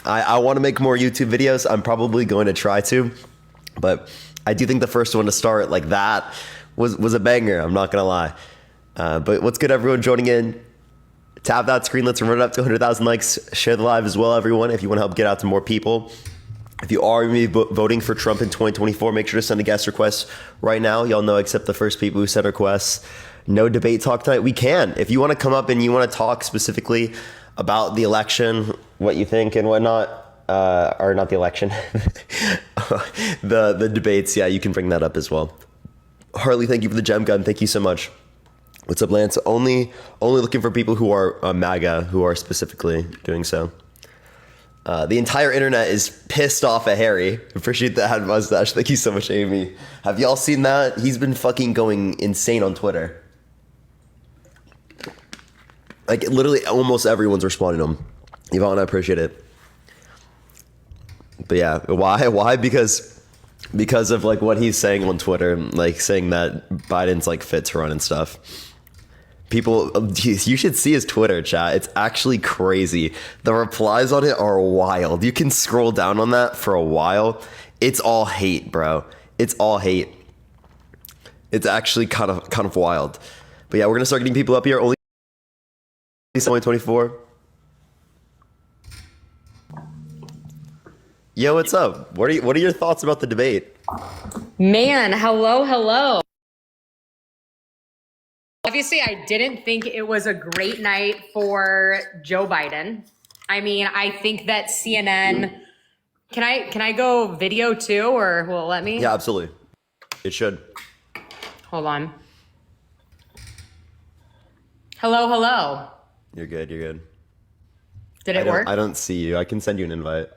I want to make more YouTube videos. I'm probably going to try to, but I do think the first one to start like that was a banger. I'm not going to lie. But what's good, everyone joining in? Tap that screen. Let's run it up to 100,000 likes. Share the live as well, everyone, if you want to help get out to more people. If you are going to be voting for Trump in 2024, make sure to send a guest request right now. Y'all know, except the first people who sent requests, no debate talk tonight. We can. If you want to come up and you want to talk specifically about the election, what you think and whatnot, or not the election, the debates, yeah, you can bring that up as well. Harley, thank you for the gem gun. Thank you so much. What's up, Lance? Only looking for people who are MAGA, who are specifically doing so. The entire internet is pissed off at Harry. Appreciate the hat mustache. Thank you so much, Amy. Have y'all seen that? He's been fucking going insane on Twitter. Like, literally almost everyone's responding to him. Yvonne, I appreciate it. But yeah, why? Because of like what he's saying on Twitter, like saying that Biden's like fit to run and stuff. People, you should see his Twitter chat. It's actually crazy. The replies on it are wild. You can scroll down on that for a while. It's all hate, bro. It's all hate. It's actually kind of wild. But yeah, we're gonna start getting people up here. Only 2024. Yo, what's up? What are your thoughts about the debate? Man, hello. Obviously, I didn't think it was a great night for Joe Biden. I mean, I think that CNN. Can I go video too, or will it let me? Yeah, absolutely. It should. Hold on. Hello. You're good. Did it work? I don't see you. I can send you an invite.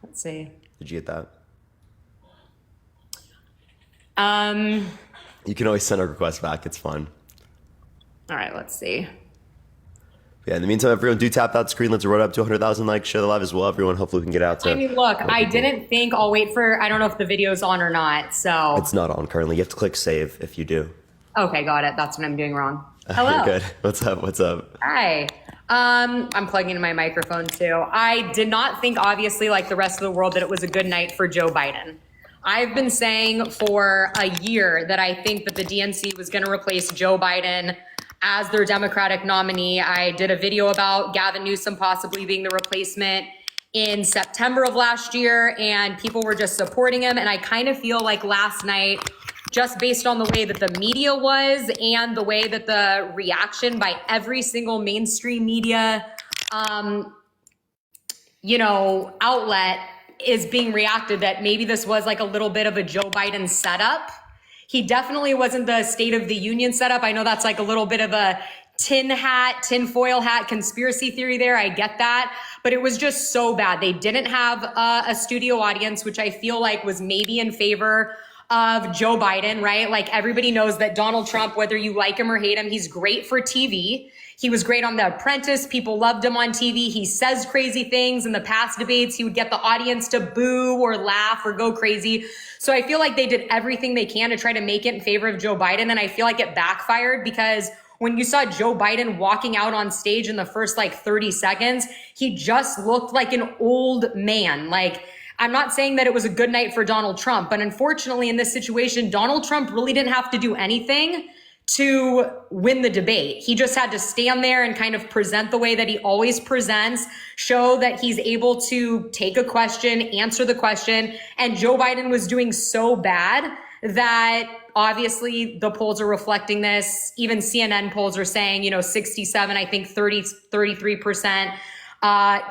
Let's see. Did you get that? Um. You can always send a request back. It's fine. All right. Let's see. Yeah. In the meantime, everyone, do tap that screen. Let's run up to 100,000 likes. Share the live as well, everyone. Hopefully, we can get out to. I mean, look. I didn't think. I'll wait for. I don't know if the video's on or not. So. It's not on currently. You have to click save if you do. Okay, got it. That's what I'm doing wrong. Hello. You're good. What's up? Hi. I'm plugging in my microphone too. I did not think, obviously, like the rest of the world, that it was a good night for Joe Biden. I've been saying for a year that I think that the DNC was going to replace Joe Biden as their Democratic nominee. I did a video about Gavin Newsom possibly being the replacement in September of last year, and people were just supporting him. And I kind of feel like last night, just based on the way that the media was and the way that the reaction by every single mainstream media, outlet is being reacted, that maybe this was like a little bit of a Joe Biden setup. He definitely wasn't the State of the Union setup. I know that's like a little bit of a tinfoil hat conspiracy theory there. I get that, but it was just so bad. They didn't have a studio audience, which I feel like was maybe in favor of Joe Biden, right? Like, everybody knows that Donald Trump, whether you like him or hate him, he's great for TV. He was great on The Apprentice. People loved him on TV. He says crazy things. In the past debates, he would get the audience to boo or laugh or go crazy. So I feel like they did everything they can to try to make it in favor of Joe Biden. And I feel like it backfired, because when you saw Joe Biden walking out on stage in the first like 30 seconds, he just looked like an old man. Like, I'm not saying that it was a good night for Donald Trump, but unfortunately in this situation, Donald Trump really didn't have to do anything to win the debate. He just had to stand there and kind of present the way that he always presents, show that he's able to take a question, answer the question. And Joe Biden was doing so bad that obviously the polls are reflecting this. Even CNN polls are saying, 67, I think 33%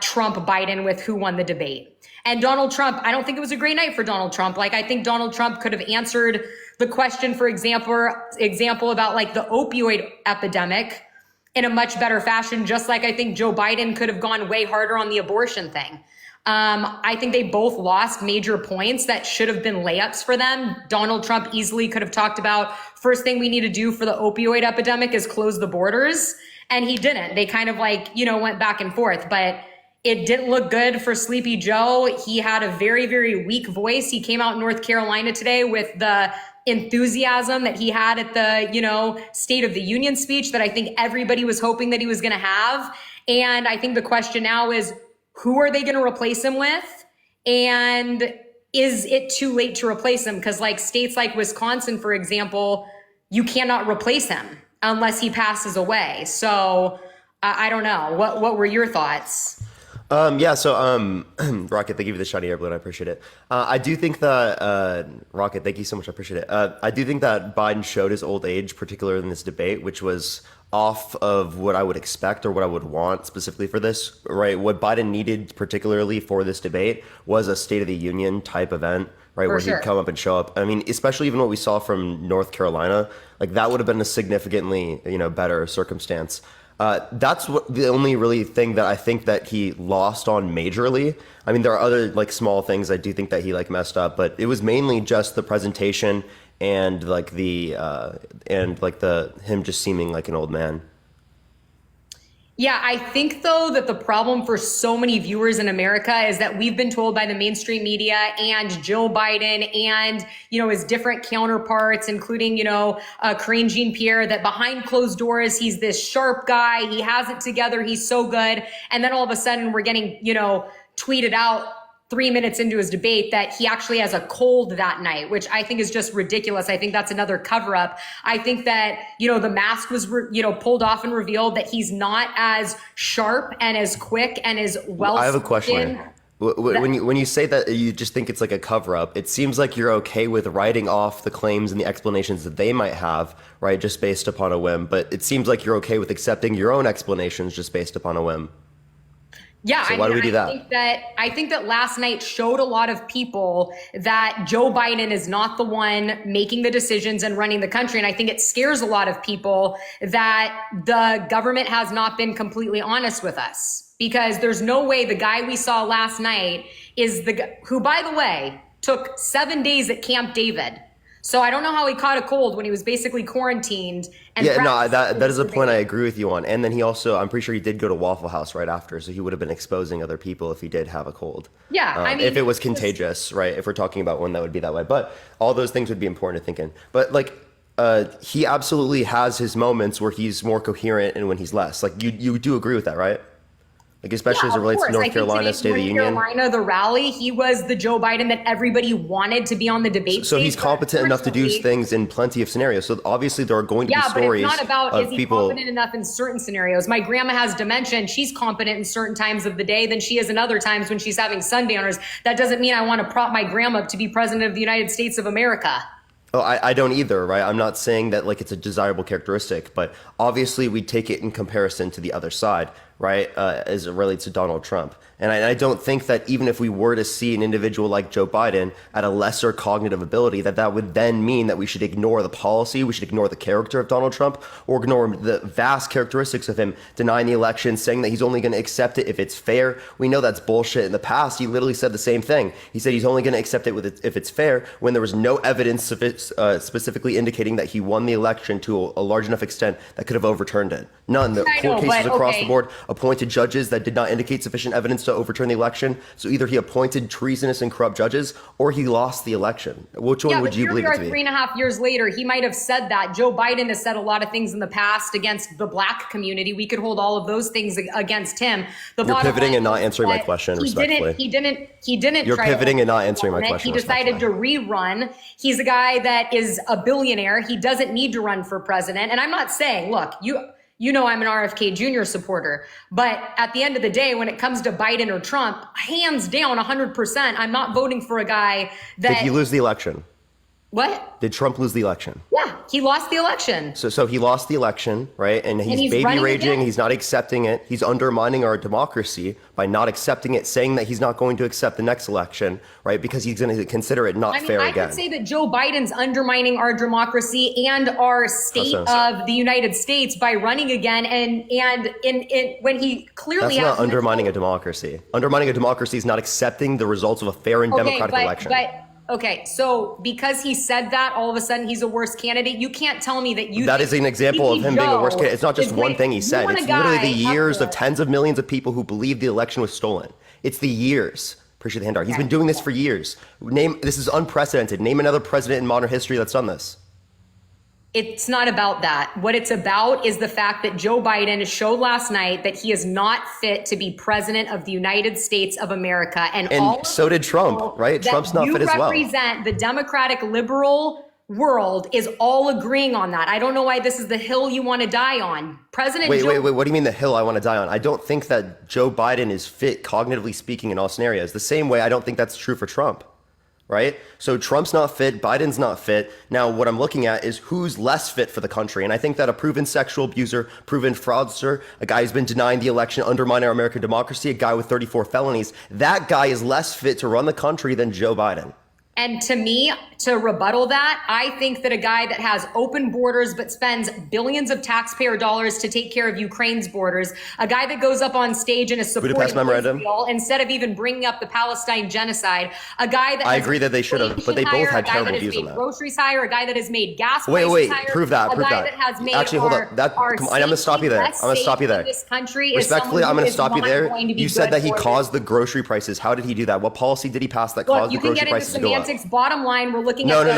Trump Biden with who won the debate. And Donald Trump, I don't think it was a great night for Donald Trump. Like, I think Donald Trump could have answered the question, for example, about like the opioid epidemic in a much better fashion, just like I think Joe Biden could have gone way harder on the abortion thing. I think they both lost major points that should have been layups for them. Donald Trump easily could have talked about, first thing we need to do for the opioid epidemic is close the borders. And he didn't. They kind of went back and forth. But it didn't look good for Sleepy Joe. He had a very, very weak voice. He came out in North Carolina today with the enthusiasm that he had at the, State of the Union speech that I think everybody was hoping that he was going to have. And I think the question now is, who are they going to replace him with? And is it too late to replace him? Because like states like Wisconsin, for example, you cannot replace him unless he passes away. So I don't know. What were your thoughts? Rocket, thank you for the shiny air balloon. I appreciate it. I do think that, Rocket, thank you so much. I appreciate it. I do think that Biden showed his old age, particularly in this debate, which was off of what I would expect or what I would want specifically for this, right? What Biden needed particularly for this debate was a State of the Union type event, right? Where he'd come up and show up. I mean, especially even what we saw from North Carolina, like that would have been a significantly, better circumstance. That's the only really thing that I think that he lost on majorly. I mean, there are other like small things I do think that he like messed up, but it was mainly just the presentation and like him just seeming like an old man. Yeah, I think though that the problem for so many viewers in America is that we've been told by the mainstream media and Joe Biden and, his different counterparts, including, Karine Jean-Pierre, that behind closed doors, he's this sharp guy. He has it together. He's so good. And then all of a sudden we're getting, tweeted out 3 minutes into his debate that he actually has a cold that night, which I think is just ridiculous. I think that's another cover up. I think that, the mask was, pulled off and revealed that he's not as sharp and as quick and as well. I have a question. When you say that you just think it's like a cover up, it seems like you're okay with writing off the claims and the explanations that they might have, right? Just based upon a whim. But it seems like you're okay with accepting your own explanations just based upon a whim. Yeah, so why do we do that? I think that last night showed a lot of people that Joe Biden is not the one making the decisions and running the country. And I think it scares a lot of people that the government has not been completely honest with us, because there's no way the guy we saw last night is who, by the way, took 7 days at Camp David. So I don't know how he caught a cold when he was basically quarantined. And that is a point I agree with you on. And then he also, I'm pretty sure he did go to Waffle House right after, so he would have been exposing other people if he did have a cold. Yeah, I mean, if it was contagious, right? If we're talking about one that would be that way, but all those things would be important to think in. But like, he absolutely has his moments where he's more coherent and when he's less. Like you do agree with that, right? Like especially as it relates to North Carolina, State of the Union. North Carolina, the rally, he was the Joe Biden that everybody wanted to be on the debate So he's competent enough to do things in plenty of scenarios. So obviously there are going to be stories but it's not about of is he people competent enough in certain scenarios. My grandma has dementia and she's competent in certain times of the day than she is in other times when she's having sundowners. That doesn't mean I want to prop my grandma up to be president of the United States of America. Oh, I don't either, right? I'm not saying that like it's a desirable characteristic, but obviously we take it in comparison to the other side, right? As it relates to Donald Trump. And I don't think that even if we were to see an individual like Joe Biden at a lesser cognitive ability, that would then mean that we should ignore the policy, we should ignore the character of Donald Trump, or ignore the vast characteristics of him denying the election, saying that he's only going to accept it if it's fair. We know that's bullshit. In the past, he literally said the same thing. He said he's only going to accept it if it's fair, when there was no evidence specifically indicating that he won the election to a large enough extent that could have overturned it. None. The court cases across the board appointed judges that did not indicate sufficient evidence to overturn the election. So either he appointed treasonous and corrupt judges or he lost the election. Which one would you believe it to be? 3.5 years later, he might have said that. Joe Biden has said a lot of things in the past against the black community. We could hold all of those things against him. You're pivoting and not answering my question respectfully. He didn't. You're pivoting and not answering my question. He decided to rerun. He's a guy that is a billionaire. He doesn't need to run for president. And I'm not saying, look, you know I'm an RFK Jr. supporter, but at the end of the day, when it comes to Biden or Trump, hands down, 100%, I'm not voting for a guy that— Did he lose the election? What? Did Trump lose the election? Yeah, he lost the election. So he lost the election, right? And he's baby raging. Again. He's not accepting it. He's undermining our democracy by not accepting it, saying that he's not going to accept the next election, right? Because he's going to consider it not fair again. I could say that Joe Biden's undermining our democracy and our state of the United States by running again. And when he clearly— That's not undermining a democracy. Undermining a democracy is not accepting the results of a fair and democratic election. Okay, so because he said that, all of a sudden he's a worse candidate. You can't tell me that That is an example of him being a worse candidate. It's not just one thing he said. It's literally the years of tens of millions of people who believe the election was stolen. It's the years. Appreciate the hand art. He's been doing this for years. This is unprecedented. Name another president in modern history that's done this. It's not about that. What it's about is the fact that Joe Biden showed last night that he is not fit to be president of the United States of America. And all so did Trump, right? Trump's not fit as well. You represent the Democratic liberal world is all agreeing on that. I don't know why this is the hill you want to die on. Wait. What do you mean the hill I want to die on? I don't think that Joe Biden is fit, cognitively speaking, in all scenarios. The same way I don't think that's true for Trump. Right? So Trump's not fit, Biden's not fit. Now, what I'm looking at is who's less fit for the country. And I think that a proven sexual abuser, proven fraudster, a guy who's been denying the election, undermining our American democracy, a guy with 34 felonies, that guy is less fit to run the country than Joe Biden. And to me, to rebuttal that, I think that a guy that has open borders but spends billions of taxpayer dollars to take care of Ukraine's borders, a guy that goes up on stage and is supporting Israel instead of even bringing up the Palestine genocide, a guy that I agree that they should have, but they both had terrible views on that. Groceries higher, a guy that has made gas prices higher. Prove that. A guy that has made Actually, hold on. I'm going to stop you there. I'm going to stop you there. This country Respectfully, I'm going to stop you there. You said that he caused the grocery prices. How did he do that? What policy did he pass that caused the grocery prices to go up? Bottom line, we're looking at the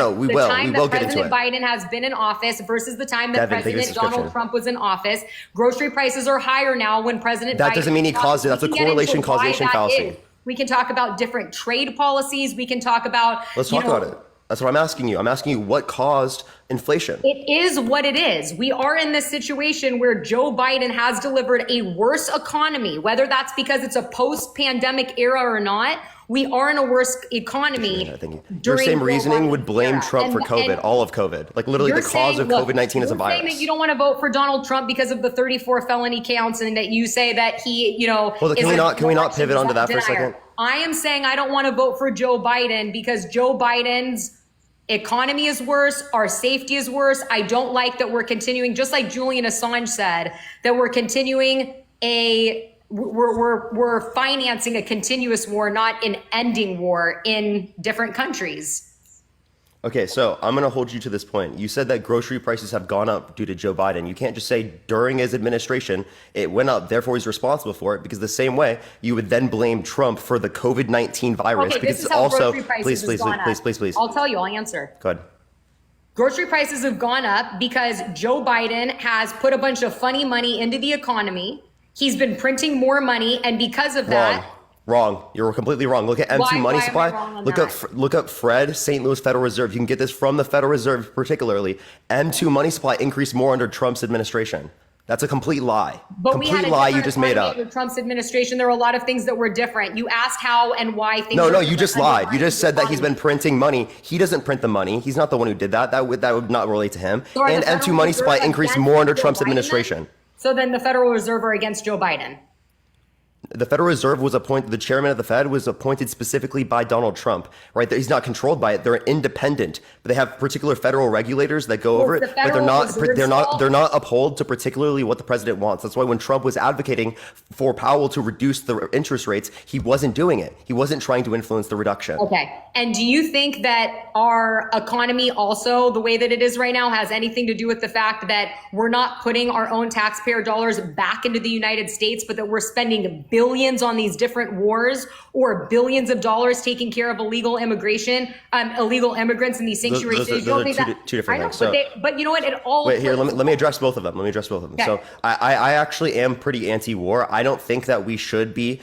time that President Biden has been in office versus the time that President Donald Trump was in office. Grocery prices are higher now when President Biden. That doesn't mean he caused it. That's a correlation causation fallacy. We can talk about different trade policies. We can talk about. Let's talk about it. That's what I'm asking you. I'm asking you what caused inflation. It is what it is. We are in this situation where Joe Biden has delivered a worse economy, whether that's because it's a post-pandemic era or not. We are in a worse economy. Your same reasoning would blame Trump for COVID, all of COVID. Like literally the cause of COVID-19 is a virus. You're saying that you don't want to vote for Donald Trump because of the 34 felony counts and that you say that he, Well, can we not pivot onto that for a second? I am saying I don't want to vote for Joe Biden because Joe Biden's economy is worse. Our safety is worse. I don't like that we're continuing, just like Julian Assange said, that we're continuing we're financing a continuous war, not an ending war in different countries. Okay, so I'm going to hold you to this point. You said that grocery prices have gone up due to Joe Biden. You can't just say during his administration it went up, therefore he's responsible for it, because the same way you would then blame Trump for the COVID-19 virus. Okay, because this is how also, grocery prices please. I'll tell you, I'll answer. Go ahead. Grocery prices have gone up because Joe Biden has put a bunch of funny money into the economy. He's been printing more money, and because of that, Wrong. You're completely wrong. Look at M2 money supply. Look up Fred, St. Louis Federal Reserve. You can get this from the Federal Reserve particularly. M2 money supply increased more under Trump's administration. That's a complete lie. But complete lie you just made up. Under Trump's administration, there were a lot of things that were different. You asked how and why things. No, you just lied. You just said that he's been printing money. He doesn't print the money. He's not the one who did that. That would not relate to him. So and M2 money supply increased more under Trump's administration. So then the Federal Reserve are against Joe Biden. The Federal Reserve was appointed, the chairman of the Fed was appointed specifically by Donald Trump, right? He's not controlled by it. They're independent, but they have particular federal regulators that go over it, but they're not upheld to particularly what the president wants. That's why when Trump was advocating for Powell to reduce the interest rates, he wasn't doing it. He wasn't trying to influence the reduction. Okay. And do you think that our economy also, the way that it is right now, has anything to do with the fact that we're not putting our own taxpayer dollars back into the United States, but that we're spending billions on these different wars, or billions of dollars taking care of illegal immigration, illegal immigrants in these sanctuary cities? Those are two different things. So, but you know what? It all. Wait, here, let me address both of them. Okay. So I actually am pretty anti-war. I don't think that we should be,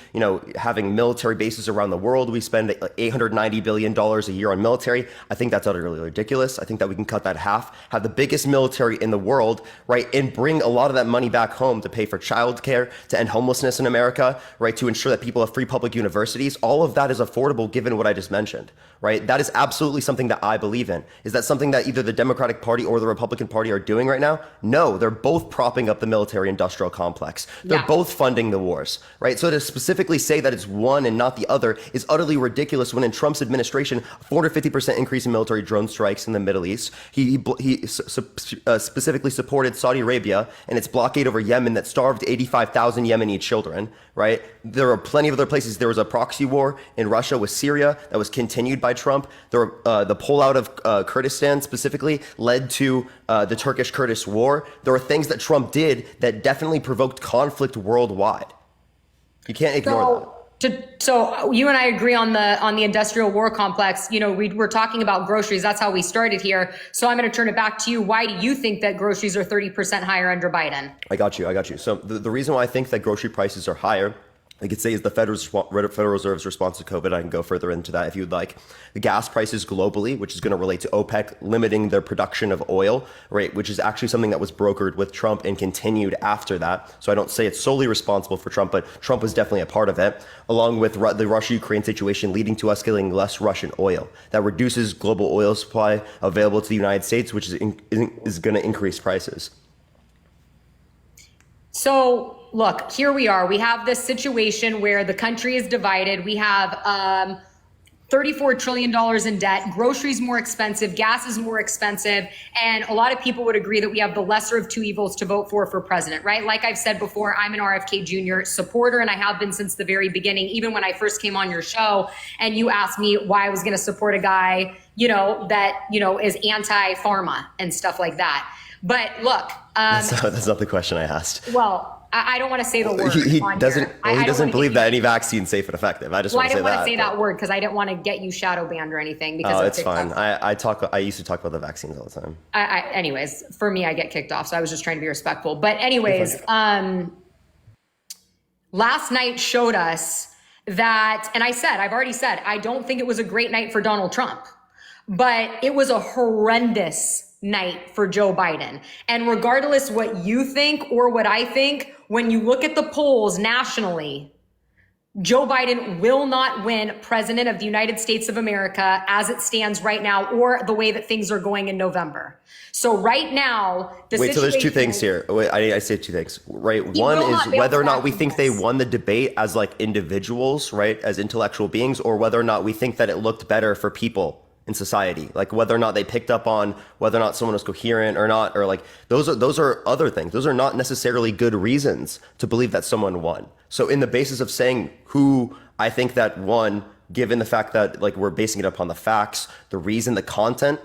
having military bases around the world. We spend $890 billion a year on military. I think that's utterly ridiculous. I think that we can cut that half, have the biggest military in the world, right, and bring a lot of that money back home to pay for childcare, to end homelessness in America, right, to ensure that people have free public universities. All of that is affordable given what I just mentioned, right? That is absolutely something that I believe in. Is that something that either the Democratic Party or the Republican Party are doing right now? No, they're both propping up the military industrial complex. They're both funding the wars, right? So to specifically say that it's one and not the other is utterly ridiculous when in Trump's administration, 450% increase in military drone strikes in the Middle East. He specifically supported Saudi Arabia and its blockade over Yemen that starved 85,000 Yemeni children, right? There are plenty of other places. There was a proxy war in Russia with Syria that was continued by Trump. The pullout of Kurdistan specifically led to the Turkish-Kurdish war. There are things that Trump did that definitely provoked conflict worldwide. You can't ignore that. So you and I agree on the industrial war complex. You know, we're talking about groceries. That's how we started here. So I'm going to turn it back to you. Why do you think that groceries are 30% higher under Biden? I got you. So the reason why I think that grocery prices are higher, I could say, is the Federal Reserve's response to COVID. I can go further into that if you'd like. The gas prices globally, which is going to relate to OPEC limiting their production of oil, right, which is actually something that was brokered with Trump and continued after that. So I don't say it's solely responsible for Trump, but Trump was definitely a part of it, along with the Russia-Ukraine situation leading to us getting less Russian oil. That reduces global oil supply available to the United States, which is going to increase prices. So look, here we are. We have this situation where the country is divided. We have $34 trillion in debt. Groceries more expensive. Gas is more expensive. And a lot of people would agree that we have the lesser of two evils to vote for president, right? Like I've said before, I'm an RFK Jr. supporter, and I have been since the very beginning, even when I first came on your show and you asked me why I was going to support a guy, that, is anti-pharma and stuff like that. But look, that's not the question I asked. Well, I don't want to say the word. He doesn't. Well, he doesn't believe that any vaccine is safe and effective. I just want to say that. I didn't want to say that word because I didn't want to get you shadow banned or anything. Because it's fine. I used to talk about the vaccines all the time. Anyways, for me, I get kicked off, so I was just trying to be respectful. But anyways, last night showed us that, and I've already said, I don't think it was a great night for Donald Trump, but it was a horrendous night for Joe Biden. And regardless what you think or what I think, when you look at the polls nationally, Joe Biden will not win president of the United States of America as it stands right now, or the way that things are going in November. So right now, so there's two things here. Wait, I say two things, right? One is whether or not we think they won the debate as like individuals, right? As intellectual beings, or whether or not we think that it looked better for people in society, like whether or not they picked up on whether or not someone was coherent or not, or like those are other things. Those are not necessarily good reasons to believe that someone won. So in the basis of saying who I think that won, given the fact that like we're basing it upon the facts, the reason, the content,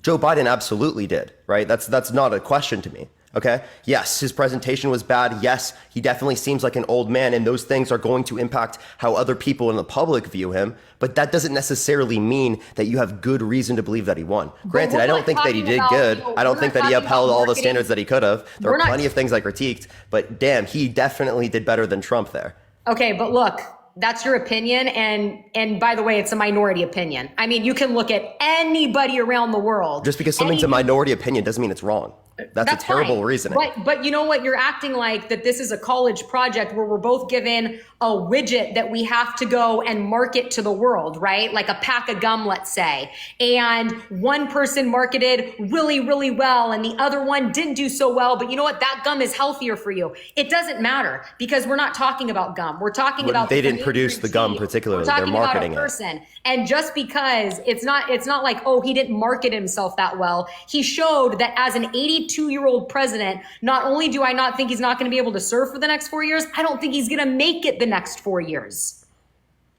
Joe Biden absolutely did, right? That's not a question to me. Okay. Yes, his presentation was bad. Yes, he definitely seems like an old man, and those things are going to impact how other people in the public view him. But that doesn't necessarily mean that you have good reason to believe that he won. Granted, I don't think that he did good. I don't think that he upheld all the standards that he could have. There were plenty of things I critiqued, but damn, he definitely did better than Trump there. Okay, but look, that's your opinion. And by the way, it's a minority opinion. I mean, you can look at anybody around the world. Just because something's a minority opinion doesn't mean it's wrong. That's a terrible reasoning. But you know what? You're acting like that this is a college project where we're both given a widget that we have to go and market to the world, right? Like a pack of gum, let's say. And one person marketed really, really well and the other one didn't do so well. But you know what? That gum is healthier for you. It doesn't matter because we're not talking about gum. We're talking about they didn't produce the gum particularly. They're marketing it. Person. And just because it's not like, oh, he didn't market himself that well. He showed that as an 82-year-old president, not only do I not think he's not going to be able to serve for the next 4 years, I don't think he's going to make it the next 4 years.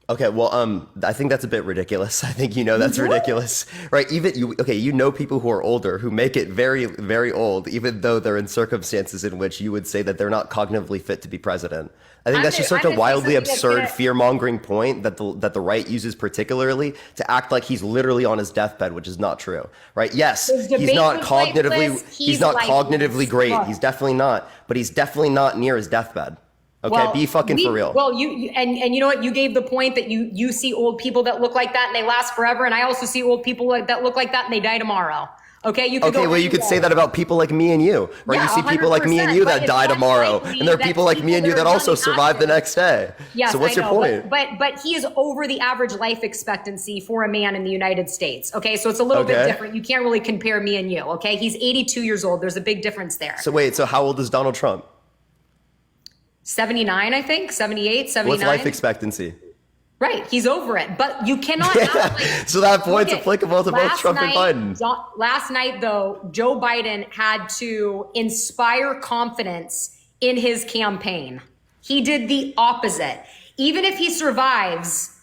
Okay, well, I think that's a bit ridiculous. I think that's ridiculous, right? You know people who are older who make it very, very old, even though they're in circumstances in which you would say that they're not cognitively fit to be president. I think that's just such a wildly absurd fear-mongering point that the right uses particularly to act like he's literally on his deathbed, which is not true, right? Yes, he's not cognitively great. He's definitely not, but he's definitely not near his deathbed. Okay, be fucking for real. Well, you know what? You gave the point that you see old people that look like that and they last forever, and I also see old people that look like that and they die tomorrow. Okay, you could say that about people like me and you, right? Yeah, you see people like me and you that die tomorrow, and there are people like me and you that also survive the next day. Yes, so what's your point? But he is over the average life expectancy for a man in the United States. Okay, so it's a little bit different. You can't really compare me and you. Okay, he's 82 years old. There's a big difference there. So how old is Donald Trump? 79, I think, 78, 79. What's life expectancy? Right, he's over it. But you cannot act like... So that point's applicable to both Trump and Biden. Last night, though, Joe Biden had to inspire confidence in his campaign. He did the opposite. Even if he survives,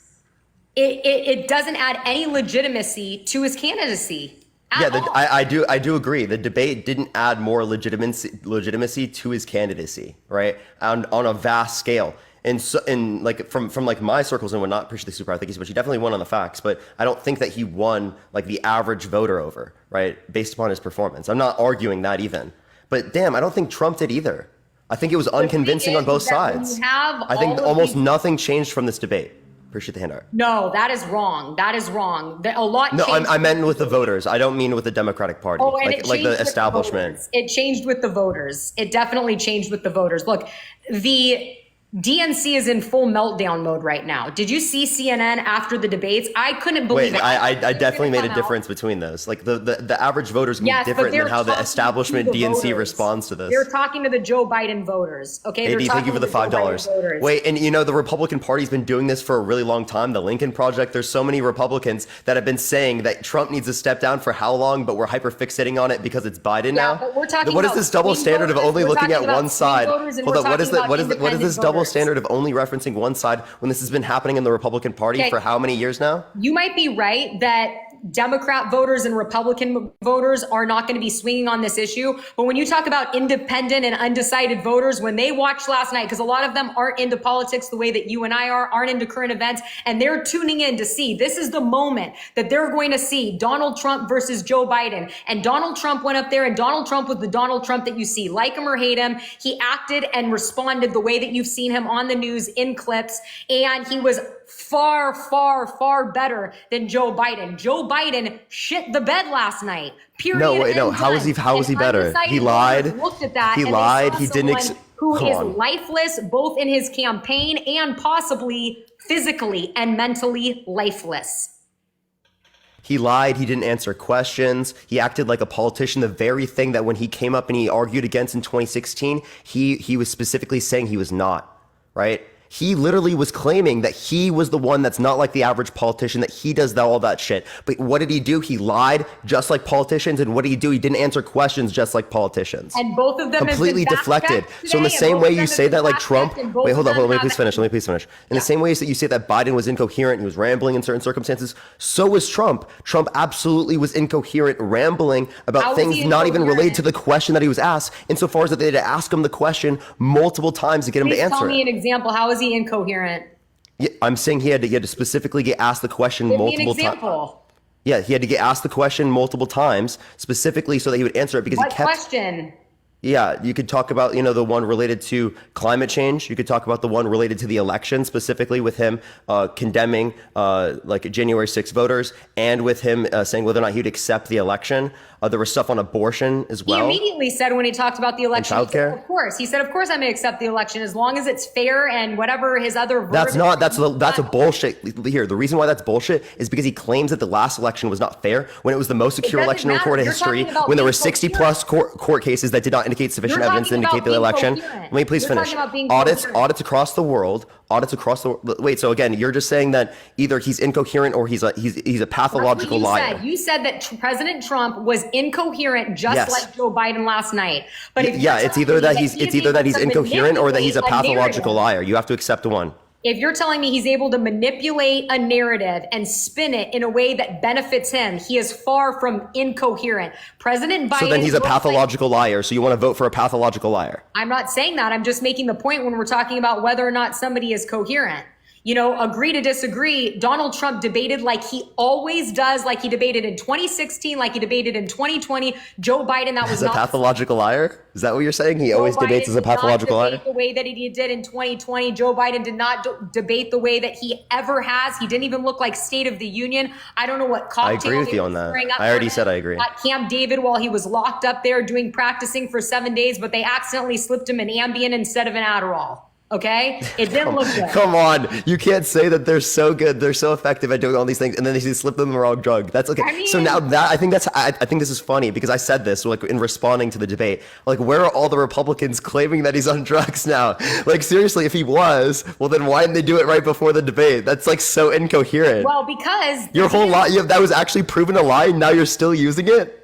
it doesn't add any legitimacy to his candidacy. I do agree. The debate didn't add more legitimacy to his candidacy, right? On a vast scale. And so, and like from like my circles and whatnot, appreciate the super I think he's, but he definitely won on the facts. But I don't think that he won like the average voter over, right, based upon his performance. I'm not arguing that even. But damn, I don't think Trump did either. I think it was unconvincing on both sides. I think almost nothing changed from this debate. Appreciate the hand art. No, that is wrong. That is wrong. A lot. No, I meant with the voters. I don't mean with the Democratic Party. Oh, and like the establishment. It changed with the voters. It definitely changed with the voters. Look, the DNC is in full meltdown mode right now. Did you see CNN after the debates? I couldn't believe it. I definitely made a difference between those. Like the average voters can be different than how the establishment DNC responds to this. They're talking to the Joe Biden voters. Okay. Maybe thank you for the $5. Wait, and you know, the Republican Party's been doing this for a really long time. The Lincoln Project, there's so many Republicans that have been saying that Trump needs to step down for how long, but we're hyper fixating on it because it's Biden now. But we're talking what is this double standard of only looking at one side? Hold on, what is this double standard of only referencing one side when this has been happening in the Republican Party for how many years now? You might be right that Democrat voters and Republican voters are not going to be swinging on this issue. But when you talk about independent and undecided voters, when they watched last night, because a lot of them aren't into politics the way that you and I aren't into current events, and they're tuning in to see, this is the moment that they're going to see Donald Trump versus Joe Biden. And Donald Trump went up there, and Donald Trump was the Donald Trump that you see. Like him or hate him, he acted and responded the way that you've seen him on the news in clips. And he was far, far, far better than Joe Biden. Joe Biden shit the bed last night. Period. No, wait, no. How is he better? He lied. Looked at that. He lied. He didn't. Who is lifeless, both in his campaign and possibly physically and mentally lifeless. He lied. He didn't answer questions. He acted like a politician. The very thing that when he came up and he argued against in 2016, he was specifically saying he was not, right? He literally was claiming that he was the one that's not like the average politician, that he does all that shit. But what did he do? He lied just like politicians. And what did he do? He didn't answer questions just like politicians. And both of them completely deflected. So in the same way you say that like Trump, wait, hold on, let me please finish. In the same way that you say that Biden was incoherent, he was rambling in certain circumstances, so was Trump. Trump absolutely was incoherent, rambling about things not even related to the question that he was asked, insofar as that they had to ask him the question multiple times to get him to answer it. Tell me an example. How is he incoherent? Yeah, I'm saying he had to specifically get asked the question multiple times. Yeah, he had to get asked the question multiple times, specifically so that he would answer it because he kept. What question? Yeah, you could talk about, the one related to climate change. You could talk about the one related to the election, specifically with him condemning like January 6 voters, and with him saying whether or not he'd accept the election. There was stuff on abortion as well. He immediately said when he talked about the election, childcare. Of course, he said, "Of course, I may accept the election as long as it's fair and whatever his other." That's a bullshit. Here, the reason why that's bullshit is because he claims that the last election was not fair when it was the most secure election in recorded history. When there were 60 plus court cases that did not indicate sufficient evidence to indicate the election. Let me please finish. Audits across the world. Wait, so again, you're just saying that either he's incoherent or he's a pathological liar. You said that President Trump was incoherent, just like Joe Biden last night. But it's either that he's incoherent or that he's a pathological liar. You have to accept one. If you're telling me he's able to manipulate a narrative and spin it in a way that benefits him, he is far from incoherent. President Biden. So then he's a pathological liar. So you want to vote for a pathological liar? I'm not saying that. I'm just making the point when we're talking about whether or not somebody is coherent. Agree to disagree. Donald Trump debated like he always does, like he debated in 2016, like he debated in 2020. Joe Biden, that was not a pathological liar. Is that what you're saying? He always debates as a pathological liar. The way that he did in 2020, Joe Biden did not debate the way that he ever has. He didn't even look like State of the Union. I don't know what cocktail. I agree with you on that. I already said I agree. At Camp David, while he was locked up there practicing for 7 days, but they accidentally slipped him an Ambien instead of an Adderall. Okay, it didn't look good. Come on, you can't say that they're so good, they're so effective at doing all these things, and then they slip them the wrong drug. That's okay. So now that I think this is funny because I said this like in responding to the debate. Like, where are all the Republicans claiming that he's on drugs now? Like, seriously, if he was, well, then why didn't they do it right before the debate? That's like so incoherent. Well, because your whole lie, that was actually proven a lie, and now you're still using it.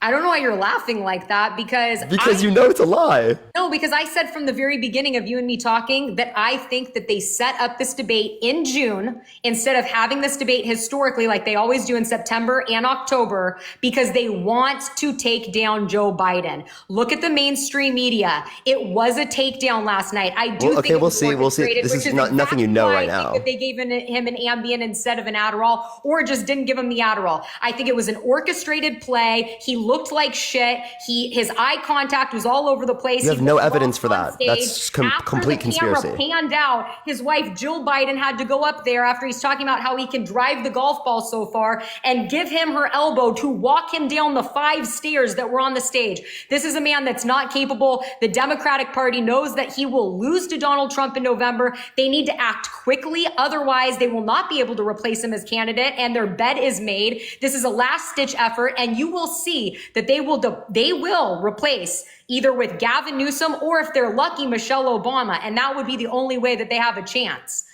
I don't know why you're laughing like that because you know it's a lie. No, because I said from the very beginning of you and me talking that I think that they set up this debate in June instead of having this debate historically like they always do in September and October because they want to take down Joe Biden. Look at the mainstream media. It was a takedown last night. I do think we'll see. This is nothing you know right now. That they gave him an Ambien instead of an Adderall or just didn't give him the Adderall. I think it was an orchestrated play. He looked like shit. His eye contact was all over the place. You have no evidence for that. That's complete conspiracy. After the camera panned out, his wife Jill Biden had to go up there after he's talking about how he can drive the golf ball so far and give him her elbow to walk him down the 5 stairs that were on the stage. This is a man that's not capable. The Democratic Party knows that he will lose to Donald Trump in November. They need to act quickly. Otherwise, they will not be able to replace him as candidate, and their bed is made. This is a last-ditch effort, and you will see that they will replace either with Gavin Newsom or, if they're lucky, Michelle Obama. And that would be the only way that they have a chance.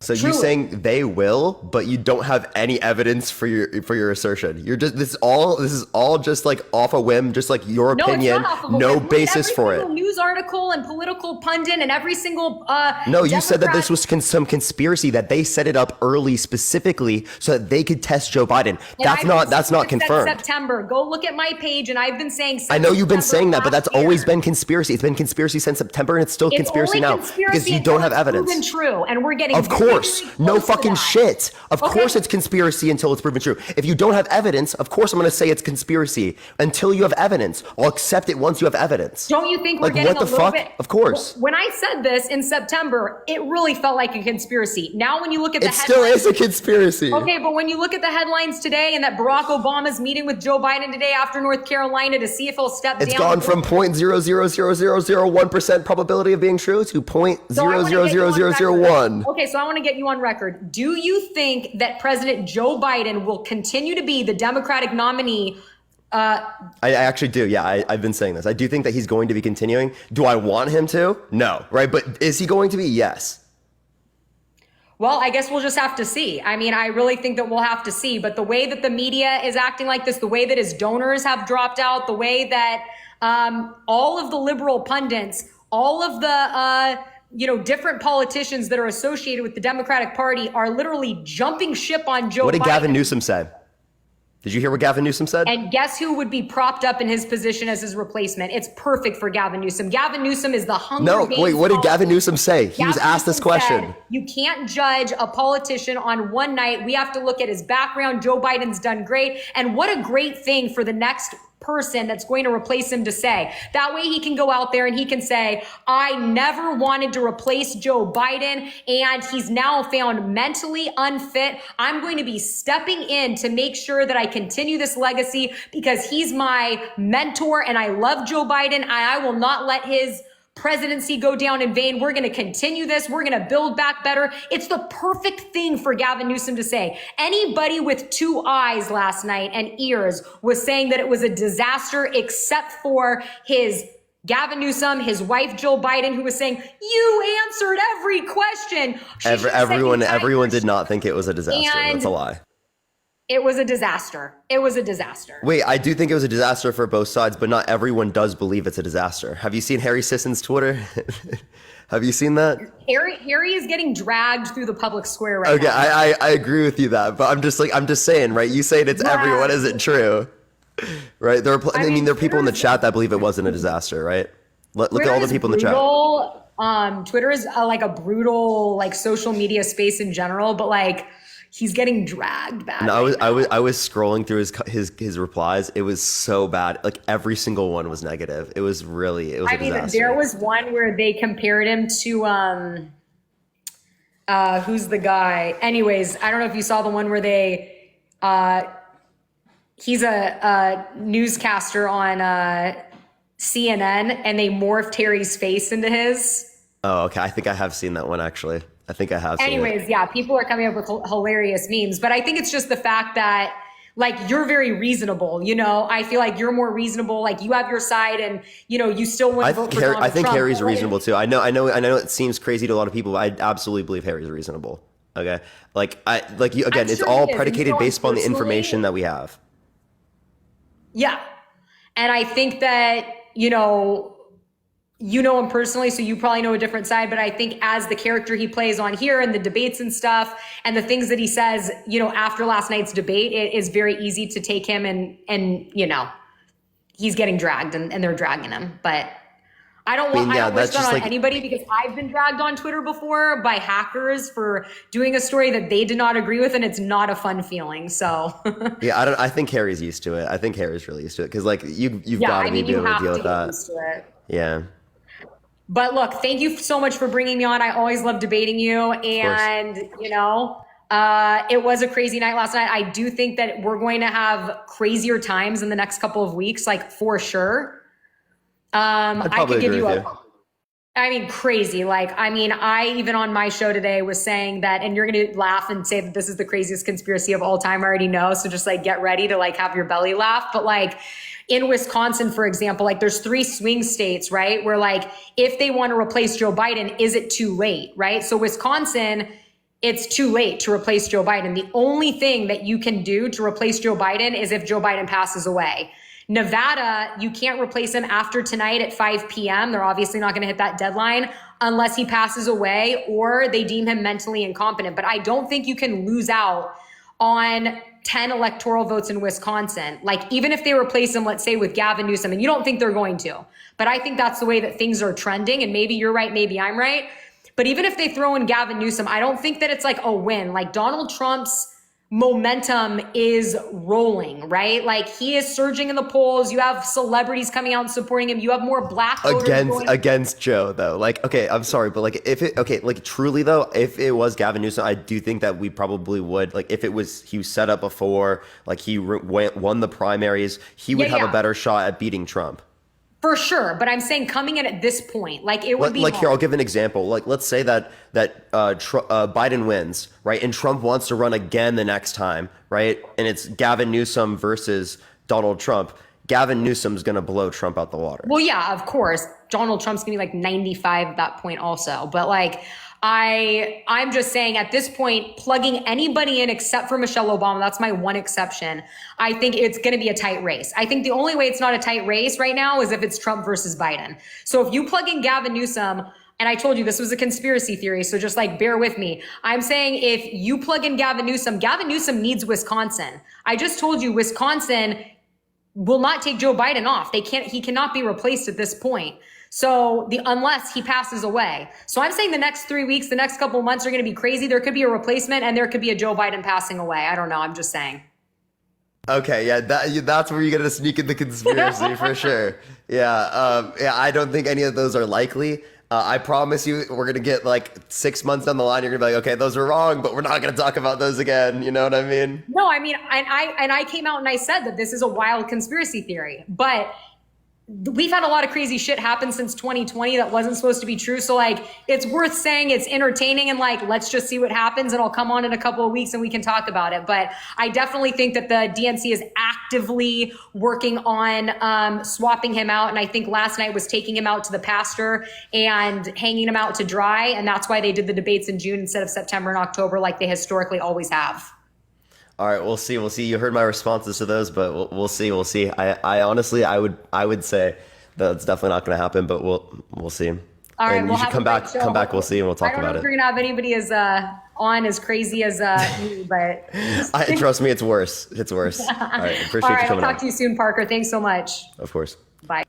So you're saying they will, but you don't have any evidence for your assertion. This is all just like off a whim, just like your opinion, no basis for it. News article and political pundit and every single No, you said that this was some conspiracy, that they set it up early specifically so that they could test Joe Biden. That's not confirmed. September. Go look at my page, and I've been saying. I know you've been saying that, but that's always been conspiracy. It's been conspiracy since September, and it's still conspiracy now because you don't have evidence. Proven true, and we're getting. Of course. No fucking shit. Of course it's conspiracy until it's proven true. If you don't have evidence, of course I'm going to say it's conspiracy until you have evidence. I'll accept it once you have evidence. Don't you think we're getting a little bit? Of course. When I said this in September, it really felt like a conspiracy. Now when you look at the headlines. It still is a conspiracy. Okay, but when you look at the headlines today and that Barack Obama's meeting with Joe Biden today after North Carolina to see if he'll step down. It's gone from 0.0000001% probability of being true to 0.00001. Okay, so I want to get you on record. Do you think that President Joe Biden will continue to be the Democratic nominee? I actually do. Yeah, I've been saying this. I do think that he's going to be continuing. Do I want him to? No. Right? But is he going to be? Yes. Well, I guess we'll just have to see. I mean, I really think that we'll have to see. But the way that the media is acting like this, the way that his donors have dropped out, the way that all of the liberal pundits, all of the different politicians that are associated with the Democratic Party are literally jumping ship on Joe Biden. What did Gavin Newsom say? Did you hear what Gavin Newsom said? And guess who would be propped up in his position as his replacement? It's perfect for Gavin Newsom. Gavin Newsom is the Hunger Games. No, wait, what did Gavin Newsom say? He was asked this question. You can't judge a politician on one night. We have to look at his background. Joe Biden's done great. And what a great thing for the next person that's going to replace him to say. That way he can go out there and he can say, I never wanted to replace Joe Biden, and he's now found mentally unfit. I'm going to be stepping in to make sure that I continue this legacy because he's my mentor and I love Joe Biden. I will not let his presidency go down in vain. We're going to continue this. We're going to build back better. It's the perfect thing for Gavin Newsom to say. Anybody with 2 eyes last night and ears was saying that it was a disaster, except for Gavin Newsom, his wife, Jill Biden, who was saying, you answered every question. Everyone did not think it was a disaster. That's a lie. It was a disaster. It was a disaster. Wait, I do think it was a disaster for both sides, but not everyone does believe it's a disaster. Have you seen Harry Sisson's Twitter? Have you seen that? Harry is getting dragged through the public square right now. Okay, I agree with you that, but I'm just saying, right? You saying it's everyone isn't true, right? There are people in the chat that believe it wasn't a disaster, right? Look at all the people in the chat. Twitter is like a brutal social media space in general, but he's getting dragged back. No, I was scrolling through his replies. It was so bad. Every single one was negative. It was a disaster. There was one where they compared him to who's the guy? Anyways, I don't know if you saw the one where they he's a newscaster on CNN and they morphed Harry's face into his. Oh, okay. I think I have seen that one actually. I think I have seen it. Anyways, yeah, people are coming up with hilarious memes, but I think it's just the fact that you're very reasonable, I feel like you're more reasonable, you have your side and, you still want to vote for Donald Trump. I think Harry's reasonable too. I know it seems crazy to a lot of people, but I absolutely believe Harry's reasonable. Okay. It's all predicated based upon the information that we have. Yeah. And I think that, you know him personally, so you probably know a different side, but I think as the character he plays on here and the debates and stuff and the things that he says, after last night's debate, it is very easy to take him and he's getting dragged and they're dragging him. But I mean, I yeah, don't wish that's that just on like, anybody because I've been dragged on Twitter before by hackers for doing a story that they did not agree with, and it's not a fun feeling. So yeah, I think Harry's used to it. I think Harry's really used to it because like you've yeah, got I to be mean, you able to have deal to with get that. used to it. Yeah, But look, thank you so much for bringing me on. I always love debating you. of course. And, it was a crazy night last night. I do think that we're going to have crazier times in the next couple of weeks, like for sure. I'd I probably could give agree you with a, you. I mean, crazy. Like, I mean, I even on my show today was saying that, and you're going to laugh and say that this is the craziest conspiracy of all time. I already know. So just like get ready to like have your belly laugh. But like in Wisconsin, for example, like there's 3 swing states, right? Where like, if they want to replace Joe Biden, is it too late? Right. So Wisconsin, it's too late to replace Joe Biden. The only thing that you can do to replace Joe Biden is if Joe Biden passes away. Nevada, you can't replace him after tonight at 5 p.m. They're obviously not going to hit that deadline unless he passes away or they deem him mentally incompetent. But I don't think you can lose out on 10 electoral votes in Wisconsin. Like, even if they replace him, let's say with Gavin Newsom, and you don't think they're going to, but I think that's the way that things are trending. And maybe you're right, maybe I'm right. But even if they throw in Gavin Newsom, I don't think that it's like a win. Like Donald Trump's momentum is rolling, right? Like he is surging in the polls. You have celebrities coming out and supporting him. You have more black voters going. Against Joe though. Like, okay, I'm sorry, but like if it okay, like truly though, if it was Gavin Newsom, I do think that we probably would like if it was he was set up before, like he won the primaries, he would have a better shot at beating Trump. For sure, but I'm saying coming in at this point, like it would be Like hard. here, I'll give an example. Like let's say that Biden wins, right, and Trump wants to run again the next time, right, and it's Gavin Newsom versus Donald Trump. Gavin Newsom's gonna blow Trump out the water. Well, yeah, of course. Donald Trump's gonna be like 95 at that point also. But like I'm just saying at this point, plugging anybody in except for Michelle Obama, that's my one exception. I think it's gonna be a tight race. I think the only way it's not a tight race right now is if it's Trump versus Biden. So if you plug in Gavin Newsom, and I told you this was a conspiracy theory, so just like bear with me. I'm saying if you plug in Gavin Newsom needs Wisconsin. I just told you Wisconsin will not take Joe Biden off. He cannot be replaced at this point. So unless he passes away. So I'm saying the next 3 weeks, the next couple of months are going to be crazy. There could be a replacement and there could be a Joe Biden passing away. I don't know. I'm just saying. Okay, yeah, that's where you're gonna sneak in the conspiracy for sure. Yeah, I don't think any of those are likely. I promise you, we're gonna get like 6 months down the line. You're gonna be like, okay, those are wrong, but we're not gonna talk about those again. You know what I mean? No, I mean, and I came out and I said that this is a wild conspiracy theory, but we've had a lot of crazy shit happen since 2020 that wasn't supposed to be true. So like, it's worth saying, it's entertaining, and like, let's just see what happens, and I'll come on in a couple of weeks and we can talk about it. But I definitely think that the DNC is actively working on swapping him out. And I think last night was taking him out to the pasture and hanging him out to dry. And that's why they did the debates in June instead of September and October, like they historically always have. All right, we'll see. We'll see. You heard my responses to those, but we'll see. We'll see. I honestly, I would say that it's definitely not going to happen, but we'll see. All right, and you should come back. Come back. We'll see, and we'll talk about it. I don't know if you're gonna have anybody as crazy as me, but trust me, it's worse. It's worse. All right, appreciate all right, you coming I'll talk to you soon, Parker. Thanks so much. Of course. Bye.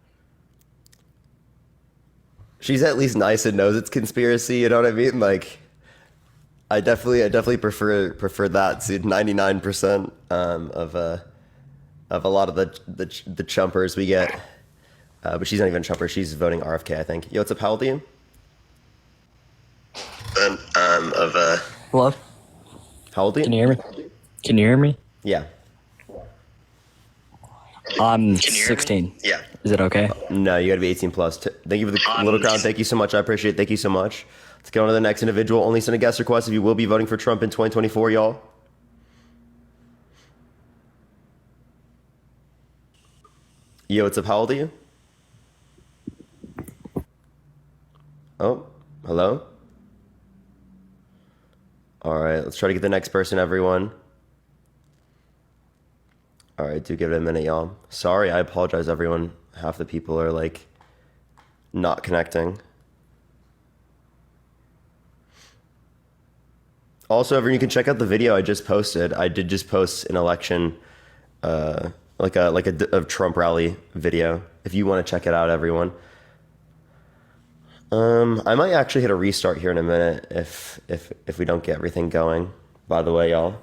She's at least nice and knows it's conspiracy. You know what I mean? Like, I definitely prefer that to 99% of a lot of the chumpers we get. But she's not even a chumper. She's voting RFK, I think. Yo, what's up? How old are you? Hello? How old are you? Can you hear me? Can you hear me? Yeah. I'm 16. Yeah. Is it okay? No, you got to be 18 plus. Thank you for the little crown. Thank you so much. I appreciate it. Thank you so much. Let's get on to the next individual. Only send a guest request if you will be voting for Trump in 2024, y'all. Yo, what's up? How old are you? Oh, hello? All right, let's try to get the next person, everyone. All right, do give it a minute, y'all. Sorry, I apologize, everyone. Half the people are like not connecting. Also, everyone, you can check out the video I just posted. I did just post an election, like a Trump rally video. If you want to check it out, everyone. I might actually hit a restart here in a minute if we don't get everything going. By the way, y'all,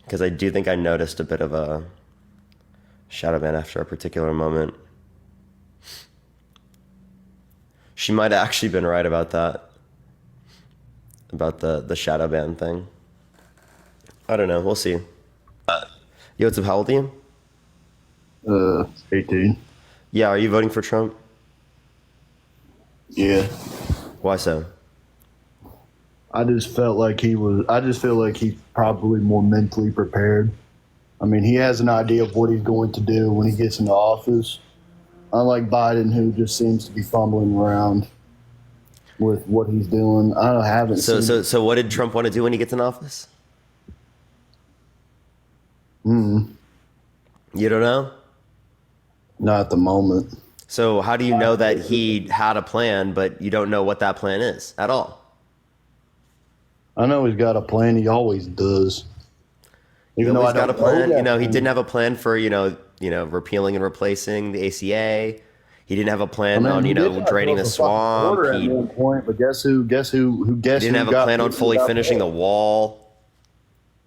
because I do think I noticed a bit of a shadow ban after a particular moment. She might have actually been right about that, about the shadow ban thing. I don't know. We'll see. Yo, what's up? How old are you? 18. Yeah, are you voting for Trump? Yeah. Why so? I just felt like I just feel like he's probably more mentally prepared. I mean, he has an idea of what he's going to do when he gets into office. Unlike Biden, who just seems to be fumbling around with what he's doing. I haven't seen. So what did Trump want to do when he gets in office? You don't know? Not at the moment. So how do you know that he had a plan, but you don't know what that plan is at all? I know he's got a plan. He always does. Even though he's got a plan, he didn't have a plan for, repealing and replacing the ACA. He didn't have a plan on, draining the swamp. At one point, but guess who? He didn't have a plan on fully finishing the wall.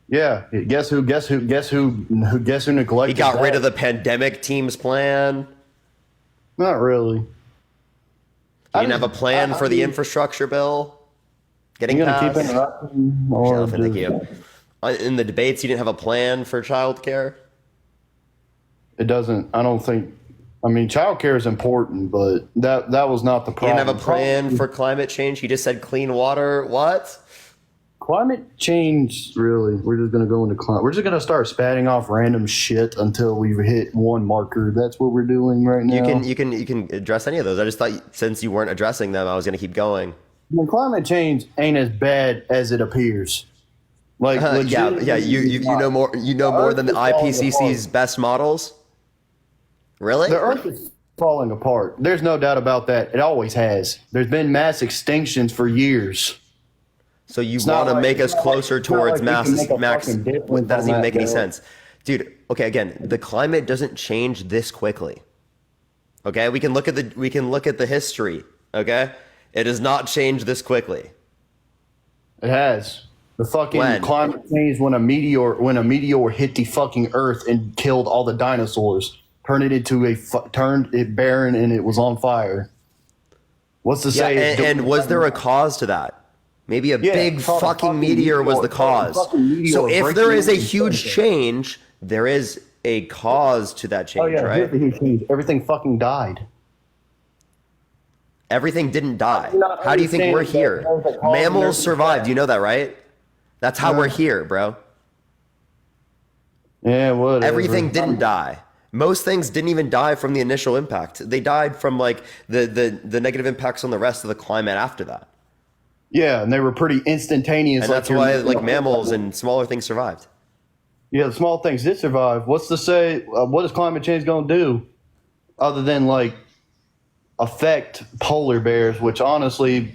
Yeah, guess who neglected? He got rid of the pandemic team's plan. Not really. He didn't have a plan for the infrastructure bill getting you gonna passed. keep interrupting? Or Thank you. In the debates, he didn't have a plan for childcare. It doesn't. I don't think. I mean, childcare is important, but that was not the problem. He didn't have a plan for climate change. He just said clean water. What? Climate change, really? We're just gonna go into climate. We're just gonna start spatting off random shit until we hit one marker. That's what we're doing right now. You can address any of those. I just thought since you weren't addressing them, I was gonna keep going. Well, climate change ain't as bad as it appears. Like, yeah. You know more. You know more than the IPCC's best models. Really? The Earth is falling apart. There's no doubt about that. It always has. There's been mass extinctions for years. So you want to make us closer towards max? That doesn't even make any sense, dude. Okay, again, the climate doesn't change this quickly. Okay, we can look at the history. Okay, it does not change this quickly. It has. The fucking climate changed when a meteor hit the fucking Earth and killed all the dinosaurs. Turned it barren and it was on fire. What's to say? And was there a cause to that? Maybe a big fucking meteor was the cause. So if there is a huge change, there is a cause to that change, right? Here's the huge change. Everything fucking died. Everything didn't die. How do you think we're here? Mammals survived. You know that, right? That's how we're here, bro. Yeah, whatever. Everything didn't die. Most things didn't even die from the initial impact. They died from like the negative impacts on the rest of the climate after that. Yeah, and they were pretty instantaneous. And that's why like mammals and smaller things survived. Yeah, the small things did survive. What's to say? What is climate change going to do, other than like affect polar bears? Which honestly,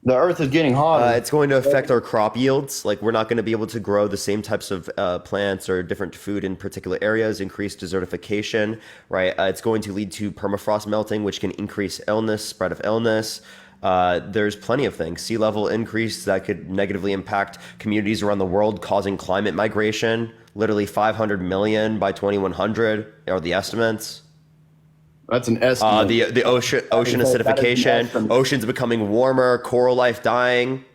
the Earth is getting hotter. It's going to affect our crop yields. Like we're not going to be able to grow the same types of plants or different food in particular areas. Increased desertification, right? It's going to lead to permafrost melting, which can increase spread of illness. There's plenty of things. Sea level increase that could negatively impact communities around the world, causing climate migration. Literally 500 million by 2100 are the estimates. That's an estimate. The ocean acidification, oceans becoming warmer, coral life dying.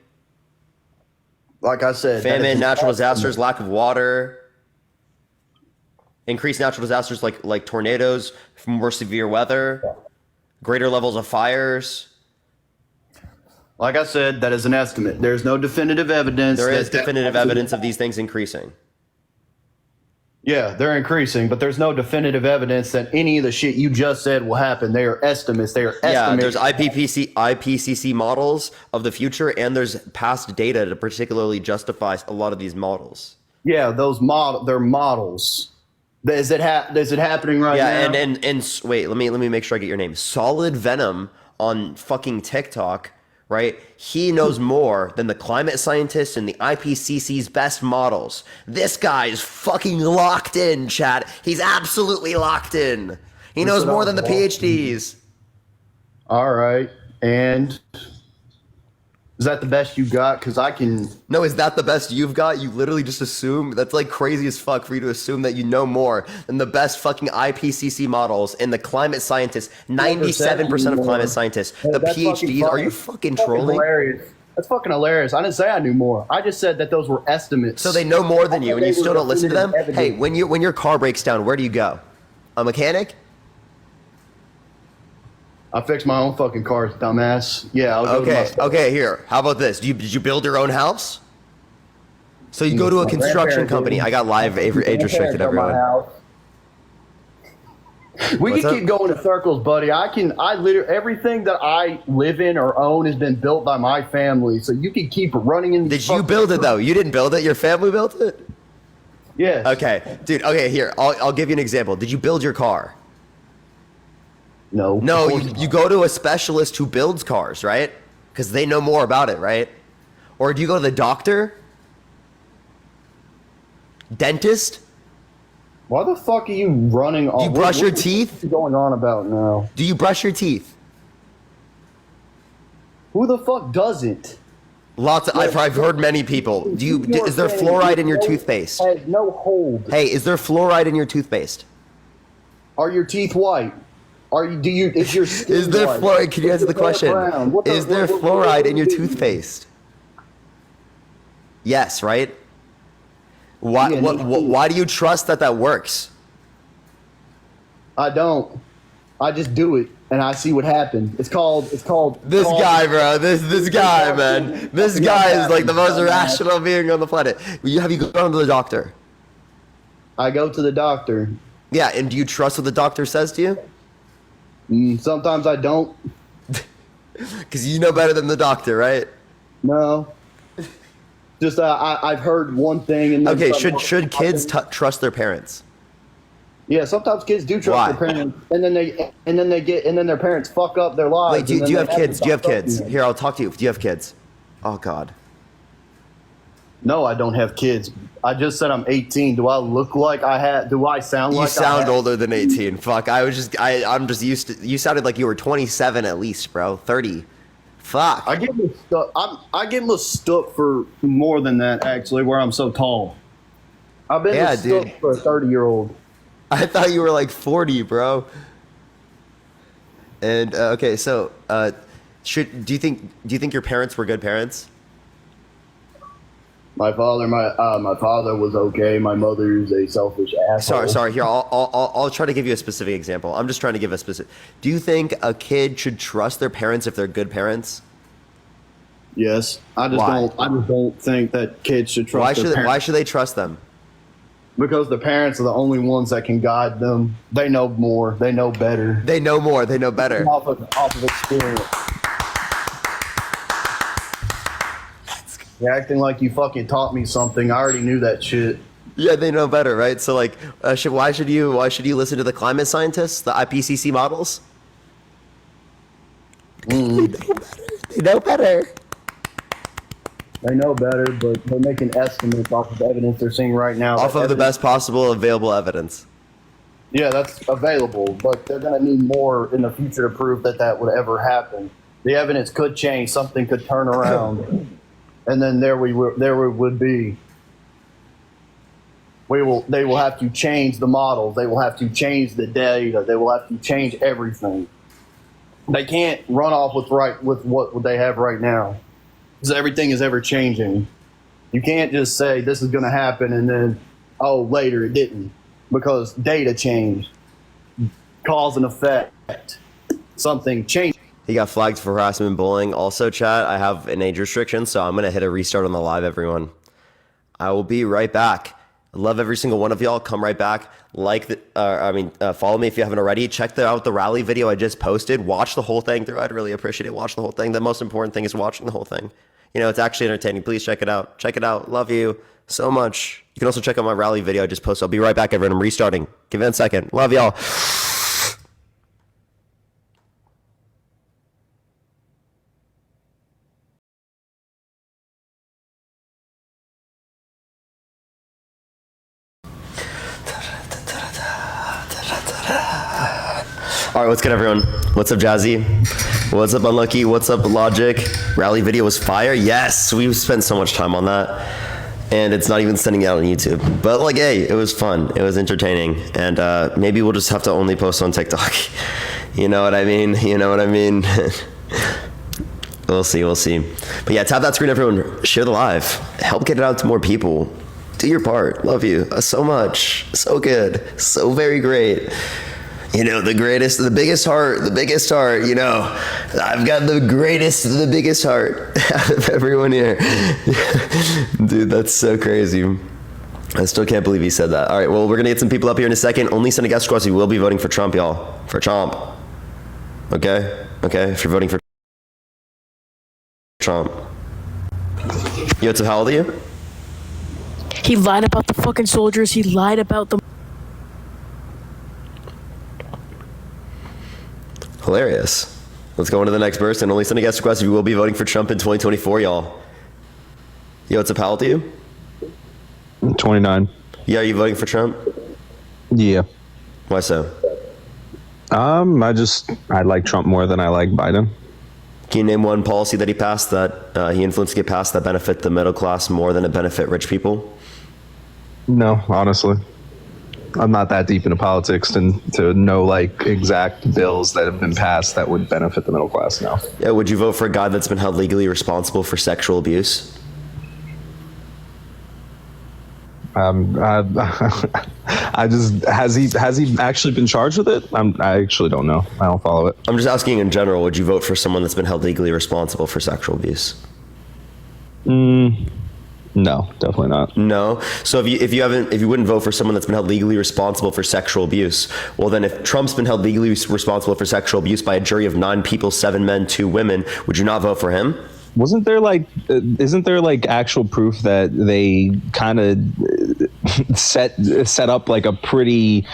Like I said, famine, natural disasters, lack of water, increased natural disasters like tornadoes, more severe weather, greater levels of fires. Like I said, that is an estimate. There's no definitive evidence. There is definitive evidence of these things increasing. Yeah, they're increasing, but there's no definitive evidence that any of the shit you just said will happen. They are estimates. They are estimates. Yeah, there's IPCC models of the future, and there's past data to particularly justify a lot of these models. Yeah, they're models. Is it happening right now? Yeah, and wait, let me make sure I get your name. Solid Venom on fucking TikTok, right? He knows more than the climate scientists and the IPCC's best models. This guy is fucking locked in, chat. He's absolutely locked in. He knows more than the PhDs. All right, and is that the best you got? Because I can. No, is that the best you've got? You literally just assume? That's like crazy as fuck for you to assume that you know more than the best fucking IPCC models and the climate scientists. 97% of climate scientists. The PhDs. Are you fucking trolling? Hilarious. That's fucking hilarious. I didn't say I knew more. I just said that those were estimates. So they know more than you, and you still don't listen to them? Hey, when your car breaks down, where do you go? A mechanic? I fix my own fucking cars, dumbass. Yeah, I'll go to my Okay, here. How about this? Did you build your own house? So you go to a construction company. I got live age restricted, everyone. We can keep going in circles, buddy. I literally, everything that I live in or own has been built by my family. So you can keep running in. Did you build it though? You didn't build it. Your family built it. Yes. Okay, dude. Okay, here. I'll give you an example. Did you build your car? No. No, you go to a specialist who builds cars, right? Because they know more about it, right? Or do you go to the doctor? Dentist? Why the fuck are you running on? Do you brush your teeth? What's going on about now? Do you brush your teeth? Who the fuck doesn't? Lots of, I've heard many people. Is there fluoride in your toothpaste? Has no hold. Hey, is there fluoride in your toothpaste? Are your teeth white? Is your skin Is there white? fluoride? Can you answer the question? Is there fluoride in your what- toothpaste? Yes, right? Why do you trust that works? I don't. I just do it and I see what happens. It's called. This guy, bro. This guy, man. This guy is like the most irrational being on the planet. Have you gone to the doctor? I go to the doctor. Yeah, and do you trust what the doctor says to you? Sometimes I don't. Because you know better than the doctor, right? No. Just I've heard one thing and then okay. Should kids trust their parents? Yeah, sometimes kids do trust their parents, and then their parents fuck up their lives. Wait, do you have kids? Do you have kids? Here, I'll talk to you. Do you have kids? Oh God. No, I don't have kids. I just said I'm 18. Do I look like I had? Do I sound like? You sound older than 18. Fuck. I'm just used to. You sounded like you were 27 at least, bro. 30. Fuck. I get mistook. I get mistook for more than that actually. Where I'm so tall. I've been mistook for a 30-year-old. I thought you were like 40, bro. And okay, so do you think your parents were good parents? My father was okay. My mother's a selfish asshole. Sorry. Here, I'll try to give you a specific example. I'm just trying to give a specific. Do you think a kid should trust their parents if they're good parents? Yes, I just don't think that kids should trust their parents. Why should they trust them? Because the parents are the only ones that can guide them. They know more. They know better. They know more. They know better. Off of experience. You're acting like you fucking taught me something. I already knew that shit. Yeah, they know better, right? So like, why should you listen to the climate scientists, the IPCC models? They know better. They know better, but they're making estimates off of evidence they're seeing right now. Off of the best possible available evidence. Yeah, that's available, but they're going to need more in the future to prove that would ever happen. The evidence could change. Something could turn around. And then there we would be. They will have to change the models. They will have to change the data. They will have to change everything. They can't run off with what they have right now, because everything is ever changing. You can't just say this is going to happen and then later it didn't, because data changed, cause and effect. Something changed. He got flagged for harassment and bullying. Also, chat, I have an age restriction, so I'm going to hit a restart on the live, everyone. I will be right back. I love every single one of y'all. Come right back. Follow me if you haven't already. Check out the rally video I just posted. Watch the whole thing through. I'd really appreciate it. Watch the whole thing. The most important thing is watching the whole thing. It's actually entertaining. Please check it out. Check it out. Love you. so much. You can also check out my rally video I just posted. I'll be right back, everyone. I'm restarting. Give it a second. Love y'all. All right, what's good, everyone? What's up, Jazzy? What's up, Unlucky? What's up, Logic? Rally video was fire. Yes, we've spent so much time on that, and it's not even sending out on YouTube. But like, hey, it was fun. It was entertaining, and maybe we'll just have to only post on TikTok. You know what I mean? You know what I mean? We'll see. We'll see. But yeah, tap that screen, everyone. Share the live. Help get it out to more people. Do your part. Love you so much. So good. So very great. You know, the biggest heart, you know, I've got the biggest heart out of everyone here. Dude, that's so crazy. I still can't believe he said that. All right, well, we're going to get some people up here in a second. Only send a guest across. We will be voting for Trump, y'all. For Trump. Okay? Okay, if you're voting for Trump. Yo, so how old are you? He lied about the fucking soldiers. He lied about the... Hilarious. Let's go on to the next person. Only send a guest request if you will be voting for Trump in 2024, y'all. Yo, what's up, how old are you? 29. Yeah, are you voting for Trump? Yeah. Why so? I like Trump more than I like Biden. Can you name one policy that he passed that he influenced to get passed that benefit the middle class more than it benefit rich people? No, honestly. I'm not that deep into politics to know like exact bills that have been passed that would benefit the middle class now. Yeah, would you vote for a guy that's been held legally responsible for sexual abuse? Has he actually been charged with it? I actually don't know. I don't follow it. I'm just asking in general, would you vote for someone that's been held legally responsible for sexual abuse? No, definitely not. No. So if you wouldn't vote for someone that's been held legally responsible for sexual abuse, well then if Trump's been held legally responsible for sexual abuse by a jury of 9 people, 7 men, 2 women, would you not vote for him? Isn't there like actual proof that they kind of set up like a pretty,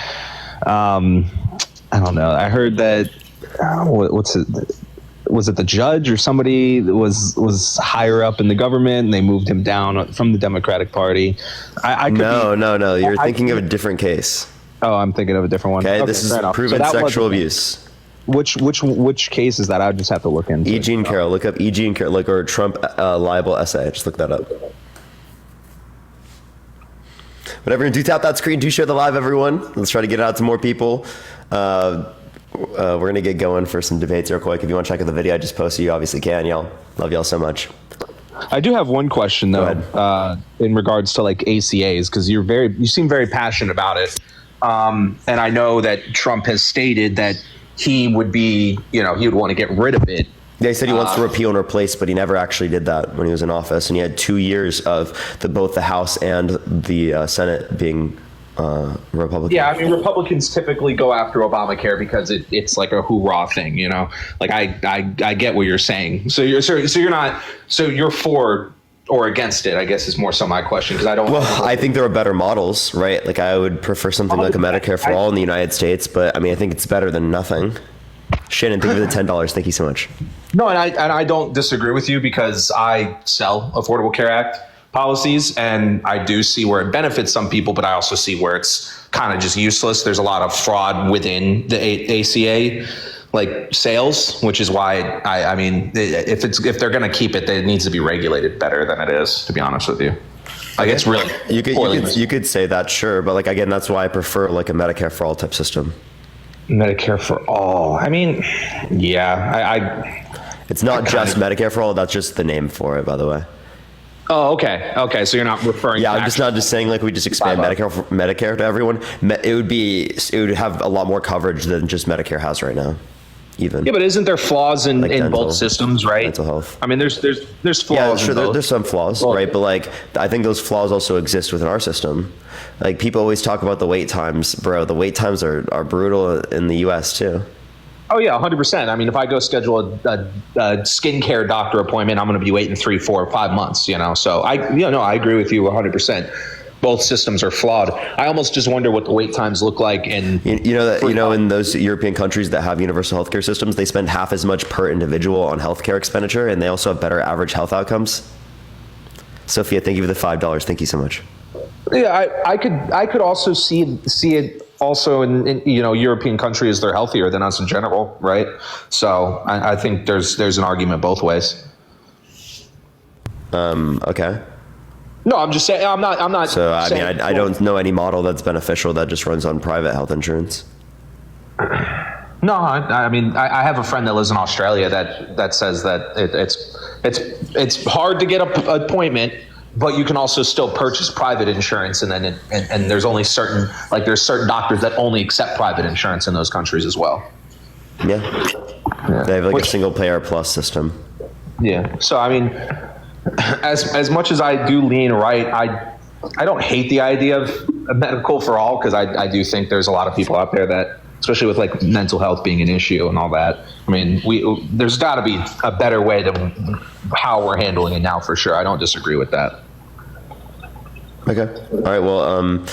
I don't know. I heard that, was it the judge or somebody that was higher up in the government and they moved him down from the Democratic Party? No. You're thinking of a different case. Oh, I'm thinking of a different one. Okay, this is proven sexual abuse. Which case is that? I would just have to look into. E. Jean Carroll. Look up E. Jean Carroll, or Trump libel essay. Just look that up. Whatever, do tap that screen. Do share the live, everyone. Let's try to get it out to more people. We're going to get going for some debates real quick. If you want to check out the video I just posted, you obviously can. Y'all, love y'all so much. I do have one question though, in regards to like ACAs, because you seem very passionate about it. And I know that Trump has stated that he would he would want to get rid of it. Yeah, he said he wants to repeal and replace, but he never actually did that when he was in office. And he had 2 years of both the House and the Senate being Republican. Yeah, I mean, Republicans typically go after Obamacare because it's like a hoorah thing, you know. Like I get what you're saying. So you're for or against it, I guess, is more so my question, because I don't. Well, I think there are better models, right? Like I would prefer something like a Medicare for all in the United States, but I mean, I think it's better than nothing. Shannon, thank you for the $10. Thank you so much. No, and I don't disagree with you, because I sell Affordable Care Act policies, and I do see where it benefits some people, but I also see where it's kind of just useless. There's a lot of fraud within the ACA, like sales, which is why I mean, if they're going to keep it, it needs to be regulated better than it is, to be honest with you. Like it's really you could say that, sure, but like again, that's why I prefer like a Medicare for all type system. Medicare for all. I mean, yeah, it's not just Medicare for all. That's just the name for it, by the way. Oh, okay. Okay, so you're not referring. Yeah, I'm just not just saying like we just expand Medicare to everyone. It would have a lot more coverage than just Medicare has right now. Even. Yeah, but isn't there flaws in both systems, right? Mental health. I mean, there's flaws. Yeah, sure. There's some flaws, right? But like, I think those flaws also exist within our system. Like people always talk about the wait times, bro. The wait times are brutal in the U.S. too. Oh yeah, 100%. I mean, if I go schedule a skincare doctor appointment, I'm going to be waiting 3, 4, 5 months. So I agree with you 100%. Both systems are flawed. I almost just wonder what the wait times look like. And in those European countries that have universal healthcare systems, they spend half as much per individual on healthcare expenditure, and they also have better average health outcomes. Sophia, thank you for the $5. Thank you so much. Yeah, I could also see it also in European countries. They're healthier than us in general, right? So I think there's an argument both ways. Okay. No, I'm just saying. I'm not. So I mean, I don't know any model that's beneficial that just runs on private health insurance. No, I mean, I have a friend that lives in Australia that says that it's hard to get an appointment, but you can also still purchase private insurance, and then and there's only certain doctors that only accept private insurance in those countries as well. Yeah. They have a single payer plus system. Yeah. So I mean, as much as I do lean right, I don't hate the idea of medical for all, because I do think there's a lot of people out there that, especially with like mental health being an issue and all that. I mean, there's got to be a better way to how we're handling it now, for sure. I don't disagree with that. Okay. All right. Well,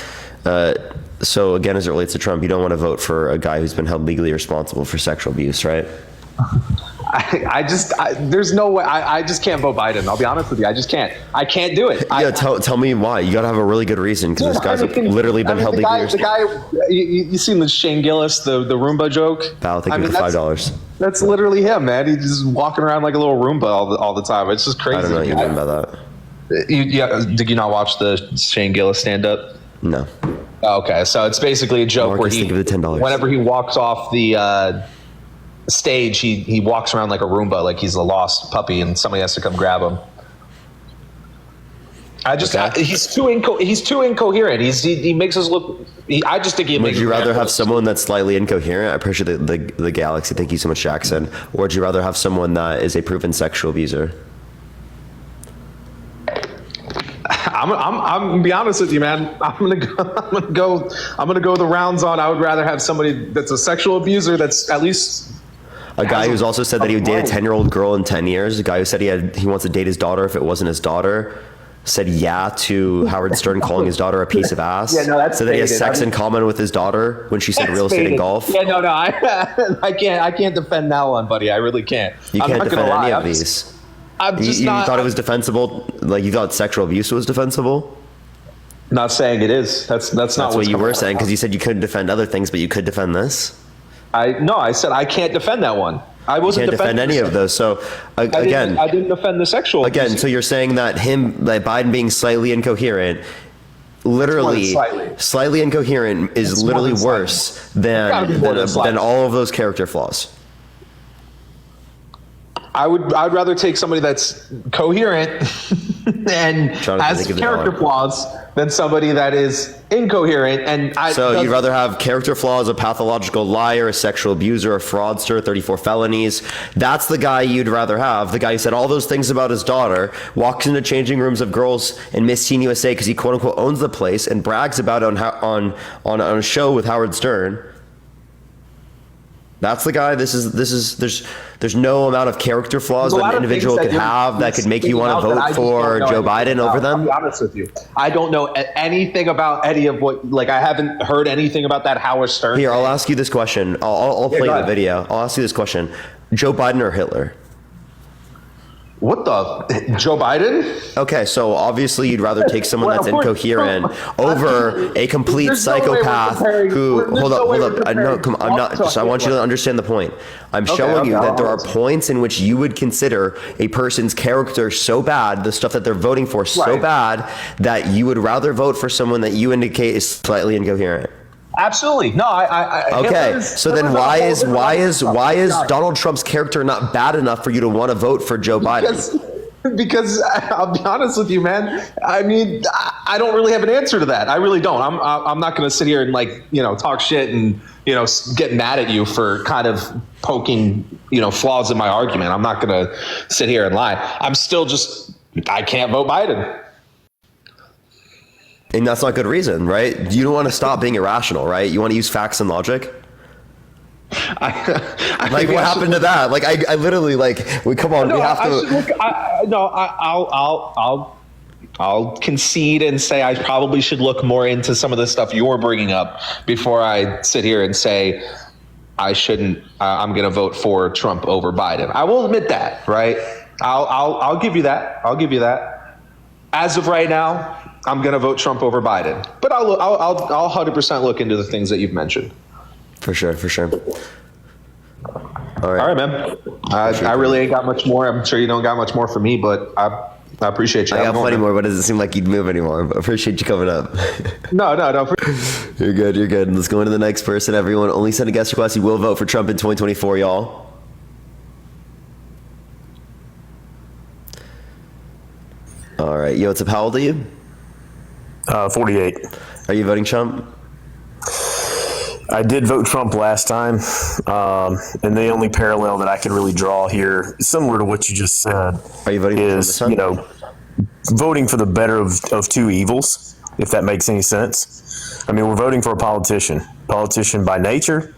so again, as it relates to Trump, you don't want to vote for a guy who's been held legally responsible for sexual abuse, right? There's no way. I just can't vote Biden. I'll be honest with you. I just can't. I can't do it. Yeah, tell me why. You got to have a really good reason, because this guy's literally been held legally responsible. The guy, you seen the Shane Gillis, the Roomba joke? Pal, thank you for $5. That's literally him, man. He's just walking around like a little Roomba all the time. It's just crazy. I don't know what you mean by that. Did you not watch the Shane Gillis stand-up? No. Okay, so it's basically a joke where think of the $10. whenever he walks off the stage, he walks around like a Roomba, like he's a lost puppy, and somebody has to come grab him. He's too incoherent. He makes us look. I just think he. Would you rather have someone that's slightly incoherent? I appreciate the galaxy. Thank you so much, Jackson. Or would you rather have someone that is a proven sexual abuser? I'm gonna be honest with you, man. I'm gonna go the rounds on. I would rather have somebody that's a sexual abuser that's at least. A guy who's also said that he would date a 10-year-old girl in 10 years. A guy who said he wants to date his daughter if it wasn't his daughter. Said yeah to Howard Stern calling his daughter a piece of ass. Yeah, no, that's. So that he has sex in common with his daughter when she said real estate and golf. Yeah, no, I can't defend that one, buddy. I really can't. You can't defend any of these. You thought it was defensible? Like, you thought sexual abuse was defensible? Not saying it is. That's not what you were saying, because you said you couldn't defend other things, but you could defend this. I said I can't defend that one. I wasn't defend any of those. So again, I didn't defend the sexual abuse. Again, so you're saying that Biden being slightly incoherent, literally slightly incoherent, is literally worse than all of those character flaws. I'd rather take somebody that's coherent and has character flaws than somebody that is incoherent. So you'd rather have character flaws, a pathological liar, a sexual abuser, a fraudster, 34 felonies. That's the guy you'd rather have. The guy who said all those things about his daughter, walks into changing rooms of girls in Miss Teen USA because he quote unquote owns the place and brags about it on a show with Howard Stern. That's the guy. There's no amount of character flaws that an individual could have that could make you want to vote for Joe Biden over them. I'll be honest with you. I don't know anything about any of what, like, I haven't heard anything about that Howard Stern. Here, I'll ask you this question. I'll play the video. I'll ask you this question. Joe Biden or Hitler? What the? Joe Biden? Okay, so obviously you'd rather take someone that's incoherent over a complete psychopath who. Hold up. I want you to understand the point. I'm showing you that there are points in which you would consider a person's character so bad, the stuff that they're voting for so bad, that you would rather vote for someone that you indicate is slightly incoherent. Absolutely. No, okay, so then why is Donald Trump's character not bad enough for you to want to vote for Joe Biden? Because I'll be honest with you, man. I mean, I don't really have an answer to that. I really don't. I'm not going to sit here and talk shit and get mad at you for kind of poking flaws in my argument. I'm not going to sit here and lie. I can't vote Biden. And that's not a good reason, right? You don't want to stop being irrational, right? You want to use facts and logic. I Like, maybe what I should happened to that? Like, I literally, like, we come on, No, we have I to. should look. I'll concede and say I probably should look more into some of the stuff you're bringing up before I sit here and say I shouldn't. I'm going to vote for Trump over Biden. I will admit that, right? I'll give you that. I'll give you that. As of right now, I'm going to vote Trump over Biden, but I'll 100% look into the things that you've mentioned. For sure. All right. All right, man. I really ain't got much more. I'm sure you don't got much more for me, but I appreciate you. I got plenty more, but it doesn't seem like you'd move anymore. But appreciate you coming up. No. You're good. Let's go into the next person. Everyone, only send a guest request. You will vote for Trump in 2024, y'all. All right. Yo, what's up? How old are you? 48. Are you voting Trump? I did vote Trump last time, and the only parallel that I could really draw here, similar to what you just said, Are you voting is, for Trump? voting for the better of two evils, if that makes any sense. I mean, we're voting for a politician. Politician by nature,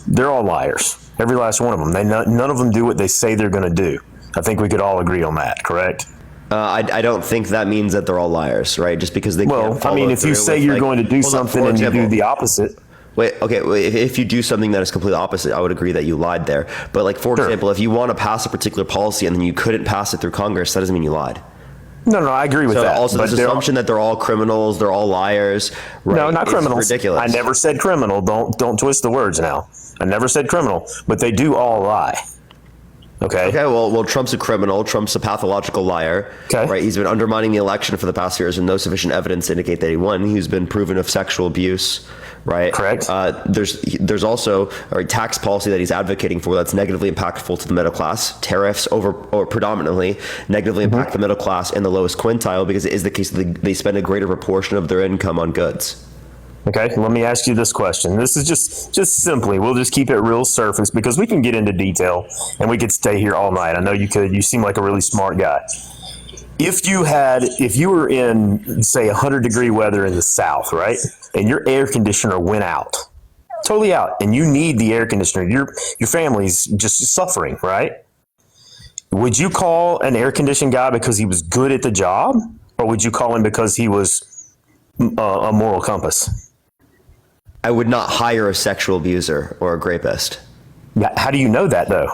they're all liars. Every last one of them. None of them do what they say they're going to do. I think we could all agree on that, correct? I don't think that means that they're all liars, right? Just because they can't follow if you through say with, you're like, going to do hold on, something for and you example, do the opposite. Wait, if you do something that is completely opposite, I would agree that you lied there. But like, for example, if you want to pass a particular policy and then you couldn't pass it through Congress, that doesn't mean you lied. No, I agree with So that. also this assumption that they're all criminals, they're all liars. Right? No, not criminals. Ridiculous. I never said criminal. Don't twist the words now. I never said criminal, but they do all lie. Okay. Well, Trump's a criminal. Trump's a pathological liar. Okay. Right. He's been undermining the election for the past years, and no sufficient evidence to indicate that he won. He's been proven of sexual abuse. Right. Correct. There's also a tax policy that he's advocating for that's negatively impactful to the middle class. Tariffs or predominantly negatively impact the middle class and the lowest quintile, because it is the case that they spend a greater proportion of their income on goods. Okay, let me ask you this question. This is just simply, we'll just keep it real surface because we can get into detail and we could stay here all night. I know you could. You seem like a really smart guy. If you were in, say, 100-degree weather in the South, right, and your air conditioner went out, totally out, and you need the air conditioner, your family's just suffering, right? Would you call an air conditioning guy because he was good at the job, or would you call him because he was a moral compass? I would not hire a sexual abuser or a rapist. Yeah, how do you know that though?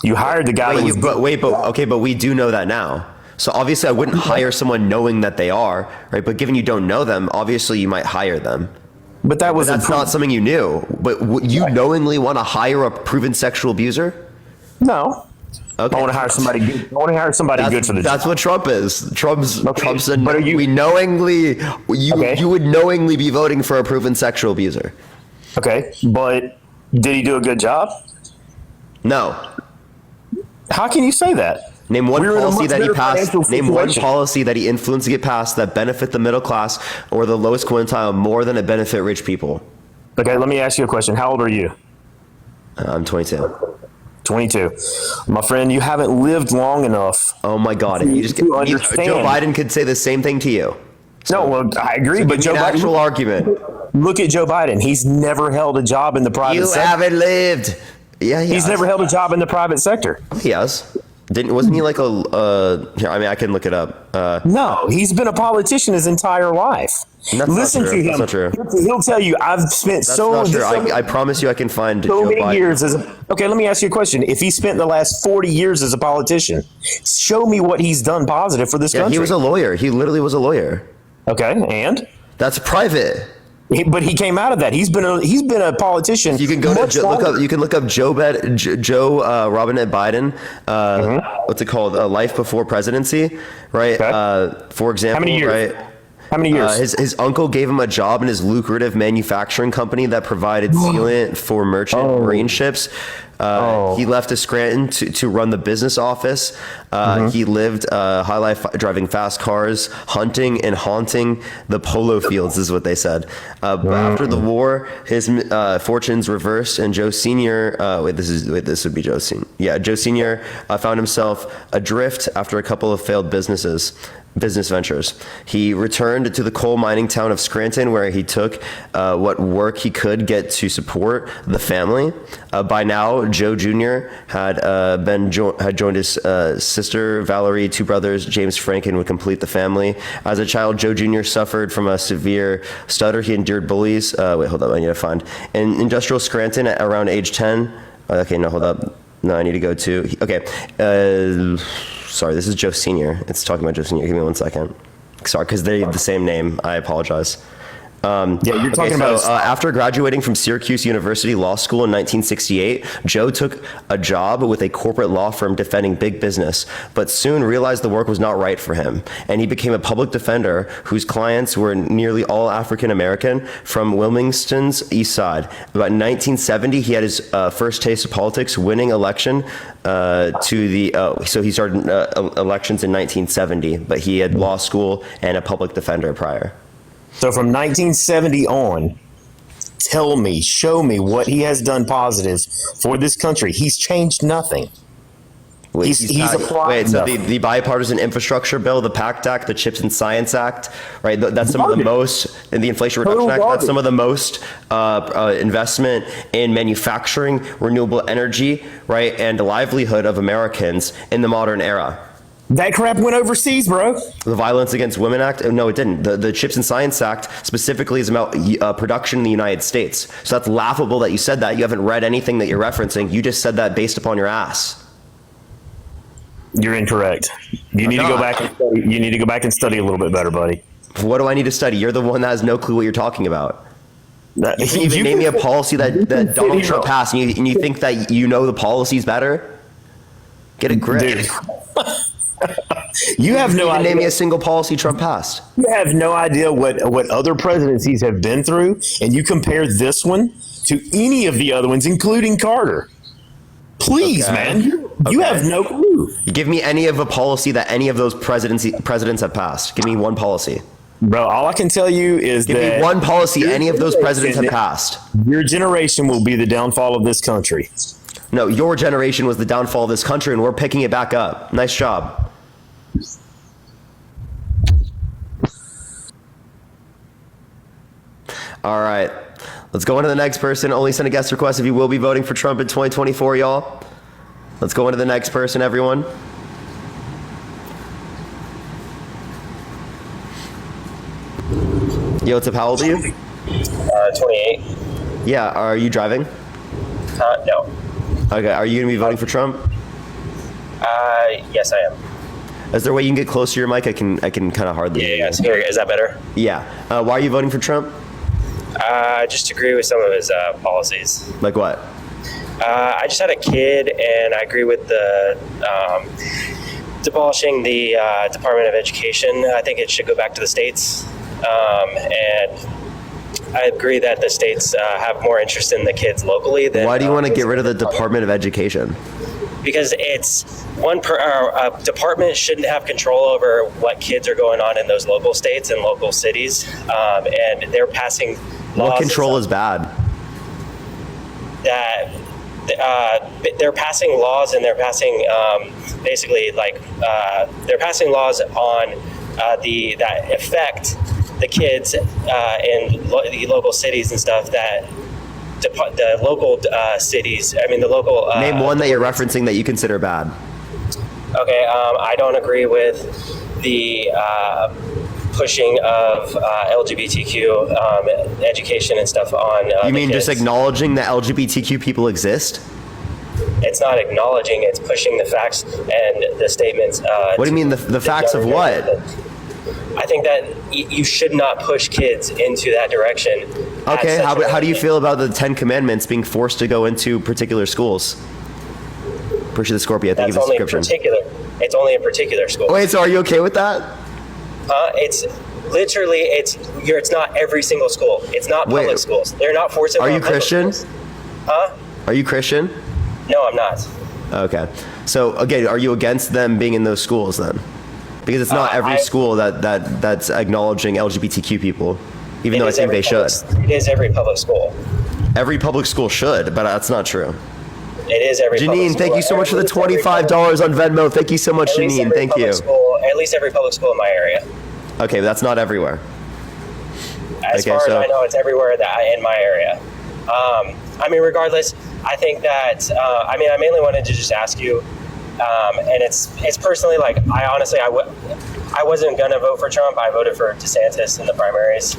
You hired the guy. But we do know that now. So obviously, I wouldn't hire someone knowing that they are, right? But given you don't know them, obviously you might hire them. But that's not something you knew. But you knowingly want to hire a proven sexual abuser? No. Okay. I want to hire somebody good. I want to hire somebody good for the job. That's what Trump is. Trump's a, but we knowingly, you would knowingly be voting for a proven sexual abuser. Okay, but did he do a good job? No. How can you say that? Name one policy that he passed. Name one policy that he influenced to get passed that benefit the middle class or the lowest quintile more than it benefit rich people. Okay, let me ask you a question. How old are you? I'm 22. 22. My friend, you haven't lived long enough. Oh my God. You understand. Joe Biden could say the same thing to you. No, well, I agree, but Joe Biden. Actual argument. Look at Joe Biden. He's never held a job in the private sector. You haven't lived. Yeah, he's never held a job in the private sector. He has. Wasn't he like here, I mean, I can look it up. No, he's been a politician his entire life. Listen to him. That's not true. He'll tell you, I've spent I promise you I can find so Joe many Biden. years as a, okay, let me ask you a question. If he spent the last 40 years as a politician, show me what he's done positive for this country. He was a lawyer. He literally was a lawyer. Okay, and? That's private. But he came out of that. He's been a politician. You can go to look up Joe Robinette Biden. What's it called? Life before presidency, right? Okay. For example, how many years? right? How many years? His uncle gave him a job in his lucrative manufacturing company that provided sealant for merchant marine ships. He left to Scranton to run the business office. He lived high life, driving fast cars, hunting and haunting the polo fields, is what they said. But after the war, his fortunes reversed, and Joe Sr. This would be Joe Sr. Yeah, Joe Sr. Found himself adrift after a couple of failed businesses. business ventures. He returned to the coal mining town of Scranton, where he took what work he could get to support the family. By now, Joe Jr. had joined his sister Valerie, two brothers, James, Frank, and would complete the family. As a child, Joe Jr. suffered from a severe stutter. He endured bullies. Wait, hold up, I need to find. In industrial Scranton, at around age 10. Okay, no, hold up. No, I need to go to. Okay. Sorry, this is Joe Sr. It's talking about Joe Sr. Give me 1 second. Sorry, because they have the same name. I apologize. You're talking about after graduating from Syracuse University Law School in 1968, Joe took a job with a corporate law firm defending big business, but soon realized the work was not right for him, and he became a public defender whose clients were nearly all African American from Wilmington's East Side. About 1970, he had his first taste of politics, winning election so he started elections in 1970, but he had law school and a public defender prior. So from 1970 on, show me what he has done positive for this country. He's changed nothing. He's applied so nothing. the bipartisan infrastructure bill, the PACT Act, the Chips and Science Act, right? That's some of the most, and the Inflation Reduction Act, that's some of the most investment in manufacturing, renewable energy, right, and the livelihood of Americans in the modern era. That crap went overseas, bro. The Violence Against Women Act? No, it didn't. The Chips and Science Act specifically is about production in the United States. So that's laughable that you said that. You haven't read anything that you're referencing. You just said that based upon your ass. You're incorrect. You need to go back and study. You need to go back and study a little bit better, buddy. What do I need to study? You're the one that has no clue what you're talking about. You can even name me a policy that Donald Trump passed, and you think that you know the policies better? Get a grip. Dude. You have no idea. Name me a single policy Trump passed. You have no idea what other presidencies have been through, and you compare this one to any of the other ones, including Carter. Please, man, you have no clue. Give me any of a policy that any of those presidents have passed. Give me one policy. Bro, all I can tell you is Give me one policy any of those presidents have passed. Your generation will be the downfall of this country. No, your generation was the downfall of this country, and we're picking it back up. Nice job. All right, let's go on to the next person. Only send a guest request if you will be voting for Trump in 2024, y'all. Let's go on to the next person, everyone. Yo, what's up? How old are you? 28. Yeah, are you driving? No. Okay, are you going to be voting for Trump? Yes, I am. Is there a way you can get closer to your mic? I can kind of hardly hear you. Yes. Here, is that better? Yeah. Why are you voting for Trump? I just agree with some of his policies. Like what? I just had a kid, and I agree with the abolishing the Department of Education. I think it should go back to the states. And I agree that the states have more interest in the kids locally than. Why do you want to get rid of the Department of Education? Because it's a department shouldn't have control over what kids are going on in those local states and local cities, and they're passing laws. What control is bad? That they're passing laws, and they're passing basically like they're passing laws on that affect the kids in the local cities and stuff that. The local cities, I mean the local... Name one that you're referencing that you consider bad. Okay, I don't agree with the pushing of LGBTQ education and stuff on You mean just acknowledging that LGBTQ people exist? It's not acknowledging, it's pushing the facts and the statements. What do you mean, the facts of what? I think that you should not push kids into that direction. Okay, how do you feel about the 10 Commandments being forced to go into particular schools? Push the Scorpio, I think That's of the description. It's only in particular schools. Wait, so are you okay with that? It's literally, it's not every single school. It's not public schools. They're not forcing. Are you Christian? Huh? Are you Christian? No, I'm not. Okay. So, again, are you against them being in those schools then? Because it's not every school that's acknowledging LGBTQ people, even though I think they should. It is every public school. Every public school should, but that's not true. It is every public school. Janine, thank you so much for the $25 on Venmo. Thank you so much, Janine. Thank you. at least every public school in my area. Okay, but that's not everywhere. As far as I know, it's everywhere in my area. I mean, regardless, I think that, I mainly wanted to just ask you, and it's personally, like, I wasn't going to vote for Trump. I voted for DeSantis in the primaries.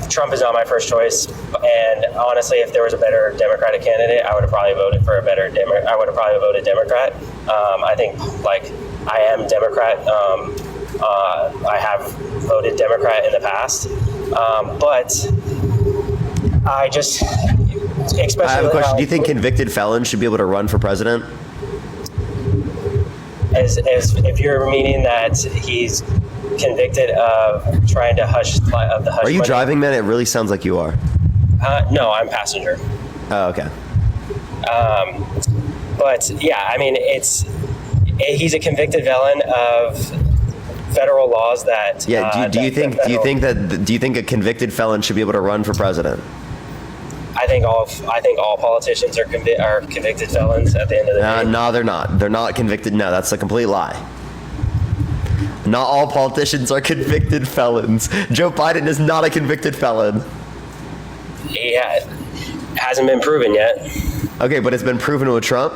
Trump is not my first choice, and honestly, if there was a better Democratic candidate, I would have probably voted for I would have probably voted Democrat. I think, like, I am Democrat. I have voted Democrat in the past, but I just, especially. I have a question. Do you think convicted felons should be able to run for president? As if you're meaning that he's convicted of trying to hush the hush. Are you money. driving, man? It really sounds like you are. No, I'm passenger. Oh, okay. But yeah, I mean, he's a convicted felon of federal laws that. Yeah. Do you think a convicted felon should be able to run for president? I think all politicians are convicted felons at the end of the day. No, they're not. They're not convicted. No, that's a complete lie. Not all politicians are convicted felons. Joe Biden is not a convicted felon. Yeah, it hasn't been proven yet. Okay, but it's been proven with Trump?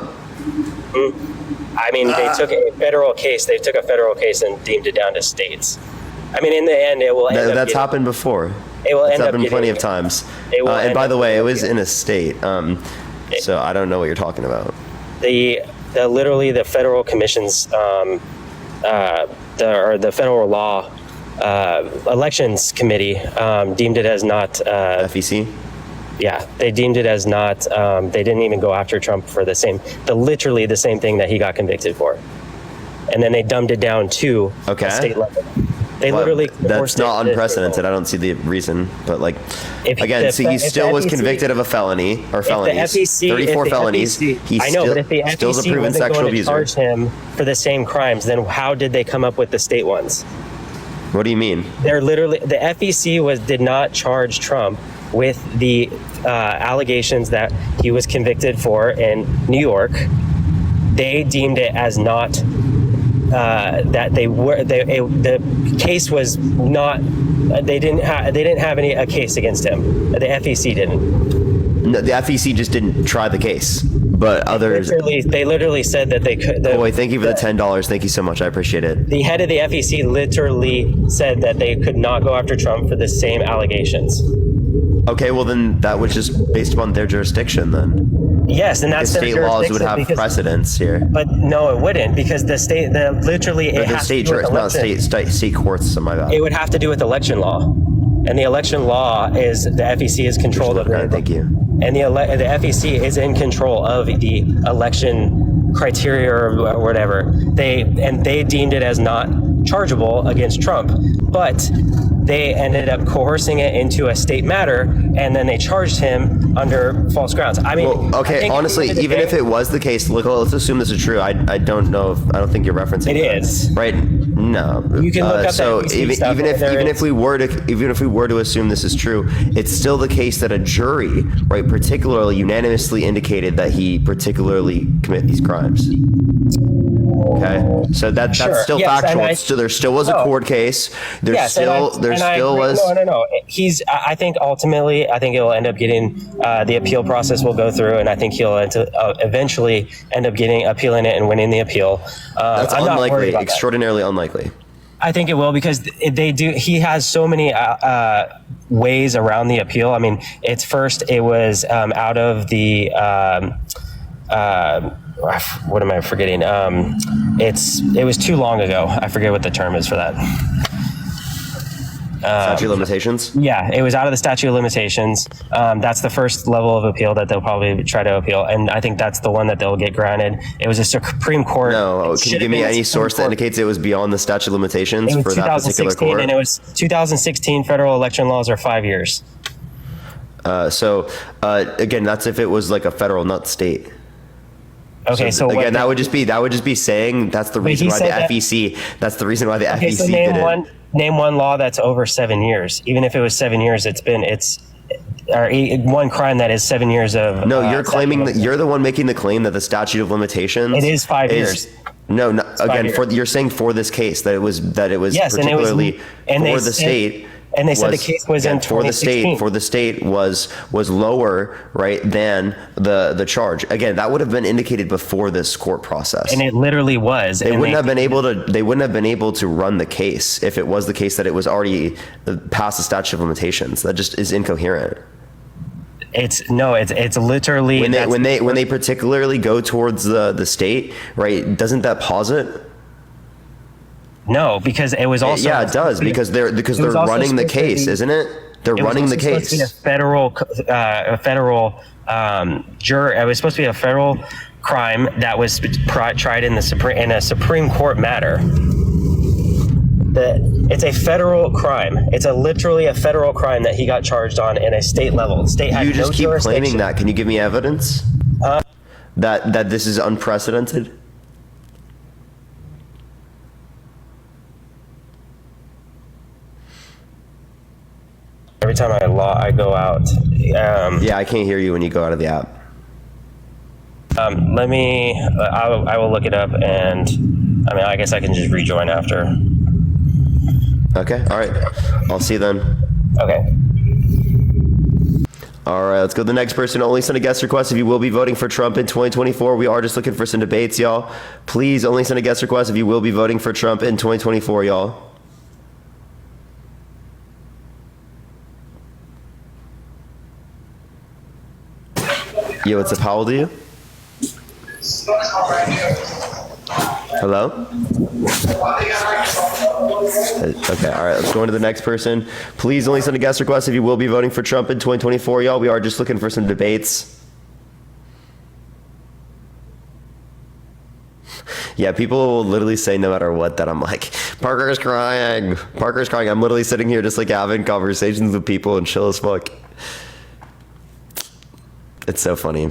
I mean, they took a federal case. They took a federal case and deemed it down to states. I mean, in the end, it will end up That's happened before. It will It's end up happened plenty of times. And by the way, it was in a state. So I don't know what you're talking about. Literally the federal commission's the federal law elections committee deemed it as not FEC. Yeah, they deemed it as not. They didn't even go after Trump for literally the same thing that he got convicted for, and then they dumbed it down to a state level. That's not unprecedented. I don't see the reason, but like, again, he still was convicted of a felony or felonies, 34 felonies. I know, but if the still a FEC proven wasn't sexual going to abuser. charge him for the same crimes, then how did they come up with the state ones? What do you mean? The FEC did not charge Trump with the allegations that he was convicted for in New York. They deemed it as not. The case was not. They didn't have a case against him. The FEC didn't. No, the FEC just didn't try the case, but others. They literally said that they could. Boy, thank you for the $10. Thank you so much. I appreciate it. The head of the FEC literally said that they could not go after Trump for the same allegations. Okay, well then that was just based upon their jurisdiction then. Yes, and that's the state laws would have precedence here. But no, it wouldn't, because the state, state courts. My bad. It would have to do with election law, and the election law is the FEC is controlled of. Thank you. And the FEC is in control of the election criteria or whatever. They deemed it as not chargeable against Trump, but they ended up coercing it into a state matter, and then they charged him under false grounds. I mean, okay, honestly, even if it was the case, look, let's assume this is true. I don't know. I don't think you're referencing. It is right. No, you can look up so even if we were to assume this is true, it's still the case that a jury, right, particularly unanimously indicated that he particularly committed these crimes. Okay, so that's still factual. So there still was a court case. No. I think ultimately, it will end up getting the appeal process will go through, and I think he'll eventually end up appealing it and winning the appeal. That's unlikely, extraordinarily unlikely. I think it will, because he has so many ways around the appeal. I mean, it was out of the. What am I forgetting? It was too long ago. I forget what the term is for that. Statute of limitations? Yeah, it was out of the statute of limitations. That's the first level of appeal that they'll probably try to appeal, and I think that's the one that they'll get granted. It was a Supreme Court. No, can you give me any source that indicates it was beyond the statute of limitations for that particular court? And it was 2016. Federal election laws are 5 years. Again, that's if it was like a federal, not state. Okay, so again, that would just be saying that's the reason why the FEC. That's the reason why the FEC so did it. Name one law that's over 7 years. Even if it was 7 years, or one crime that is 7 years of. No, you're claiming that you're the one making the claim that the statute of limitations. It is 5 years. No, no, again, years. for you're saying for this case that it was Yes, and it was- particularly and they for the said- state. and they said the case was in for the 2016. state was lower, right, than the charge. Again, that would have been indicated before this court process. And it literally was. They wouldn't have been able to run the case if it was the case that it was already past the statute of limitations. That just is incoherent. It's literally When they particularly go towards the state, right? Doesn't that pause it? No, because it was also Yeah, it does, because they're running the case, isn't it? They're running the case. It was supposed to be a federal juror. It was supposed to be a federal crime that was tried in a Supreme Court matter. It's a federal crime. It's literally a federal crime that he got charged on in a state level. The state had You just no keep jurisdiction. claiming that. Can you give me evidence that this is unprecedented? Every time I go out. Yeah, I can't hear you when you go out of the app. Let me. I will look it up, and I mean, I guess I can just rejoin after. Okay, all right. I'll see you then. Okay. All right, let's go to the next person. Only send a guest request if you will be voting for Trump in 2024. We are just looking for some debates, y'all. Please only send a guest request if you will be voting for Trump in 2024, y'all. Yo, what's up? How old are you? Hello? Okay, all right, let's go on to the next person. Please only send a guest request if you will be voting for Trump in 2024, y'all. We are just looking for some debates. Yeah, people will literally say no matter what that I'm like, Parker's crying. Parker's crying. I'm literally sitting here just like having conversations with people and chill as fuck. It's so funny.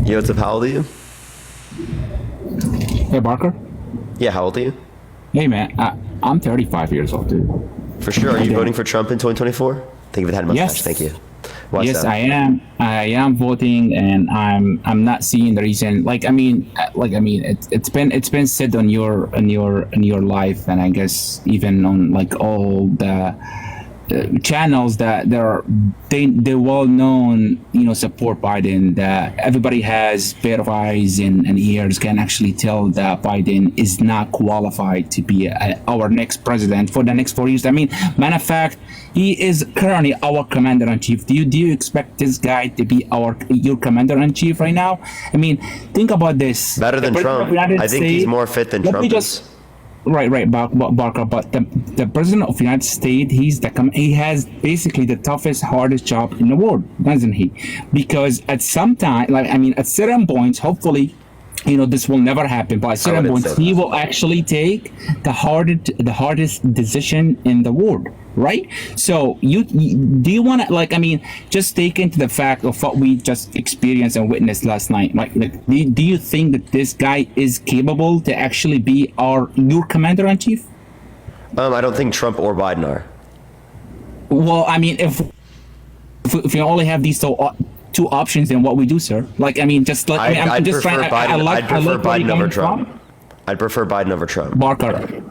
Yo, what's up? How old are you? Hey, Barker. Yeah, how old are you? Hey, man. I'm 35 years old, dude. For sure. Are you voting for Trump in 2024? Thank you for the head mustache. Yes. Thank you. Why Yes, so? I am. I am voting, and I'm not seeing the reason. It's been said on your life, and I guess even on like all the channels that they well known, support Biden, that everybody has pair of eyes and ears can actually tell that Biden is not qualified to be our next president for the next 4 years. I mean, matter of fact, he is currently our commander-in-chief. Do you expect this guy to be your commander-in-chief right now? I mean, think about this. Better than Trump. I think he's more fit than Trump is. Right, Barker. But the president of the United States, he has basically the toughest, hardest job in the world, doesn't he? Because at some time, at certain points, hopefully, this will never happen. But at certain points, he will actually take the hardest decision in the world. Right? So do you want to just take into the fact of what we just experienced and witnessed last night? Do you think that this guy is capable to actually be your commander-in-chief? I don't think Trump or Biden are. Well, I mean, if you only have these two options, then what we do, sir? I'm just trying. I'd prefer Biden over Trump. From. I'd prefer Biden over Trump. Barker,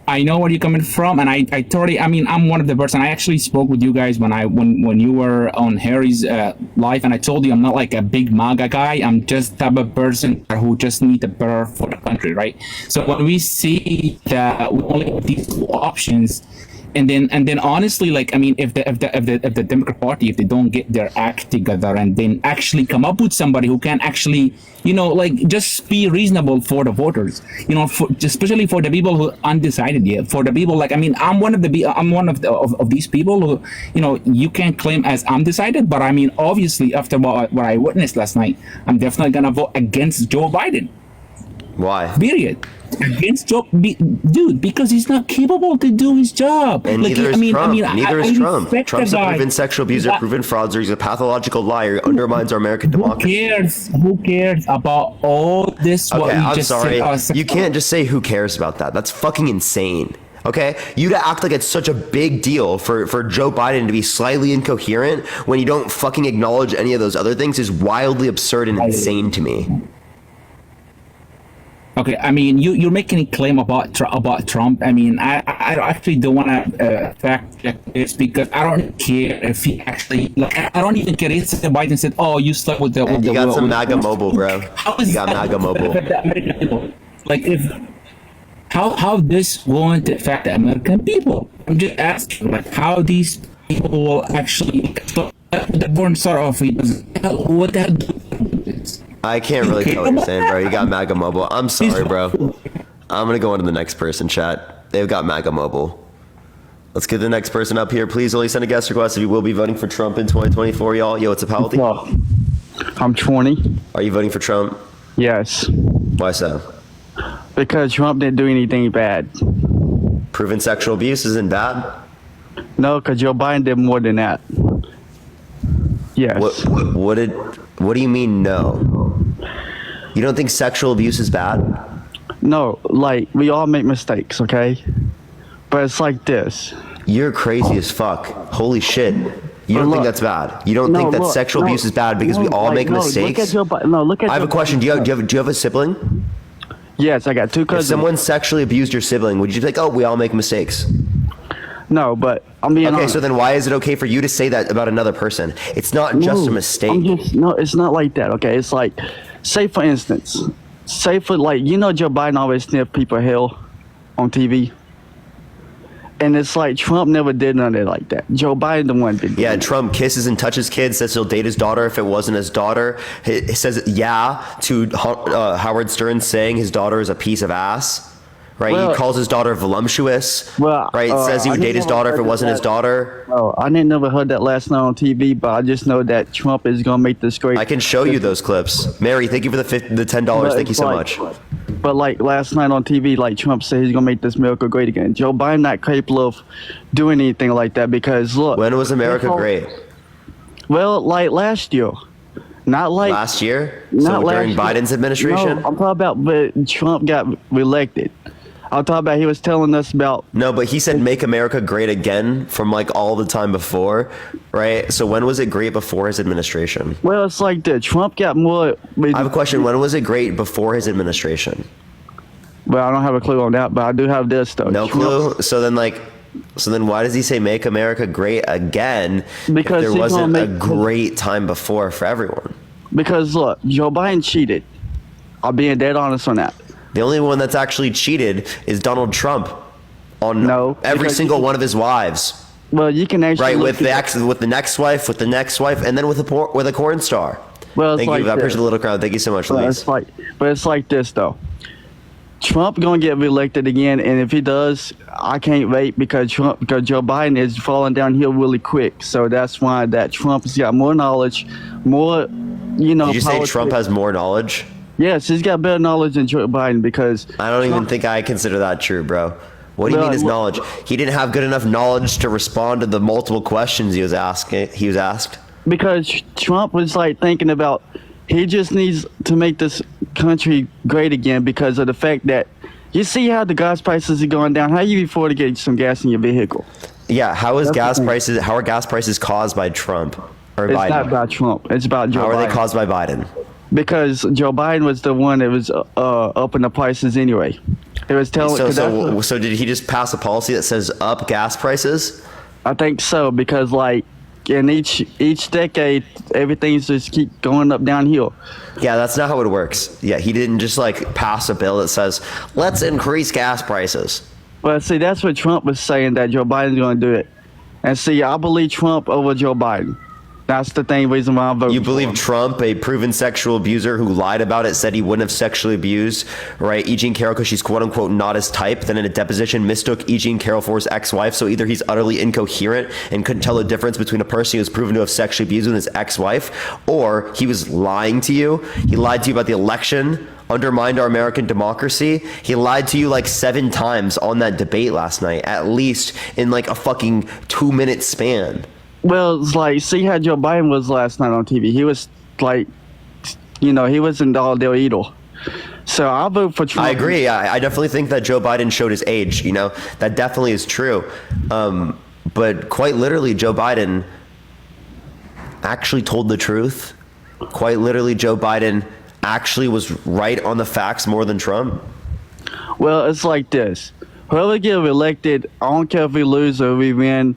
I know where you're coming from, and I totally. I'm one of the person. I actually spoke with you guys when you were on Harry's live, and I told you I'm not like a big MAGA guy. I'm just type of person who just need the better for the country, right? So when we see that we only have these two options, and then honestly, if the Democrat Party, if they don't get their act together and then actually come up with somebody who can actually, just be reasonable for the voters, especially for the people who undecided yet, for the people I'm one of these people who, you can claim as undecided, but obviously after what I witnessed last night, I'm definitely gonna vote against Joe Biden. Why? Period. Against Joe, dude, because he's not capable to do his job. And neither is Trump. Neither is Trump. Trump's a proven sexual abuser, proven fraudster. He's a pathological liar. Undermines our American democracy. Who cares about all this? Okay, I'm sorry. You can't just say who cares about that. That's fucking insane. Okay, you to act like it's such a big deal for Joe Biden to be slightly incoherent when you don't fucking acknowledge any of those other things is wildly absurd and insane to me. Okay, I mean, you're making a claim about Trump. I mean, I actually don't want to fact check this because I don't care if he actually like. I don't even care if Biden said, "Oh, you stuck with the." You got some MAGA mobile, bro. You got MAGA mobile. Like if how this going to affect the American people? I'm just asking, like, how these people will actually. The born start off. What the hell? I can't really tell what you're saying, bro. You got MAGA mobile. I'm sorry, bro. I'm going to go into the next person chat. They've got MAGA mobile. Let's get the next person up here. Please only send a guest request if you will be voting for Trump in 2024, y'all. Yo, what's up, Haldy? I'm 20. Are you voting for Trump? Yes. Why so? Because Trump didn't do anything bad. Proven sexual abuse isn't bad? No, because Joe Biden did more than that. Yes. What do you mean no? You don't think sexual abuse is bad? No, like, we all make mistakes, okay? But it's like this. You're crazy as fuck. Holy shit. You don't think that's bad? You don't think that sexual abuse is bad because we all make mistakes? Look at I have a question. Do you have a sibling? Yes, I got two cousins. If someone sexually abused your sibling, would you be like, oh, we all make mistakes? No, but I'm being honest. So then why is it okay for you to say that about another person? It's not just a mistake. No, it's not like that, okay? It's like, say for instance, Joe Biden always sniff people hell on TV. And it's like Trump never did none of it like that. Joe Biden the one did. Yeah, Trump kisses and touches kids, says he'll date his daughter if it wasn't his daughter. He says yeah to Howard Stern saying his daughter is a piece of ass. Right, he calls his daughter voluptuous. Right, says he would date his daughter if it wasn't his daughter. Oh, I didn't never heard that last night on TV, but I just know that Trump is gonna make this great. I can show you those clips. Mary, thank you for the $10. Thank you so much. But like last night on TV, like Trump said he's gonna make this America great again. Joe Biden not capable of doing anything like that because look. When was America great? Well, like last year. Not like last year. Not so during Biden's administration. No, I'm talking about, but Trump got reelected. I'm talking about he was telling us about. No, but he said make America great again from like all the time before, right? So when was it great before his administration? Well, it's like that. Trump got more. I have a question. When was it great before his administration? Well, I don't have a clue on that, but I do have this though. No clue? So then why does he say make America great again because if there wasn't a great time before for everyone? Because look, Joe Biden cheated. I'm being dead honest on that. The only one that's actually cheated is Donald Trump on every single one of his wives. Well, you can actually with the next wife, and then with a porn star. Well, thank you. I appreciate the little crowd. Thank you so much, Luis. But it's like this though. Trump gonna get reelected again, and if he does, I can't wait because Joe Biden is falling downhill really quick. So that's why that Trump has got more knowledge, more, Did you say Trump has more knowledge? Yes, he's got better knowledge than Joe Biden because I don't even think I consider that true, bro. What do you mean his knowledge? He didn't have good enough knowledge to respond to the multiple questions he was asked. Because Trump was like thinking about he just needs to make this country great again because of the fact that you see how the gas prices are going down. How you afford to get some gas in your vehicle? Yeah, how are gas prices caused by Trump or Biden? It's not about Trump. It's about Joe Biden. How are they caused by Biden? Because Joe Biden was the one that was upping the prices anyway. It was telling. So did he just pass a policy that says up gas prices? I think so because like in each decade, everything's just keep going up downhill. Yeah, that's not how it works. Yeah, he didn't just like pass a bill that says let's increase gas prices. Well, see, that's what Trump was saying that Joe Biden's going to do it, and see, I believe Trump over Joe Biden. That's the reason why I'm voting. You believe Trump, a proven sexual abuser who lied about it, said he wouldn't have sexually abused, right, E. Jean Carroll because she's quote unquote not his type, then in a deposition mistook E. Jean Carroll for his ex-wife. So either he's utterly incoherent and couldn't tell the difference between a person who was proven to have sexually abused with his ex-wife, or he was lying to you. He lied to you about the election, undermined our American democracy. He lied to you like 7 times on that debate last night, at least in like a fucking 2-minute span. Well, it's like, see how Joe Biden was last night on TV. He was like, he wasn't all there either. So I'll vote for Trump. I agree. I definitely think that Joe Biden showed his age. That definitely is true. But quite literally, Joe Biden actually told the truth. Quite literally, Joe Biden actually was right on the facts more than Trump? Well, it's like this. Whoever get elected, I don't care if we lose or we win.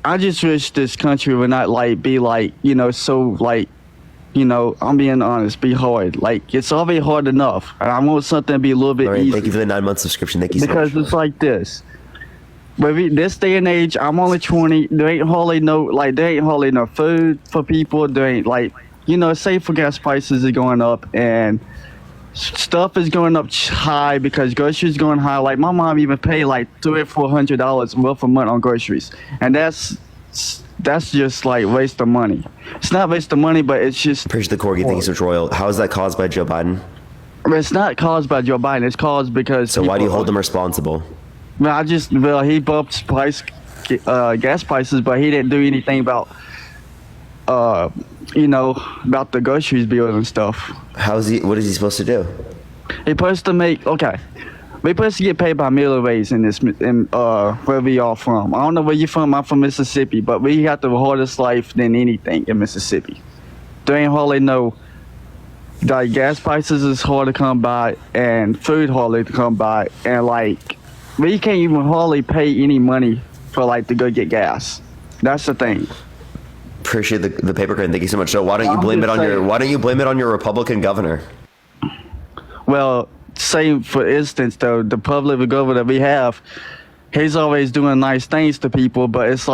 I just wish this country would not be so I'm being honest, be hard. Like, it's already hard enough. And I want something to be a little bit easier. Thank you for the 9-month subscription. Thank you so much. Because it's like this. But this day and age, I'm only 20. There ain't hardly no food for people. There ain't say for gas prices are going up and stuff is going up high because groceries going high. Like, my mom even pay like $300 or $400 worth a month on groceries, and that's just like waste of money. It's not waste of money, but it's just. Appreciate the corgi. Thank you so much, Royal. How is that caused by Joe Biden? It's not caused by Joe Biden. It's caused because. So why do you hold him responsible? He bumped gas prices, but he didn't do anything about about the groceries bill and stuff. What is he supposed to do? He's supposed to we're supposed to get paid by meal raise in where we are from. I don't know where you're from. I'm from Mississippi, but we got the hardest life than anything in Mississippi. There ain't hardly gas prices is hard to come by and food hardly to come by, and we can't even hardly pay any money for to go get gas. That's the thing. Appreciate the paper crane. Thank you so much. So why don't you blame it on your Republican governor? Well, say for instance though, the public governor that we have, he's always doing nice things to people, but it's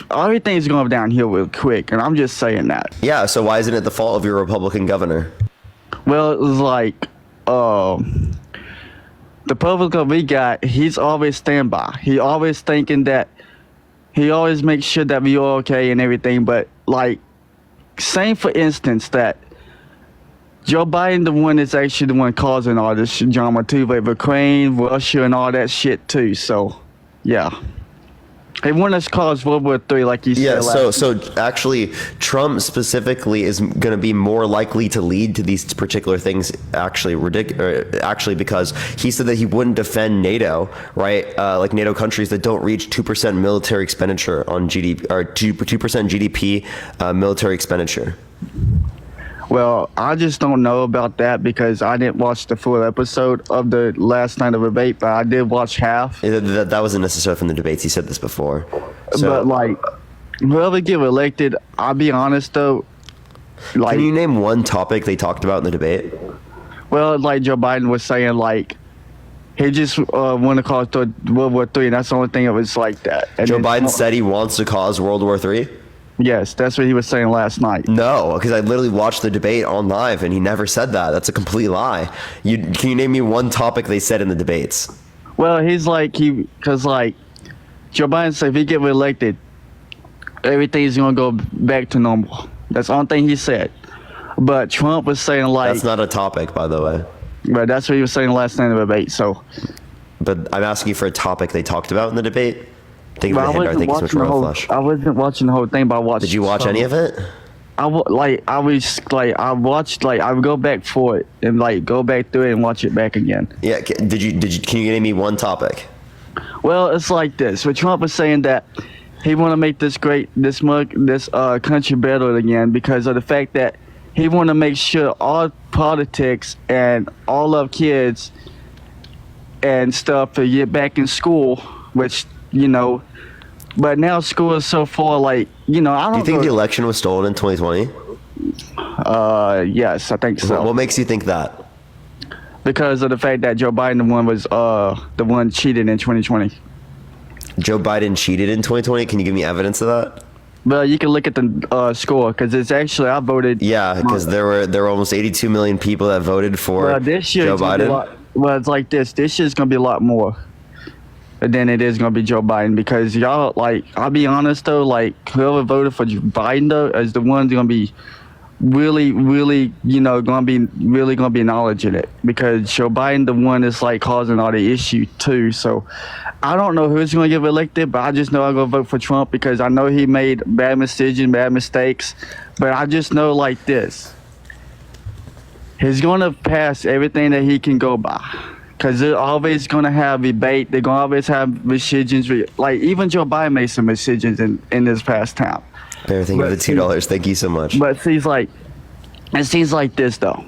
everything's going downhill real quick, and I'm just saying that. Yeah, so why isn't it the fault of your Republican governor? Well, it's the public that we got, he's always standby. He always thinking that he always makes sure that we are okay and everything, but same for instance that Joe Biden the one that's actually the one causing all this drama too, like Ukraine, Russia, and all that shit too. So, yeah. He wanted to cause World War III, like you said. Yeah, so actually, Trump specifically is going to be more likely to lead to these particular things. Actually, because he said that he wouldn't defend NATO, right? Like NATO countries that don't reach 2% military expenditure on GDP or 2% GDP military expenditure. Well, I just don't know about that because I didn't watch the full episode of the last night of debate, but I did watch half. That wasn't necessarily from the debates. He said this before. So, but whoever get elected, I'll be honest though. Can you name one topic they talked about in the debate? Well, Joe Biden was saying, he just want to cause World War III, and that's the only thing that was like that. And Joe Biden said he wants to cause World War III? Yes, that's what he was saying last night. No, because I literally watched the debate on live, and he never said that. That's a complete lie. Can you name me one topic they said in the debates? Well, because Joe Biden said if he get reelected, everything's going to go back to normal. That's the only thing he said. But Trump was saying That's not a topic, by the way. But that's what he was saying last night in the debate, so. But I'm asking you for a topic they talked about in the debate. Thank you for the handout. Thank you so much for Royal Flush. I wasn't watching the whole thing, but I watched. Did you watch any of it? I would go back for it and go back through it and watch it back again. Yeah. Can you name me one topic? Well, it's like this. What Trump was saying that he want to make this country better again because of the fact that he want to make sure all politics and all of kids and stuff to get back in school, which but now school is so far I don't. Do you think the election was stolen in 2020? Yes, I think so. What makes you think that? Because of the fact that Joe Biden was the one cheated in 2020. Joe Biden cheated in 2020? Can you give me evidence of that? Well, you can look at the score because it's actually I voted. Yeah, because there were almost 82 million people that voted for Joe Biden. Well, it's like this. This year's gonna be a lot more than it is gonna be Joe Biden because y'all I'll be honest though, whoever voted for Biden though is the ones gonna be really gonna be acknowledging it because Joe Biden the one that's causing all the issue too. So I don't know who's gonna get elected, but I just know I'm gonna vote for Trump because I know he made bad mistakes, but I just know this. He's gonna pass everything that he can go by. Because they're always going to have debate. They're going to always have decisions. Even Joe Biden made some decisions in this past time. Everything with the $2. Thank you so much. But see, it seems like this though.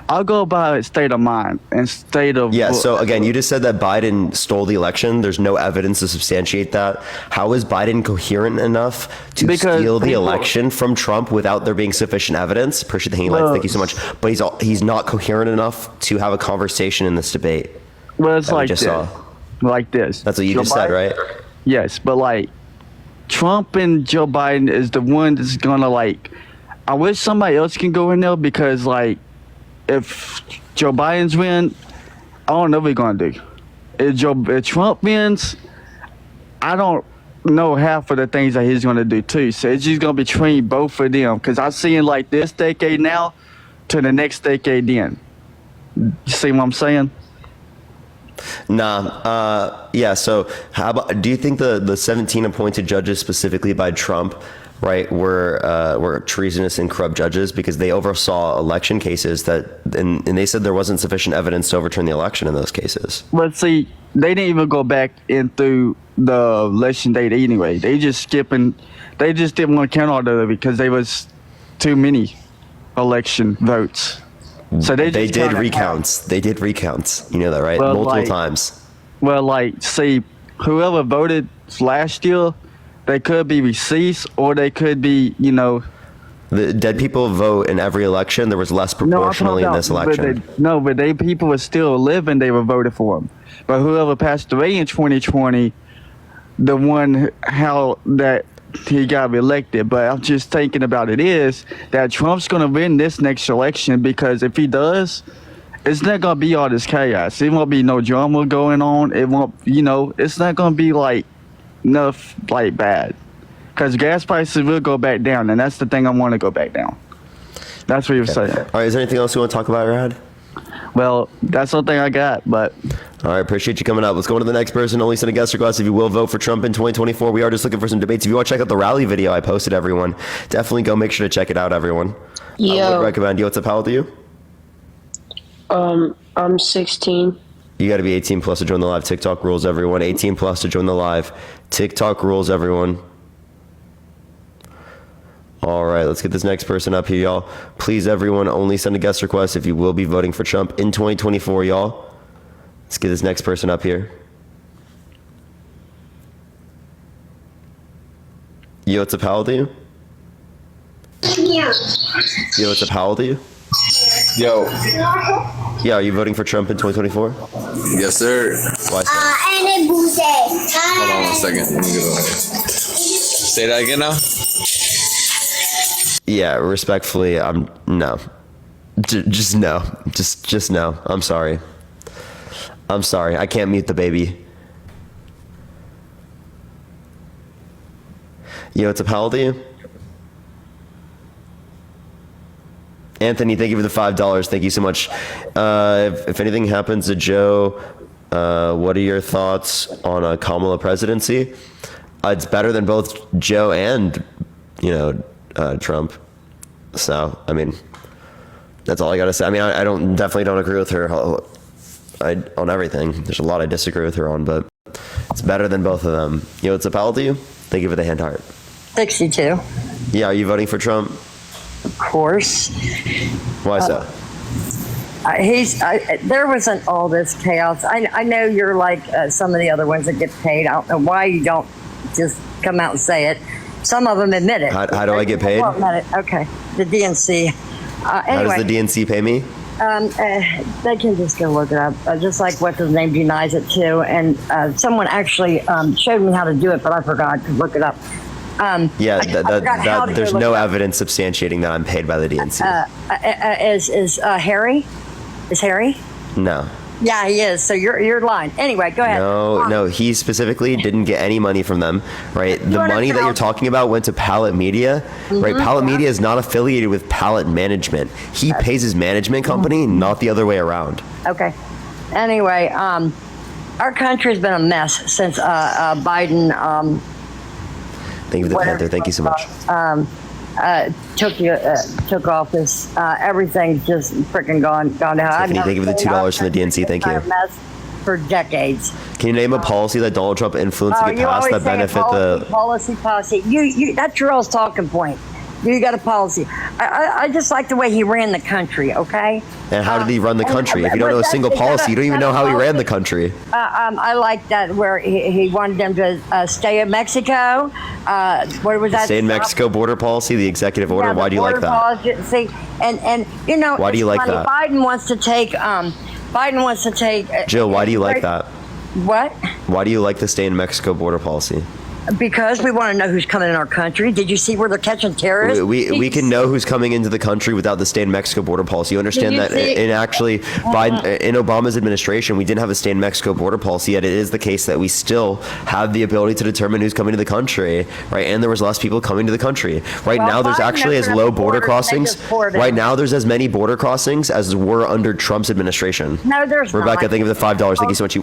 I'll go by state of mind and state of. Yeah. So again, you just said that Biden stole the election. There's no evidence to substantiate that. How is Biden coherent enough to steal the election from Trump without there being sufficient evidence? Appreciate the hanging lights. Thank you so much. But he's not coherent enough to have a conversation in this debate. Well, it's like this. Like this. That's what you just said, right? Yes, but like Trump and Joe Biden is the one that's gonna like. I wish somebody else can go in there because like. If Joe Biden's win, I don't know what we're gonna do. If Trump wins, I don't know half of the things that he's gonna do too. So it's just gonna be between both of them. Cause I see it like this decade now to the next decade then. You see what I'm saying? Nah. Yeah. So how about? Do you think the 17 appointed judges specifically by Trump? Right, were treasonous and corrupt judges because they oversaw election cases and they said there wasn't sufficient evidence to overturn the election in those cases. But see, they didn't even go back in through the election date anyway. They just didn't want to count all of it because there was too many election votes. So they did recounts. They did recounts. You know that, right? Well, multiple times. Well, like, see, whoever voted last year. They could be receipts, or they could be, The dead people vote in every election. There was less proportionally in this election. But they people were still living. They were voted for them. But whoever passed away in 2020, the one how that he got reelected. But I'm just thinking about it is that Trump's going to win this next election because if he does, it's not going to be all this chaos. It won't be no drama going on. It won't, it's not going to be like. Enough like bad because gas prices will go back down and that's the thing I want to go back down. That's what you're saying. All right, is there anything else you want to talk about, Rad? Well, that's something I got, but all right, appreciate you coming up. Let's go on to the next person. Only send a guest request if you will vote for Trump in 2024. We are just looking for some debates. If you want to check out the rally video I posted, everyone, definitely go make sure to check it out, everyone. I would recommend you. What's up, how old are you? I'm 16. You got to be 18 plus to join the live. TikTok rules, everyone. 18 plus to join the live. TikTok rules, everyone. All right, let's get this next person up here, y'all. Please, everyone, only send a guest request if you will be voting for Trump in 2024, y'all. Let's get this next person up here. Yo, what's up? How old are you? Yeah. Yo, what's up? How old are you? Yo. Yeah, are you voting for Trump in 2024? Yes, sir. Why so? Hold on 1 second. Let me get on here. Say that again now? Yeah, respectfully, no. Just no. Just no. I'm sorry. I can't mute the baby. Yo, what's up? How old are you? Anthony, thank you for the $5. Thank you so much. If anything happens to Joe, what are your thoughts on a Kamala presidency? It's better than both Joe and, Trump. So, I mean, that's all I got to say. I mean, I definitely don't agree with her on everything. There's a lot I disagree with her on, but it's better than both of them. Yo, what's up, how old are you? Thank you for the hand heart. 62. Yeah, are you voting for Trump? Of course. Why so? There wasn't all this chaos. I know you're like some of the other ones that get paid. I don't know why you don't just come out and say it. Some of them admit it. How do I get paid? Okay. The DNC. Anyway, how does the DNC pay me? They can just go look it up. Just like what's his name denies it too. And someone actually showed me how to do it, but I forgot to look it up. There's no evidence substantiating that I'm paid by the DNC. Is Harry? Is Harry? No. Yeah, he is. So you're lying. Anyway, go ahead. No, he specifically didn't get any money from them, right? The money that you're talking about went to Pallet Media, right? Pallet Media is not affiliated with Pallet Management. He pays his management company, not the other way around. Okay. Anyway, our country's been a mess since Biden. Thank you for the Panther. Thank you so much. Took office. Everything's just freaking gone to hell. Tiffany, thank you for the $2 from the DNC. Thank you. Mess for decades. Can you name a policy that Donald Trump influenced to get passed that benefit policy. You that's your all's talking point. You got a policy. I just like the way he ran the country, okay? And how did he run the country? If you don't know a single policy, you don't even know how he ran the country. I like that where he wanted them to stay in Mexico. What was that? Stay in Mexico border policy, the executive order. Yeah, Why do you like that? Policy, see, and you know, why do you like funny. that? Biden wants to take. Jill, why do you like that? What? Why do you like the stay in Mexico border policy? Because we want to know who's coming in our country. Did you see where they're catching terrorists? We can know who's coming into the country without the stay in Mexico border policy. You understand that in actually Biden, in Obama's administration, we didn't have a stay in Mexico border policy, yet it is the case that we still have the ability to determine who's coming to the country, right? And there was less people coming to the country. Right now, there's actually as low border crossings. Right now, there's as many border crossings as were under Trump's administration. No, there's Rebecca, not. thank you for the $5. Thank you so much.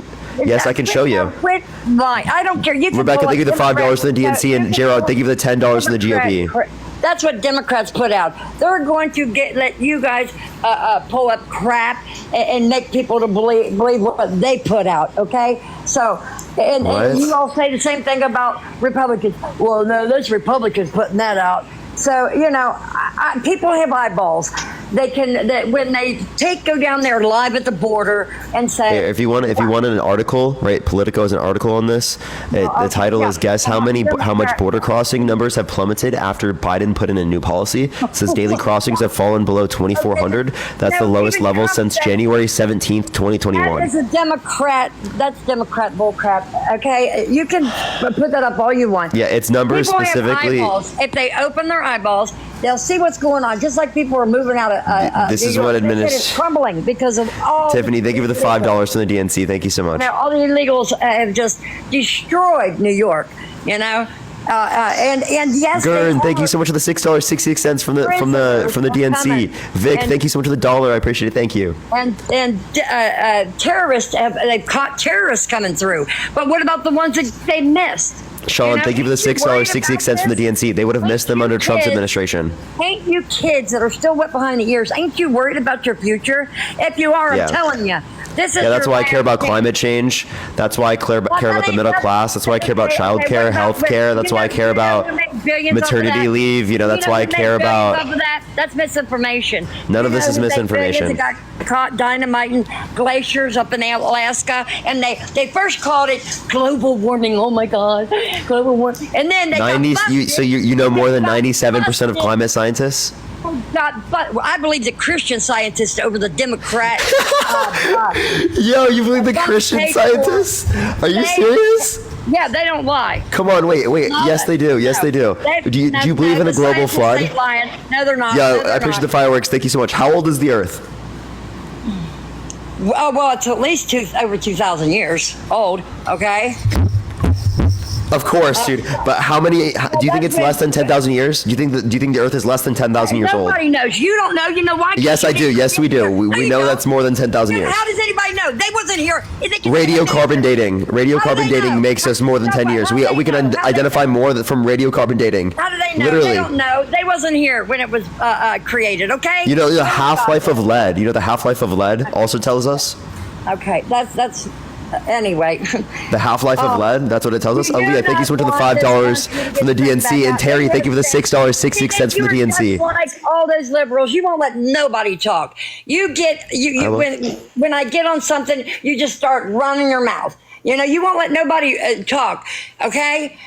Yes, I can show you. Quit lying. I don't care. You can Rebecca, pull thank you for the $5 Democrats. to the DNC, and Gerald, thank you for the $10 to the GOP. That's what Democrats put out. They're going to let you guys pull up crap and make people to believe what they put out. Okay, so and you all say the same thing about Republicans. Well, no, those Republicans putting that out. So you know, people have eyeballs. They can when they go down there live at the border and say. Hey, if you want an article, right? Politico has an article on this. The title is "Guess how much border crossing numbers have plummeted after Biden put in a new policy." It says daily crossings have fallen below 2,400. That's the lowest level since January 17th, 2021. That is a Democrat. That's Democrat bullcrap. Okay, you can put that up all you want. Yeah, it's numbers People specifically. Have eyeballs. If they open their eyeballs, they'll see what's going on. Just like people are moving out of. This is what It's crumbling because of all. Tiffany, thank you for the $5 to the DNC. Thank you so much. Now, all the illegals have just destroyed New York. You know. And yes, Gurn, thank you so much for the $6.66 from the DNC. Vic, thank you so much for the $1. I appreciate it. Thank you. And terrorists they've caught terrorists coming through. But what about the ones that they missed? Sean, thank you for the $6.68 from the DNC. They would have missed them under Trump's administration. Ain't you kids that are still wet behind the ears? Ain't you worried about your future? If you are, I'm telling you. This is that's why I care about climate change. That's why I care about the middle class. That's why I care about child care, health care. That's why I care about maternity leave. You know, that's why I care about. That's misinformation. None of this is misinformation. Got caught dynamiting glaciers up in Alaska, and they first called it global warming. Oh my God, global warming. And then they you know more than 97% of climate scientists. God, but I believe the Christian scientists over the Democrat. Yo, you believe the Christian scientists? Are you serious? Yeah, they don't lie. Come on, wait. Yes, they do. Yes, they do. Do you believe in a global flood? No, they're not. Yeah, I appreciate the fireworks. Thank you so much. How old is the Earth? Well, it's at least over 2,000 years old. Okay. Of course, dude. But how many? Do you think it's less than 10,000 years? Do you think the Earth is less than 10,000 years old? Nobody knows. You don't know. You know why? Yes, I do. Yes, we do. We know that's more than 10,000 years. How does anybody know? They wasn't here. Radiocarbon dating. Radiocarbon dating makes us more than 10 years. We can identify more from radiocarbon dating. How do they know? Literally. They don't know. They wasn't here when it was created. Okay. You know the half-life of lead. You know the half-life of lead also tells us. Okay, that's. Anyway. The half-life of lead, that's what it tells us. Aaliyah, thank you so much for the $5 from the DNC. And Terry, thank you for the $6.66 from the DNC. Like all those liberals, you won't let nobody talk. When I get on something, you just start running your mouth. You know, you won't let nobody talk, okay?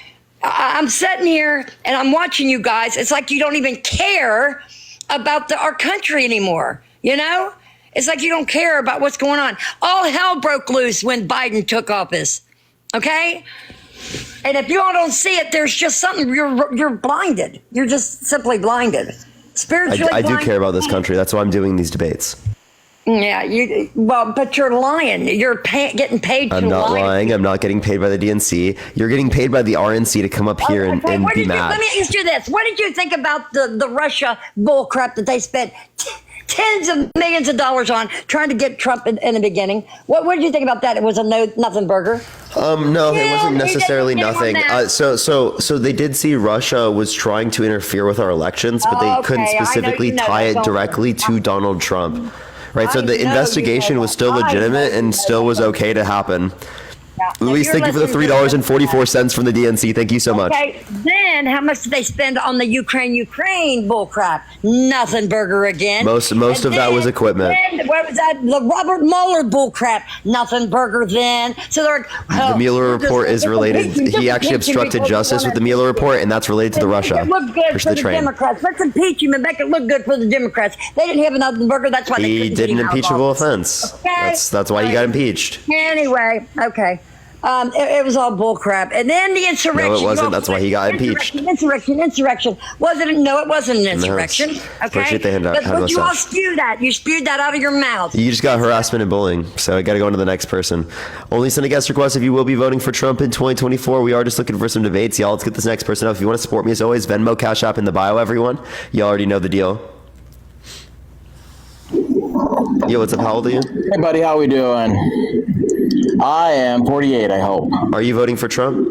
I'm sitting here and I'm watching you guys. It's like you don't even care about our country anymore, you know? It's like you don't care about what's going on. All hell broke loose when Biden took office, okay? And if you all don't see it, there's just something, you're blinded. You're just simply blinded. Spiritually I do care about this country. That's why I'm doing these debates. Yeah, but you're lying. You're getting paid to lie. I'm not lying. I'm not getting paid by the DNC. You're getting paid by the RNC to come up here and be mad. Let me ask you this. What did you think about the Russia bullcrap that they spent tens of millions of dollars on trying to get Trump in the beginning? What did you think about that? It was a nothing burger. No, it wasn't necessarily nothing. So they did see Russia was trying to interfere with our elections, but they couldn't specifically tie it directly to Donald Trump. Right. So the investigation was still legitimate and still was okay to happen. Luis, thank you for the $3.44 from the DNC. Thank you so much. Okay, then how much did they spend on the Ukraine bullcrap? Nothing, burger again. Most of that was equipment. Then, what was that? The Robert Mueller bullcrap? Nothing, burger then. So they're the Mueller report is related. He actually obstructed justice with the Mueller report, and that's related to the Russia. Make it look good for the Democrats. Let's impeach him and make it look good for the Democrats. They didn't have another burger. That's why he did an impeachable offense. Okay. That's why he got impeached. Anyway, okay. It was all bull crap. And then the insurrection. No, it wasn't. That's why he got impeached. Insurrection. Was it? No, it wasn't an insurrection. No, okay. appreciate the handout. But you all spew that. You spewed that out of your mouth. You just got harassment and bullying. So I got to go on to the next person. Only send a guest request if you will be voting for Trump in 2024. We are just looking for some debates. Y'all, let's get this next person up. If you want to support me, as always, Venmo, Cash App in the bio, everyone. You already know the deal. Yo, what's up? How old are you? Hey, buddy. How we doing? I am 48, I hope. Are you voting for Trump?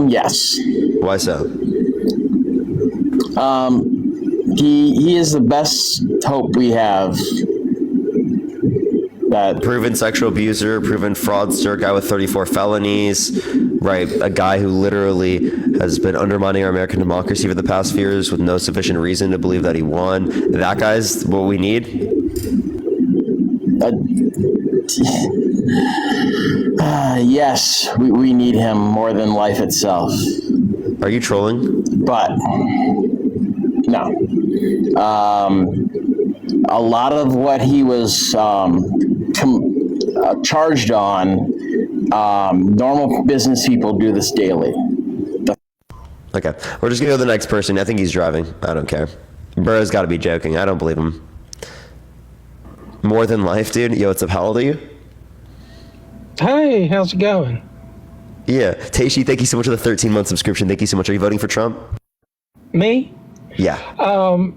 Yes. Why so? He is the best hope we have. That proven sexual abuser, proven fraudster, guy with 34 felonies, right? A guy who literally has been undermining our American democracy for the past few years with no sufficient reason to believe that he won. That guy's what we need. Yes, we need him more than life itself. Are you trolling? But no. A lot of what he was charged on, normal business people do this daily. Okay, we're just gonna go to the next person. I think he's driving. I don't care. Burrow's got to be joking. I don't believe him. More than life, dude. Yo, what's up? How old are you? Hey, how's it going? Yeah, Taishi, thank you so much for the 13-month subscription. Thank you so much. Are you voting for Trump? Me? Yeah.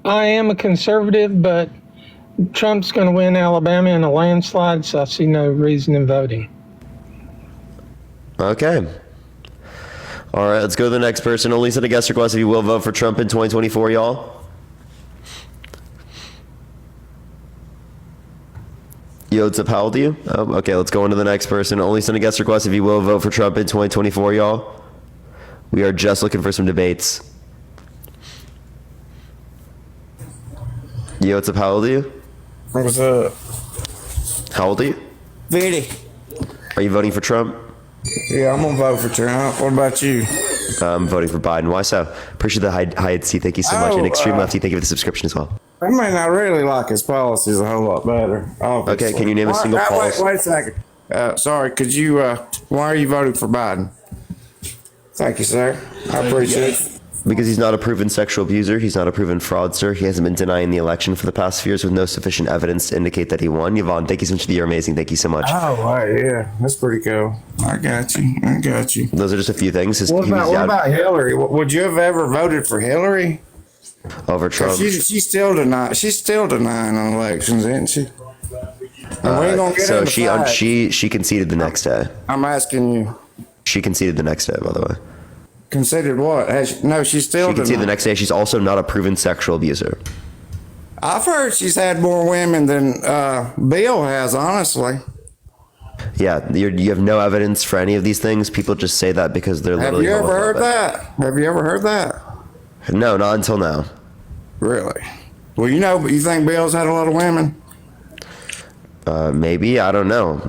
I am a conservative, but Trump's going to win Alabama in a landslide, so I see no reason in voting. Okay. All right, let's go to the next person. Only send a guest request if you will vote for Trump in 2024, y'all. Yo, what's up? How old are you? Oh, okay, let's go on to the next person. Only send a guest request if you will vote for Trump in 2024, y'all. We are just looking for some debates. Yo, what's up? How old are you? What's up? How old are you? 50. Are you voting for Trump? Yeah, I'm gonna vote for Trump. What about you? I'm voting for Biden. Why so? Appreciate the Hyatt C. Thank you so much. And Extreme Lefty, thank you for the subscription as well. I mean, I really like his policies a whole lot better. Obviously. Okay, can you name a single policy? Wait a second. Sorry, could you, why are you voting for Biden? Thank you, sir. I appreciate it. Because he's not a proven sexual abuser. He's not a proven fraudster. He hasn't been denying the election for the past few years with no sufficient evidence to indicate that he won. Yvonne, thank you so much. You're amazing. Thank you so much. Oh, right, yeah. That's pretty cool. I got you. Those are just a few things. What about Hillary? Would you have ever voted for Hillary? Over Trump? She's still denying on elections, isn't she? So she conceded the next day. I'm asking you. She conceded the next day, by the way. Conceded what? No, she's still. She conceded the next day. She's also not a proven sexual abuser. I've heard she's had more women than Bill has, honestly. Yeah, you have no evidence for any of these things. People just say that because they're literally. Have you ever heard that? Have you ever heard that? No, not until now. Really? Well, but you think Bill's had a lot of women? Maybe. I don't know.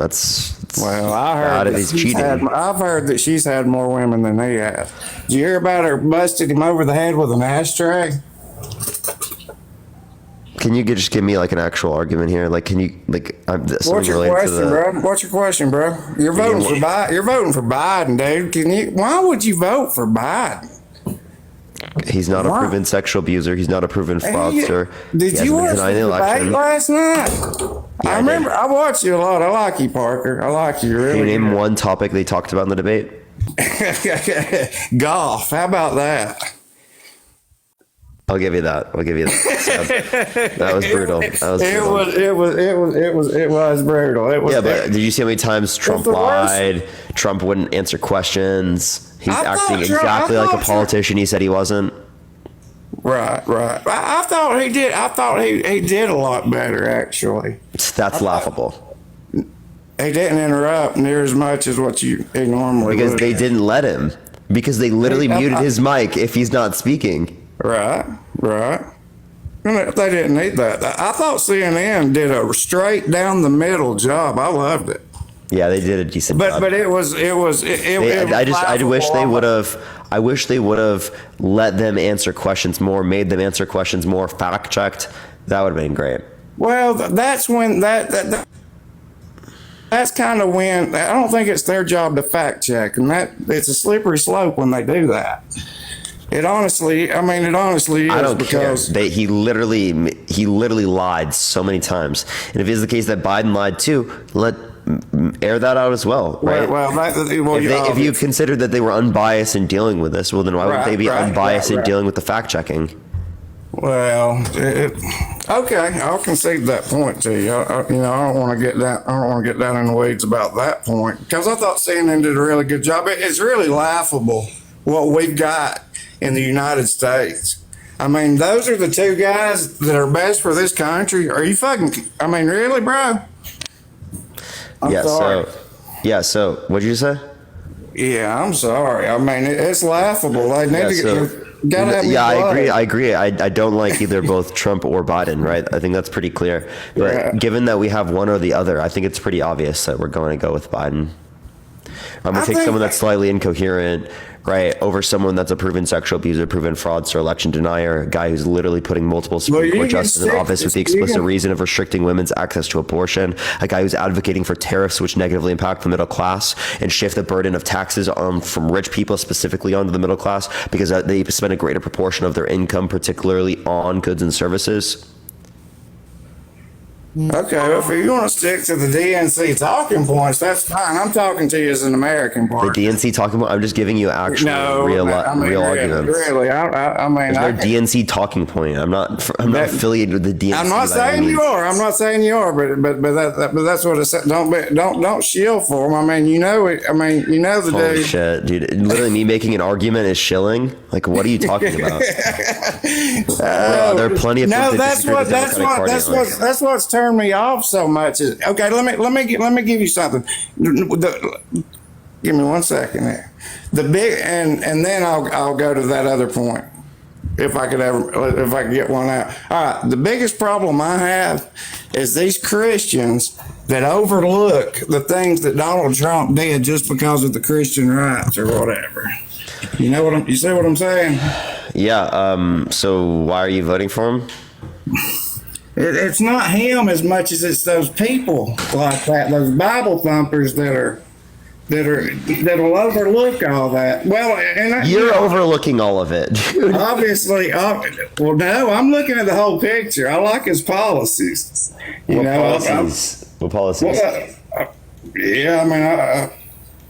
Well, I heard he's cheating. I've heard that she's had more women than he has. Did you hear about her busted him over the head with an ashtray? Can you just give me like an actual argument here? Like, can you What's your question, bro? What's your question, bro? You're voting for Biden. You're voting for Biden, dude. Why would you vote for Biden? He's not a proven sexual abuser. He's not a proven fraudster. Did you watch the debate last night? Yeah, I remember. I watched you a lot. I like you, Parker. I like you really. Can you name one topic they talked about in the debate? Golf. How about that? I'll give you that. That was brutal. It was brutal. Yeah, but did you see how many times Trump lied? Trump wouldn't answer questions. He's acting exactly like a politician he said he wasn't. Right. I thought he did. I thought he did a lot better, actually. That's laughable. he didn't interrupt near as much as what you normally because would. they didn't let him. Because they literally muted his mic if he's not speaking. Right. They didn't need that. I thought CNN did a straight down the middle job. I loved it. Yeah, they did a decent job. But it was. I wish they would have. I wish they would have let them answer questions more, made them answer questions more, fact checked. That would have been great. Well, that's when that's kind of when I don't think it's their job to fact check, and that it's a slippery slope when they do that. It honestly is. I don't because care. He literally lied so many times, and if it's the case that Biden lied too, air that out as well, right? If you considered that they were unbiased in dealing with this, well, then why wouldn't they be unbiased in dealing with the fact checking? Well, okay, I'll concede that point to you. I don't want to get down. I don't want to get down in the weeds about that point because I thought CNN did a really good job. It's really laughable what we've got in the United States. I mean, those are the two guys that are best for this country. Are you fucking? I mean, really, bro? I'm sorry. So what'd you say? Yeah, I'm sorry. I mean, it's laughable. They need to get. I agree. I don't like either both Trump or Biden, right? I think that's pretty clear. But given that we have one or the other, I think it's pretty obvious that we're going to go with Biden. I'm going to take someone that's slightly incoherent, right, over someone that's a proven sexual abuser, proven fraudster, election denier, a guy who's literally putting multiple Supreme Court justices in office with the explicit reason of restricting women's access to abortion, a guy who's advocating for tariffs which negatively impact the middle class and shift the burden of taxes from rich people specifically onto the middle class because they spend a greater proportion of their income, particularly on goods and services. Okay, well, if you want to stick to the DNC talking points, that's fine. I'm talking to you as an American party. The DNC talking point? I'm just giving you actual real arguments. Really, I mean, there's no DNC talking point. I'm not affiliated with the DNC. I'm not saying you are. I'm not saying you are. But that's what I said. Don't shill for them. I mean, you know it. I mean, you know the Holy dude. Shit, dude! Literally, me making an argument is shilling. Like, what are you talking about? Bro, there are plenty of no. That's what's turned me off so much. Okay, let me give you something. Give me 1 second there. The big and then I'll go to that other point if I could get one out. All right, the biggest problem I have is these Christians that overlook the things that Donald Trump did just because of the Christian rights or whatever. You see what I'm saying? Yeah. So why are you voting for him? It's not him as much as it's those people like that, those Bible thumpers that'll overlook all that. Well, You're overlooking all of it, dude. Obviously, well, no, I'm looking at the whole picture. I like his policies. What policies? Yeah, I mean,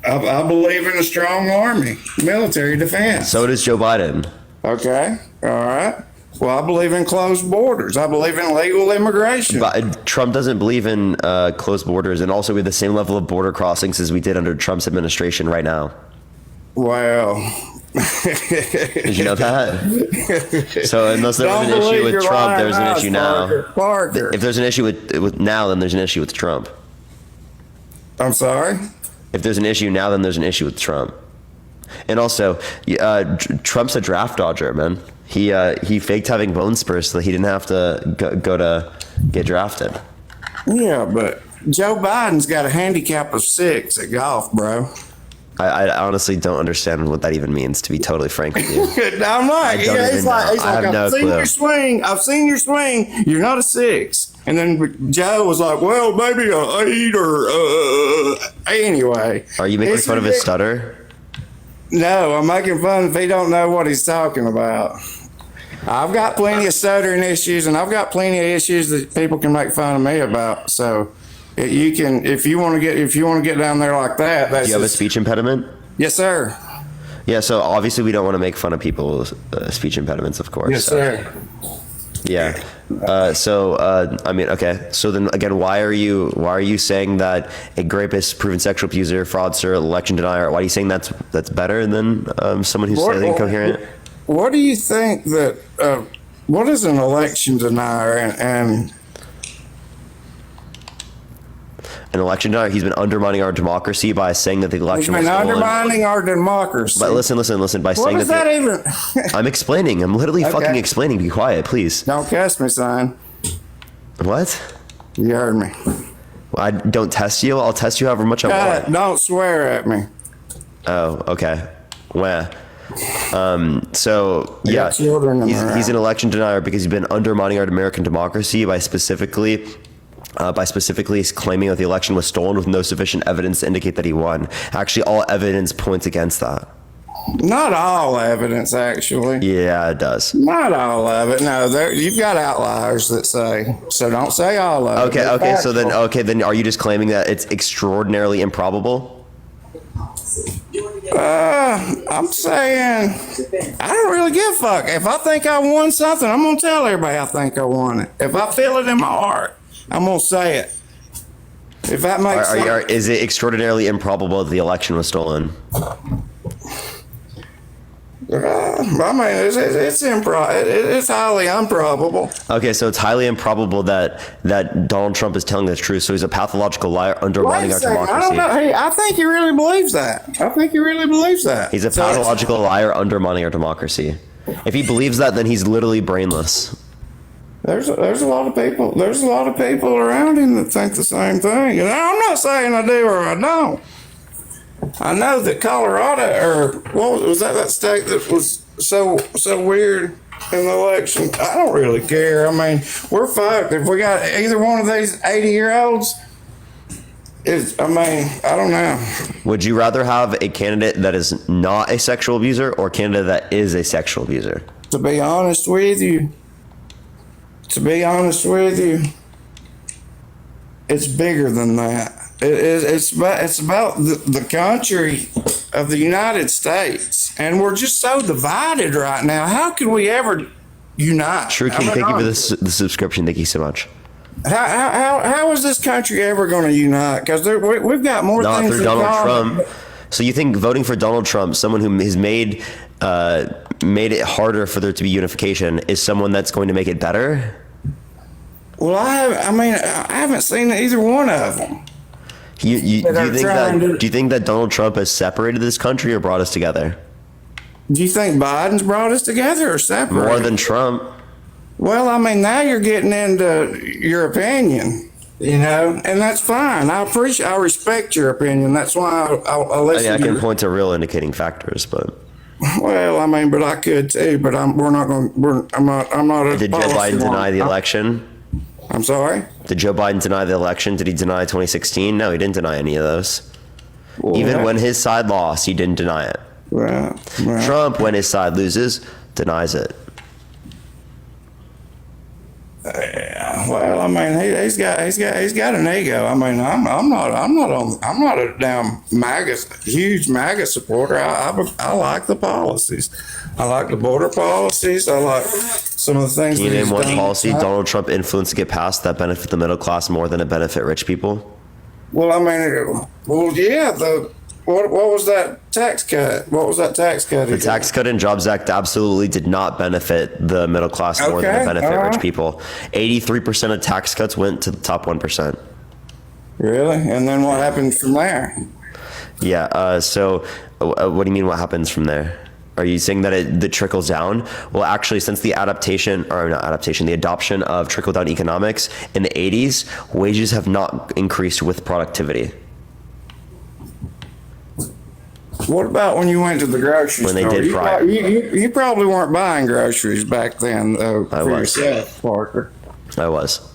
I believe in a strong army, military defense. So does Joe Biden. Okay, all right. Well, I believe in closed borders. I believe in legal immigration. But Trump doesn't believe in closed borders, and also we have the same level of border crossings as we did under Trump's administration right now. Well, did you know that? So unless there was an issue with Trump, there's an issue now. Parker. If there's an issue with now, then there's an issue with Trump. I'm sorry? If there's an issue now, then there's an issue with Trump. And also, Trump's a draft dodger, man. He faked having bone spurs so that he didn't have to go to get drafted. Yeah, but Joe Biden's got a handicap of 6 at golf, bro. I honestly don't understand what that even means, to be totally frank with you. I'm like, he's like I've seen your swing. I've seen your swing. You're not a 6. And then Joe was like, well, maybe a 8 or anyway. Are you making fun of his stutter? No, I'm making fun if he don't know what he's talking about. I've got plenty of stuttering issues, and I've got plenty of issues that people can make fun of me about. So you can, if you want to get down there like that. Do you have a speech impediment? Yes, sir. Yeah, so obviously we don't want to make fun of people's speech impediments, of course. Yes, sir. Yeah. I mean, okay. So then again, why are you saying that a rapist, proven sexual abuser, fraudster, election denier, why are you saying that's better than someone who's slightly incoherent? What do you think that, what is an election denier and An election denier. He's been undermining our democracy by saying that the election was stolen. Undermining our democracy. But listen. By what saying does that even? I'm explaining. I'm literally fucking explaining. Be quiet, please. Don't cuss me, son. What? You heard me. Well, I don't test you. I'll test you however much I want. Don't swear at me. Oh, okay. Well. So yeah, he's an election denier because he's been undermining our American democracy by specifically claiming that the election was stolen with no sufficient evidence to indicate that he won. Actually, all evidence points against that. Not all evidence, actually. Yeah, it does. Not all of it. No, you've got outliers that say. So don't say all of it. Okay. So then, are you just claiming that it's extraordinarily improbable? I'm saying I don't really give a fuck. If I think I won something, I'm gonna tell everybody I think I won it. If I feel it in my heart, I'm gonna say it. If that makes sense. Is it extraordinarily improbable that the election was stolen? I mean, it's highly improbable. Okay, so it's highly improbable that Donald Trump is telling the truth. So he's a pathological liar undermining our democracy. I don't know. Hey, I think he really believes that. He's a pathological liar undermining our democracy. If he believes that, then he's literally brainless. There's a lot of people. There's a lot of people around him that think the same thing. And I'm not saying I do or I don't. I know that Colorado, or what was that state that was so weird in the election? I don't really care. I mean, we're fucked. If we got either one of these 80-year-olds, I don't know. Would you rather have a candidate that is not a sexual abuser or a candidate that is a sexual abuser? To be honest with you, it's bigger than that. It's about the country of the United States, and we're just so divided right now. How can we ever unite? True King, thank you for the subscription. Thank you so much. How is this country ever going to unite? Because we've got more things through Donald Trump. So you think voting for Donald Trump, someone who has made it harder for there to be unification, is someone that's going to make it better? Well, I haven't seen either one of them. Do you think that Donald Trump has separated this country or brought us together? Do you think Biden's brought us together or separated? More than Trump. Well, I mean, now you're getting into your opinion, and that's fine. I respect your opinion. That's why I'll listen. I can point to real indicating factors, but. Well, I mean, but I could too. But I'm not. Did Joe Biden deny the election? I'm sorry? Did Joe Biden deny the election? Did he deny 2016? No, he didn't deny any of those. Even when his side lost, he didn't deny it. Right. Trump, when his side loses, denies it. Well, I mean, he's got an ego. I mean, I'm not a damn huge MAGA supporter. I like the policies. I like the border policies. I like some of the things. Can you name one policy Donald Trump influenced to get passed that benefit the middle class more than it benefit rich people? Well, I mean, yeah. What was that tax cut? The Tax Cut and Jobs Act absolutely did not benefit the middle class more than it benefit rich people. 83% of tax cuts went to the top 1%. Really? And then what happened from there? Yeah. So what do you mean what happens from there? Are you saying that it trickles down? Well, actually, since the the adoption of trickle-down economics in the 80s, wages have not increased with productivity. What about when you went to the grocery store? When they did prior. You probably weren't buying groceries back then, though, for yourself, Parker. I was.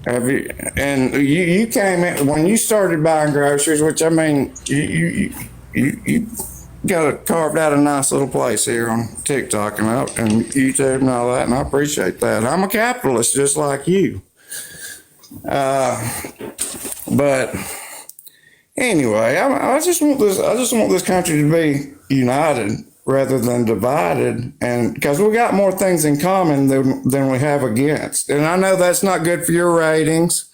Have you? And you came in when you started buying groceries, which I mean, you got carved out a nice little place here on TikTok and YouTube and all that, and I appreciate that. I'm a capitalist just like you. But anyway, I just want this country to be united rather than divided, and because we got more things in common than we have against. And I know that's not good for your ratings.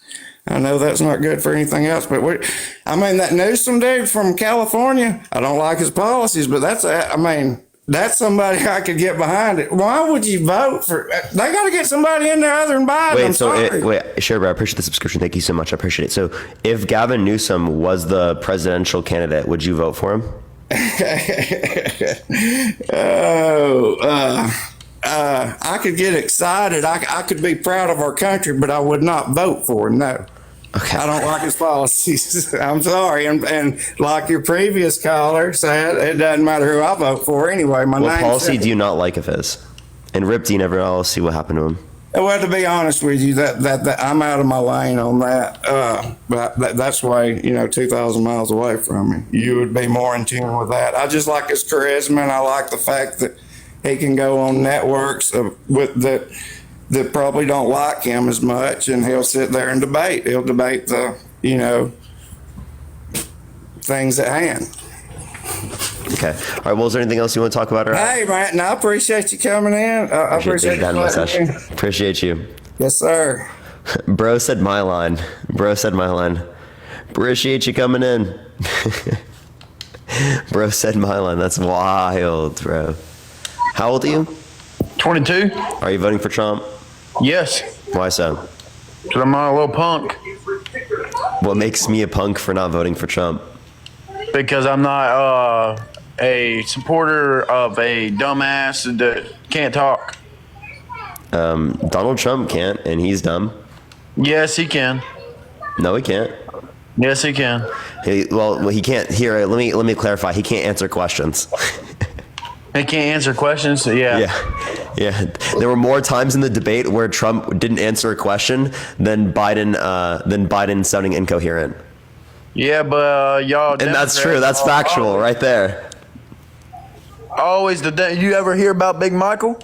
I know that's not good for anything else, but that Newsom dude from California, I don't like his policies, but that's somebody I could get behind it. Why would you vote for? They got to get somebody in there other than Biden. Wait, I'm sorry. wait, sure, bro. I appreciate the subscription. Thank you so much. I appreciate it. So, if Gavin Newsom was the presidential candidate, would you vote for him? I could get excited. I could be proud of our country, but I would not vote for him. No. Okay. I don't like his policies. I'm sorry. And like your previous caller said, it doesn't matter who I vote for anyway. What policy do you not like of his? And Rip, do you never know? See what happened to him? Well, to be honest with you, that I'm out of my lane on that. But that's why, 2,000 miles away from me. You would be more in tune with that. I just like his charisma, and I like the fact that he can go on networks that probably don't like him as much, and he'll sit there and debate. He'll debate the, things at hand. Okay. All right. Well, is there anything else you want to talk about? Hey, man, I appreciate you coming in. I appreciate you letting me. Appreciate you. Yes, sir. Bro said my line. Appreciate you coming in. Bro said my line. That's wild, bro. How old are you? 22. Are you voting for Trump? Yes. Why so? Because I'm not a little punk. What makes me a punk for not voting for Trump? Because I'm not a supporter of a dumbass that can't talk. Donald Trump can't, and he's dumb. Yes, he can. No, he can't. Yes, he can. He can't. Here, let me clarify. He can't answer questions. He can't answer questions. Yeah. Yeah. There were more times in the debate where Trump didn't answer a question than Biden sounding incoherent. Yeah, but y'all. And that's true. That's factual right there. Always you ever hear about Big Michael?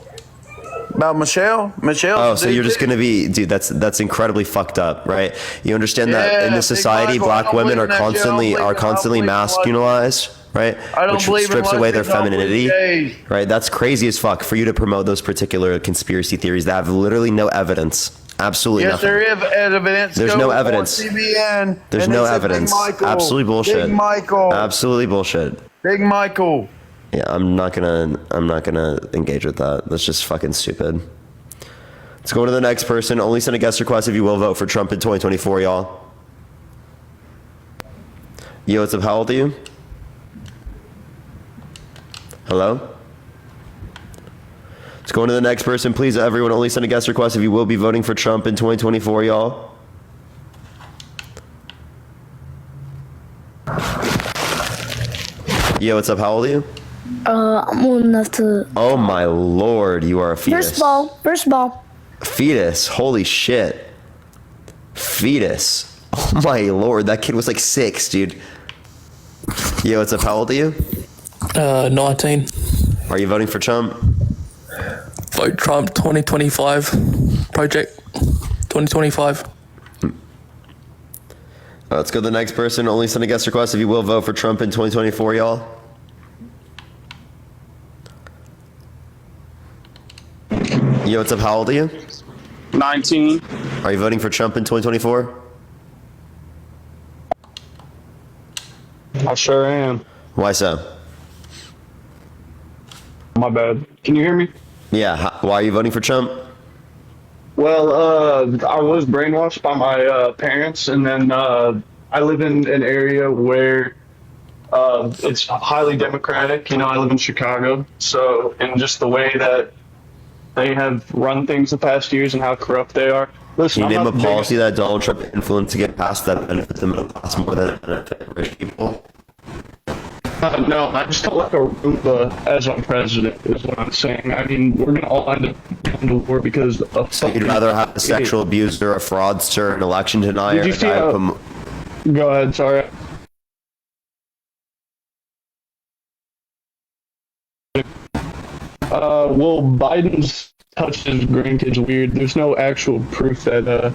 About Michelle? Oh, so you're just gonna be, dude? That's incredibly fucked up, right? You understand that in this society, black women are constantly masculinized, right? Which strips away their femininity, right? That's crazy as fuck for you to promote those particular conspiracy theories that have literally no evidence. Absolutely nothing. Yes, there is evidence. There's no evidence. CBN, There's no evidence. Absolutely bullshit. Big Michael. Absolutely bullshit. Big Michael. Yeah, I'm not gonna engage with that. That's just fucking stupid. Let's go to the next person. Only send a guest request if you will vote for Trump in 2024, y'all. Yo, what's up? How old are you? Hello? Let's go on to the next person. Please, everyone, only send a guest request if you will be voting for Trump in 2024, y'all. Yo, what's up? How old are you? I'm old enough to. Oh my lord, you are a fetus. First ball. Fetus. Holy shit. Fetus. Oh my lord, that kid was like 6, dude. Yo, what's up? How old are you? 19. Are you voting for Trump? Vote Trump 2025. Project 2025. Let's go to the next person. Only send a guest request if you will vote for Trump in 2024, y'all. Yo, what's up? How old are you? 19. Are you voting for Trump in 2024? I sure am. Why so? My bad. Can you hear me? Yeah. Why are you voting for Trump? Well, I was brainwashed by my parents, and then I live in an area where it's highly democratic. I live in Chicago, so and just the way that they have run things the past years and how corrupt they are. Listen, Can you name a policy that Donald Trump influenced to get passed that benefits the middle class more than benefit rich people? No, I just don't like Aruba as our president, is what I'm saying. I mean, we're going to all end up going to war because of So you'd rather have a sexual abuser, a fraudster, an election denier? Did you see Go ahead, sorry. Well, Biden's touched his grandkids weird. There's no actual proof that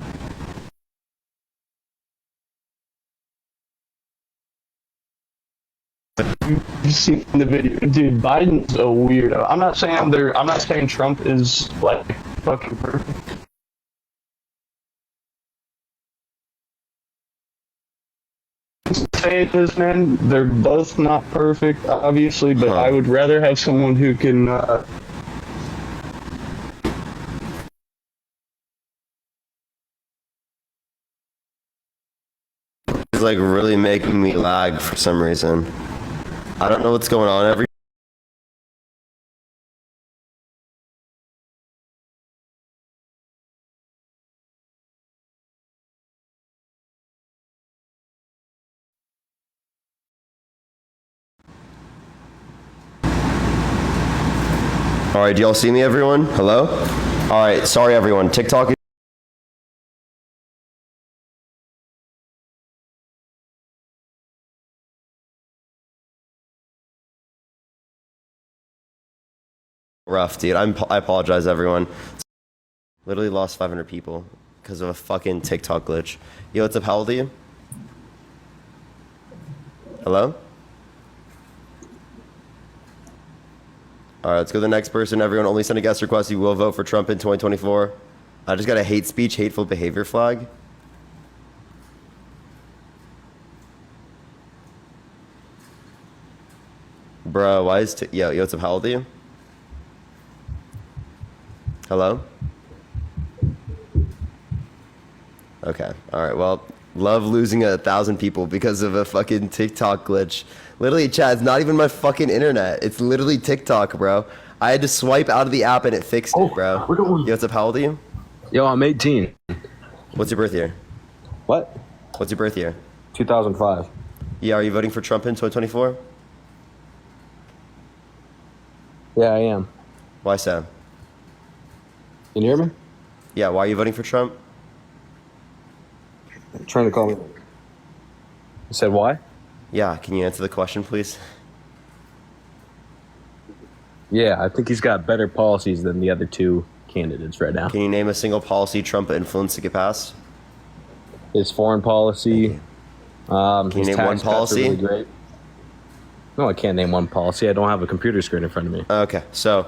you've seen the video. Dude, Biden's a weirdo. I'm not saying Trump is like fucking perfect. say it is, man. They're both not perfect, obviously, but I would rather have someone who can. It's like really making me lag for some reason. I don't know what's going on. Every All right, do y'all see me, everyone? Hello? All right, sorry, everyone. TikTok. Rough, dude. I apologize, everyone. Literally lost 500 people because of a fucking TikTok glitch. Yo, what's up? How old are you? Hello? All right, let's go to the next person. Everyone, only send a guest request. You will vote for Trump in 2024. I just got a hate speech, hateful behavior flag. Bro, why is... Yo, what's up? How old are you? Hello? Okay. All right. Well, love losing 1,000 people because of a fucking TikTok glitch. Literally, chat, it's not even my fucking internet. It's literally TikTok, bro. I had to swipe out of the app and it fixed it, bro. Yo, what's up? How old are you? Yo, I'm 18. What's your birth year? What? What's your birth year? 2005. Yeah, are you voting for Trump in 2024? Yeah, I am. Why so? Can you hear me? Yeah, why are you voting for Trump? I'm trying to call me. You said why? Yeah, can you answer the question, please? Yeah, I think he's got better policies than the other two candidates right now. Can you name a single policy Trump influenced to get passed? His foreign policy. Can you name one policy? Really great. No, I can't name one policy. I don't have a computer screen in front of me. Okay, so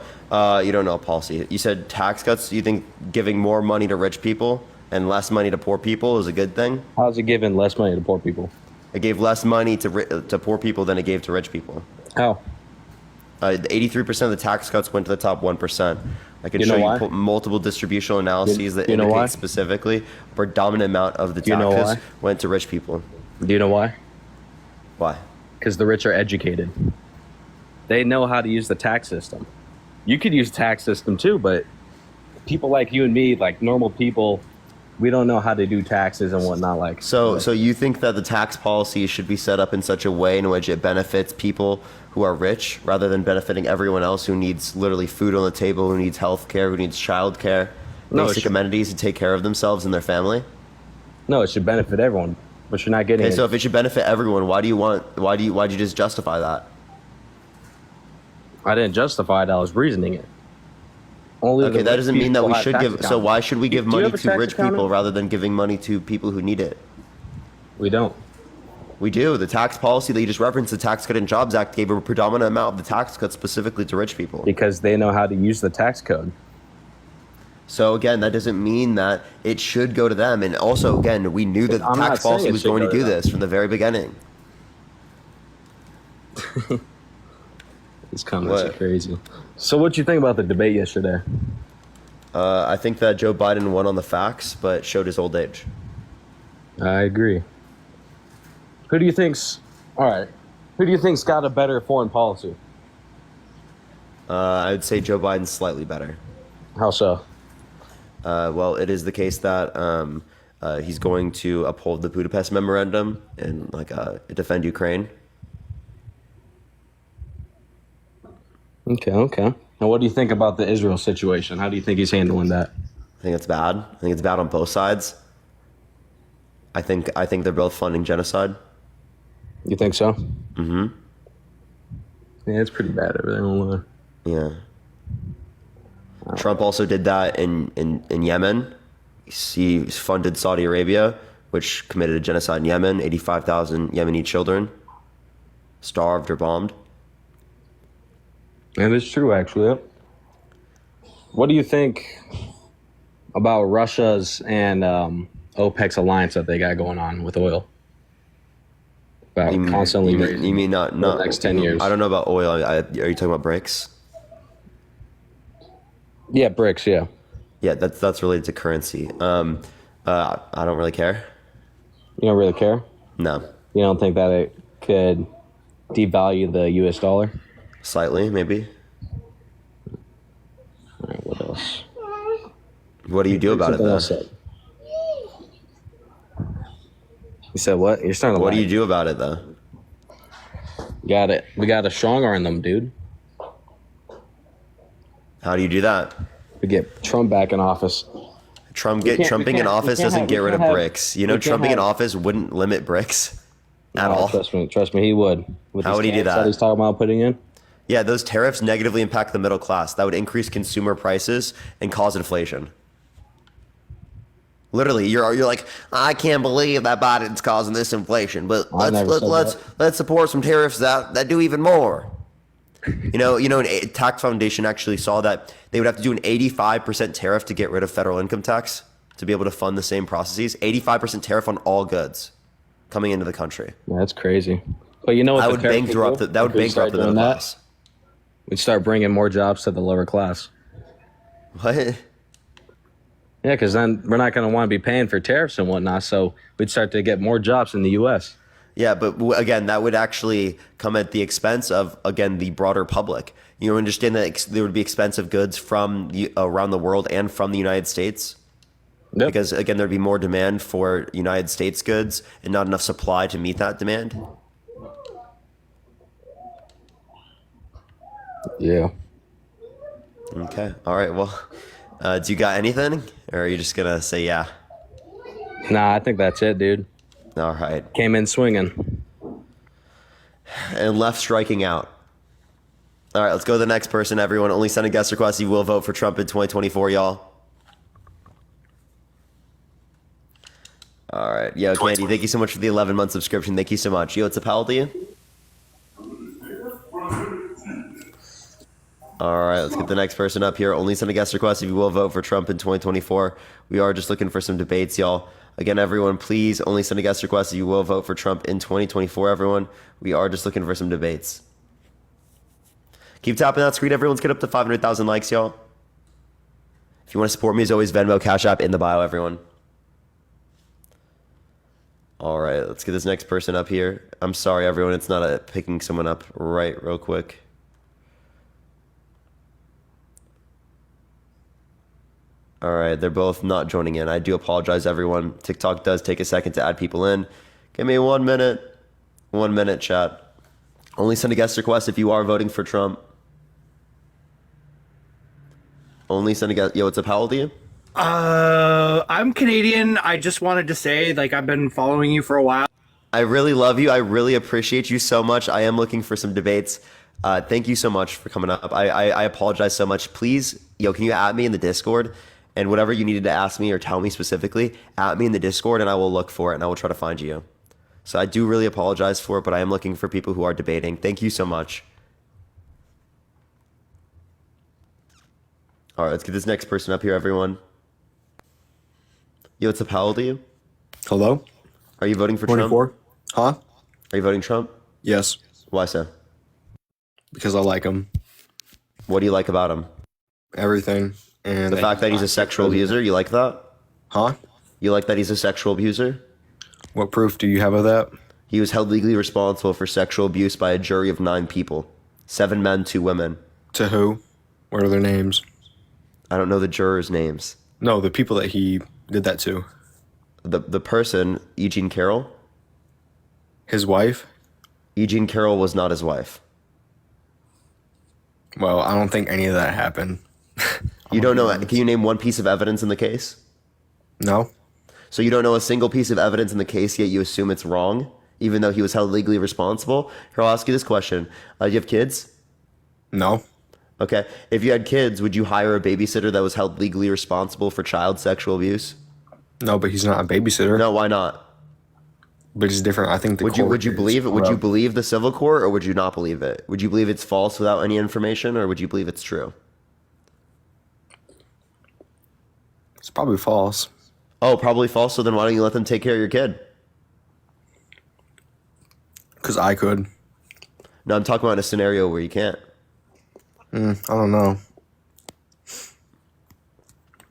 you don't know a policy. You said tax cuts. You think giving more money to rich people and less money to poor people is a good thing? How's it giving less money to poor people? It gave less money to poor people than it gave to rich people. How? 83% of the tax cuts went to the top 1%. I can You show know you why? multiple distributional analyses that you know indicate why? specifically a predominant amount of the Do you know taxes why? went to rich people. Do you know why? Why? Because the rich are educated. They know how to use the tax system. You could use the tax system too, but people like you and me, like normal people, we don't know how to do taxes and whatnot. Like So you think that the tax policy should be set up in such a way in which it benefits people who are rich rather than benefiting everyone else who needs literally food on the table, who needs health care, who needs child care, No, it basic should- amenities to take care of themselves and their family? No, it should benefit everyone, but you're not getting Okay, it. so if it should benefit everyone, why'd you just justify that? I didn't justify it. I was reasoning it. Only Okay, the that rich doesn't mean that people we have should tax give. So accountants. why should we give Do you money have a to tax rich people accountant? rather than giving money to people who need it? We don't. We do. The tax policy that you just referenced, the Tax Cut and Jobs Act, gave a predominant amount of the tax cuts specifically to rich people. Because they know how to use the tax code. So again, that doesn't mean that it should go to them. And also, again, we knew that the I'm not tax saying policy it was should going to go to do them. this from the very beginning. These comments are crazy. So what do you think about the debate yesterday? I think that Joe Biden won on the facts, but showed his old age. I agree. Who do you think's all right? Who do you think's got a better foreign policy? I would say Joe Biden's slightly better. How so? Well, it is the case that he's going to uphold the Budapest Memorandum and defend Ukraine. Okay. And what do you think about the Israel situation? How do you think he's handling that? I think it's bad. I think it's bad on both sides. I think they're both funding genocide. You think so? Mm-hmm. Yeah, it's pretty bad over there. Online. Yeah. Trump also did that in Yemen. He funded Saudi Arabia, which committed a genocide in Yemen. 85,000 Yemeni children starved or bombed. And it's true, actually. Yep. What do you think about Russia's and OPEC's alliance that they got going on with oil? about constantly raising. You mean not for the next 10 years? I don't know about oil. Are you talking about bricks? Yeah, bricks. Yeah. Yeah, that's related to currency. I don't really care. You don't really care? No. You don't think that it could devalue the U.S. dollar? Slightly, maybe. All right, what else? What do you do about it, though? You said what? You're starting to What do lag. you do about it, though? Got it. We got to strong arm them, dude. How do you do that? We get Trump back in office. Trumping in office doesn't get rid of bricks. You know, Trumping in office wouldn't limit bricks at all. Trust me, he would. How would he do that? He's talking about putting in. Yeah, those tariffs negatively impact the middle class. That would increase consumer prices and cause inflation. Literally, you're like, I can't believe that Biden's causing this inflation, but let's support some tariffs that do even more. You know, an tax foundation actually saw that they would have to do an 85% tariff to get rid of federal income tax to be able to fund the same processes. 85% tariff on all goods coming into the country. Yeah, that's crazy. But you know what? That would bankrupt the middle class. We'd start bringing more jobs to the lower class. What? Yeah, because then we're not going to want to be paying for tariffs and whatnot. So we'd start to get more jobs in the U.S. Yeah, but again, that would actually come at the expense of, again, the broader public. You understand that there would be expensive goods from around the world and from the United States? Yep. Because, again, there'd be more demand for United States goods and not enough supply to meet that demand. Yeah. Okay. All right. Well, do you got anything? Or are you just going to say yeah? Nah, I think that's it, dude. All right. Came in swinging. And left striking out. All right, let's go to the next person, everyone. Only send a guest request. You will vote for Trump in 2024, y'all. All right. Yo, Candy, thank you so much for the 11-month subscription. Thank you so much. Yo, it's a pal to you? All right, let's get the next person up here. Only send a guest request if you will vote for Trump in 2024. We are just looking for some debates, y'all. Again, everyone, please only send a guest request if you will vote for Trump in 2024, everyone. We are just looking for some debates. Keep tapping that screen, everyone. Let's get up to 500,000 likes, y'all. If you want to support me, as always, Venmo, Cash App in the bio, everyone. All right, let's get this next person up here. I'm sorry, everyone. It's not picking someone up real quick. All right, they're both not joining in. I do apologize, everyone. TikTok does take a second to add people in. Give me 1 minute. 1 minute, chat. Only send a guest request if you are voting for Trump. Only send a guest. Yo, what's up? How old are you? I'm Canadian. I just wanted to say, I've been following you for a while. I really love you. I really appreciate you so much. I am looking for some debates. Thank you so much for coming up. I apologize so much. Please, can you add me in the Discord? And whatever you needed to ask me or tell me specifically, add me in the Discord and I will look for it and I will try to find you. So I do really apologize for it, but I am looking for people who are debating. Thank you so much. All right, let's get this next person up here, everyone. Yo, what's up? How old are you? Hello? Are you voting for 24. Trump? Huh? Are you voting Trump? Yes. Why so? Because I like him. What do you like about him? Everything. And the fact that he's a sexual abuser, you like that? Huh? You like that he's a sexual abuser? What proof do you have of that? He was held legally responsible for sexual abuse by a jury of 9 people. 7 men, 2 women. To who? What are their names? I don't know the jurors' names. No, the people that he did that to. The person, Eugene Carroll? His wife? Eugene Carroll was not his wife. Well, I don't think any of that happened. You don't know. Can you name one piece of evidence in the case? No. So you don't know a single piece of evidence in the case, yet you assume it's wrong, even though he was held legally responsible? Here, I'll ask you this question. Do you have kids? No. Okay. If you had kids, would you hire a babysitter that was held legally responsible for child sexual abuse? No, but he's not a babysitter. No, why not? But it's different. I think would you believe it? Would you believe the civil court, or would you not believe it? Would you believe it's false without any information, or would you believe it's true? It's probably false. Oh, probably false. So then why don't you let them take care of your kid? Because I could. No, I'm talking about a scenario where you can't. I don't know.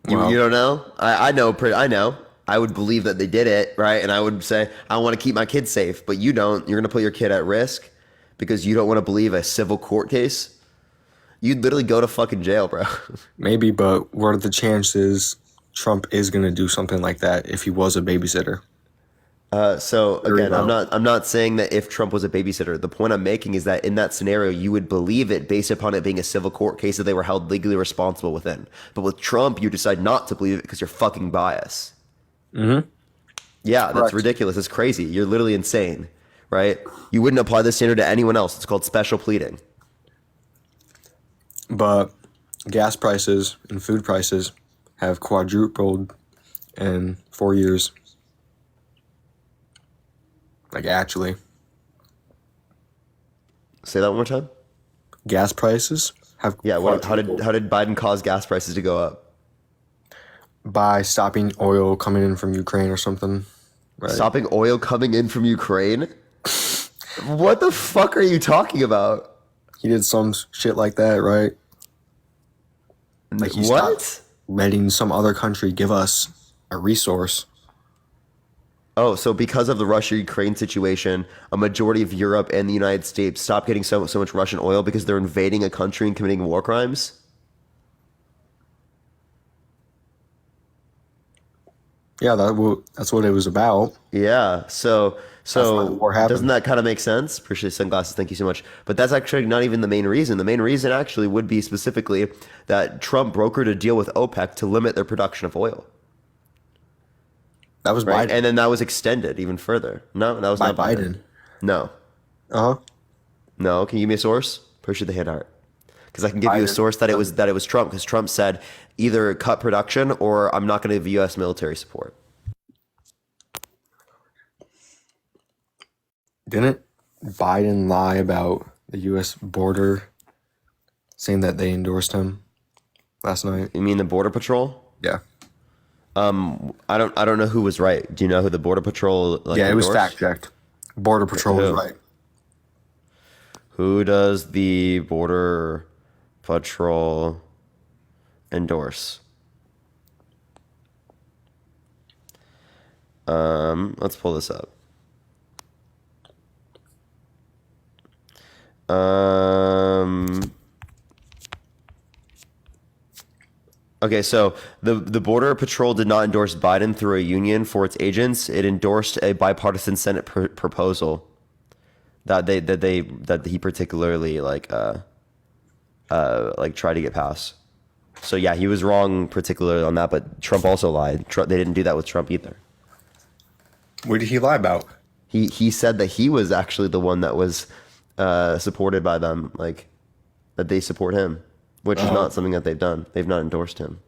You don't know? I know. I know. I would believe that they did it, right? And I would say, I want to keep my kid safe. But you don't. You're going to put your kid at risk because you don't want to believe a civil court case? You'd literally go to fucking jail, bro. Maybe, but what are the chances Trump is going to do something like that if he was a babysitter? So again, I'm not saying that if Trump was a babysitter. The point I'm making is that in that scenario, you would believe it based upon it being a civil court case that they were held legally responsible within. But with Trump, you decide not to believe it because you're fucking biased. Mm-hmm. Yeah, that's ridiculous. It's crazy. You're literally insane, right? You wouldn't apply this standard to anyone else. It's called special pleading. But gas prices and food prices have quadrupled in 4 years. Like, actually. Say that one more time. Gas prices have how did Biden cause gas prices to go up? By stopping oil coming in from Ukraine or something. Right? Stopping oil coming in from Ukraine? What the fuck are you talking about? He did some shit like that, right? Like he stopped letting some other country give us a resource. Oh, so because of the Russia-Ukraine situation, a majority of Europe and the United States stopped getting so much Russian oil because they're invading a country and committing war crimes? Yeah, that's what it was about. Yeah, so doesn't that kind of make sense? Appreciate sunglasses, thank you so much. But that's actually not even the main reason. The main reason actually would be specifically that Trump brokered a deal with OPEC to limit their production of oil. That was Biden. And then that was extended even further. No, that was not Biden. No. Uh-huh. No, can you give me a source? Appreciate the hand art. Because I can give you a source that it was Trump, because Trump said either cut production or I'm not going to give U.S. military support. Didn't Biden lie about the U.S. border, saying that they endorsed him last night? You mean the Border Patrol? Yeah. I don't know who was right. Do you know who the Border Patrol yeah, it was fact checked. Border Patrol was right. Who does the Border Patrol endorse? Let's pull this up. Okay, so the Border Patrol did not endorse Biden through a union for its agents. It endorsed a bipartisan Senate proposal that he particularly tried to get passed. So yeah, he was wrong particularly on that, but Trump also lied. They didn't do that with Trump either. What did he lie about? He said that he was actually the one that was supported by them, like that they support him, which is not something that they've done. They've not endorsed him.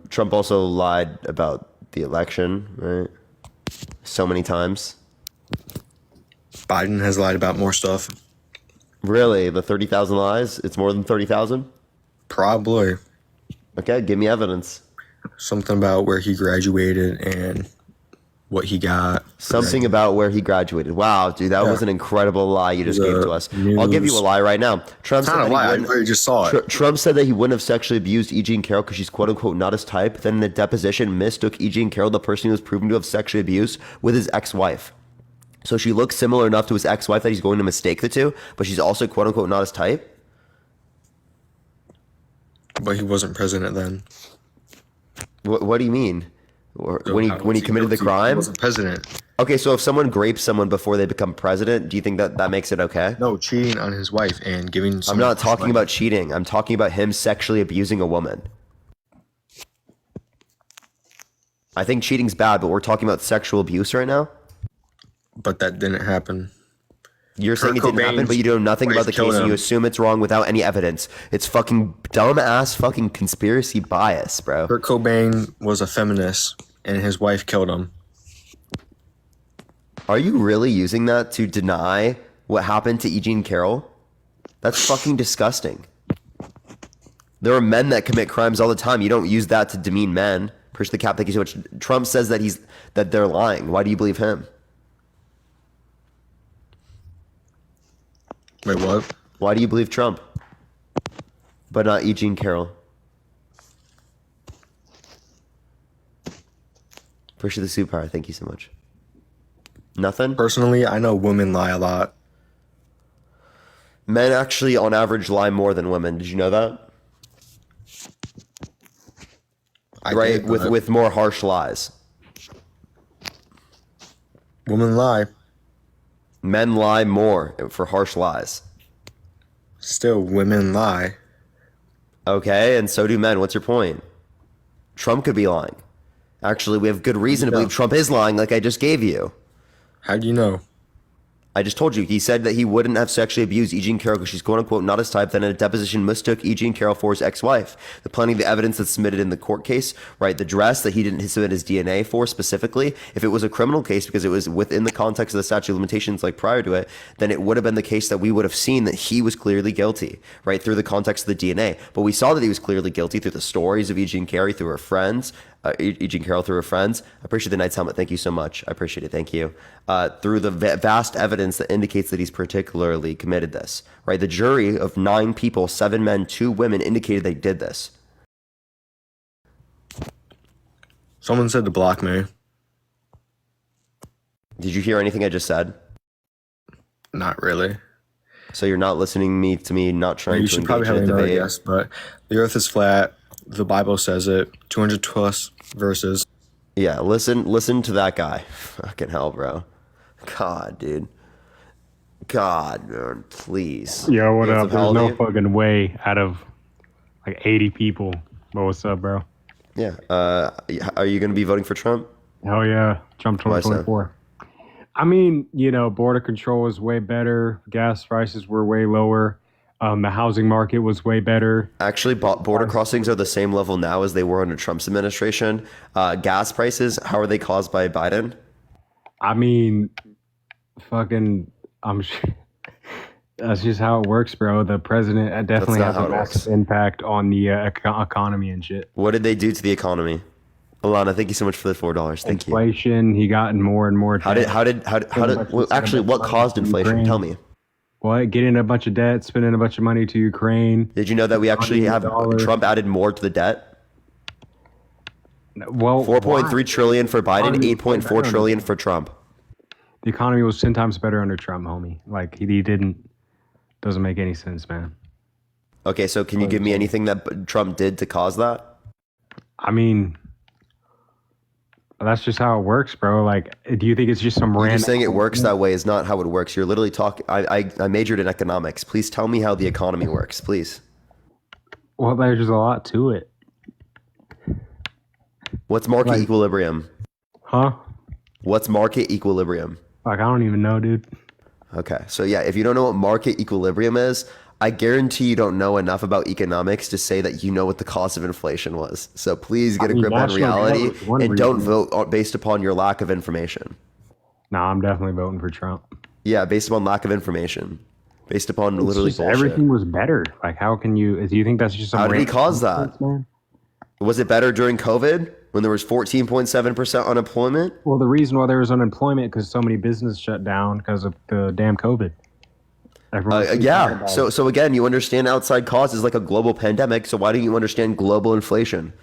Trump also lied about the election, right? So many times. Biden has lied about more stuff. Really? The 30,000 lies? It's more than 30,000? Probably. Okay, give me evidence. Something about where he graduated and what he got. Something about where he graduated. Wow, dude, that was an incredible lie you just gave to us. I'll give you a lie right now. Trump said not a lie. I just saw it. Trump said that he wouldn't have sexually abused E. Jean Carroll because she's quote unquote not his type. Then in the deposition, mistook E. Jean Carroll, the person who was proven to have sexually abused, with his ex-wife. So she looks similar enough to his ex-wife that he's going to mistake the two, but she's also quote unquote not his type. But he wasn't president then. What do you mean? When he committed the crime? He wasn't president. Okay, so if someone grapes someone before they become president, do you think that makes it okay? No, cheating on his wife and giving. I'm not talking about cheating. I'm talking about him sexually abusing a woman. I think cheating's bad, but we're talking about sexual abuse right now. But that didn't happen. You're saying it didn't happen, but you know nothing about the case and you assume it's wrong without any evidence. It's fucking dumb-ass fucking conspiracy bias, bro. Kurt Cobain was a feminist, and his wife killed him. Are you really using that to deny what happened to E. Jean Carroll? That's fucking disgusting. There are men that commit crimes all the time. You don't use that to demean men. Push the cap, thank you so much. Trump says that they're lying. Why do you believe him? Wait, what? Why do you believe Trump, but not E. Jean Carroll? Appreciate the superpower. Thank you so much. Nothing? Personally, I know women lie a lot. Men actually, on average, lie more than women. Did you know that? Right, with more harsh lies. Women lie. Men lie more for harsh lies. Still, women lie. Okay, and so do men. What's your point? Trump could be lying. Actually, we have good reason to believe Trump is lying, like I just gave you. How do you know? I just told you. He said that he wouldn't have sexually abused E. Jean Carroll because she's quote-unquote not his type. Then in a deposition mistook E. Jean Carroll for his ex-wife. The plenty of the evidence that's submitted in the court case, right? The dress that he didn't submit his DNA for specifically. If it was a criminal case because it was within the context of the statute of limitations like prior to it, then it would have been the case that we would have seen that he was clearly guilty, right? Through the context of the DNA. But we saw that he was clearly guilty through the stories of E. Jean Carroll, through her friends. E. Jean Carroll through her friends. I appreciate the Knight's helmet. Thank you so much. I appreciate it. Thank you. Through the vast evidence that indicates that he's particularly committed this, right? The jury of 9 people, 7 men, 2 women indicated they did this. Someone said to block me. Did you hear anything I just said? Not really. So you're not listening to me, not trying to engage in a debate? Guess, but the earth is flat. The Bible says it. 200 plus verses. Yeah, listen to that guy. Fucking hell, bro. God, dude. God, man, please. Yo, what up? There's no fucking way out of like 80 people. But what's up, bro? Yeah. Are you going to be voting for Trump? Hell yeah. Trump 2024. I mean, you know, border control was way better. Gas prices were way lower. The housing market was way better. Actually, border crossings are the same level now as they were under Trump's administration. Gas prices, how are they caused by Biden? I mean, fucking, I'm sure that's just how it works, bro. The president definitely has a massive impact on the economy and shit. What did they do to the economy? Alana, thank you so much for the $4. Thank you. Inflation, he got in more and more debt. How did actually, what caused inflation? Tell me. What? Getting a bunch of debt, spending a bunch of money to Ukraine. Did you know that we actually have Trump added more to the debt? Well, 4.3 trillion for Biden, 8.4 trillion for Trump. The economy was 10 times better under Trump, homie. Like he doesn't make any sense, man. Okay, so can you give me anything that Trump did to cause that? I mean, that's just how it works, bro. Like, do you think it's just some random? You're saying it works that way is not how it works. You're literally talking. I majored in economics. Please tell me how the economy works, please. Well, there's just a lot to it. What's market equilibrium? Huh? What's market equilibrium? Like, I don't even know, dude. Okay, so yeah, if you don't know what market equilibrium is, I guarantee you don't know enough about economics to say that you know what the cost of inflation was. So please get a grip on reality and don't vote based upon your lack of information. No, I'm definitely voting for Trump. Yeah, based upon lack of information. Based upon literally bullshit. Everything was better. Like, how can you... Do you think that's just some... How did he cause that? Man? Was it better during COVID when there was 14.7% unemployment? Well, the reason why there was unemployment because so many businesses shut down because of the damn COVID. Yeah. So again, you understand outside causes like a global pandemic. So why don't you understand global inflation?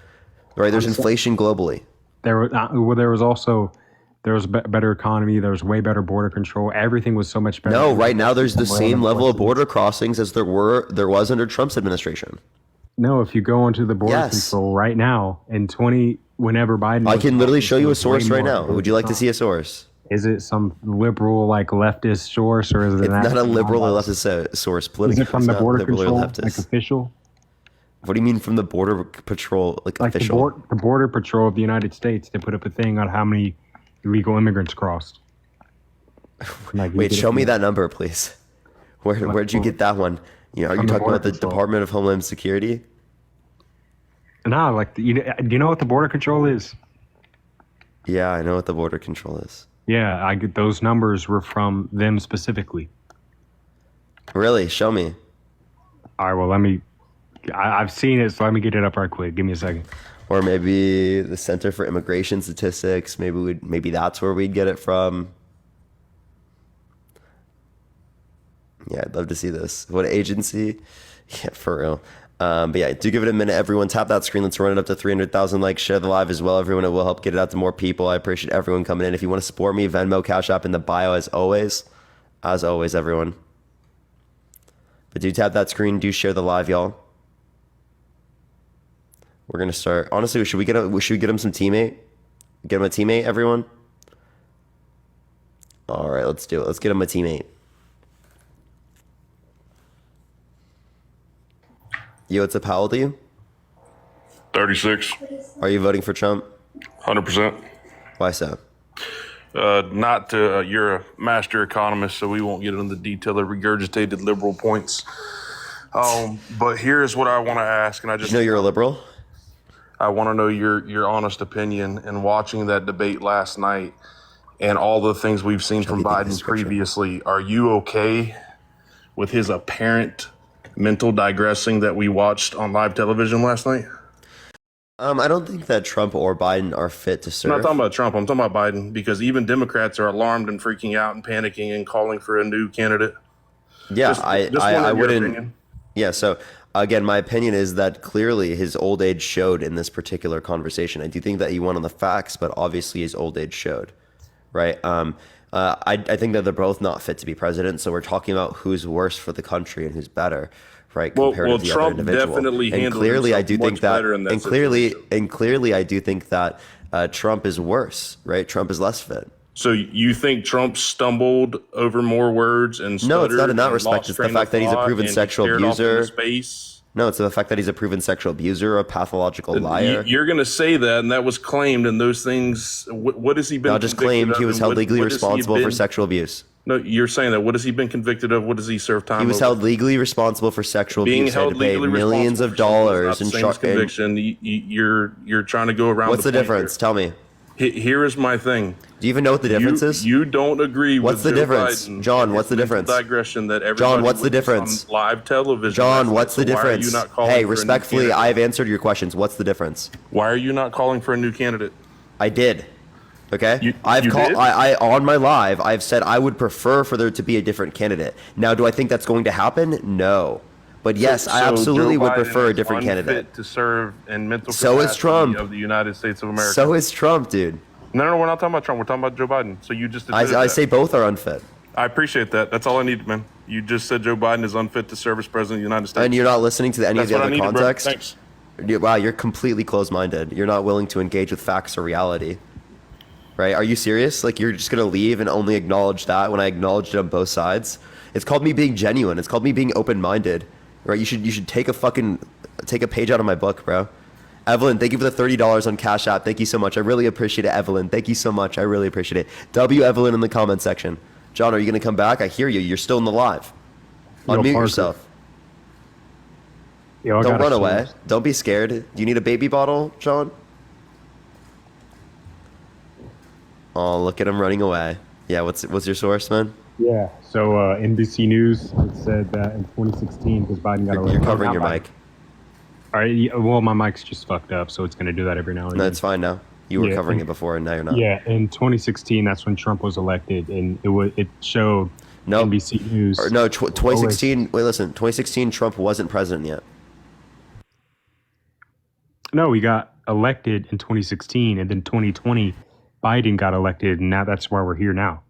Right? There's inflation globally. There was better economy. There was way better border control. Everything was so much better. No, right now there's the same level of border crossings as there was under Trump's administration. No, if you go onto the border control right now in whenever Biden, I can literally show you a source right now. Would you like to see a source? Is it some liberal, like leftist source, or is it? It's not a liberal or leftist source. Politically, is it from the border control, like official? What do you mean from the border patrol, like official? The border patrol of the United States. They put up a thing on how many illegal immigrants crossed. Wait, show me that number, please. Where'd you get that one? You know, are you talking about the Department of Homeland Security? No, like do you know what the border control is? Yeah, I know what the border control is. Yeah, I get those numbers were from them specifically. Really? Show me. All right, well, I've seen it, so let me get it up right quick. Give me a second. Or maybe the Center for Immigration Statistics. Maybe that's where we'd get it from. Yeah, I'd love to see this. What agency? Yeah, for real. But yeah, do give it a minute. Everyone tap that screen. Let's run it up to 300,000 likes. Share the live as well, everyone. It will help get it out to more people. I appreciate everyone coming in. If you want to support me, Venmo, Cash App in the bio as always. As always, everyone. But do tap that screen. Do share the live, y'all. We're going to start. Honestly, should we get him some teammate? Get him a teammate, everyone? All right, let's do it. Let's get him a teammate. Yo, what's up? How old are you? 36. Are you voting for Trump? 100%. Why so? Not you're a master economist, so we won't get into the detail of regurgitated liberal points. But here's what I want to ask, and I just know you're a liberal. I want to know your honest opinion in watching that debate last night and all the things we've seen from Biden previously. Are you okay with his apparent mental digressing that we watched on live television last night? I don't think that Trump or Biden are fit to serve. I'm not talking about Trump. I'm talking about Biden, because even Democrats are alarmed and freaking out and panicking and calling for a new candidate. Yeah, I wouldn't. Opinion. Yeah, so again, my opinion is that clearly his old age showed in this particular conversation. I do think that he won on the facts, but obviously his old age showed, right? I think that they're both not fit to be president. So we're talking about who's worse for the country and who's better, right? Compared to the Trump other individual. definitely and handled clearly, I himself do think much that, better in that and clearly, I do think that Trump is worse, right? Trump is less fit. So you think Trump stumbled over more words and stuttered? No, it's not in that respect. It's the fact that he's a proven sexual abuser. No, it's the fact that he's a proven sexual abuser, a pathological liar. You're going to say that, and that was claimed, and those things. What has he been? Not just claimed. He was held legally responsible for sexual abuse. No, you're saying that. What has he been convicted of? What does he serve time? He was over? held legally responsible for sexual abuse. Being held had to pay legally millions of dollars in conviction. You're trying to go around. What's the difference? Tell me. Here is my thing. Do you even know what the difference is? You don't agree what's with the difference? Biden John, what's the difference? Digression that everybody John, what's the difference? On live television. John, what's the difference? Hey, for respectfully, I've answered your questions. What's the difference? Why are you not calling for a new candidate? I did. Okay? I on my live, I've said I would prefer for there to be a different candidate. Now, do I think that's going to happen? No. But yes, I absolutely would prefer a different candidate. To serve in mental so is Trump of the United States of America. So is Trump, dude. No, we're not talking about Trump. We're talking about Joe Biden. So you just I say both are unfit. I appreciate that. That's all I need, man. You just said Joe Biden is unfit to serve as president of the United States. And you're not listening to any of the other context? Thanks. Wow, you're completely closed-minded. You're not willing to engage with facts or reality. Right? Are you serious? Like, you're just going to leave and only acknowledge that when I acknowledged it on both sides? It's called me being genuine. It's called me being open-minded. Right? You should take a page out of my book, bro. Evelyn, thank you for the $30 on Cash App. Thank you so much. I really appreciate it, Evelyn. Thank you so much. I really appreciate it. W Evelyn in the comment section. John, are you going to come back? I hear you. You're still in the live. Unmute yourself. Don't run away. Don't be scared. Do you need a baby bottle, John? Oh, look at him running away. Yeah, what's your source, man? Yeah, so NBC News said that in 2016, because Biden got elected. You're covering your mic. All right, well, my mic's just fucked up, so it's going to do that every now and then. No, it's fine now. You were covering it before, and now you're not. Yeah, in 2016, that's when Trump was elected, and it showed NBC News. 2016, wait, listen, 2016, Trump wasn't president yet. No, he got elected in 2016, and then 2020, Biden got elected, and now that's why we're here now.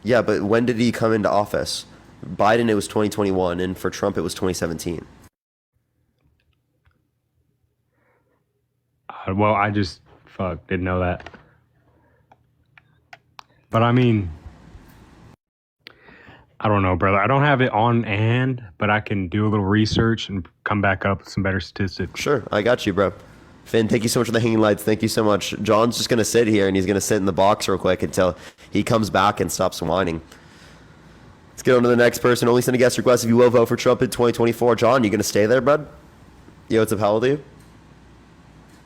Yeah, but when did he come into office? Biden, it was 2021, and for Trump, it was 2017. Well, I just didn't know that. But I mean, I don't know, brother. I don't have it on hand, but I can do a little research and come back up with some better statistics. Sure, I got you, bro. Finn, thank you so much for the hanging lights. Thank you so much. John's just going to sit here, and he's going to sit in the box real quick until he comes back and stops whining. Let's get on to the next person. Only send a guest request if you will vote for Trump in 2024. John, you going to stay there, bud? Yo, what's up? How old are you?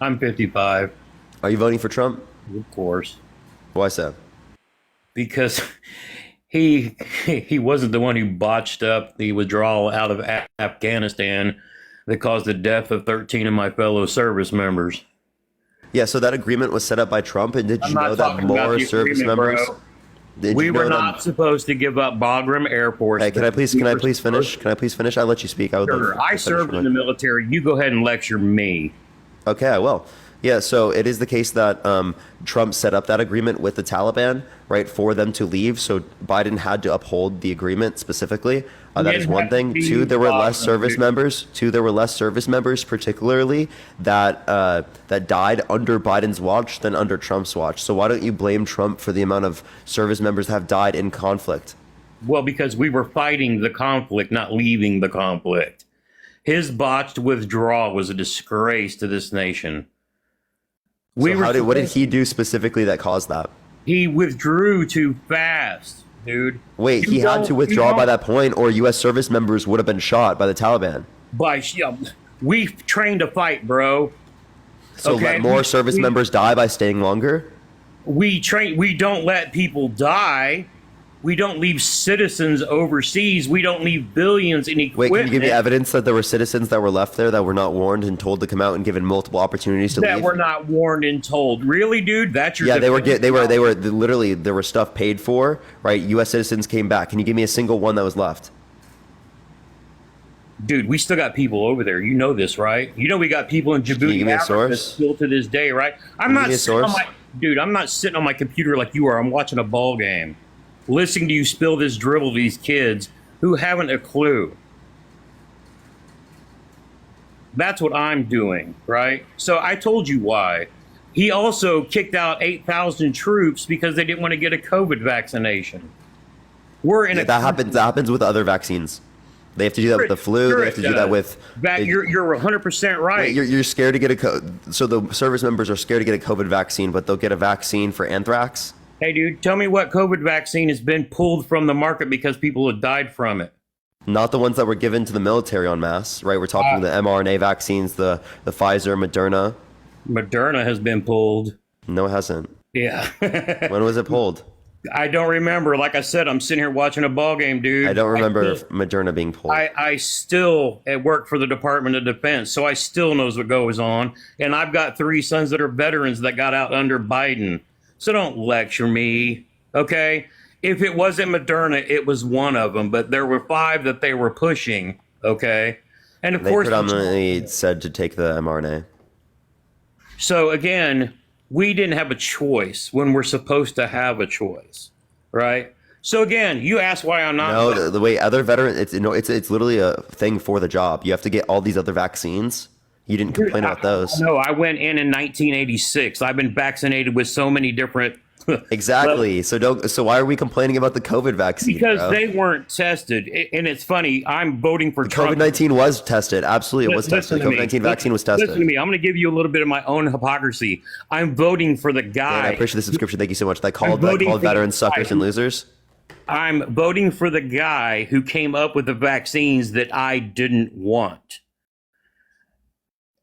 I'm 55. Are you voting for Trump? Of course. Why so? Because he wasn't the one who botched up the withdrawal out of Afghanistan that caused the death of 13 of my fellow service members. Yeah, so that agreement was set up by Trump, and did you know that more service members... We were not supposed to give up Bagram Air Force. Hey, can I please finish? Can I please finish? I'll let you speak. I served in the military. You go ahead and lecture me. Okay, I will. Yeah, so it is the case that Trump set up that agreement with the Taliban, right, for them to leave. So Biden had to uphold the agreement specifically. That is one thing. Two, there were less service members. Particularly that died under Biden's watch than under Trump's watch. So why don't you blame Trump for the amount of service members that have died in conflict? Well, because we were fighting the conflict, not leaving the conflict. His botched withdrawal was a disgrace to this nation. What did he do specifically that caused that? He withdrew too fast, dude. Wait, he had to withdraw by that point, or U.S. service members would have been shot by the Taliban. We trained to fight, bro. So let more service members die by staying longer? We don't let people die. We don't leave citizens overseas. We don't leave billions in equipment. Wait, can you give me evidence that there were citizens that were left there that were not warned and told to come out and given multiple opportunities to leave? That were not warned and told. Really, dude? That's your they were literally, there was stuff paid for, right? U.S. citizens came back. Can you give me a single one that was left? Dude, we still got people over there. You know this, right? You know we got people in Djibouti, Africa still to this day, right? I'm not sitting on my computer like you are. I'm watching a ball game, listening to you spill this drivel to these kids who haven't a clue. That's what I'm doing, right? So I told you why. He also kicked out 8,000 troops because they didn't want to get a COVID vaccination. That happens with other vaccines. They have to do that with the flu. They have to do that with. You're 100% right. Wait, you're scared to get so the service members are scared to get a COVID vaccine, but they'll get a vaccine for anthrax. Hey, dude, tell me what COVID vaccine has been pulled from the market because people have died from it. Not the ones that were given to the military en masse, right? We're talking the mRNA vaccines, the Pfizer, Moderna. Moderna has been pulled. No, it hasn't. Yeah. When was it pulled? I don't remember. Like I said, I'm sitting here watching a ball game, dude. I don't remember Moderna being pulled. I still work for the Department of Defense, so I still knows what goes on. And I've got 3 sons that are veterans that got out under Biden. So don't lecture me, okay? If it wasn't Moderna, it was one of them, but there were 5 that they were pushing, okay? And of course, they predominantly said to take the mRNA. So again, we didn't have a choice when we're supposed to have a choice, right? So again, you ask why I'm not. No, the way other veterans, it's literally a thing for the job. You have to get all these other vaccines. You didn't complain about those. No, I went in 1986. I've been vaccinated with so many different. Exactly. So why are we complaining about the COVID vaccine? Because they weren't tested, and it's funny. I'm voting for Trump. COVID-19 was tested. Absolutely, it was tested. The COVID-19 vaccine was tested. Listen to me. I'm going to give you a little bit of my own hypocrisy. I'm voting for the guy. I appreciate the subscription. Thank you so much. That called veterans suckers and losers. I'm voting for the guy who came up with the vaccines that I didn't want.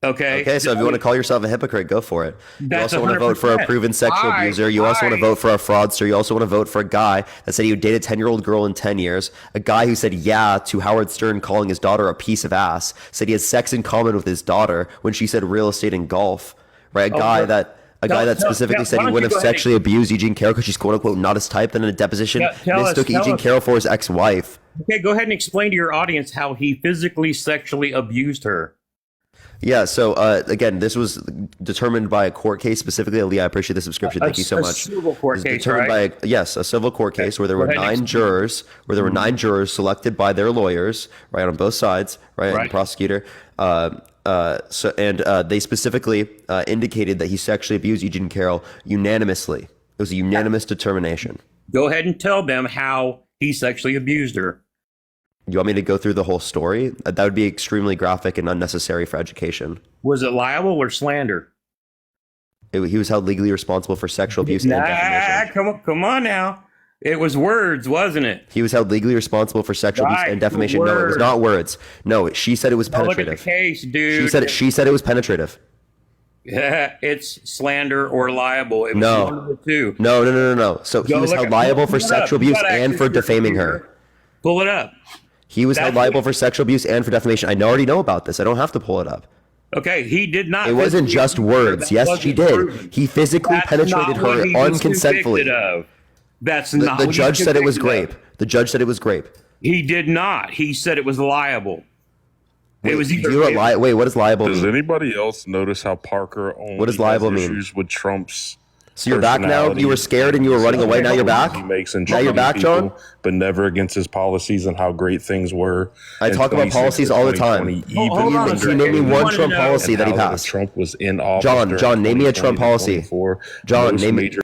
Okay, so if you want to call yourself a hypocrite, go for it. You also want to vote for a proven sexual abuser. You also want to vote for a fraudster. You also want to vote for a guy that said he would date a 10-year-old girl in 10 years. A guy who said yeah to Howard Stern calling his daughter a piece of ass. Said he has sex in common with his daughter when she said real estate and golf. Right, a guy that specifically said he wouldn't have sexually abused Eugene Carroll because she's quote unquote not his type. Then in a deposition, mistook Eugene Carroll for his ex-wife. Okay, go ahead and explain to your audience how he physically sexually abused her. Yeah, so again, this was determined by a court case specifically. Ali, I appreciate the subscription. Thank you so much. A civil court case, determined right? a civil court case where there were 9 jurors, selected by their lawyers, right, on both sides, right, and the prosecutor. They specifically indicated that he sexually abused Eugene Carroll unanimously. It was a unanimous determination. Go ahead and tell them how he sexually abused her. You want me to go through the whole story? That would be extremely graphic and unnecessary for education. Was it libel or slander? He was held legally responsible for sexual abuse and defamation. Come on now. It was words, wasn't it? He was held legally responsible for sexual abuse and defamation. No, it was not words. No, she said it was penetrative. Look at the case, dude. She said it was penetrative. Yeah, it's slander or liable. It was one of the two. No. So he was held liable for sexual abuse and for defaming her. Pull it up. He was held liable for sexual abuse and for defamation. I already know about this. I don't have to pull it up. Okay, he did not. It wasn't just words. Yes, she did. He physically penetrated her unconsensually. That's not The what judge he's said it was convicted grape. of. The judge said it was grape. He did not. He said it was liable. Wait, it was either. you know what what does liable Does mean? anybody else notice how Parker only What does liable has mean? issues with Trump's So you're back now? You were scared and you were running away. Now you're back? He makes in Now you're treating back, John? people, but never against his policies and how great things were. I in talk about 2016 policies all the time. 2020, Hold on a second. Name me one Trump policy that he passed. Trump was in office. John, name me a Trump policy. John, name me.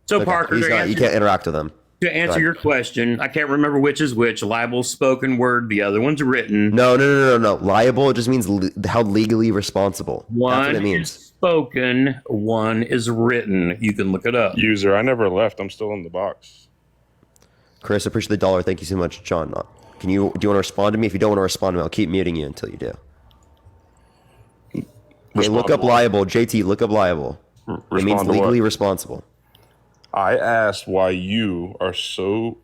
So Okay, Parker, he's not, you can't interact with him. to Go answer ahead. your question, I can't remember which is which. Libel's spoken word, the other one's written. No. Liable just means held legally responsible. That's what One it means. is spoken, one is written. You can look it up. User, I never left. I'm still in the box. Chris, I appreciate the dollar. Thank you so much, John. Do you want to respond to me? If you don't want to respond to me, I'll keep muting you until you do. Okay, look up liable. JT, look up liable. It means Respond to legally what? responsible. I asked why you are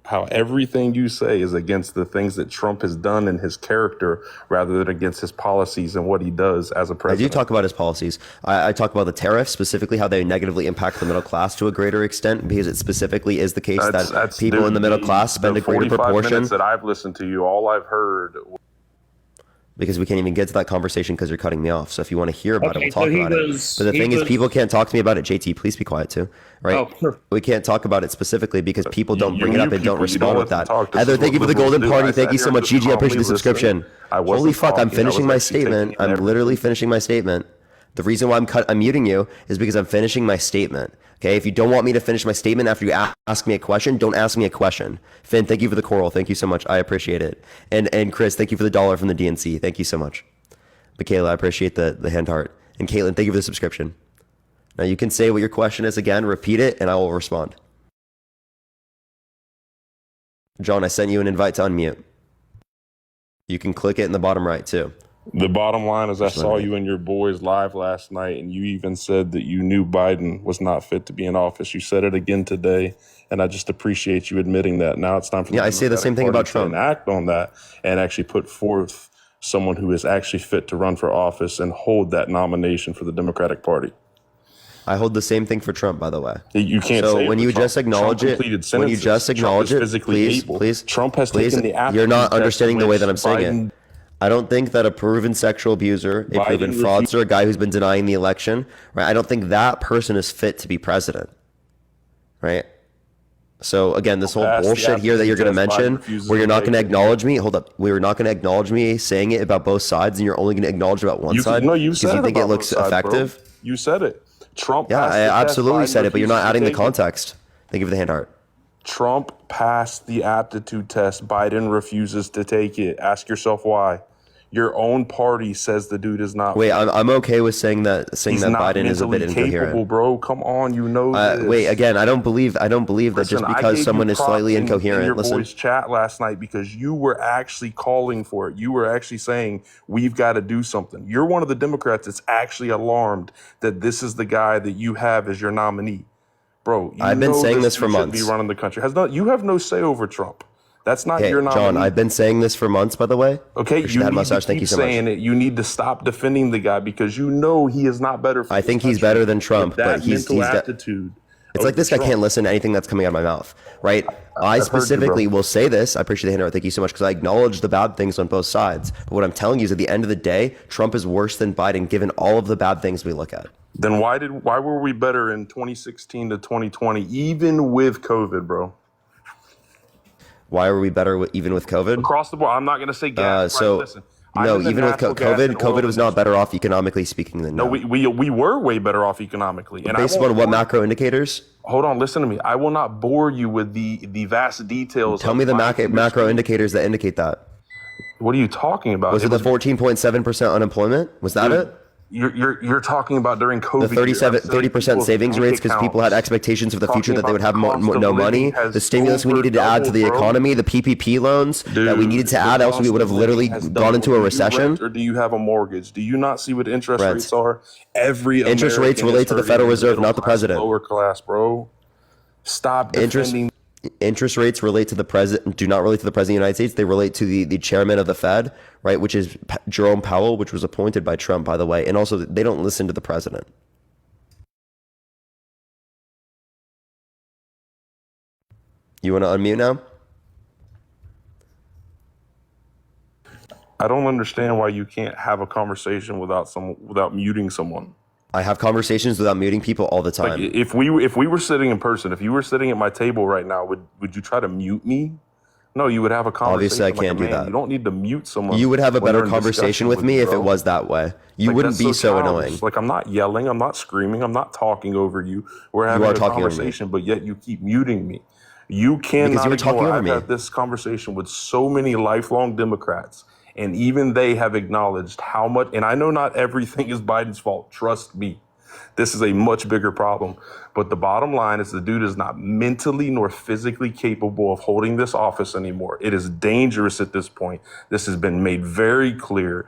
how everything you say is against the things that Trump has done in his character rather than against his policies and what he does as a I president. do talk about his policies. I talk about the tariffs, specifically how they negatively impact the middle class to a greater extent, because it specifically is the case that people in the middle class spend a greater 45 proportion. minutes that I've listened to you, all I've heard. Because we can't even get to that conversation because you're cutting me off. So if you want to hear about Okay, it, we'll so talk he about was- it. But the he thing is, was- people can't talk to me about it. JT, please be quiet too. Right? Oh, sure. We can't talk about it specifically because people don't bring it you up and people, don't you respond don't with let that. them talk. This Heather, is thank you what for the liberals golden do. party. I Thank sat you so here much, just Gigi. I appreciate the calmly subscription. listening. I wasn't Holy fuck, I'm talking. I finishing was my actually statement. taking I'm every- literally finishing my statement. The reason why I'm muting you is because I'm finishing my statement. Okay, if you don't want me to finish my statement after you ask me a question, don't ask me a question. Finn, thank you for the coral. Thank you so much. I appreciate it. And Chris, thank you for the dollar from the DNC. Thank you so much. Michaela, I appreciate the hand heart. And Caitlin, thank you for the subscription. Now you can say what your question is again, repeat it, and I will respond. John, I sent you an invite to unmute. You can click it in the bottom right too. The bottom line is I Just let saw me- you and your boys live last night, and you even said that you knew Biden was not fit to be in office. You said it again today, and I just appreciate you admitting that. Now it's time for Yeah, I say the same thing about Trump. to act on that and actually put forth someone who is actually fit to run for office and hold that nomination for the Democratic Party. I hold the same thing for Trump, by the way. You can't So say it when for you Trump. just acknowledge Trump it, completed when you sentences. just Trump acknowledge is it, physically please, able. please, Trump has please, taken the aptitude you're not test understanding the way that I'm which saying it. I don't think that a proven sexual abuser, a proven Biden fraudster, a guy who's been denying the election, right? I don't think that person is fit to be president, right? So again, this whole Pass the bullshit here that you're going to aptitude test, Biden mention, refuses where you're to not take going to it. acknowledge me. Hold up, we're not going to acknowledge me saying it about both sides, and you're only going to acknowledge about one side. No, you because said you it think it about looks both sides, bro. effective. You said it. Trump Yeah, passed I the test, absolutely Biden said it, but you're not refuses to adding the take it. context. Thank you for the hand heart. Trump passed the aptitude test. Biden refuses to take it. Ask yourself why. Your own party says the dude is not. Wait, I'm okay with saying that He's not Biden is a bit mentally capable, incoherent. bro. Come on, you know this. Wait, again, I don't believe that Listen, just I because gave someone you is slightly props in incoherent. your Listen, boys' chat last night because you were actually calling for it. You were actually saying we've got to do something. You're one of the Democrats that's actually alarmed that this is the guy that you have as your nominee, bro. You I've been know saying this dude for shouldn't months. Be running the country. You have no say over Trump. That's not okay, your nominee. John, I've been saying this for months, by the way. Okay, Appreciate you that need mustache. to Thank keep you so much. saying it. You need to stop defending the guy because you know he is not better for I think he's better than Trump, that but he's mental got. aptitude. It's like this guy can't listen to anything that's coming out of my mouth, right? I heard you, specifically bro. will say this. I appreciate the hand. Thank you so much because I acknowledge the bad things on both sides. But what I'm telling you is, at the end of the day, Trump is worse than Biden, given all of the bad things we look at. Then why were we better in 2016 to 2020, even with COVID, bro? Why are we better even with COVID? Across the board. I'm not going to say gas. So Listen, no, I'm in the even with natural gas COVID, and COVID oil was not better off economically speaking than No, now. we were way better off economically. And Based I won't on what bore- macro indicators? Hold on, listen to me. I will not bore you with the vast details. Tell of me the my macro indicators that indicate that. What are you talking about? Was it the 14.7% unemployment? Was that it? You're talking about during COVID. The 30% savings rates because people had expectations for the future that they would have no money. The stimulus we needed to add to the economy, the PPP loans that we needed to add, else we would have literally gone into a recession. Or do you have a mortgage? Do you not see what interest rates are? Every interest American rates relate is to the hurting Federal the Reserve, middle not the class, president. Lower class, bro. Stop defending. Interest rates relate to the president, do not relate to the president of the United States. They relate to the chairman of the Fed, right? Which is Jerome Powell, which was appointed by Trump, by the way. And also, they don't listen to the president. You want to unmute now? I don't understand why you can't have a conversation without muting someone. I have conversations without muting people all the Like time. if we were sitting in person, if you were sitting at my table right now, would you try to mute me? No, you would have a conversation. Obviously, I like can't a do man. that. You don't need to mute someone. You would have a when they're better in conversation discussion with me you, if it bro. was that way. You Like, wouldn't that's be so childish. annoying. Like I'm not yelling, I'm not screaming, I'm not talking over you. We're having are a talking over me. conversation, but yet you keep muting me. You Because cannot you were talking ignore. over I've me. had this conversation with so many lifelong Democrats, and even they have acknowledged how much. And I know not everything is Biden's fault. Trust me. This is a much bigger problem. But the bottom line is the dude is not mentally nor physically capable of holding this office anymore. It is dangerous at this point. This has been made very clear.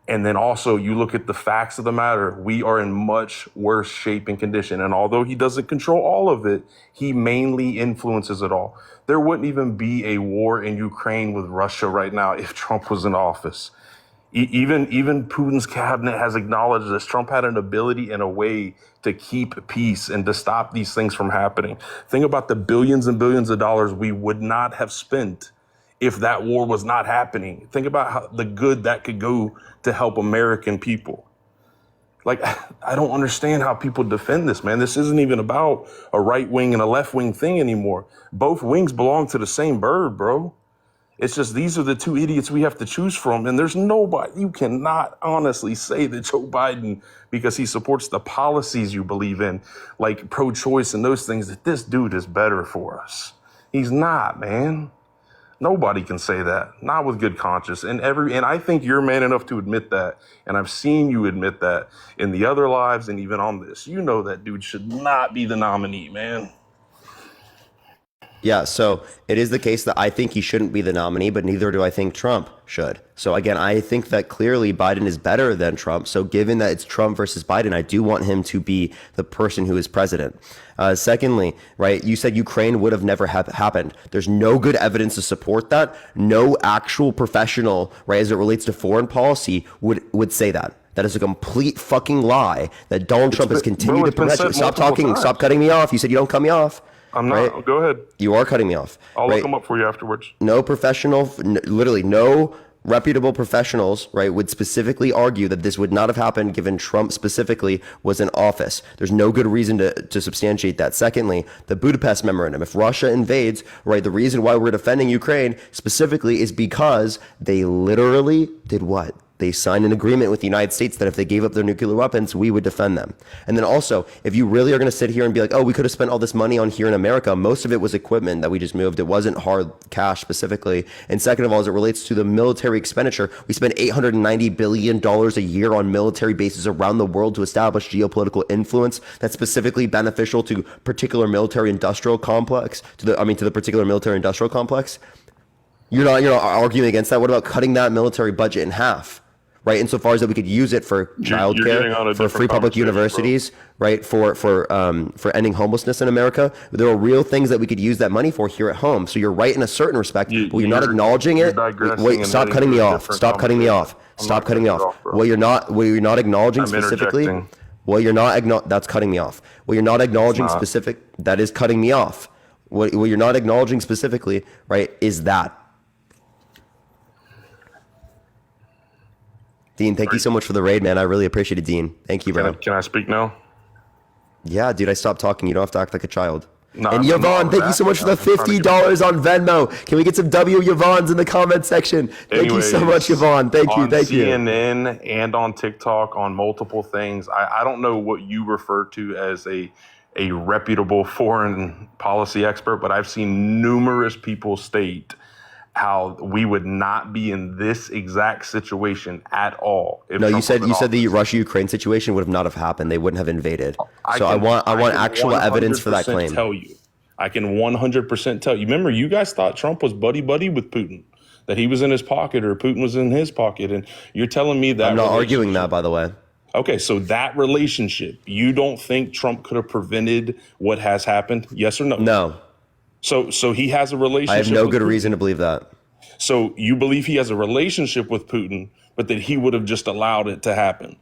And then also you look at the facts of the matter. We are in much worse shape and condition. And although he doesn't control all of it, he mainly influences it all. There wouldn't even be a war in Ukraine with Russia right now if Trump was in office. Even Putin's cabinet has acknowledged this. Trump had an ability and a way to keep peace and to stop these things from happening. Think about the billions and billions of dollars we would not have spent if that war was not happening. Think about how the good that could go to help American people. Like, I don't understand how people defend this, man. This isn't even about a right wing and a left wing thing anymore. Both wings belong to the same bird, bro. It's just these are the two idiots we have to choose from. And there's nobody, you cannot honestly say that Joe Biden, because he supports the policies you believe in, like pro-choice and those things, that this dude is better for us. He's not, man. Nobody can say that, not with good conscience. And I think you're man enough to admit that. And I've seen you admit that in the other lives and even on this. You know that dude should not be the nominee, man. Yeah, so it is the case that I think he shouldn't be the nominee, but neither do I think Trump should. So again, I think that clearly Biden is better than Trump. So given that it's Trump versus Biden, I do want him to be the person who is president. Secondly, right, you said Ukraine would have never happened. There's no good evidence to support that. No actual professional, right, as it relates to foreign policy would say that. That is a complete fucking lie that Donald Trump has continued to perpetuate. Stop talking. Times. Stop cutting me off. You said you don't cut me off. I'm not. Right? Go ahead. You are cutting me off. I'll look them up for you afterwards. No professional, literally no reputable professionals, right, would specifically argue that this would not have happened given Trump specifically was in office. There's no good reason to substantiate that. Secondly, the Budapest Memorandum. If Russia invades, right, the reason why we're defending Ukraine specifically is because they literally did what? They signed an agreement with the United States that if they gave up their nuclear weapons, we would defend them. And then also, if you really are going to sit here and be like, oh, we could have spent all this money on here in America, most of it was equipment that we just moved. It wasn't hard cash specifically. And second of all, as it relates to the military expenditure, we spend $890 billion a year on military bases around the world to establish geopolitical influence that's specifically beneficial to particular military industrial complex, to the particular military industrial complex. You're not arguing against that. What about cutting that military budget in half? Right, insofar as that we could use it for childcare, for free public universities, right, for ending homelessness in America. There are real things that we could use that money for here at home. So you're right in a certain respect, but you're not acknowledging it. Wait, stop cutting me off. Stop cutting me off. Stop cutting me off. What you're not acknowledging specifically. Well, you're not. That's cutting me off. What you're not acknowledging specific. That is cutting me off. What you're not acknowledging specifically, right, is that. Dean, thank you so much for the raid, man. I really appreciate it, Dean. Thank you, bro. Can I speak now? Yeah, dude, I stopped talking. You don't have to act like a child. No, and Yvonne, thank you so much for the $50 on Venmo. Can we get some Yvonnes in the comment section? Thank you so much, Yvonne. Thank you. On CNN and on TikTok, on multiple things. I don't know what you refer to as a reputable foreign policy expert, but I've seen numerous people state how we would not be in this exact situation at all. No, you said the Russia-Ukraine situation would not have happened. They wouldn't have invaded. I want actual evidence for that claim. I can 100% tell you. Remember, you guys thought Trump was buddy-buddy with Putin, that he was in his pocket or Putin was in his pocket. And you're telling me that. I'm not arguing that, by the way. Okay, so that relationship, you don't think Trump could have prevented what has happened? Yes or no? No. So he has a relationship. I have no good reason to believe that. So you believe he has a relationship with Putin, but that he would have just allowed it to happen?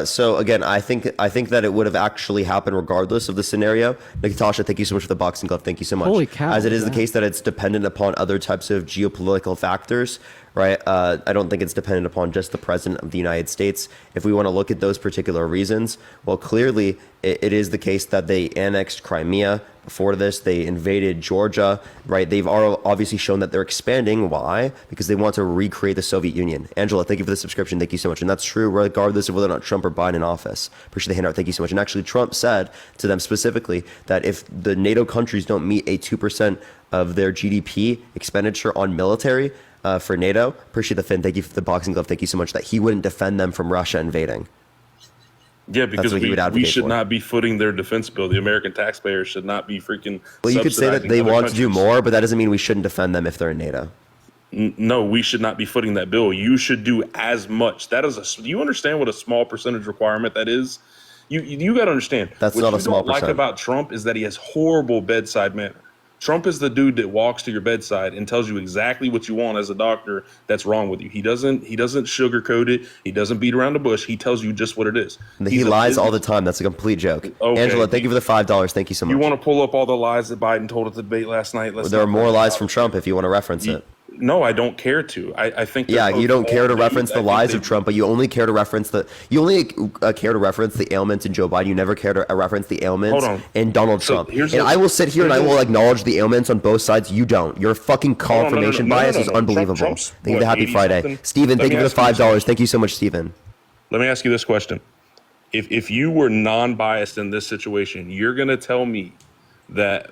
So again, I think that it would have actually happened regardless of the scenario. Natasha, thank you so much for the boxing glove. Thank you so much. Holy cow, As it is yeah. the case that it's dependent upon other types of geopolitical factors, right? I don't think it's dependent upon just the president of the United States. If we want to look at those particular reasons, well, clearly it is the case that they annexed Crimea. Before this, they invaded Georgia, right? They've obviously shown that they're expanding. Why? Because they want to recreate the Soviet Union. Angela, thank you for the subscription. Thank you so much. And that's true regardless of whether or not Trump or Biden in office. Appreciate the handout. Thank you so much. And actually, Trump said to them specifically that if the NATO countries don't meet a 2% of their GDP expenditure on military for NATO, appreciate the Finn. Thank you for the boxing glove. Thank you so much. That he wouldn't defend them from Russia invading. Yeah, because we should not be footing their defense bill. The American taxpayers should not be freaking. Well, you could say that they want to do more, but that doesn't mean we shouldn't defend them if they're in NATO. No, we should not be footing that bill. You should do as much. That is do you understand what a small percentage requirement that is? You got to understand. That's not a small percent. What you don't like about Trump is that he has horrible bedside manner. Trump is the dude that walks to your bedside and tells you exactly what you want as a doctor that's wrong with you. He doesn't sugarcoat it. He doesn't beat around the bush. He tells you just what it is. He lies all the time. That's a complete joke. Okay. Angela, thank you for the $5. Thank you so much. You want to pull up all the lies that Biden told at the debate last night? There are more lies from Trump if you want to reference it. No, I don't care to. I think. Yeah, you don't care to reference the lies of Trump, but you only care to reference the ailments in Joe Biden. You never care to reference the ailments in Donald Trump. And I will sit here and I will acknowledge the ailments on both sides. You don't. Your fucking confirmation bias is unbelievable. Thank you for the happy Friday, Steven. Thank you for the $5. Thank you so much, Steven. Let me ask you this question: If you were non-biased in this situation, you're gonna tell me that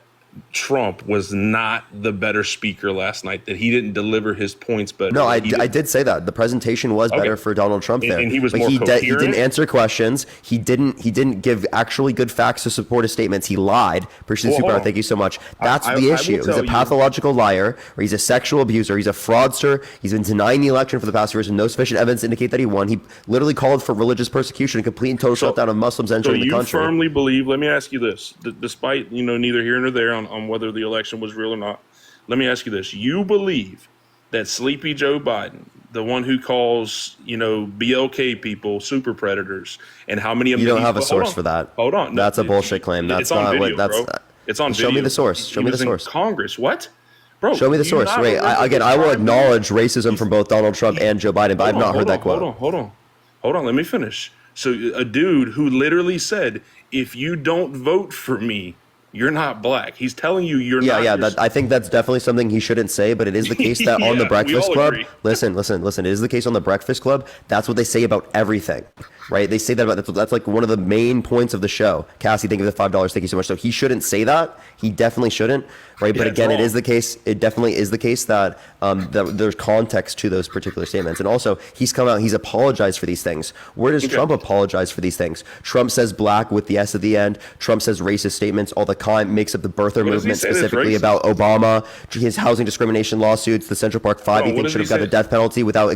Trump was not the better speaker last night, that he didn't deliver his points better? No, I did say that. The presentation was better for Donald Trump there. And he was but more he coherent? he didn't answer questions. He didn't give actually good facts to support his statements. He lied. Appreciate the super. Thank you so much. That's the issue. He's a pathological liar, or he's a sexual abuser. He's a fraudster. He's been denying the election for the past 2 years, and no sufficient evidence to indicate that he won. He literally called for religious persecution and complete and total shutdown of Muslims entering the country. So you firmly believe, let me ask you this, despite, neither here nor there on whether the election was real or not, let me ask you this. You believe that Sleepy Joe Biden, the one who calls, BLK people super predators, and how many of them... You don't have a source for that. Hold on. That's a bullshit claim. That's not video, what... That's. Bro. It's on video. Show me the source. Show me the source. Congress. What? Bro, show me the source. Wait, I will acknowledge racism from both Donald Trump and Joe Biden, but I've not heard that quote. Hold on. Let me finish. So a dude who literally said, if you don't vote for me, you're not black. He's telling you you're not. Yeah. I think that's definitely something he shouldn't say, but it is the case that on the Breakfast Club, listen. It is the case on the Breakfast Club. That's what they say about everything, right? They say that about, that's like one of the main points of the show. Cassie, thank you for the $5. Thank you so much. So he shouldn't say that. He definitely shouldn't, right? But again, it is the case. It definitely is the case that that there's context to those particular statements. And also, he's come out, he's apologized for these things. Where does Trump apologize for these things? Trump says black with the S at the end. Trump says racist statements all the time, makes up the birther movement specifically about Obama, his housing discrimination lawsuits, the Central Park 5 he thinks should have got the death penalty without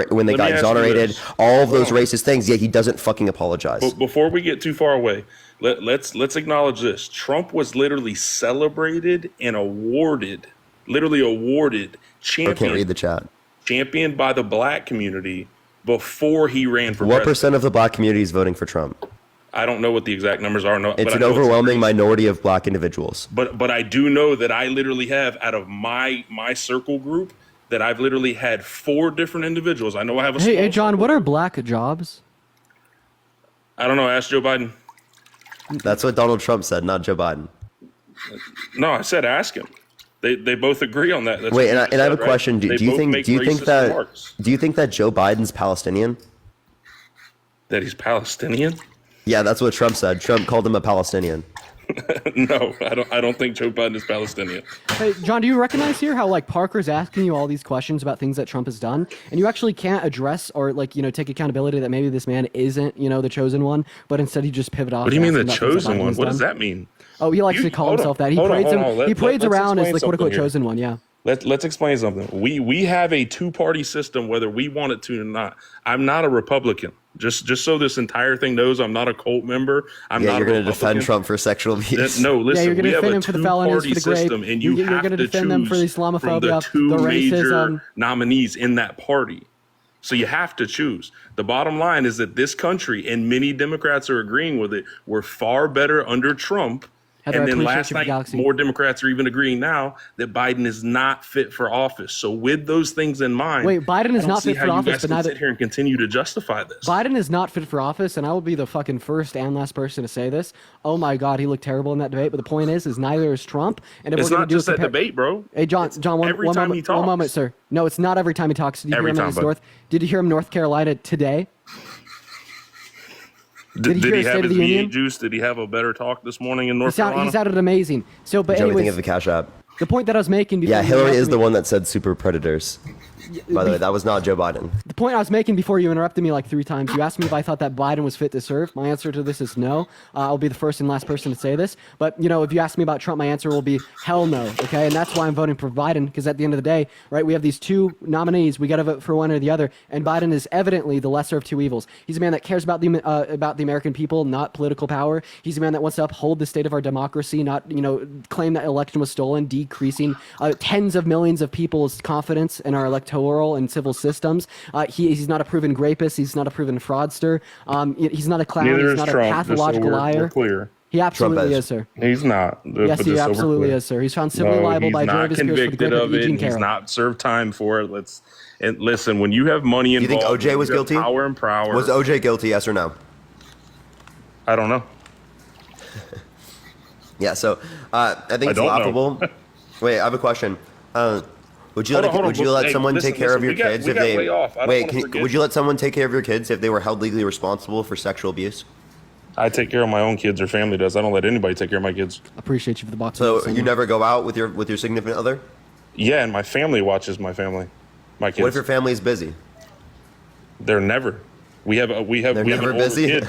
when they got exonerated, all of those racist things, yet he doesn't fucking apologize. But before we get too far away, let's acknowledge this. Trump was literally celebrated and awarded champion. I can't read the chat. Championed by the black community before he ran for What president. percent of the black community is voting for Trump? I don't know what the exact numbers are. It's an overwhelming minority of black individuals. But I do know that I literally have, out of my circle group, that I've literally had 4 different individuals. I know I have a Hey, John, what are black jobs? I don't know. Ask Joe Biden. That's what Donald Trump said, not Joe Biden. No, I said ask him. They both agree on that. That's Wait, and I have a question. Do you think that Joe Biden's Palestinian? That he's Palestinian? Yeah, that's what Trump said. Trump called him a Palestinian. No, I don't think Joe Biden is Palestinian. Hey, John, do you recognize here how Parker's asking you all these questions about things that Trump has done, and you actually can't address or take accountability that maybe this man isn't the chosen one, but instead you just pivot off. What do you mean the chosen one? What does that mean? Oh, he likes to call himself that. He parades around as the quote unquote chosen one. Yeah. Let's explain something. We have a 2-party system, whether we want it to or not. I'm not a Republican. Just so this entire thing knows, I'm not a cult member. You're going to defend Trump for sexual abuse. No, listen. You're going to defend him for the felonies, for the system, and you're going to defend them for the Islamophobia, from the 2 the major racism. nominees in that party. So you have to choose. The bottom line is that this country, and many Democrats are agreeing with it, were far better under Trump. Heather, and then I last appreciate you, night, Galaxy. more Democrats are even agreeing now that Biden is not fit for office. So with those things in mind, Wait, Biden is I don't not see fit how for you office, guys but can neither sit here and continue to justify this. Biden is not fit for office, and I will be the fucking first and last person to say this. Oh my God, he looked terrible in that debate. But the point is neither is Trump. And if It's we're going not to do just a that debate, bro. Hey, John, one every time moment, he talks. one moment, sir. No, it's not every time he talks. Did you Every hear him time, in his bud. Did you hear him North Carolina today? Did hear he his have State of his the V8 Union? juice? Did he have a better talk this morning in North Carolina? He sounded amazing. So, but Joe, we think anyways, of the Cash App. the point that I was making before Yeah, you Hillary interrupted is the me- one that said super predators. By the way, that was not Joe Biden. The point I was making before you interrupted me like 3 times, you asked me if I thought that Biden was fit to serve. My answer to this is no. I'll be the first and last person to say this. But, if you ask me about Trump, my answer will be hell no, okay? And that's why I'm voting for Biden, because at the end of the day, right, we have these 2 nominees. We got to vote for one or the other, and Biden is evidently the lesser of 2 evils. He's a man that cares about the American people, not political power. He's a man that wants to uphold the state of our democracy, not, claim that election was stolen, decreasing tens of millions of people's confidence in our electoral and civil systems. He's not a proven rapist. He's not a proven fraudster. He's not a clown. Neither he's is not Trump, a pathological just so we're liar. clear. He absolutely Trump is, sir. He's not. Yes, But he just so we're absolutely clear. is, sir. He's found civilly liable he's by a jury not of his peers for the convicted grape of of it. Eugene He's Carroll. not served time for it. And listen, when you have money Do you involved, think OJ was you have guilty? Power and power. Was OJ guilty, yes or no? I don't know. Yeah, so I think it's don't know. laughable. Wait, I have a question. Would you Hold on. let Hey, someone listen, take care of your we got- kids we if got they way off. I don't wait? wanna forget. Would you let someone take care of your kids if they were held legally responsible for sexual abuse? I take care of my own kids, or family does. I don't let anybody take care of my kids. Appreciate you for the box. So you never go out with your significant other? Yeah, and my family watches my family, my kids. What if your family is busy? They're never. We have They're an never older busy? kid.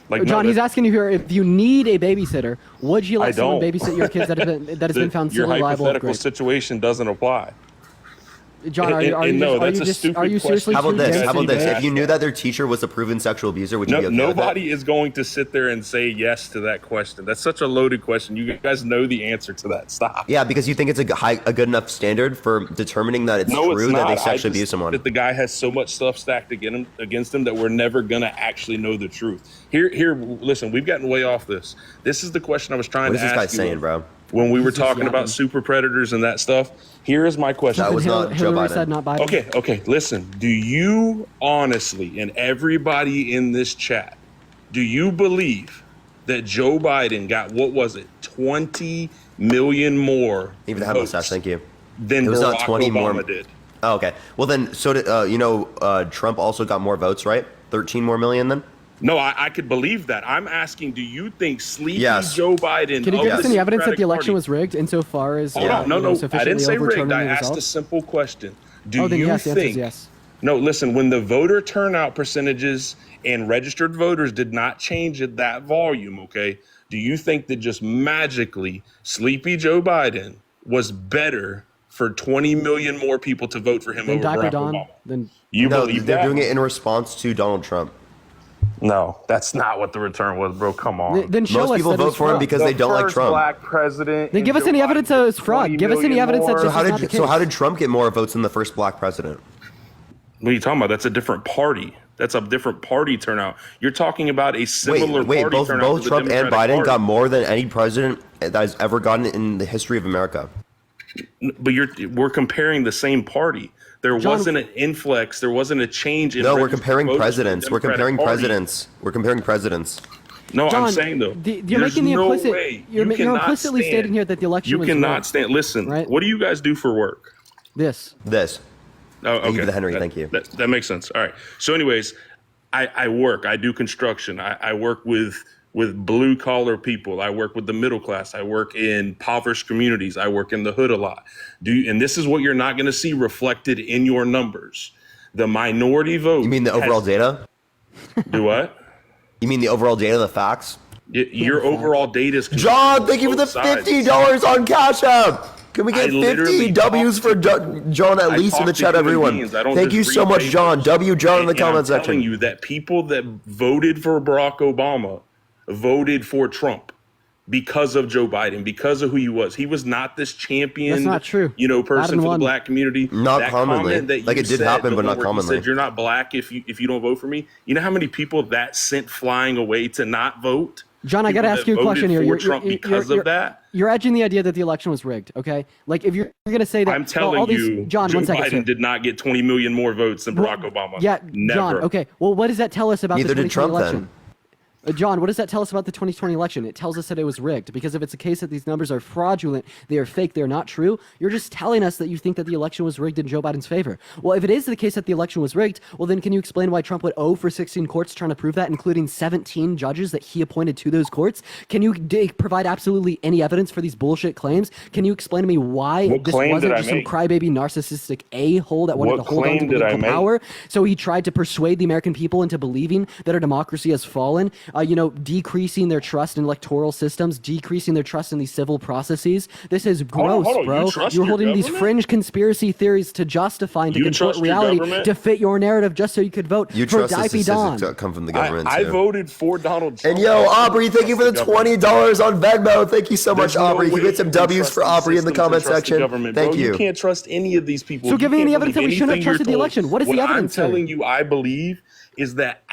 Like, John, no, he's asking you here if you need a babysitter. Would you I let someone don't. babysit your kids that has been found your civilly liable of hypothetical grape? situation doesn't apply. John, are you no, that's a just stupid are you seriously question. How about too this? dense How about to this? debate? If you knew that their teacher was a proven sexual abuser, would you be okay with that? Nobody is going to sit there and say yes to that question. That's such a loaded question. You guys know the answer to that. Stop. Yeah, because you think it's a good enough standard for determining that it's No, true it's that they not. sexually abuse someone. That the guy has so much stuff stacked against him that we're never gonna actually know the truth. Here. Listen, we've gotten way off this. This is the question I was trying What to is ask this guy you saying, bro? when we were He's just talking about yapping. super predators and that stuff. Here is my question. That was not Joe Hillary Biden. said not Biden. Okay. Listen, do you honestly, and everybody in this chat, do you believe that Joe Biden got, what was it, 20 million more Even have votes mustache, thank you. than It was Barack not 20 Obama more. did? Oh, okay. Well, then, so did Trump also got more votes, right? 13 more million then? No, I could believe that. I'm asking, do you think sleepy Yes. Joe Biden? Can you of give us the any evidence that the Democratic election Party- was rigged insofar as Hold on, no. I sufficiently didn't say rigged. overturning I the asked a results? simple question. Do Oh, then you yes, the answer is think? yes. No, listen. When the voter turnout percentages and registered voters did not change at that volume, okay? Do you think that just magically sleepy Joe Biden was better for 20 million more people to vote for him Then over Diaper Barack Don. Obama? Then You No, believe they're that? doing it in response to Donald Trump. No, that's not what the return was, bro. Come on. then show Most us people that vote it's for him fraud. because they don't like First Trump. Black president. Then and give us Joe any Biden evidence that it's gets fraud. 20 Give us any million evidence that more. this So is not the case. how did Trump get more votes than the first black president? What are you talking about? That's a different party. That's a different party turnout. You're talking about a similar Wait, party both turnout. to the Trump and Democratic Biden Party. got more than any president that has ever gotten in the history of America. But we're comparing the same party. There John- wasn't an influx. There wasn't a change in. No, we're registered comparing voters for the presidents. We're Democratic comparing Party. presidents. We're comparing presidents. No, John, I'm saying though, you're there's making the no implicit. way. You're You cannot implicitly stand- stating here that the election You was cannot rigged. stand. Listen, Right? what do you guys do for work? This. Oh, okay. Thank you for the Henry. That- Thank you. That makes sense. All right. So, anyways, I work. I do construction. I work with blue collar people. I work with the middle class. I work in impoverished communities. I work in the hood a lot. And this is what you're not going to see reflected in your numbers. The minority vote. You mean the overall data? Do what? You mean the overall data, the facts? Your overall data is. John, thank you for the $50 on Cash App. Can we get 50 W's for John at least in the chat, everyone? Thank you so much, John. W John in the comment I'm telling section. you that people that voted for Barack Obama voted for Trump. because of Joe Biden, because of who he was. He was not this champion, That's not true. Person for the black community. Not that commonly. Comment that Like, you it did said, happen, but not where you commonly. said you're not black if you don't vote for me. You know how many people that sent flying away to not vote? John, I got to People ask you a that question here. voted for Trump because of that. You're edging the idea that the election was rigged, okay? Like, if you're going to say that... I'm telling all these, you, John, Joe 1 second, Biden sir. did not get 20 million more votes than Barack Obama. Yeah, Never. John, okay. Well, what does that tell us about Neither the did 2020 Trump election? John, what does that tell us about the 2020 election? It tells us that it was rigged, because if it's a case that these numbers are fraudulent, they are fake, they're not true, you're just telling us that you think that the election was rigged in Joe Biden's favor. Well, if it is the case that the election was rigged, well, then can you explain why Trump would owe for 16 courts trying to prove that, including 17 judges that he appointed to those courts? Can you provide absolutely any evidence for these bullshit claims? Can you explain to me why this wasn't just some crybaby narcissistic a-hole that wanted to hold on to political power? So he tried to persuade the American people into believing that our democracy has fallen, decreasing their trust in electoral systems, decreasing their trust in these civil processes. This is gross, hold on. bro. You're holding these fringe conspiracy theories to justify and to contort reality to fit your narrative just so you could vote You for trust the Dipey Don. statistics that come from the government, I too. voted for Donald Trump. And yo, Aubrey, thank you for the $20 on Venmo. Thank you so much, Aubrey. You get some W's for Aubrey in the comment section. Thank you. You can't trust any of these people. So give me You any can't evidence that we believe shouldn't have anything you're trusted the told. election. What is the evidence, sir? I'm telling you, I believe is that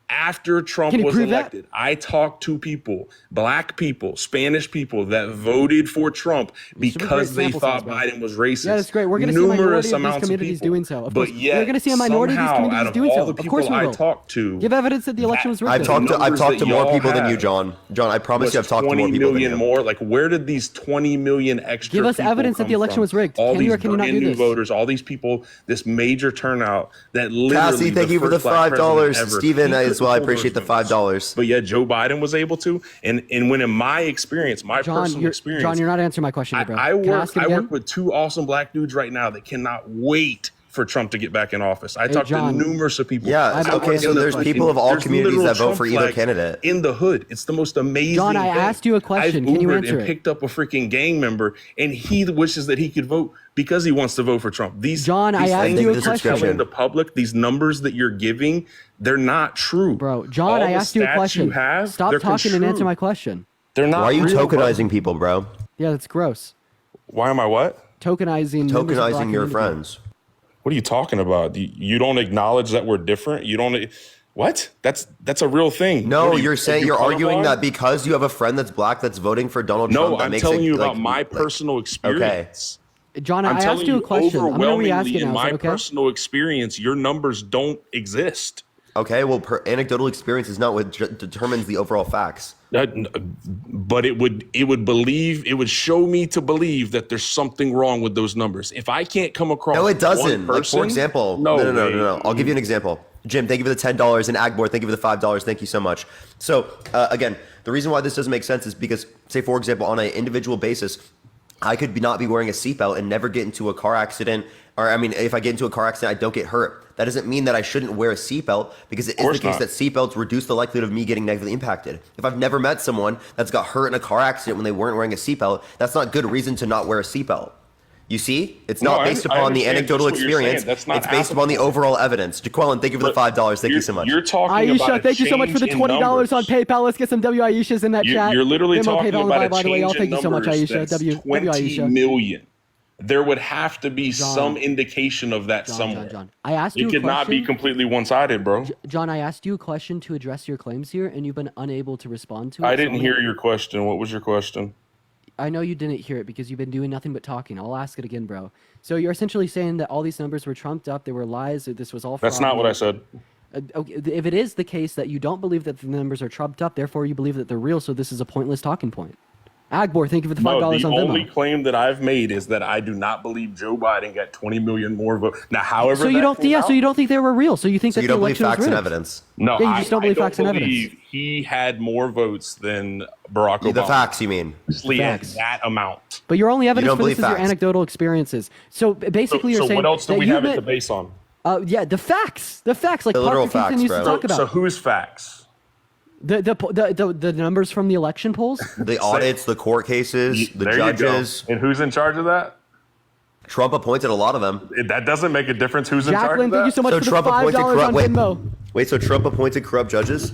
after Trump Can you was prove that? elected, I talked to people, black people, Spanish people that voted for Trump because they thought Biden was racist. Yeah, that's great. We're going to see a minority of these communities doing so. Of course, But yet, we're going to see a minority of these somehow, communities out of doing all so. the Of course people we I will. talked to, Give evidence that the election was rigged. I've talked to more people than you, have John. John, I promise you I've talked to more 20 people than million you. more. Like, where did these 20 million extra Give us people evidence that come the election from? was rigged. All Can you these or can you not brand do new this? voters, all these people, this major turnout that literally. Cassie, thank you for the first black $5. president ever, Steven he as well. I couldn't pull appreciate the those numbers. $5. But yet Joe Biden was able to, and when in my experience, my personal experience, John, you're not answering my question, here, bro. I Can ask it again? work with two awesome black dudes right now that cannot wait for Trump to get back in office. I talked John. to numerous of people. Yeah, I okay, work so in the there's fucking- people of all there's communities literal that vote for Trump either flag candidate. in the hood. It's the most amazing John, I thing. asked you a question. I've Can you Ubered answer and it? picked up a freaking gang member, and he wishes that he could vote because he wants to vote for Trump. John, I asked you a question. Telling the public these numbers that you're giving, they're not true, bro. John, All I the asked you a stats question. You have, Stop they're talking and answer construed. my question. They're not. Why are you real, bro. tokenizing people, bro? Yeah, that's gross. Why am I what? Tokenizing members of the black Tokenizing your community. friends. What are you talking about? You don't acknowledge that we're different. You don't. What? That's a real thing. No, What are you're saying you're arguing colorblind? that because you have a friend that's black that's voting for Donald Trump. No, that I'm makes telling it, you like, about my personal experience. John, I'm I telling asked you a question. I'm going to overwhelmingly re-ask it in now. Is my that okay? personal experience, your numbers don't exist. Okay, well, anecdotal experience is not what determines the overall facts. But it would show me to believe that there's something wrong with those numbers. If I can't come across, No, it doesn't. one Like, for person- example, no. I'll give you an example. Jim, thank you for the $10, and Agbor, thank you for the $5. Thank you so much. So again, the reason why this doesn't make sense is because, say, for example, on an individual basis, I could not be wearing a seatbelt and never get into a car accident. Or, I mean, if I get into a car accident, I don't get hurt. That doesn't mean that I shouldn't wear a seatbelt, because it is the case that seatbelts reduce the likelihood of me getting negatively impacted. If I've never met someone that's got hurt in a car accident when they weren't wearing a seatbelt, that's not good reason to not wear a seatbelt. You see? It's not based upon the anecdotal experience. It's based upon the overall evidence. Jaqueline, thank you for the $5. Thank you so much. You're talking about Aisha, thank you so much for the $20 on PayPal. Let's get some W Aishas in that chat. You're literally Venmo, talking PayPal, about by a the way, y'all. change in Thank you so much, numbers Aisha. that's W 20 Aisha. million. There would have to be some indication of that somewhere. John, I asked you It a could not be question. completely one-sided, bro. John, I asked you a question to address your claims here, and you've been unable to respond to it. I so didn't I'm hear gonna- your question. What was your question? I know you didn't hear it because you've been doing nothing but talking. I'll ask it again, bro. So you're essentially saying that all these numbers were trumped up, they were lies, that this was all That's not what I said. Okay, if it is the case that you don't believe that the numbers are trumped up, therefore you believe that they're real, so this is a pointless talking point. Agbor, thank you for the $5 No, on the Venmo. only claim that I've made is that I do not believe Joe Biden got 20 million more votes. Now, however, So you don't, so you don't think they were real? So you think So that you the don't believe election was facts and rigged? evidence? No, Yeah, you just don't believe facts and evidence. believe he had more votes than Barack Obama. The facts, you mean? Honestly, at that amount. But your only evidence don't for this believe is your facts. anecdotal experiences. So basically, you're So saying what else do that we you have it meant- to base on? Yeah, the facts, like The literal Parker Keaton facts, used to bro. talk about. So who's facts? The numbers from the election polls. The audits, the court cases, the There you go. judges. And who's in charge of that? Trump appointed a lot of them. That doesn't make a difference who's in charge Jacqueline, of that. thank you so much So for Trump the appointed $5 on corrupt. Venmo. Wait, so Trump appointed corrupt judges?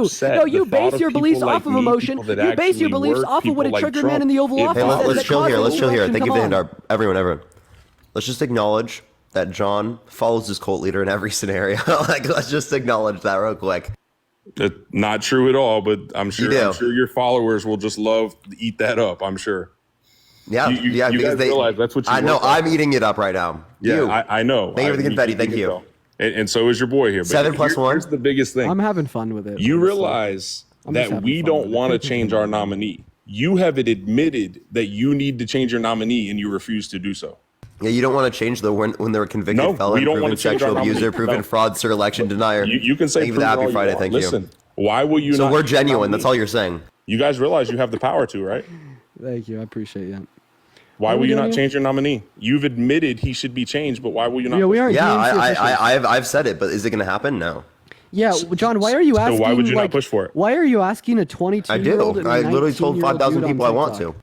you. No, you base your beliefs off of emotion. You base your beliefs off of what a triggered man in the Oval Office said. Let's chill here. Let's chill here. Thank you, Come on. everyone. Let's just acknowledge that John follows his cult leader in every scenario. Like, let's just acknowledge that real quick. Not true at all, but I'm sure your followers will just love to eat that up. I'm sure. Yeah, you because guys realize that's what you. I know. I'm eating it up right now. Yeah, I know. Thank you for the confetti. Thank you. And so is your boy here. But 7 + 1. Here's the biggest thing. I'm having fun with it. You realize that we don't want to change our nominee. You have admitted that you need to change your nominee, and you refuse to do so. Yeah, you don't want to change when they're a convicted felon, proven sexual abuser, proven fraudster, election denier. You can say thank you for the happy Friday. Thank you. Listen, why will you? So not we're genuine. That's all you're saying. You guys realize you have the power to, right? Thank you. I appreciate that. Why will you not change your nominee? You've admitted he should be changed, but why will you not? Yeah, we aren't. Yeah, I've said it, but is it going to happen? No. Yeah, John, why are you asking? So why would you not push for it? Why are you asking a 22-year-old? I literally told 5,000 people I want to.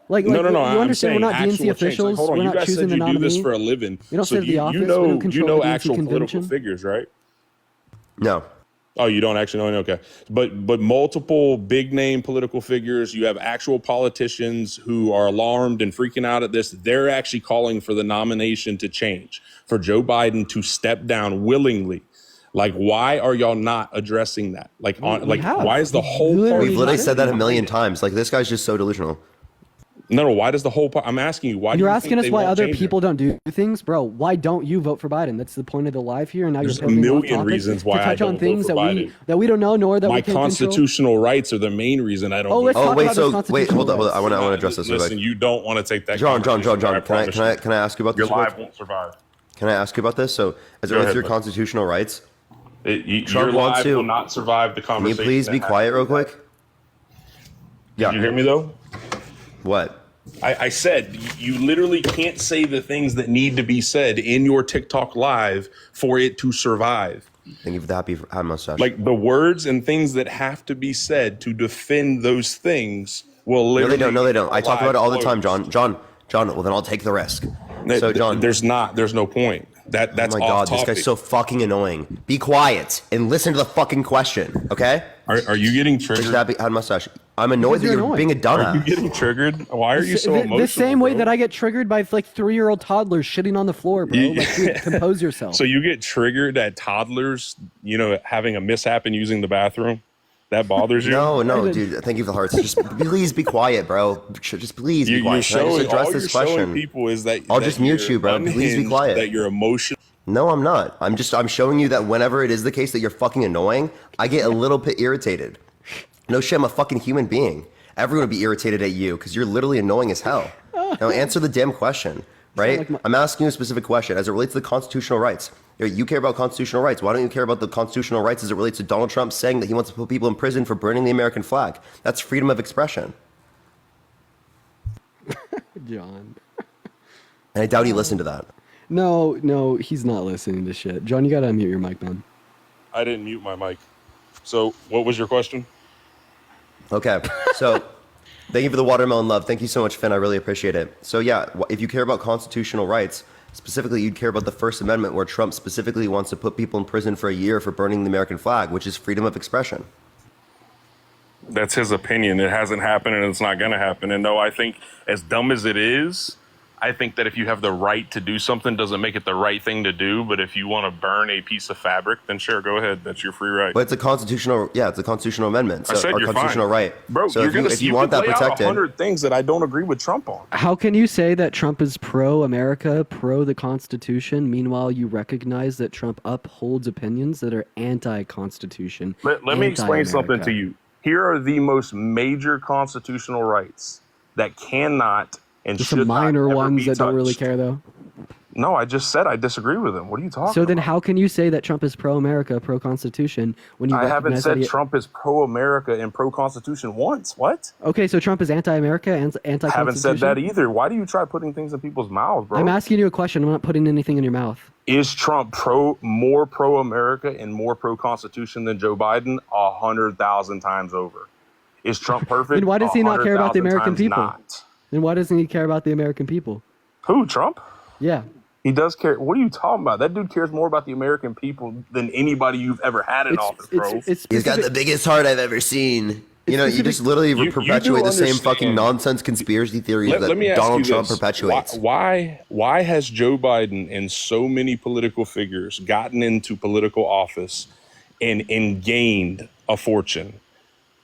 No. You understand I'm we're not saying DNC officials. Hold on, we're you not guys choosing said the you do nominee. this for a living. We don't so sit at the office. We don't control the DNC actual convention. political figures, right? No. Oh, you don't actually know? Okay. But multiple big name political figures, you have actual politicians who are alarmed and freaking out at this. They're actually calling for the nomination to change, for Joe Biden to step down willingly. Like, why are y'all not addressing that? Why is the whole party? We've literally said that a million times. Like, this guy's just so delusional. No, why does the whole I'm asking you, why You're do you asking think us they why won't other change people don't do things? Bro, why don't you vote for Biden? That's the point of the live here, and now There's you're a pivoting off million topic reasons why to I touch don't on things vote for Biden. that we don't know, nor that My we can't constitutional rights are the main reason I don't vote. Hold on. I want to address this. Listen, you don't want to take that. John. Can I ask you about this? Your life won't survive. Can I ask you about this? So, as it relates to your constitutional rights, your life will not survive the conversation. Can you please be quiet real quick? Yeah. Did you hear me though? What? I said you literally can't say the things that need to be said in your TikTok live for it to survive. Thank you for the happy mustache. Like the words and things that have to be said to defend those things will literally. No, they don't. I talk about it all the time, John. Well, then I'll take the risk. So, John, there's no point. That's oh my God, this guy's so fucking annoying. Be quiet and listen to the fucking question, okay? Are you getting triggered? Had mustache. I'm annoyed that you're being a dumbass. Are you getting triggered? Why are you so emotional? The same way that I get triggered by like 3-year-old toddlers shitting on the floor, bro. Like, dude, compose yourself. So you get triggered at toddlers, having a mishap and using the bathroom? That bothers you? No, dude. Thank you for the hearts. Just please be quiet, bro. Just please be quiet. Can I just address this question? People is that I'll just mute you, bro. Please be quiet. That you're emotional. No, I'm not. I'm showing you that whenever it is the case that you're fucking annoying, I get a little bit irritated. No shit, I'm a fucking human being. Everyone would be irritated at you because you're literally annoying as hell. Now answer the damn question, right? I'm asking you a specific question as it relates to the constitutional rights. You care about constitutional rights. Why don't you care about the constitutional rights as it relates to Donald Trump saying that he wants to put people in prison for burning the American flag? That's freedom of expression. John. And I doubt he listened to that. No, he's not listening to shit. John, you gotta unmute your mic, man. I didn't mute my mic. So what was your question? Okay, so thank you for the watermelon love. Thank you so much, Finn. I really appreciate it. So yeah, if you care about constitutional rights, specifically you'd care about the First Amendment where Trump specifically wants to put people in prison for a year for burning the American flag, which is freedom of expression. That's his opinion. It hasn't happened and it's not going to happen. And no, I think as dumb as it is, I think that if you have the right to do something, doesn't make it the right thing to do. But if you want to burn a piece of fabric, then sure, go ahead. That's your free right. But it's a constitutional amendment. So, I said you're constitutional fine. Right. Bro, so if you want that protected, 100 things that I don't agree with Trump on. How can you say that Trump is pro-America, pro the Constitution? Meanwhile, you recognize that Trump upholds opinions that are anti-Constitution. Let me explain something to you. Here are the most major constitutional rights that cannot and just should some minor not ones that touched. don't really care, though. No, I just said I disagree with him. What are you talking about? So then how can you say that Trump is pro-America, pro-Constitution when you I haven't recognize said Trump is pro-America and pro-Constitution once. What? Okay, so Trump is anti-America and anti-Constitution? I haven't said that either. Why do you try putting things in people's mouths, bro? I'm asking you a question. I'm not putting anything in your mouth. Is Trump more pro-America and more pro-Constitution than Joe Biden? 100,000 times over. Is Trump perfect? Then why does he not care about the American people? Not. Then why doesn't he care about the American people? Who, Trump? Yeah. He does care. What are you talking about? That dude cares more about the American people than anybody you've ever had in office, bro. He's got the biggest heart I've ever seen. You know, you just literally perpetuate the same fucking nonsense conspiracy theories that Donald Trump perpetuates. Why has Joe Biden and so many political figures gotten into political office and gained a fortune,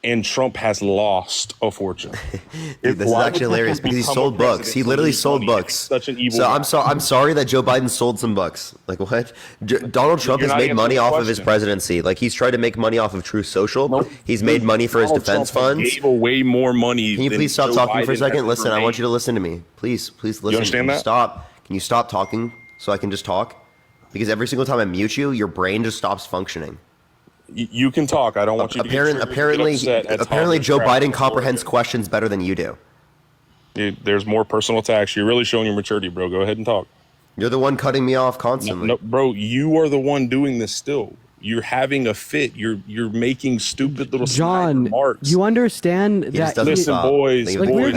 and Trump has lost a fortune. Dude, this is actually hilarious because he sold books. He literally sold books. Such an evil. So I'm sorry that Joe Biden sold some books. Like what? Donald Trump has made money off of his presidency. Like he's tried to make money off of Truth Social. Nope. He's made money for his defense funds. Gave away more money. Can you please stop talking for a second? Listen, I want you to listen to me. Please listen. You understand that? Stop. Can you stop talking so I can just talk? Because every single time I mute you, your brain just stops functioning. You can talk. I don't want you to apparently Joe Biden comprehends questions better than you do. Dude, there's more personal attacks. You're really showing your maturity, bro. Go ahead and talk. You're the one cutting me off constantly. No, bro, you are the one doing this still. You're having a fit. You're making stupid little John, remarks. you understand that listen, boys. Like we're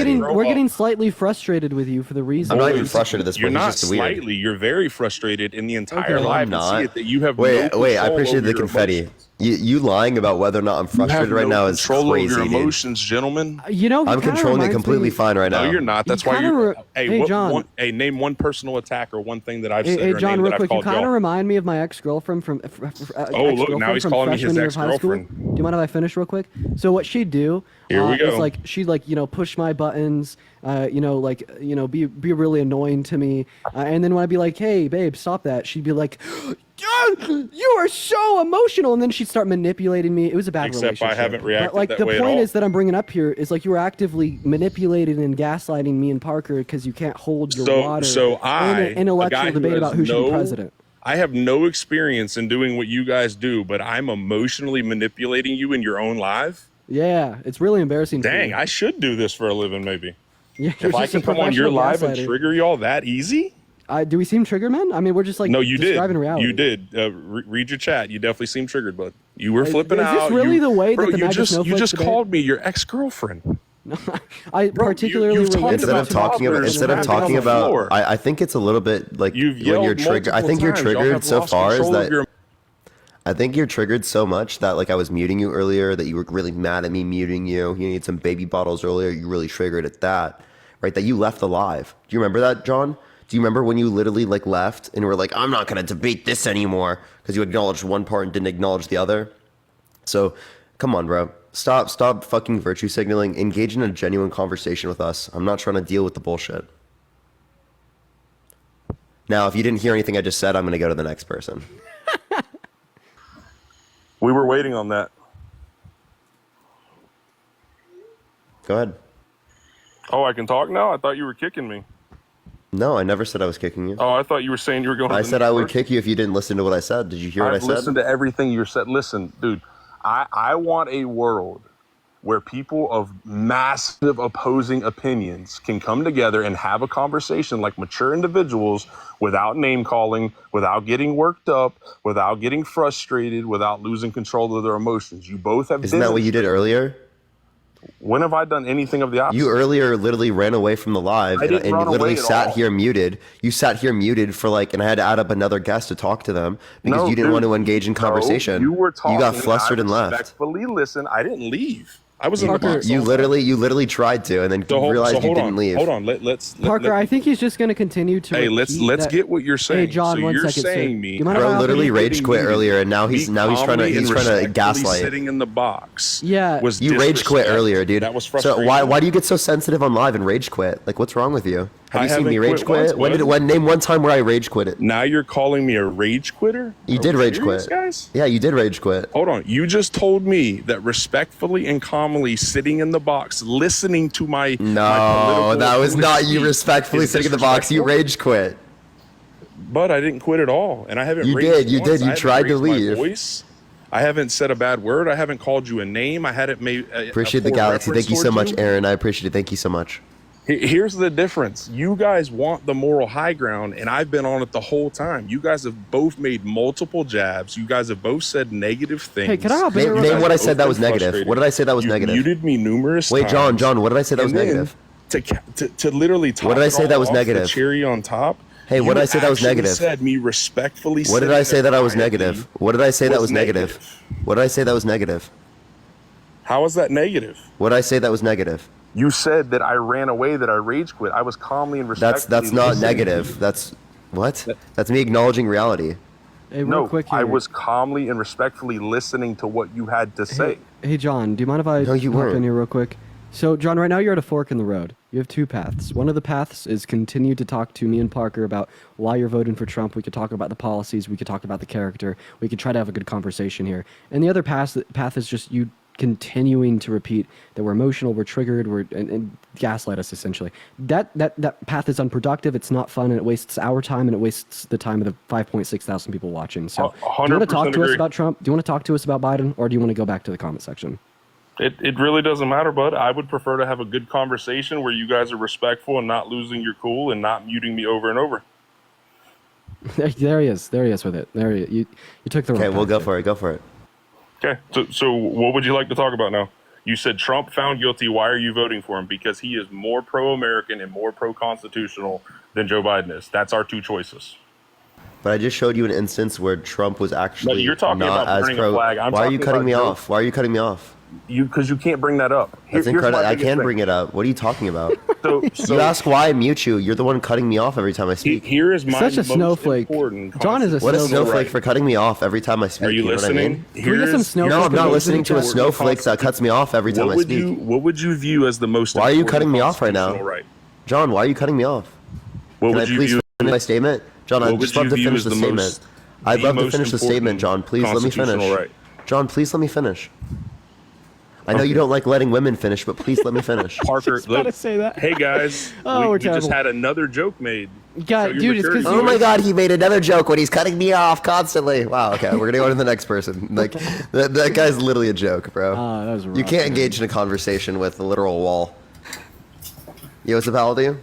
getting slightly frustrated with you for the reason. I'm not even frustrated at this point. You're not just slightly. weird. You're very frustrated in the entire Okay. life. I'm not. See it that you have wait. I appreciate the your confetti. emotions. You lying about whether or not I'm frustrated right now is control crazy. over your dude. emotions, gentlemen. You know, I'm controlling it completely fine right now. No, you're not. That's You why kinda you're. Hey, Hey, John. name one personal attack or one thing that I've said Hey, or John, name real that quick, I've you called kind of y'all. remind me of my ex-girlfriend from. Oh, look, now he's calling me his ex-girlfriend. Do you mind if I finish real quick? So what she'd do Here we is go. like she'd push my buttons, be really annoying to me, and then when I'd be like, hey, babe, stop that, she'd be like, you are so emotional, and then she'd start manipulating me. It was a bad Except relationship. I haven't reacted But like that the way at point all. is that I'm bringing up here is like you were actively manipulating and gaslighting me and Parker because you can't hold your water So in I, an a guy intellectual who debate has about who should be president. I have no experience in doing what you guys do, but I'm emotionally manipulating you in your own live. Yeah, it's really embarrassing. Dang, I should do this for a living, maybe. Yeah, If I can come on your live and trigger y'all that easy? Do we seem triggered, man? I mean, we're just like No, you did. describing reality. You did. Read your chat. You definitely seemed triggered, bud. You were flipping is out. this really You- the way bro, that the you Magic just Snowflakes you just debate? called me your ex-girlfriend. I particularly you've talked related Instead about of talking about, toddlers instead of rapping on talking the about, floor. I think it's a little bit like You've when you're yelled triggered. I multiple think you're times. Y'all triggered have so lost far is control of that. your- I think you're triggered so much that like I was muting you earlier, that you were really mad at me muting you. You need some baby bottles earlier. You really triggered at that, right? That you left the live. Do you remember that, John? Do you remember when you literally like left and were like, I'm not gonna debate this anymore because you acknowledged one part and didn't acknowledge the other? So come on, bro. Stop fucking virtue signaling. Engage in a genuine conversation with us. I'm not trying to deal with the bullshit. Now, if you didn't hear anything I just said, I'm gonna go to the next person. We were waiting on that. Go ahead. Oh, I can talk now? I thought you were kicking me. No, I never said I was kicking you. Oh, I thought you were saying you were going to I the said next I would person. kick you if you didn't listen to what I said. Did you hear what I I've said? listened to everything you said. Listen, dude, I want a world where people of massive opposing opinions can come together and have a conversation like mature individuals without name calling, without getting worked up, without getting frustrated, without losing control of their emotions. You both have. Isn't that what you did earlier? When have I done anything of the opposite? You earlier literally ran away from the live I and, didn't and run literally away at sat all. here muted. You sat here muted for like, and I had to add up another guest to talk to them because No, you didn't dude. want to engage in conversation. No, you were talking. You got flustered I and left. Respectfully listen. I didn't leave. I was in the box. You literally tried to, and then realized you didn't leave. Hold on. Let's Parker, I think he's just going to continue to. Hey, let's repeat that- get what you're saying. Hey, John, so one you're second, sir. saying Do me, you mind if I Bro hop literally in? rage quit earlier, and now he's trying to gaslight. Sitting in the box. Yeah, was you rage quit disrespect. earlier, dude. That was So frustrating. why do you get so sensitive on live and rage quit? Like, what's wrong with you? Have I you seen me haven't rage quit quit? once, bud. Name one time where I rage quit it? Now you're calling me a rage quitter? You Are did we rage serious, quit, guys. Yeah, you did rage quit. Hold on. You just told me that respectfully and calmly sitting in the box, listening to my No, that was not you speech respectfully is sitting in the box. You disrespectful. rage quit. But I didn't quit at all, and I haven't. You raged did, you once. did. You I haven't tried to raised my leave. voice. I haven't said a bad word. I haven't called you a name. I hadn't made. Appreciate the galaxy. Thank you so much, Aaron. I appreciate it. Thank you so much. Here's the difference. You guys want the moral high ground, and I've been on it the whole time. You guys have both made multiple jabs. You guys have both said negative things. Hey, can I hop in here real Name quick? what I said that was Both been negative. frustrated. What did I say that was You negative? muted me numerous Wait, times. John, what did I say that was And then negative? To literally top What did I say it that all was off, negative? The cherry on top. Hey, what did I say that was actually negative? Said me respectfully. What did I say that I was quietly negative? What did I say that was was negative? What did I say that was negative? How is that negative? What did I say that was negative? You said that I ran away, that I rage quit. I was calmly and respectfully. That's not listening to negative. you. That's what? That's me acknowledging reality. Hey, real No, quick here. I was calmly and respectfully listening to what you had to say. Hey, John, do you mind if I hop in here real quick? So, John, right now you're at a fork in the road. You have two paths. One of the paths is continue to talk to me and Parker about why you're voting for Trump. We could talk about the policies. We could talk about the character. We could try to have a good conversation here. And the other path is just you continuing to repeat that we're emotional, we're triggered, and gaslight us, essentially. That path is unproductive. It's not fun, and it wastes our time, and it wastes the time of the 5.6 thousand people watching. So, do you want to talk to us about Trump? Do you want to talk to us about Biden, or do you want to go back to the comment section? It really doesn't matter, bud. I would prefer to have a good conversation where you guys are respectful and not losing your cool and not muting me over and over. There he is with it. You took the. Okay, we'll go for it. Go for it. Okay, so what would you like to talk about now? You said Trump found guilty. Why are you voting for him? Because he is more pro-American and more pro-constitutional than Joe Biden is. That's our two choices. But I just showed you an instance where Trump was actually you're talking not about as burning a pro. flag. Why are you cutting me off? Why are you cutting me off? Because you can't bring that up. That's incredible. I can bring it up. What are you talking about? So you ask why I mute you. You're the one cutting me off every time I speak. Here is my such a snowflake. John is a what snowflake. a snowflake for cutting me off every time I speak. Are you listening? What I mean? No, I'm not listening to a snowflake that cuts me off every time I speak. What would you view as the most? Why are you cutting me off right now? Right. John, why are you cutting me off? What Can would I you please view? finish my statement? John, I'd just love to finish the statement. I'd love to finish the statement, John. Please let me finish. John, please let me finish. I know you don't like letting women finish, but please let me finish. Parker, gotta say that. Hey guys, we just had another joke made. God, dude, it's because oh my God, he made another joke when he's cutting me off constantly. Wow, okay, we're gonna go to the next person. Like that guy's literally a joke, bro. That was rough, you can't engage in a conversation with a literal wall. Yo, what's up, Hal, do you?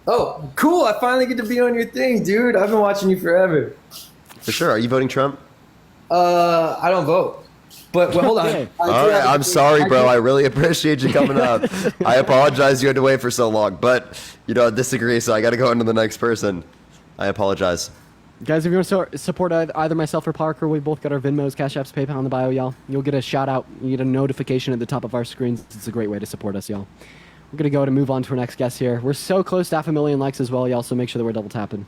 Oh, cool! I finally get to be on your thing, dude. I've been watching you forever. For sure. Are you voting Trump? I don't vote. But well, hold on. All right, I'm sorry, bro. I really appreciate you coming up. I apologize you had to wait for so long, but I disagree, so I got to go into the next person. I apologize. Guys, if you want to support either myself or Parker, we both got our Venmos, Cash Apps, PayPal in the bio, y'all. You'll get a shout out. You get a notification at the top of our screens. It's a great way to support us, y'all. We're going to go and move on to our next guest here. We're so close to 500,000 likes as well, y'all, so make sure that we're double tapping.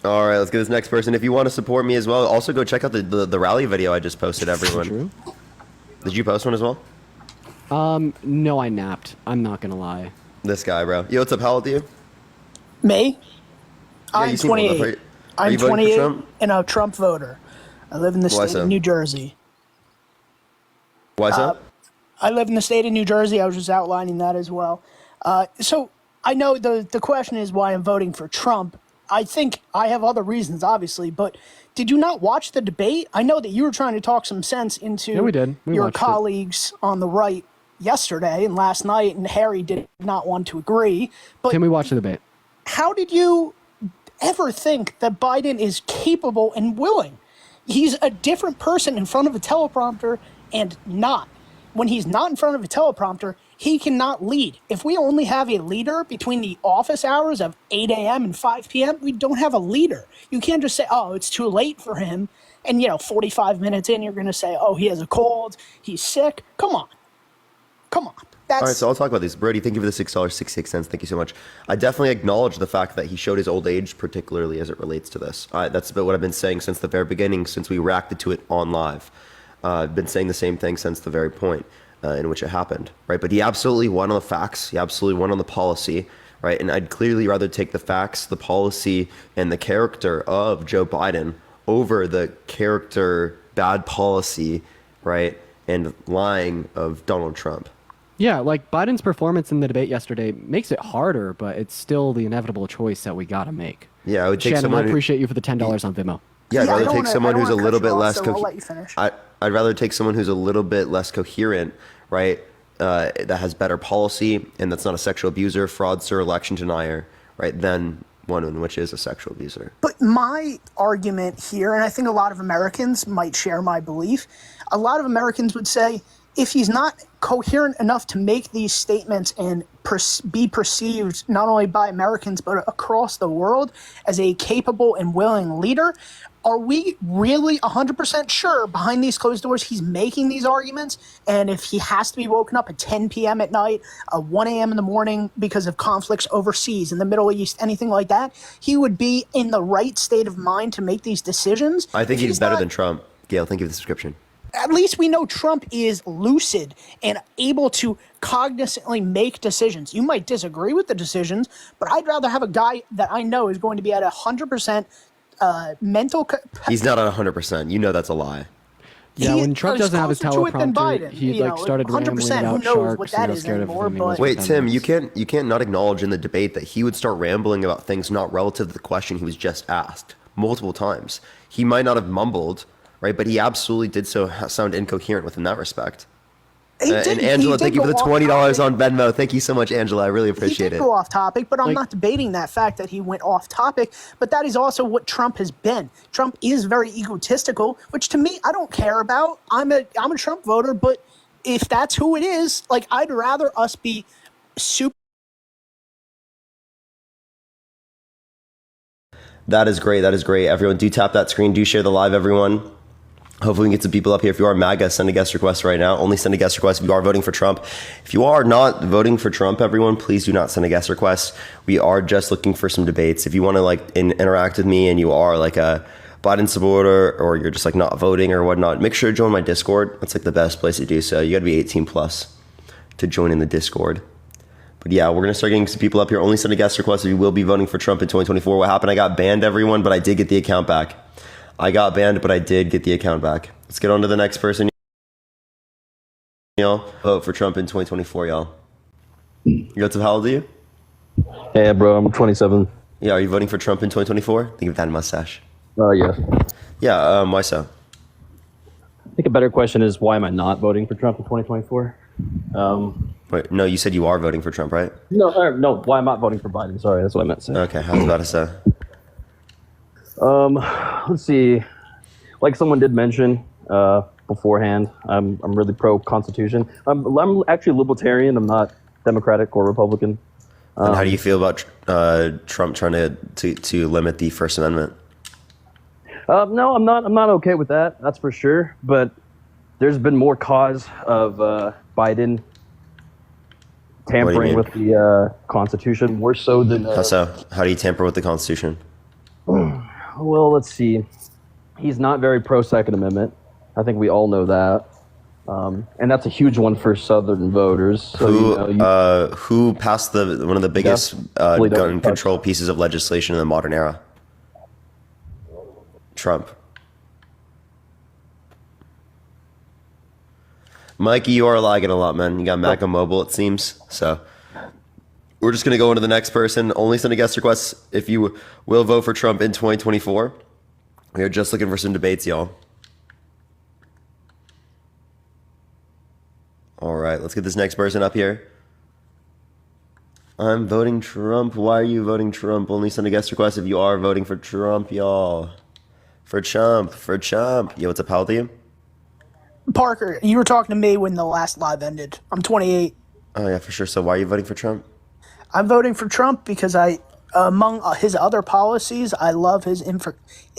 All right, let's get this next person. If you want to support me as well, also go check out the rally video I just posted, everyone. True. Did you post one as well? No, I napped. I'm not going to lie. This guy, bro. Yo, what's up? How old are you? Me? Yeah, I'm 28. I'm 28 and a Trump voter. I live in the state of New Jersey. Why so? I live in the state of New Jersey. I was just outlining that as well. So I know the question is why I'm voting for Trump. I think I have other reasons, obviously, but did you not watch the debate? I know that you were trying to talk some sense into your colleagues on the right yesterday and last night, and Harry did not want to agree. But can we watch the debate? How did you ever think that Biden is capable and willing? He's a different person in front of a teleprompter and not. When he's not in front of a teleprompter, he cannot lead. If we only have a leader between the office hours of 8 a.m. and 5 p.m., we don't have a leader. You can't just say, oh, it's too late for him. And, 45 minutes in, you're going to say, oh, he has a cold, he's sick. Come on. All right, so I'll talk about this. Brody, thank you for the $6.66. Thank you so much. I definitely acknowledge the fact that he showed his old age, particularly as it relates to this. That's what I've been saying since the very beginning, since we reacted to it on live. I've been saying the same thing since the very point in which it happened, right? But he absolutely won on the facts. He absolutely won on the policy, right? And I'd clearly rather take the facts, the policy, and the character of Joe Biden over the character, bad policy, right, and lying of Donald Trump. Yeah, like Biden's performance in the debate yesterday makes it harder, but it's still the inevitable choice that we got to make. Yeah, I would take Shannon, someone. I appreciate you for the $10 on Venmo. Yeah, I'd rather take someone who's a little bit less. I'll let you finish. I'd rather take someone who's a little bit less coherent, right? That has better policy and that's not a sexual abuser, fraudster, election denier, right? Than one in which is a sexual abuser. But my argument here, and I think a lot of Americans might share my belief, a lot of Americans would say, if he's not coherent enough to make these statements and be perceived not only by Americans but across the world as a capable and willing leader, are we really 100% sure behind these closed doors he's making these arguments? And if he has to be woken up at 10 p.m. at night, 1 a.m. in the morning because of conflicts overseas in the Middle East, anything like that, he would be in the right state of mind to make these decisions. I think he's better than Trump. Gail, thank you for the subscription. At least we know Trump is lucid and able to cognizantly make decisions. You might disagree with the decisions, but I'd rather have a guy that I know is going to be at 100% mental. He's not at 100%. You know that's a lie. Yeah, when Trump doesn't have his teleprompter, he like started rambling 100%, about who knows sharks what and that how is scared of anymore, everything he was. but- Wait, Tim, you can't not acknowledge in the debate that he would start rambling about things not relative to the question he was just asked multiple times. He might not have mumbled, right, but he absolutely did sound incoherent within that respect. And Angela, thank you for the $20 on Venmo. Thank you so much, Angela. I really appreciate He it. did go off topic, but I'm not debating that fact that he went off topic. But that is also what Trump has been. Trump is very egotistical, which to me I don't care about. I'm a Trump voter, but if that's who it is, like I'd rather us be super. That is great. That is great. Everyone, do tap that screen. Do share the live, everyone. Hopefully we can get some people up here. If you are MAGA, send a guest request right now. Only send a guest request if you are voting for Trump. If you are not voting for Trump, everyone, please do not send a guest request. We are just looking for some debates. If you want to interact with me and you are like a Biden supporter or you're just like not voting or whatnot, make sure to join my Discord. That's like the best place to do so. You got to be 18 plus to join in the Discord. But yeah, we're going to start getting some people up here. Only send a guest request if you will be voting for Trump in 2024. What happened? I got banned, everyone, but I did get the account back. I got banned, but I did get the account back. Let's get on to the next person. Y'all vote for Trump in 2024, y'all. How old are you? Yeah, bro, I'm 27. Yeah, are you voting for Trump in 2024? Think of that mustache. Oh, yeah. Yeah, why so? I think a better question is, why am I not voting for Trump in 2024? Wait, no, you said you are voting for Trump, right? No, why am I not voting for Biden? Sorry, that's what I meant to say. Okay, I was about to say. Let's see. Like someone did mention beforehand, I'm really pro-Constitution. I'm actually libertarian. I'm not Democratic or Republican. And how do you feel about Trump trying to limit the First Amendment? No, I'm not okay with that. That's for sure. But there's been more cause of Biden tampering with the Constitution, more so than. How so? How do you tamper with the Constitution? Well, let's see. He's not very pro-Second Amendment. I think we all know that. And that's a huge one for Southern voters. So, who passed one of the biggest gun control pieces of legislation in the modern era? Trump. Mikey, you are lagging a lot, man. You got MAGA Mobile, it seems. So we're just going to go into the next person. Only send a guest request if you will vote for Trump in 2024. We are just looking for some debates, y'all. All right, let's get this next person up here. I'm voting Trump. Why are you voting Trump? Only send a guest request if you are voting for Trump, y'all. For Trump. Yo, what's up, how old are you? Parker, you were talking to me when the last live ended. I'm 28. Oh, yeah, for sure. So why are you voting for Trump? I'm voting for Trump because among his other policies, I love his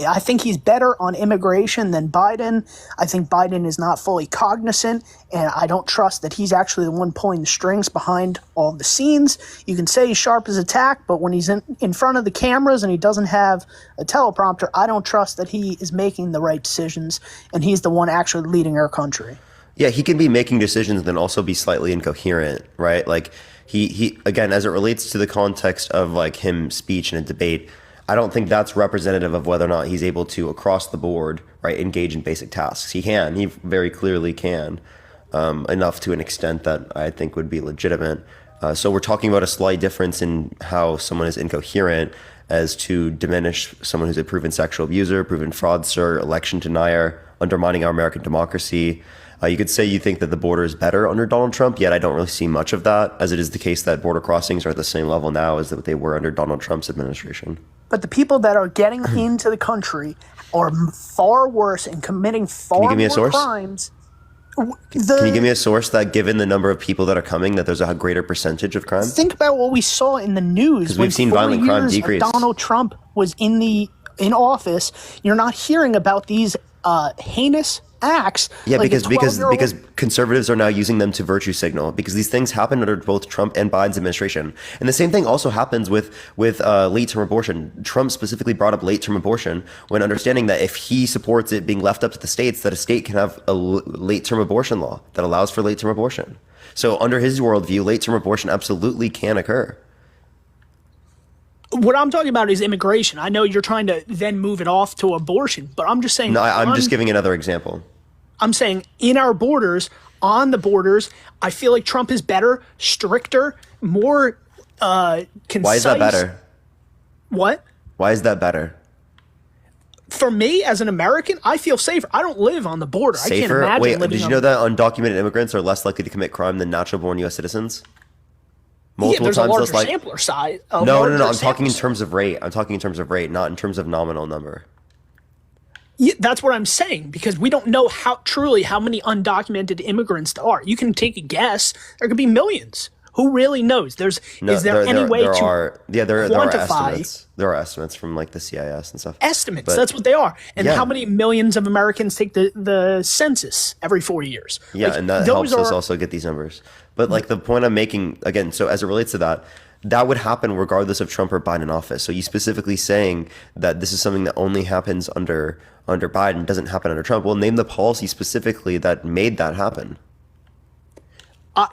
I think he's better on immigration than Biden. I think Biden is not fully cognizant, and I don't trust that he's actually the one pulling the strings behind all the scenes. You can say he's sharp as a tack, but when he's in front of the cameras and he doesn't have a teleprompter, I don't trust that he is making the right decisions, and he's the one actually leading our country. Yeah, he can be making decisions and then also be slightly incoherent, right? Like, he again, as it relates to the context of like him speech in a debate, I don't think that's representative of whether or not he's able to, across the board, right, engage in basic tasks. He very clearly can, enough to an extent that I think would be legitimate. So we're talking about a slight difference in how someone is incoherent as to diminish someone who's a proven sexual abuser, proven fraudster, election denier, undermining our American democracy. You could say you think that the border is better under Donald Trump, yet I don't really see much of that, as it is the case that border crossings are at the same level now as they were under Donald Trump's administration. But the people that are getting into the country are far worse and committing far more crimes. Can you give me a source that, given the number of people that are coming, that there's a greater percentage of crime? Think about what we saw in the news. Because we've seen violent crime decrease. Donald Trump was in the in office, you're not hearing about these heinous acts. Yeah, like because conservatives are now using them to virtue signal, because these things happen under both Trump and Biden's administration. And the same thing also happens with late-term abortion. Trump specifically brought up late-term abortion when understanding that if he supports it being left up to the states, that a state can have a late-term abortion law that allows for late-term abortion. So under his worldview, late-term abortion absolutely can occur. What I'm talking about is immigration. I know you're trying to then move it off to abortion, but I'm just saying. No, I'm just giving another example. I'm saying in our borders, on the borders, I feel like Trump is better, stricter, more concise. Why is that better? What? Why is that better? For me, as an American, I feel safer. I don't live on the border. Safer? I can't imagine Wait, living did you know that undocumented immigrants are less likely to commit crime than natural-born U.S. citizens? Multiple there's times a larger less likely. sampler size. No. I'm talking in terms of rate. I'm talking in terms of rate, not in terms of nominal number. Yeah, that's what I'm saying, because we don't know how many undocumented immigrants there are. You can take a guess. There could be millions. Who really knows? Is there any way to quantify? There are estimates from like the CIS and stuff. Estimates. That's what they are. And how many millions of Americans take the census every 4 years? Yeah, and that helps us also get these numbers. But like the point I'm making, again, so as it relates to that would happen regardless of Trump or Biden in office. So you specifically saying that this is something that only happens under Biden, doesn't happen under Trump. Well, name the policy specifically that made that happen.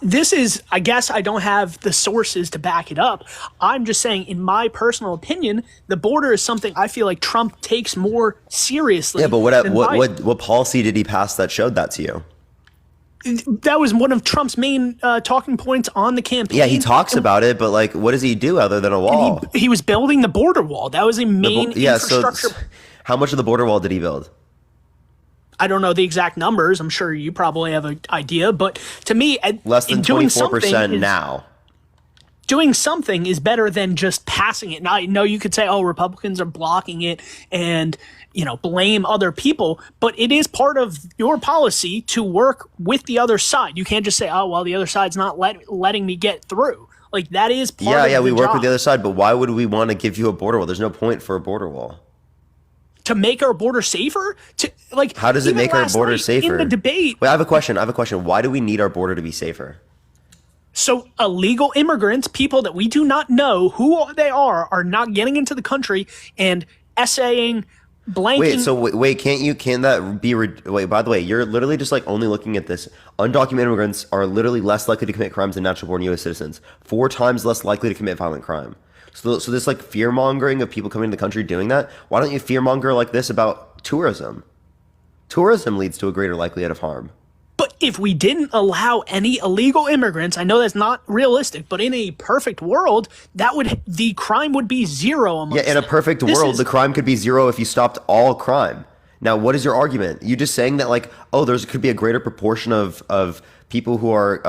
This is, I guess I don't have the sources to back it up. I'm just saying, in my personal opinion, the border is something I feel like Trump takes more seriously. Yeah, but what policy did he pass that showed that to you? That was one of Trump's main talking points on the campaign. Yeah, he talks about it, but like, what does he do other than a wall? He was building the border wall. That was a main infrastructure. So how much of the border wall did he build? I don't know the exact numbers. I'm sure you probably have an idea, but to me, less than 24% now. Doing something is better than just passing it. Now, I know you could say, "Oh, Republicans are blocking it," and blame other people, but it is part of your policy to work with the other side. You can't just say, "Oh, well, the other side's not letting me get through." Like that is part of the we work job. with the other side, but why would we want to give you a border wall? There's no point for a border wall. To make our border safer? How does it make our border safer? In the debate. Wait, I have a question. Why do we need our border to be safer? So illegal immigrants, people that we do not know who they are not getting into the country and essaying, blanking. Can that be, by the way, you're literally just like only looking at this. Undocumented immigrants are literally less likely to commit crimes than natural born U.S. citizens. 4 times less likely to commit violent crime. So this like fear mongering of people coming to the country doing that, why don't you fear monger like this about tourism? Tourism leads to a greater likelihood of harm. But if we didn't allow any illegal immigrants, I know that's not realistic, but in a perfect world, the crime would be zero amongst in a perfect world, the crime could be zero if you stopped all crime. Now, what is your argument? You just saying that like, oh, there could be a greater proportion of people who are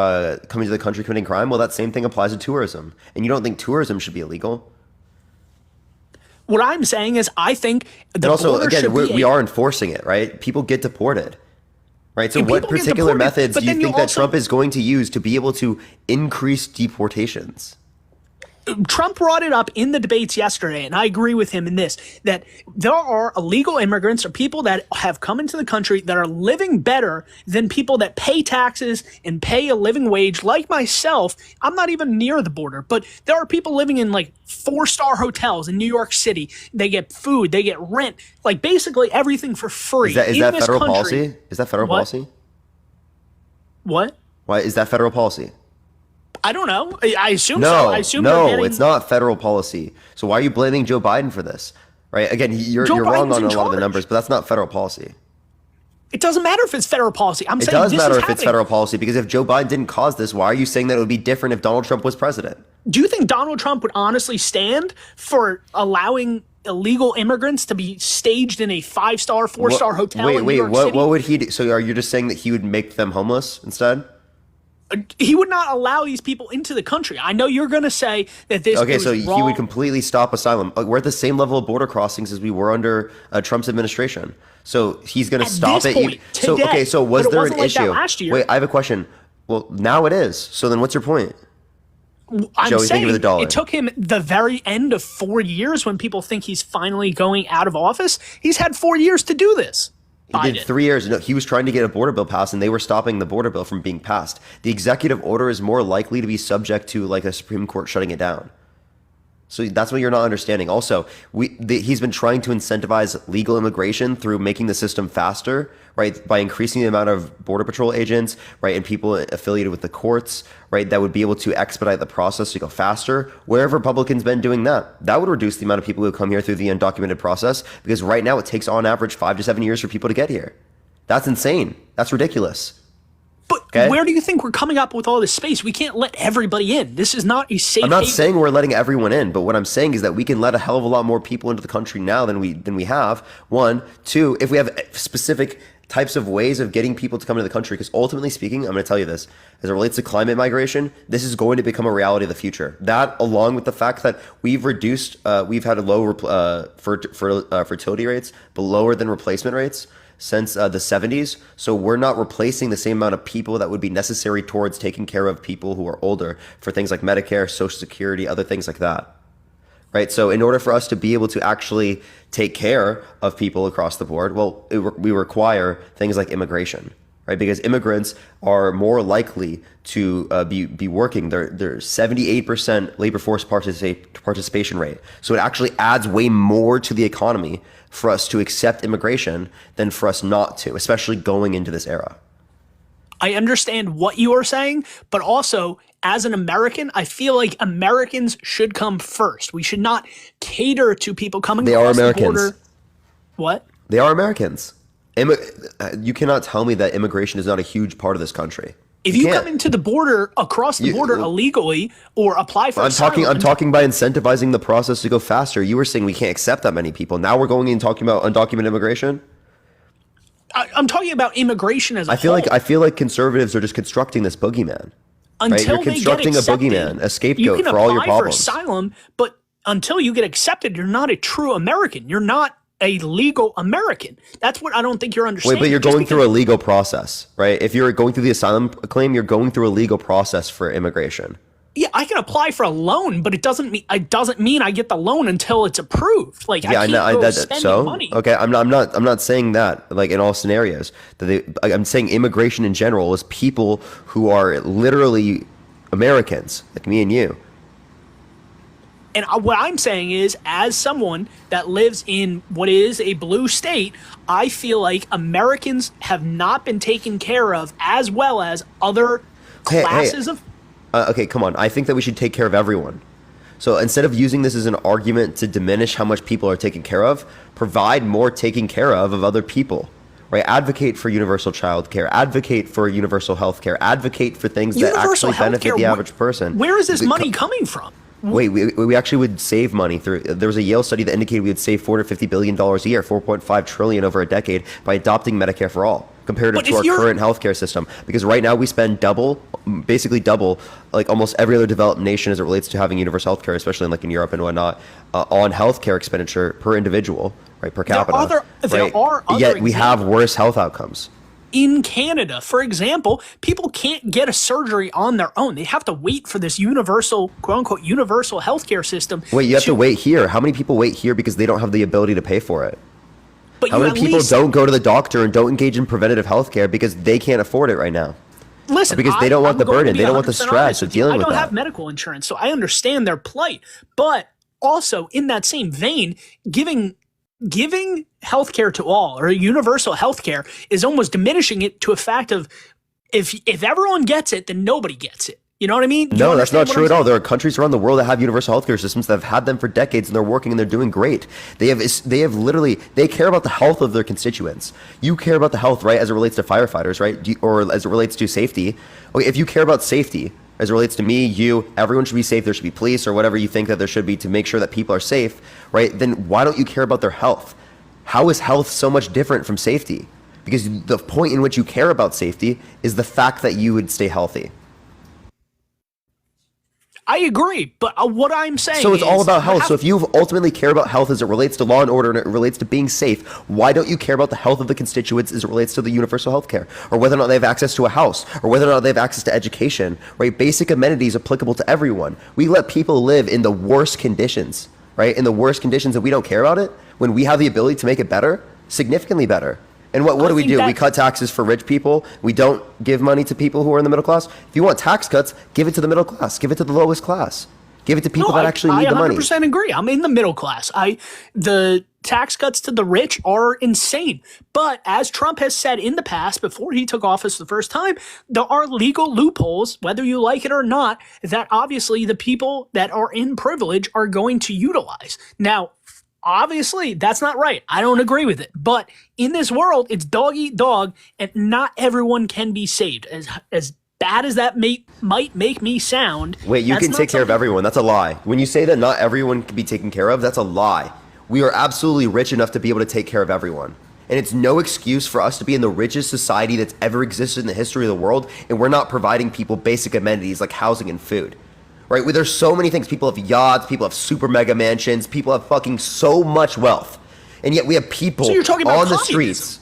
coming to the country committing crime? Well, that same thing applies to tourism. And you don't think tourism should be illegal? What I'm saying is I think the border should be we are enforcing it, right? People get deported. Right, so what particular methods do you think that Trump is going to use to be able to increase deportations? Trump brought it up in the debates yesterday, and I agree with him in this, that there are illegal immigrants or people that have come into the country that are living better than people that pay taxes and pay a living wage like myself. I'm not even near the border, but there are people living in like 4-star hotels in New York City. They get food, they get rent, like basically everything for free. Is that federal policy? Is that federal policy? What? Why is that federal policy? I don't know. I assume so. I assume it's not federal policy. So why are you blaming Joe Biden for this? Right? Again, you're wrong on a lot of the numbers, but that's not federal policy. It doesn't matter if it's federal policy. It does matter if it's federal policy, because if Joe Biden didn't cause this, why are you saying that it would be different if Donald Trump was president? Do you think Donald Trump would honestly stand for allowing illegal immigrants to be staged in a 5-star, 4-star hotel in New York City? What would he do? So are you just saying that he would make them homeless instead? He would not allow these people into the country. I know you're going to say that this so wrong. He would completely stop asylum. We're at the same level of border crossings as we were under Trump's administration. So he's going to stop it. So was there an issue? Wait, I have a question. Well, now it is. So then what's your point? I'm Joey, think saying of the dollar. it took him the very end of 4 years when people think he's finally going out of office. He's had 4 years to do this. He did 3 years. No, he was trying to get a border bill passed, and they were stopping the border bill from being passed. The executive order is more likely to be subject to like a Supreme Court shutting it down. So that's what you're not understanding. Also, he's been trying to incentivize legal immigration through making the system faster, right? By increasing the amount of Border Patrol agents, right? And people affiliated with the courts, right? That would be able to expedite the process to go faster. Where have Republicans been doing that? That would reduce the amount of people who come here through the undocumented process, because right now it takes on average 5 to 7 years for people to get here. That's insane. That's ridiculous. But where do you think we're coming up with all this space? We can't let everybody in. This is not a safe I'm not haven. saying we're letting everyone in, but what I'm saying is that we can let a hell of a lot more people into the country now than we have. 1, 2, if we have specific types of ways of getting people to come into the country, because ultimately speaking, I'm going to tell you this, as it relates to climate migration, this is going to become a reality of the future. That, along with the fact that we've reduced, we've had a low fertility rates, but lower than replacement rates since the 70s. So we're not replacing the same amount of people that would be necessary towards taking care of people who are older for things like Medicare, Social Security, other things like that. Right? So in order for us to be able to actually take care of people across the board, well, we require things like immigration, right? Because immigrants are more likely to be working. They're 78% labor force participation rate. So it actually adds way more to the economy for us to accept immigration than for us not to, especially going into this era. I understand what you are saying, but also as an American, I feel like Americans should come first. We should not cater to people coming across the border. What? They are Americans. You cannot tell me that immigration is not a huge part of this country. If you come into the border, across the border illegally, or apply for asylum, I'm talking by incentivizing the process to go faster. You were saying we can't accept that many people. Now we're going in talking about undocumented immigration. I'm talking about immigration as a whole. I feel like conservatives are just constructing this boogeyman. Until right? You're constructing they get accepted, a boogeyman, a scapegoat for all your problems. You can apply for asylum, but until you get accepted, you're not a true American. You're not a legal American. That's what I don't think you're understanding. Wait, but you're going through a legal process, right? If you're going through the asylum claim, you're going through a legal process for immigration. Yeah, I can apply for a loan, but it doesn't mean I get the loan until it's approved. Like, I can't go spending money. Okay, I'm not saying that like in all scenarios. I'm saying immigration in general is people who are literally Americans, like me and you. And what I'm saying is, as someone that lives in what is a blue state, I feel like Americans have not been taken care of as well as other classes of. Okay, come on. I think that we should take care of everyone. So instead of using this as an argument to diminish how much people are taken care of, provide more taking care of other people. Right? Advocate for universal child care. Advocate for universal health care. Advocate for things that actually benefit the average person. Where is this money coming from? Wait, we actually would save money through. There was a Yale study that indicated we would save $450 billion a year, $4.5 trillion over a decade by adopting Medicare for all, comparative to our current healthcare system. Because right now we spend basically double, like almost every other developed nation as it relates to having universal healthcare, especially like in Europe and whatnot, on healthcare expenditure per individual, right, per capita. There are other Yet we have worse health outcomes. In Canada, for example, people can't get a surgery on their own. They have to wait for this universal, quote unquote, universal healthcare system. Wait, you have to wait here. How many people wait here because they don't have the ability to pay for it? But how many people don't go to the doctor and don't engage in preventative healthcare because they can't afford it right now? Listen, because they don't want the burden. They don't want the stress of dealing with that. I don't have medical insurance, so I understand their plight. But also, in that same vein, giving healthcare to all, or universal healthcare, is almost diminishing it to a fact of if everyone gets it, then nobody gets it. You know what I mean? No, that's not true at all. There are countries around the world that have universal healthcare systems that have had them for decades, and they're working and they're doing great. They have literally, they care about the health of their constituents. You care about the health, right, as it relates to firefighters, right, or as it relates to safety. Okay, if you care about safety, as it relates to me, you, everyone should be safe. There should be police or whatever you think that there should be to make sure that people are safe, right? Then why don't you care about their health? How is health so much different from safety? Because the point in which you care about safety is the fact that you would stay healthy. I agree, but what I'm saying So it's all about health. have- So if you ultimately care about health as it relates to law and order and it relates to being safe, why don't you care about the health of the constituents as it relates to the universal health care, or whether or not they have access to a house, or whether or not they have access to education, right? Basic amenities applicable to everyone. We let people live in the worst conditions, right? In the worst conditions, and we don't care about it when we have the ability to make it better, significantly better. And what do we do? We cut taxes for rich people. We don't give money to people who are in the middle class. If you want tax cuts, give it to the middle class. Give it to the lowest class. Give it to people that actually need the money. I 100% agree. I'm in the middle class. The tax cuts to the rich are insane. But as Trump has said in the past, before he took office the first time, there are legal loopholes, whether you like it or not, that obviously the people that are in privilege are going to utilize. Now, obviously, that's not right. I don't agree with it. But in this world, it's dog eat dog, and not everyone can be saved. As bad as that might make me sound. Wait, you can take care of everyone. That's a lie. When you say that not everyone can be taken care of, that's a lie. We are absolutely rich enough to be able to take care of everyone. And it's no excuse for us to be in the richest society that's ever existed in the history of the world, and we're not providing people basic amenities like housing and food. Right? Where there's so many things. People have yachts, people have super mega mansions, people have fucking so much wealth. And yet we have people on the streets.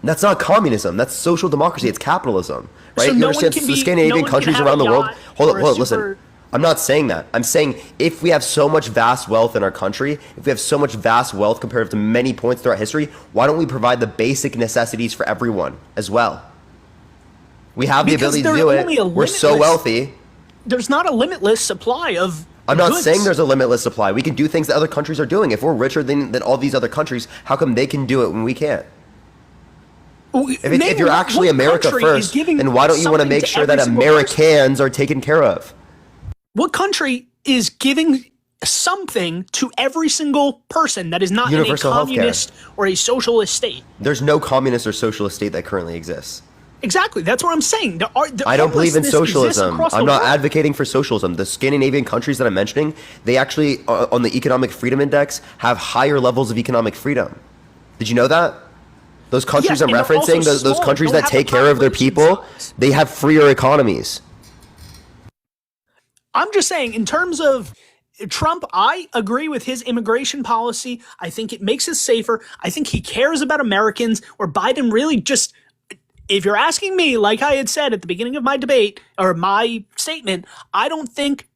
That's not communism. That's social democracy. It's capitalism. Right? So you understand the Scandinavian countries around the world? Hold on, listen. I'm not saying that. I'm saying if we have so much vast wealth in our country, if we have so much vast wealth compared to many points throughout history, why don't we provide the basic necessities for everyone as well? We have the ability to do it. We're so wealthy. There's not a limitless supply of I'm not goods. saying there's a limitless supply. We can do things that other countries are doing. If we're richer than all these other countries, how come they can do it when we can't? If you're actually America first, then why don't you want to make sure that Americans are taken care of? What country is giving something to every single person that is not Universal in a communist or a socialist state? There's no communist or socialist state that currently exists. Exactly. That's what I'm saying. I don't believe in socialism. I'm not advocating for socialism. The Scandinavian countries that I'm mentioning, they actually, on the Economic Freedom Index, have higher levels of economic freedom. Did you know that? Those countries I'm referencing, those countries that take care of their people, they have freer economies. I'm just saying, in terms of Trump, I agree with his immigration policy. I think it makes us safer. I think he cares about Americans, or Biden really just... If you're asking me, like I had said at the beginning of my debate, or my statement, I don't think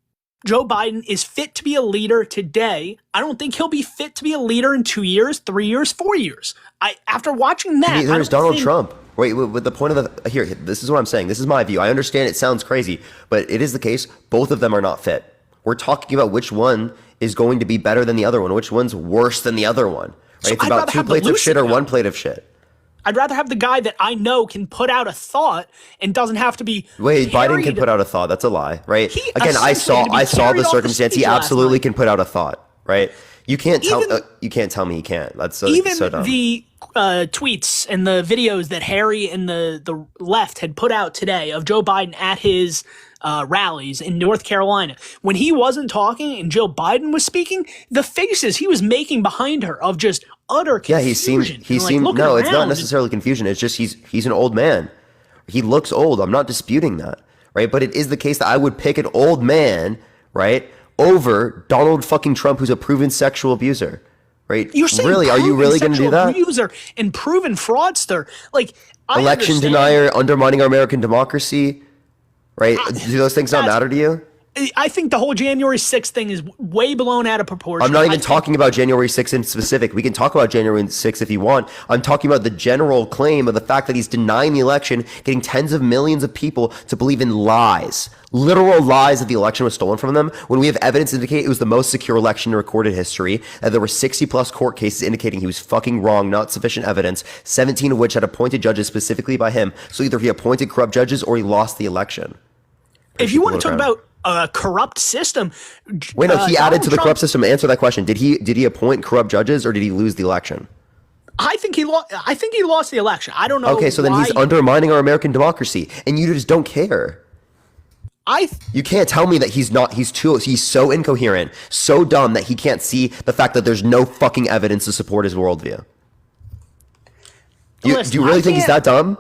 Joe Biden is fit to be a leader today. I don't think he'll be fit to be a leader in 2 years, 3 years, 4 years. After watching that... Neither is Donald Trump. Wait, with the point of the... Here, this is what I'm saying. This is my view. I understand it sounds crazy, but it is the case. Both of them are not fit. We're talking about which one is going to be better than the other one, which one's worse than the other one. Right? It's about 2 plates of shit or 1 plate of shit. I'd rather have the guy that I know can put out a thought and doesn't have to be... Wait, Biden can put out a thought. That's a lie, right? Again, I saw the circumstance. He absolutely can put out a thought, right? You can't tell me he can't. That's so dumb. The tweets and the videos that Harry and the left had put out today of Joe Biden at his rallies in North Carolina, when he wasn't talking and Joe Biden was speaking, the faces he was making behind her of just utter confusion. He seemed no, it's not necessarily confusion. It's just he's an old man. He looks old. I'm not disputing that, right? But it is the case that I would pick an old man, right, over Donald fucking Trump, who's a proven sexual abuser, right? You're saying really? Are you really going to do that? Abuser and proven fraudster, like election denier, undermining our American democracy, right? Do those things not matter to you? I think the whole January 6th thing is way blown out of proportion. I'm not even talking about January 6th in specific. We can talk about January 6th if you want. I'm talking about the general claim of the fact that he's denying the election, getting tens of millions of people to believe in lies, literal lies that the election was stolen from them, when we have evidence indicate it was the most secure election in recorded history, that there were 60 plus court cases indicating he was fucking wrong, not sufficient evidence, 17 of which had appointed judges specifically by him. So either he appointed corrupt judges or he lost the election. If you want to talk about a corrupt system. Wait, no, he added to the corrupt system. Answer that question. Did he appoint corrupt judges or did he lose the election? I think he lost the election. I don't know. Okay, so then he's undermining our American democracy, and you just don't care. You can't tell me that he's so incoherent, so dumb that he can't see the fact that there's no fucking evidence to support his worldview. Do you really think he's that dumb?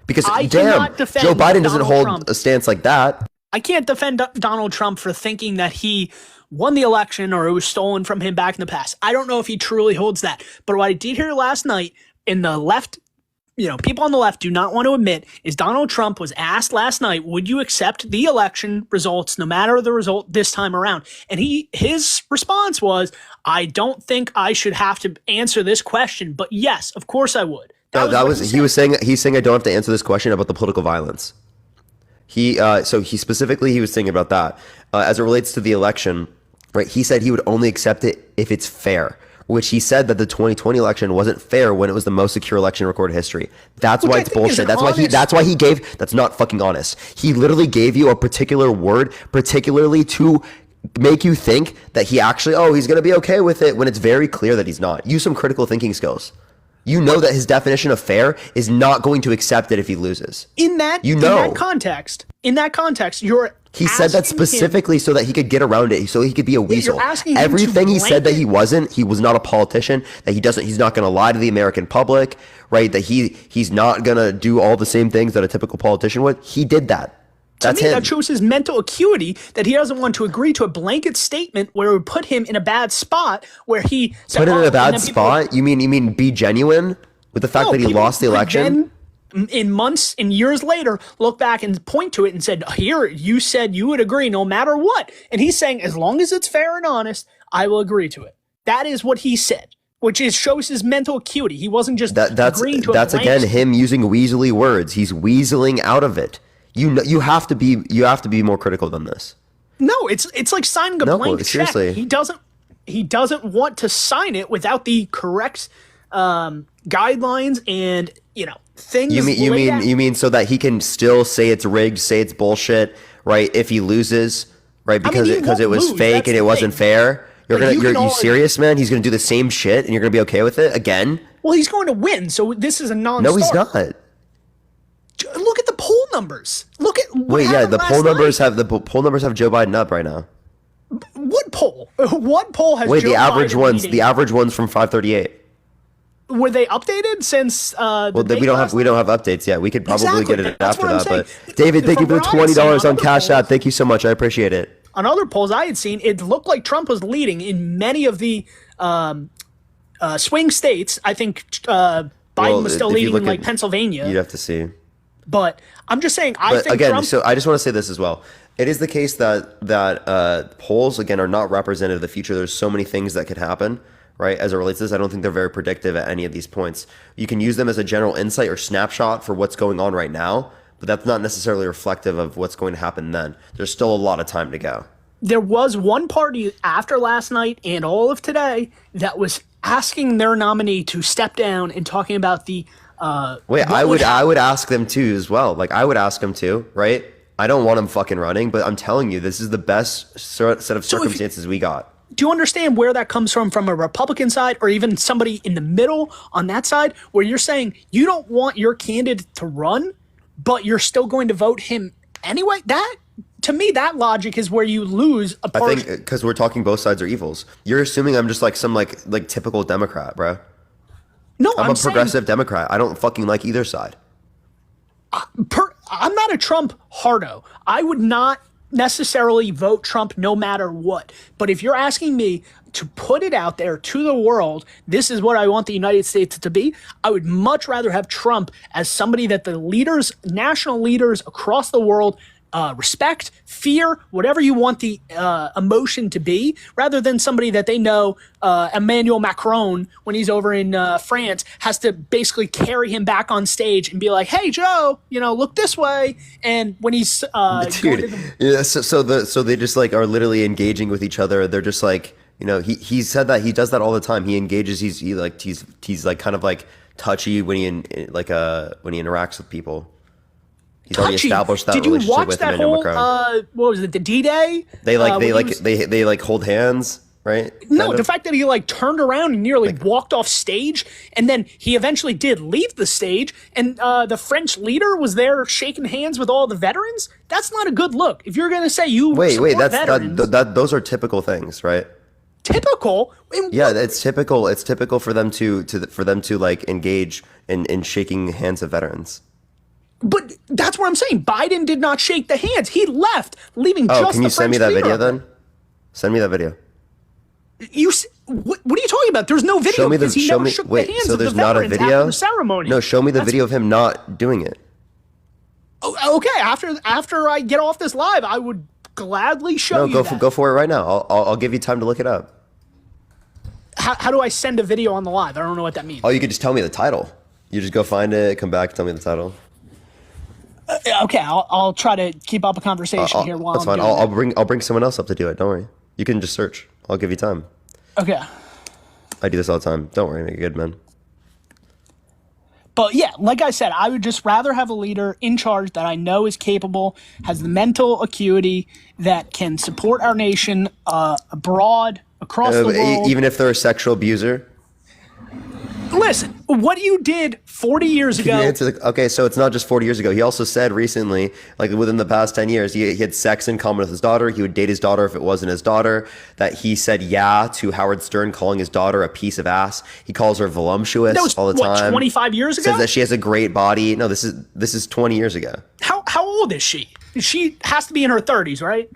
Because damn, Joe Biden doesn't hold a stance like that. I can't defend Donald Trump for thinking that he won the election or it was stolen from him back in the past. I don't know if he truly holds that. But what I did hear last night in the left, people on the left do not want to admit is Donald Trump was asked last night, would you accept the election results no matter the result this time around? And his response was, I don't think I should have to answer this question, but yes, of course I would. He's saying I don't have to answer this question about the political violence. He was saying about that as it relates to the election, right? He said he would only accept it if it's fair, which he said that the 2020 election wasn't fair when it was the most secure election in recorded history. That's why it's bullshit. That's not fucking honest. He literally gave you a particular word, particularly to make you think that he actually, he's going to be okay with it when it's very clear that he's not. Use some critical thinking skills. You know that his definition of fair is not going to accept it if he loses. In that context, he said that specifically so that he could get around it, so he could be a weasel. Everything he said that he was not a politician, that he's not going to lie to the American public, right? That he's not going to do all the same things that a typical politician would. He did that. That's him. That shows his mental acuity that he doesn't want to agree to a blanket statement where it would put him in a bad spot where he said, put him in a bad spot? You mean be genuine with the fact that he lost the election? In months and years later, look back and point to it and said, here, you said you would agree no matter what. And he's saying, as long as it's fair and honest, I will agree to it. That is what he said, which shows his mental acuity. He wasn't just agreeing to it. That's again him using weaselly words. He's weaseling out of it. You have to be more critical than this. No, it's like signing a blank check. He doesn't want to sign it without the correct guidelines and things. You mean so that he can still say it's rigged, say it's bullshit, right? If he loses, right? Because it was fake and it wasn't fair. You serious, man? He's gonna do the same shit and you're gonna be okay with it again? Well, he's going to win, so this is a non-starter. No, he's not. Look at the poll numbers. The poll numbers have Joe Biden up right now. What poll? What poll has? The average ones. The average ones from 538. Were they updated since? We don't have updates yet. We could probably get it after that. But David, thank you for the $20 on Cash App. Thank you so much. I appreciate it. On other polls I had seen, it looked like Trump was leading in many of the swing states. I think Biden was still leading in like Pennsylvania. You'd have to see. But I'm just saying, I think again, Trump... so I just want to say this as well. It is the case that polls, again, are not representative of the future. There's so many things that could happen, right, as it relates to this. I don't think they're very predictive at any of these points. You can use them as a general insight or snapshot for what's going on right now, but that's not necessarily reflective of what's going to happen then. There's still a lot of time to go. There was one party after last night and all of today that was asking their nominee to step down and talking about the... I would ask them too as well. Like I would ask them too, right? I don't want him fucking running, but I'm telling you, this is the best set of circumstances we got. Do you understand where that comes from a Republican side or even somebody in the middle on that side where you're saying you don't want your candidate to run, but you're still going to vote him anyway? That, to me, that logic is where you lose a part. I think because we're talking both sides are evils. You're assuming I'm just like some like typical Democrat, bro. No, I'm a progressive Democrat. I don't fucking like either side. I'm not a Trump hardo. I would not necessarily vote Trump no matter what. But if you're asking me to put it out there to the world, this is what I want the United States to be, I would much rather have Trump as somebody that the leaders, national leaders across the world, respect, fear, whatever you want the emotion to be, rather than somebody that they know, Emmanuel Macron, when he's over in France, has to basically carry him back on stage and be like, hey, Joe, look this way. And when he's so they just like are literally engaging with each other. They're just like, he said that he does that all the time. He engages. He's like kind of like touchy when he interacts with people. He's already established that relationship with Emmanuel Macron. What was it, the D-Day? They hold hands, right? No, the fact that he turned around and nearly walked off stage, and then he eventually did leave the stage, and the French leader was there shaking hands with all the veterans. That's not a good look. If you're going to say you support veterans, those are typical things, right? Typical? Yeah, it's typical. It's typical for them to engage in shaking hands of veterans. But that's what I'm saying. Biden did not shake the hands. He left, leaving just the can you send me that French video leader. then? Send me that video. What are you talking about? There's no video Show me the. because he Show never me. shook Wait. the hands So of the there's not a veterans video. after the ceremony. No. Show me the video of him not doing it. Okay, after I get off this live, I would gladly show you that. Go for it right now. I'll give you time to look it up. How do I send a video on the live? I don't know what that means. Oh, you could just tell me the title. You just go find it, come back, tell me the title. Okay, I'll try to keep up a conversation here while that's I'm fine. doing I'll bring someone else up to do it. Don't worry. You can just search. I'll give you time. Okay. I do this all the time. Don't worry, make it good, man. But yeah, like I said, I would just rather have a leader in charge that I know is capable, has the mental acuity that can support our nation abroad, across the world. Even if they're a sexual abuser. Listen, what you did 40 years ago. Okay, so it's not just 40 years ago. He also said recently, like within the past 10 years, he had sex in common with his daughter. He would date his daughter if it wasn't his daughter. That he said yeah to Howard Stern calling his daughter a piece of ass. He calls her voluptuous all the time. 25 years ago? Says that she has a great body. No, this is 20 years ago. How old is she? She has to be in her 30s, right?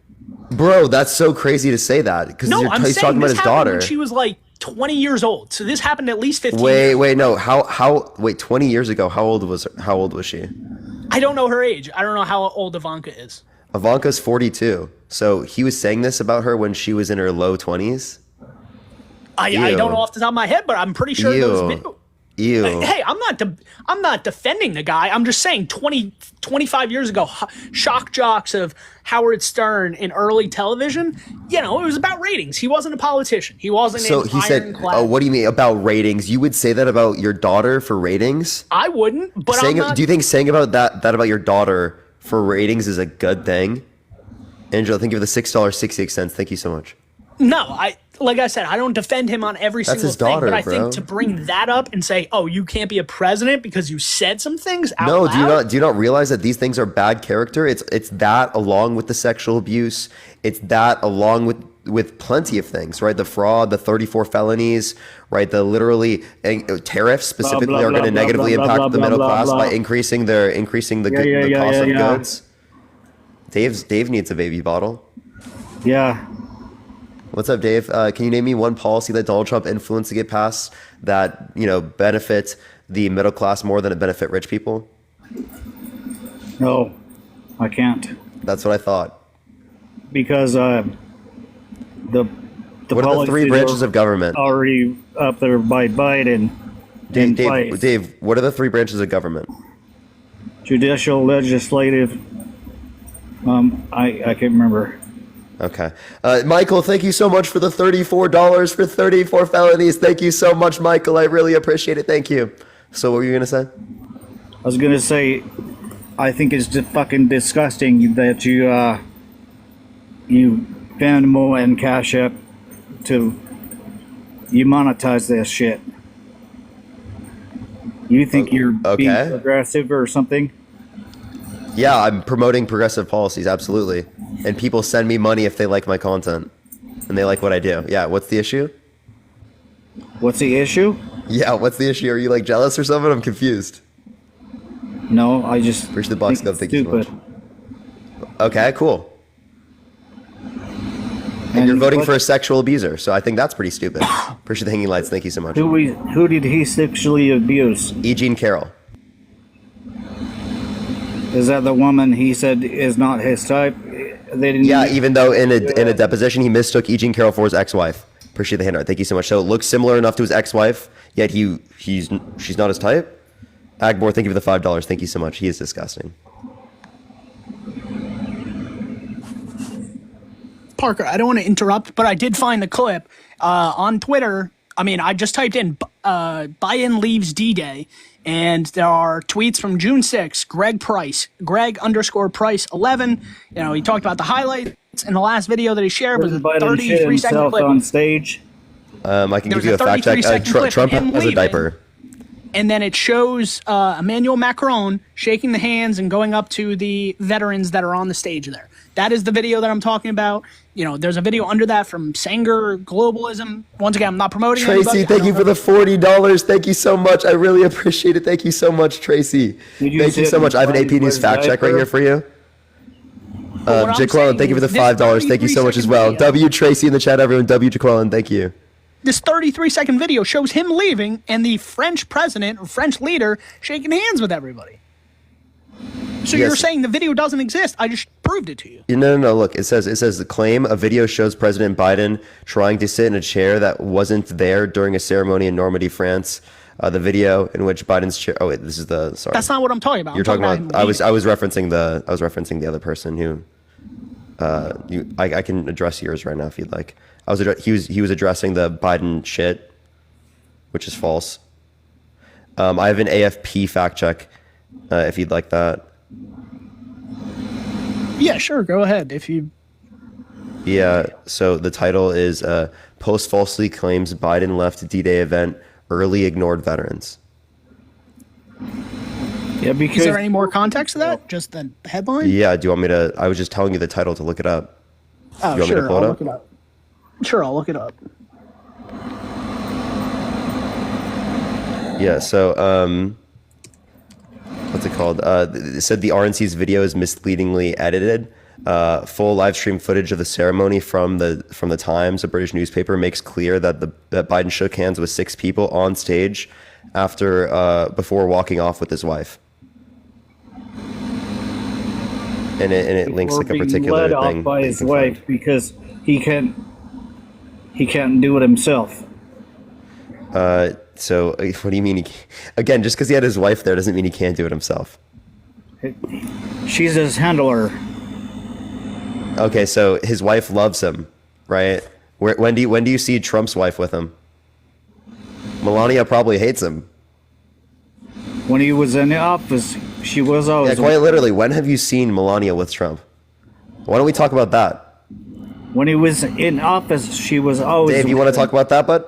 Bro, that's so crazy to say that because he's talking about his daughter. When she was like 20 years old. So this happened at least 15 Wait, years wait, no. Wait, 20 years ago, how old was she? I don't know her age. I don't know how old Ivanka is. Ivanka's 42. So he was saying this about her when she was in her low 20s? I don't know off the top of my head, but I'm pretty sure those videos. Ew. Hey, I'm not defending the guy. I'm just saying 25 years ago, shock jocks of Howard Stern in early television, it was about ratings. He wasn't a politician. He wasn't So he said, oh, what do you mean about ratings? You would say that about your daughter for ratings? I wouldn't, but Do you think saying about that about your daughter for ratings is a good thing? Angela, thank you for the $6.68. Thank you so much. No, like I said, I don't defend him on every single his daughter, thing, but I bro. think to bring that up and say, "Oh, you can't be a president because you said some things out No, loud." do you not realize that these things are bad character? It's that along with the sexual abuse. It's that along with plenty of things, right? The fraud, the 34 felonies, right? The literally tariffs specifically are going to negatively impact the middle class by increasing the cost of goods. Dave needs a baby bottle. Yeah. What's up, Dave? Can you name me one policy that Donald Trump influenced to get passed that benefit the middle class more than it benefit rich people? No, I can't. That's what I thought. Because the what are the three branches of government? Already up there by Biden. Dave, what are the three branches of government? Judicial, legislative. I can't remember. Okay. Michael, thank you so much for the $34 for 34 felonies. Thank you so much, Michael. I really appreciate it. Thank you. So what were you going to say? I was going to say, I think it's just fucking disgusting that you Venmo and Cash App you monetize this shit. You think you're being progressive or something? Yeah, I'm promoting progressive policies, absolutely. And people send me money if they like my content and they like what I do. Yeah, what's the issue? What's the issue? Yeah, what's the issue? Are you like jealous or something? I'm confused. No, I just push the box up. Thank you so much. Okay, cool. And you're voting for a sexual abuser, so I think that's pretty stupid. Appreciate the hanging lights. Thank you so much. Who did he sexually abuse? E. Jean Carroll. Is that the woman he said is not his type? They didn't. Yeah, even though in a deposition he mistook E. Jean Carroll for his ex-wife. Appreciate the hand art. Thank you so much. So it looks similar enough to his ex-wife, yet she's not his type. Agbor, thank you for the $5. Thank you so much. He is disgusting. Parker, I don't want to interrupt, but I did find the clip on Twitter. I mean, I just typed in Biden leaves D-Day, and there are tweets from June 6th, Greg_Price 11. He talked about the highlights, and the last video that he shared was a 33-second clip. On stage. I can give you a fact check. Trump has a diaper. And then it shows Emmanuel Macron shaking the hands and going up to the veterans that are on the stage there. That is the video that I'm talking about. there's a video under that from Sanger Globalism. Once again, I'm not promoting Tracy, anybody. thank you for the $40. Thank you so much. I really appreciate it. Thank you so much, Tracy. Thank you so much. I have an AP News fact check right here for you. Jaqueline, thank you for the $5. Thank you so much as well. W Tracy in the chat, everyone. W Jaqueline, thank you. This 33-second video shows him leaving and the French president or French leader shaking hands with everybody. So you're saying the video doesn't exist? I just proved it to you. No. Look, it says the claim a video shows President Biden trying to sit in a chair that wasn't there during a ceremony in Normandy, France. The video in which Biden's chair. Oh wait, this is the. Sorry. That's not what I'm talking about. You're talking about. I was referencing the other person who. I can address yours right now if you'd like. He was addressing the Biden shit, which is false. I have an AFP fact check, if you'd like that. Yeah, sure. Go ahead. If you. Yeah. So the title is "Post Falsely Claims Biden Left D-Day Event Early Ignored Veterans." Yeah, because is there any more context to that? Just the headline? Yeah. Do you want me to? I was just telling you the title to look it up. Oh, you want sure. me to pull I'll it look it up. Sure, I'll look it up. Yeah. So what's it called? It said the RNC's video is misleadingly edited. Full live stream footage of the ceremony from the Times, a British newspaper, makes clear that that Biden shook hands with 6 people on stage before walking off with his wife. And it links like a particular led thing off by his wife because he can't do it himself. So what do you mean? Again, just because he had his wife there doesn't mean he can't do it himself. She's his handler. Okay, so his wife loves him, right? When do you see Trump's wife with him? Melania probably hates him. When he was in the office, she was always. Yeah, quite literally. When have you seen Melania with Trump? Why don't we talk about that? When he was in office, she was always. Dave, you want to talk about that, bud?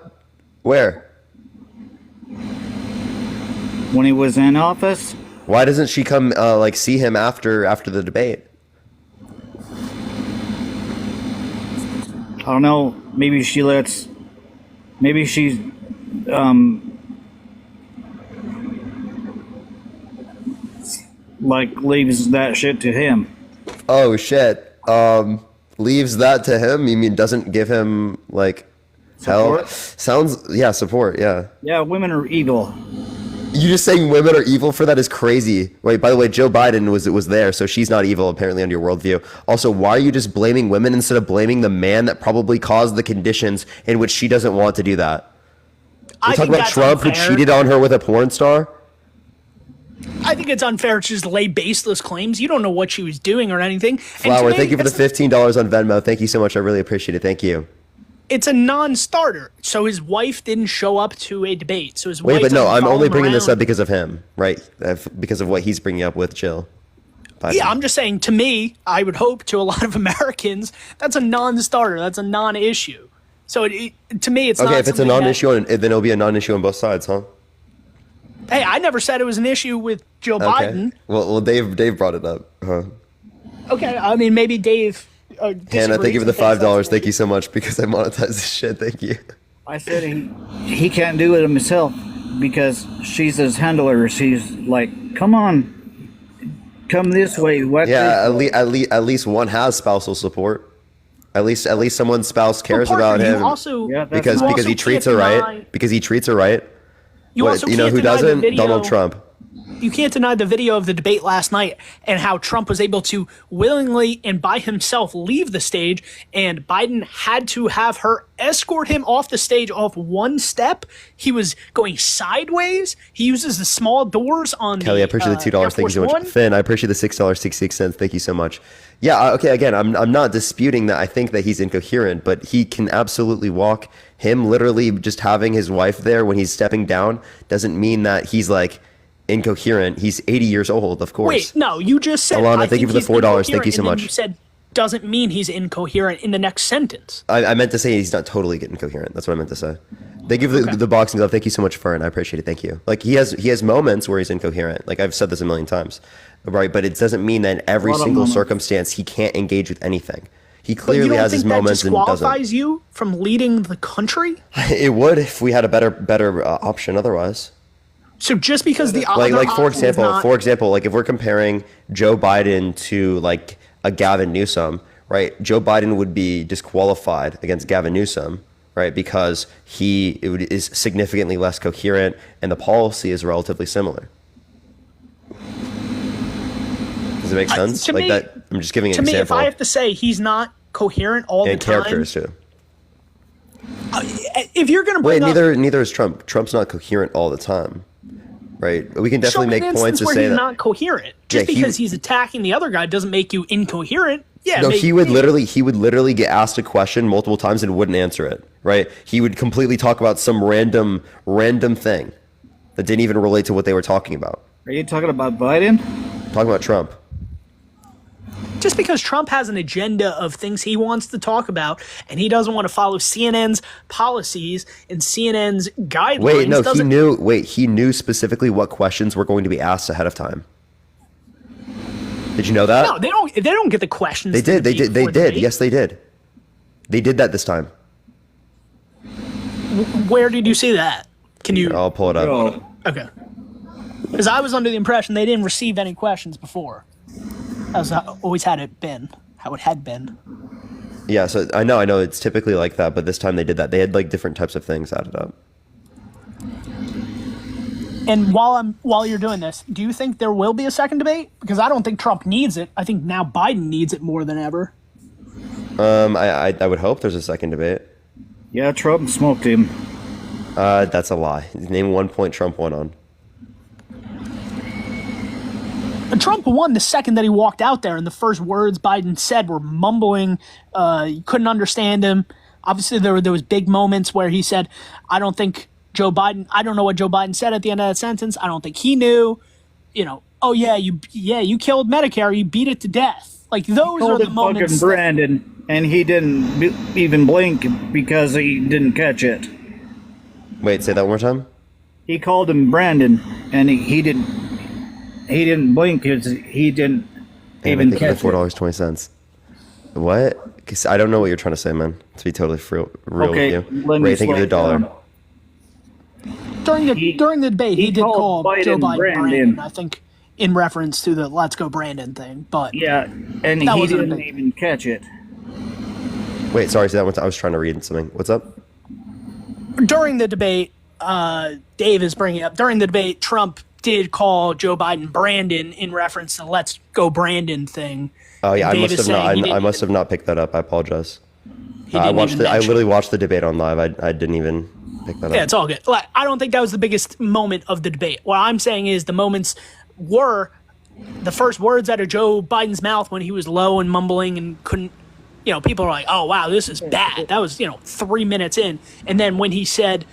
Where? When he was in office. Why doesn't she come see him after the debate? I don't know. Maybe she lets. Maybe she's. Leaves that shit to him. Oh shit. Leaves that to him? You mean doesn't give him support? Hell? Sounds support, yeah. Yeah, women are evil. You just saying women are evil for that is crazy. Wait, by the way, Joe Biden was there, so she's not evil apparently under your worldview. Also, why are you just blaming women instead of blaming the man that probably caused the conditions in which she doesn't want to do that? We're talking about Trump who cheated on her with a porn star? I think it's unfair to just lay baseless claims. You don't know what she was doing or anything. Flower, thank you for the $15 on Venmo. Thank you so much. I really appreciate it. Thank you. It's a non-starter. So his wife didn't show up to a debate. So his wife. Wait, but no, I'm only bringing this around. up because of him, right? Because of what he's bringing up with Jill. Biden. Yeah, I'm just saying. To me, I would hope to a lot of Americans, that's a non-starter. That's a non-issue. So to me, it's okay. Not If it's a non-issue, then it'll be a non-issue on both sides, huh? Hey, I never said it was an issue with Joe Biden. Well, Dave brought it up, huh? Okay, I mean maybe Dave. Hannah, thank you for the $5. Thank you so much because I monetized this shit. Thank you. I said he can't do it himself because she's his handler. She's like, come on, come this way. What? Yeah, at least one has spousal support. At least someone's spouse cares about him. Because he treats her right. Because he treats her right. You know who doesn't? Donald Trump. You can't deny the video of the debate last night and how Trump was able to willingly and by himself leave the stage, and Biden had to have her escort him off the stage off one step. He was going sideways. He uses the small doors on Kelly, I appreciate the $2. Thank you so much. Finn, I appreciate the $6.66. Thank you so much. Yeah, okay, again, I'm not disputing that I think that he's incoherent, but he can absolutely walk. Him literally just having his wife there when he's stepping down doesn't mean that he's incoherent. He's 80 years old, of course. Wait, no, you just said. Alana, thank you for the $4. Thank you so much. You said doesn't mean he's incoherent in the next sentence. I meant to say he's not totally incoherent. That's what I meant to say. Thank you for the boxing glove. Thank you so much, Fern. I appreciate it. Thank you. He has moments where he's incoherent. I've said this a million times, right? But it doesn't mean that in every single circumstance he can't engage with anything. He clearly has his moments and doesn't. Disqualifies you from leading the country? It would if we had a better option otherwise. So just because the like for example, like if we're comparing Joe Biden to like a Gavin Newsom, right? Joe Biden would be disqualified against Gavin Newsom, right? Because is significantly less coherent and the policy is relatively similar. Does it make sense? Like that, I'm just giving an example. To me, if I have to say he's not coherent all the time. And characters too. If you're going to bring up... neither is Trump. Trump's not coherent all the time. Right? We can definitely make points to say that. He's not coherent. Just because he's attacking the other guy doesn't make you incoherent. Yeah. No, he would literally get asked a question multiple times and wouldn't answer it. Right? He would completely talk about some random thing that didn't even relate to what they were talking about. Are you talking about Biden? Talking about Trump. Just because Trump has an agenda of things he wants to talk about and he doesn't want to follow CNN's policies and CNN's guidelines. He knew specifically what questions were going to be asked ahead of time. Did you know that? No, they don't get the questions. They did. Yes, they did. They did that this time. Where did you see that? Can you? I'll pull it up. Okay. Because I was under the impression they didn't receive any questions before. That's how it had been. Yeah, so I know it's typically like that, but this time they did that. They had like different types of things added up. And while you're doing this, do you think there will be a second debate? Because I don't think Trump needs it. I think now Biden needs it more than ever. I would hope there's a second debate. Yeah, Trump smoked him. That's a lie. Name 1 point Trump won on. Trump won the second that he walked out there, and the first words Biden said were mumbling. You couldn't understand him. Obviously, there was big moments where he said, I don't know what Joe Biden said at the end of that sentence. I don't think he knew. Oh, yeah, you killed Medicare. You beat it to death. Like, those are the moments. Fucking Brandon, and he didn't even blink because he didn't catch it. Wait, say that one more time? He called him Brandon, and he didn't blink because he didn't even catch it. $4.20. What? Because I don't know what you're trying to say, man. To be totally real with you. Ray, thank you for the $1. During the debate, he did call Joe Biden Brandon, I think, in reference to the "Let's Go Brandon" thing. But yeah, and he didn't even catch it. Wait, sorry. Say that one time. I was trying to read something. What's up? During the debate, Dave is bringing up. During the debate, Trump did call Joe Biden Brandon in reference to "Let's Go Brandon" thing. Oh yeah, I must have not picked that up. I apologize. I literally watched the debate on live. I didn't even pick that up. Yeah, it's all good. Like, I don't think that was the biggest moment of the debate. What I'm saying is the moments were the first words out of Joe Biden's mouth when he was low and mumbling and couldn't. People are like, "Oh wow, this is bad." That was 3 minutes in, and then when he said.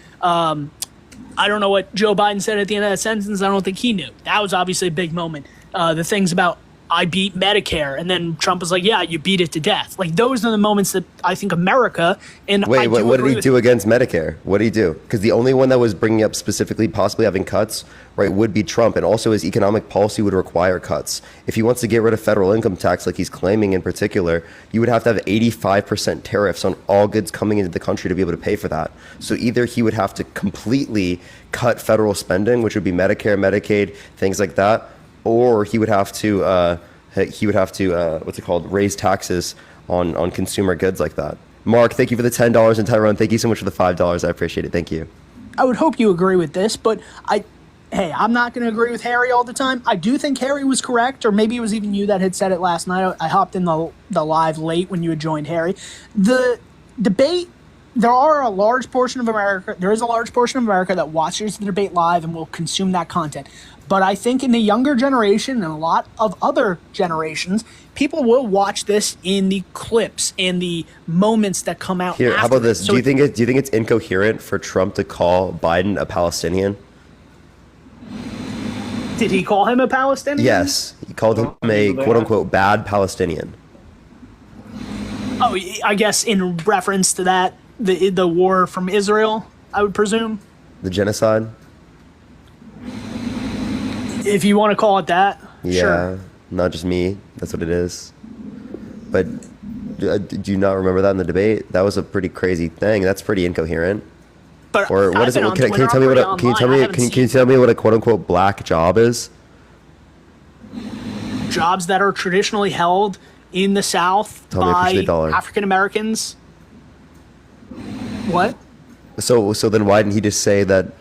I don't know what Joe Biden said at the end of that sentence. I don't think he knew. That was obviously a big moment. The things about I beat Medicare, and then Trump was like, "Yeah, you beat it to death." Like those are the moments that I think America and wait, what did he do against Medicare? What did he do? Because the only one that was bringing up specifically possibly having cuts, right, would be Trump, and also his economic policy would require cuts. If he wants to get rid of federal income tax, like he's claiming in particular, you would have to have 85% tariffs on all goods coming into the country to be able to pay for that. So either he would have to completely cut federal spending, which would be Medicare, Medicaid, things like that, or he would have to raise taxes on consumer goods like that. Mark, thank you for the $10, and Tyrone, thank you so much for the $5. I appreciate it. Thank you. I would hope you agree with this, but I'm not going to agree with Harry all the time. I do think Harry was correct, or maybe it was even you that had said it last night. I hopped in the live late when you had joined Harry. The debate. There is a large portion of America that watches the debate live and will consume that content. But I think in the younger generation and a lot of other generations, people will watch this in the clips and the moments that come out. Here, how about this? So do you think it's incoherent for Trump to call Biden a Palestinian? Did he call him a Palestinian? Yes, he called him a quote-unquote bad Palestinian. Oh, I guess in reference to that, the war from Israel, I would presume. The genocide? If you want to call it that. Yeah, sure. Not just me. That's what it is. But do you not remember that in the debate? That was a pretty crazy thing. That's pretty incoherent. But or what is it? Can you tell me what? Can you tell me what a quote unquote black job is? Jobs that are traditionally held in the South by African Americans. What? So then why didn't he just say that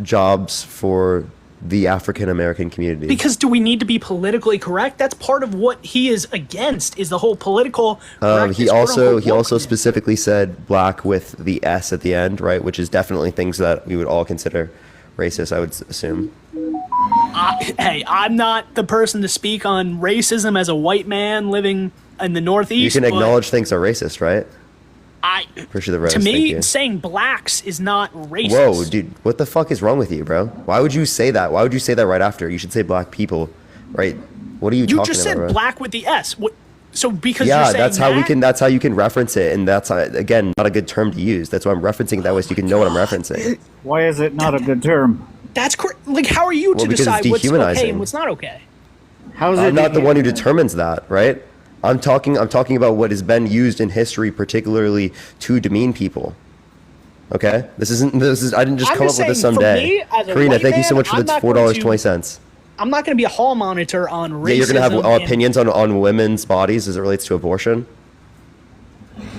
jobs for the African American community? Because do we need to be politically correct? That's part of what he is against, is the whole political correctness. He also specifically said black with the S at the end, right? Which is definitely things that we would all consider racist, I would assume. Hey, I'm not the person to speak on racism as a white man living in the Northeast. You can acknowledge things are racist, right? Appreciate the rest. To me, saying blacks is not racist. Whoa, dude, what the fuck is wrong with you, bro? Why would you say that? Why would you say that right after? You should say black people, right? What are you talking about? You just said black with the S. So because yeah, you're saying that's how we can. That's how you can reference it, and that's again not a good term to use. That's why I'm referencing it that way, so you can know what I'm referencing. Why is it not a good term? That's correct. Like, how are you to decide what's okay and what's not okay? How is it? I'm not the one who determines that, right? I'm talking about what has been used in history, particularly to demean people. Okay, this is. I didn't just come up with this someday. Karina, thank you so much for the $4.20. I'm not going to be a hall monitor on racism. Yeah, you're going to have opinions on women's bodies as it relates to abortion.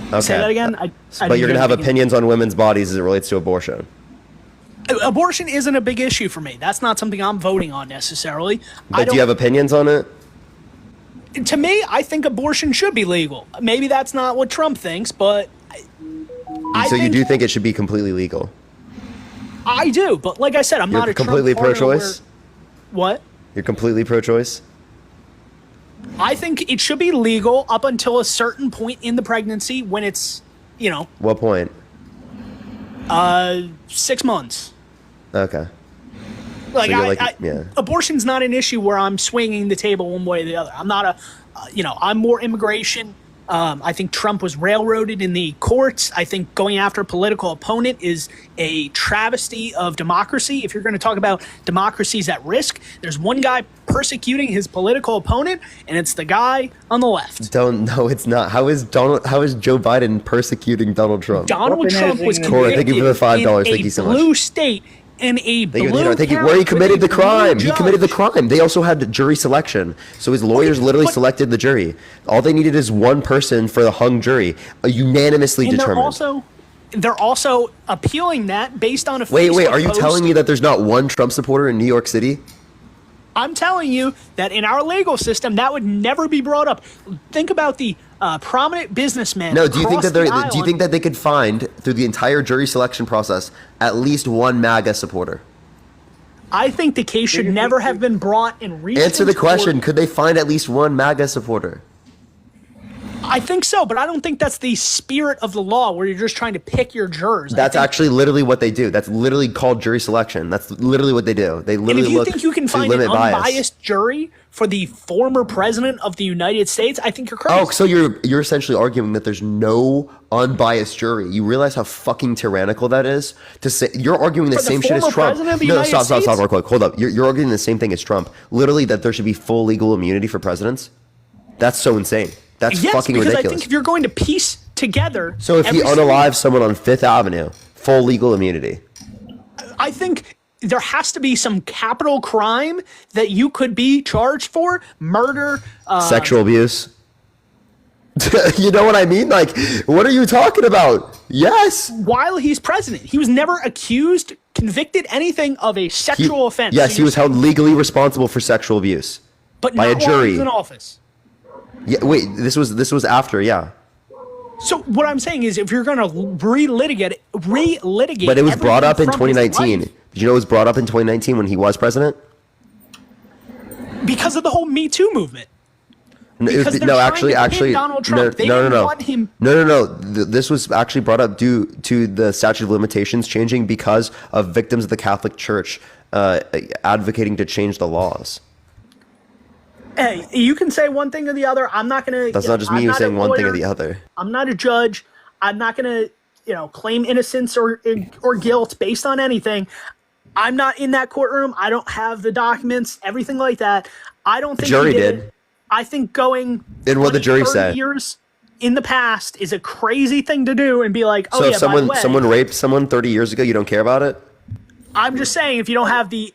Okay. Say that again. But you're going to have opinions on women's bodies as it relates to abortion. Abortion isn't a big issue for me. That's not something I'm voting on necessarily. But do you have opinions on it? To me, I think abortion should be legal. Maybe that's not what Trump thinks, but so you do think it should be completely legal? I do, but like I said, I'm not a completely pro-choice. What? You're completely pro-choice? I think it should be legal up until a certain point in the pregnancy when it's, What point? 6 months. Okay. Like, yeah. Abortion's not an issue where I'm swinging the table one way or the other. I'm not I'm more immigration. I think Trump was railroaded in the courts. I think going after a political opponent is a travesty of democracy. If you're going to talk about democracies at risk, there's one guy persecuting his political opponent, and it's the guy on the left. No, it's not. How is Joe Biden persecuting Donald Trump? Donald Trump was convicted thank you for the $5. Thank you so much. Blue state. In a blue where he committed the crime. He committed the crime. They also had jury selection. So his lawyers literally selected the jury. All they needed is one person for the hung jury, unanimously determined. They're also appealing that based on a Wait, Facebook are you post. telling me that there's not one Trump supporter in New York City? I'm telling you that in our legal system, that would never be brought up. Think about the prominent businessmen. No, do you think that they could find through the entire jury selection process at least one MAGA supporter? I think the case should never have been brought in recent Answer the question. Could they find at least one MAGA supporter? I think so, but I don't think that's the spirit of the law where you're just trying to pick your jurors. That's actually literally what they do. That's literally called jury selection. That's literally what they do. They literally look to limit bias. If you think you can find an unbiased jury for the former president of the United States, I think you're crazy. Oh, so you're essentially arguing that there's no unbiased jury. You realize how fucking tyrannical that is? To say you're arguing the same shit as Trump. No, stop, real quick. Hold up. You're arguing the same thing as Trump. Literally that there should be full legal immunity for presidents. That's so insane. That's fucking ridiculous. I think if you're going to piece together... So if he unalives someone on Fifth Avenue, full legal immunity. I think there has to be some capital crime that you could be charged for. Murder. Sexual abuse. You know what I mean? Like, what are you talking about? Yes. While he's president. He was never accused, convicted, anything of a sexual offense. Yes, he was held legally responsible for sexual abuse. But by not a jury. while he was in office. Yeah, wait, this was after, yeah. So what I'm saying is, if you're going to relitigate, but it was brought up in 2019. Did you know it was brought up in 2019 when he was president? Because of the whole Me Too movement. Actually, Donald Trump. No. This was actually brought up due to the statute of limitations changing because of victims of the Catholic Church advocating to change the laws. Hey, you can say one thing or the other. I'm not going to... That's not just me saying one thing or the other. I'm not a judge. I'm not going to, claim innocence or guilt based on anything. I'm not in that courtroom. I don't have the documents, everything like that. I don't think the jury did. I think going... And what the jury said. Years, in the past is a crazy thing to do and be like, oh So yeah, if by the way, someone raped someone 30 years ago, you don't care about it? I'm just saying, if you don't have the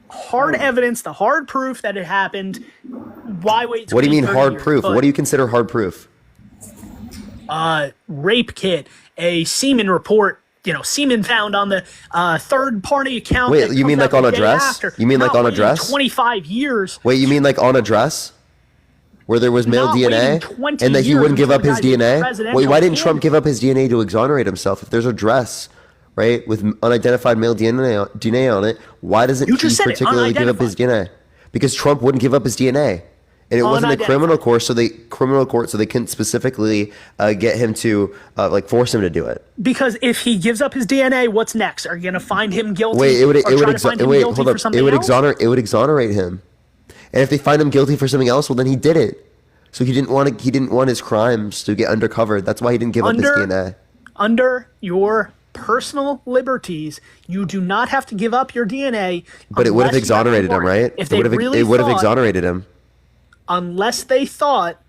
hard evidence, the hard proof that it happened, why wait? What do you mean 30 hard years? proof? But, What do you consider hard proof? rape kit, a semen report, semen found on the third-party account. Wait, you mean like on a dress? You mean like on a dress? 25 years. Wait, you mean like on a dress? Where there was male Not DNA? waiting 20 And that he years wouldn't give until up his the guy gets DNA? presidential Wait, why didn't Trump candidate. give up his DNA to exonerate himself? If there's a dress, right, with unidentified male DNA on it, why doesn't You he just said it, particularly give up his DNA? Because Trump wouldn't give up his DNA. And it wasn't a criminal court, so they couldn't specifically get him to force him to do it. Because if he gives up his DNA, what's next? Are you going to find him guilty? Wait, it would exonerate. It would exonerate him. And if they find him guilty for something else, well, then he did it. So he didn't want his crimes to get undercovered. That's why he didn't give up his DNA. Under your personal liberties, you do not have to give up your DNA. But it would have exonerated him, right? If they really it would have thought- exonerated him. Unless they thought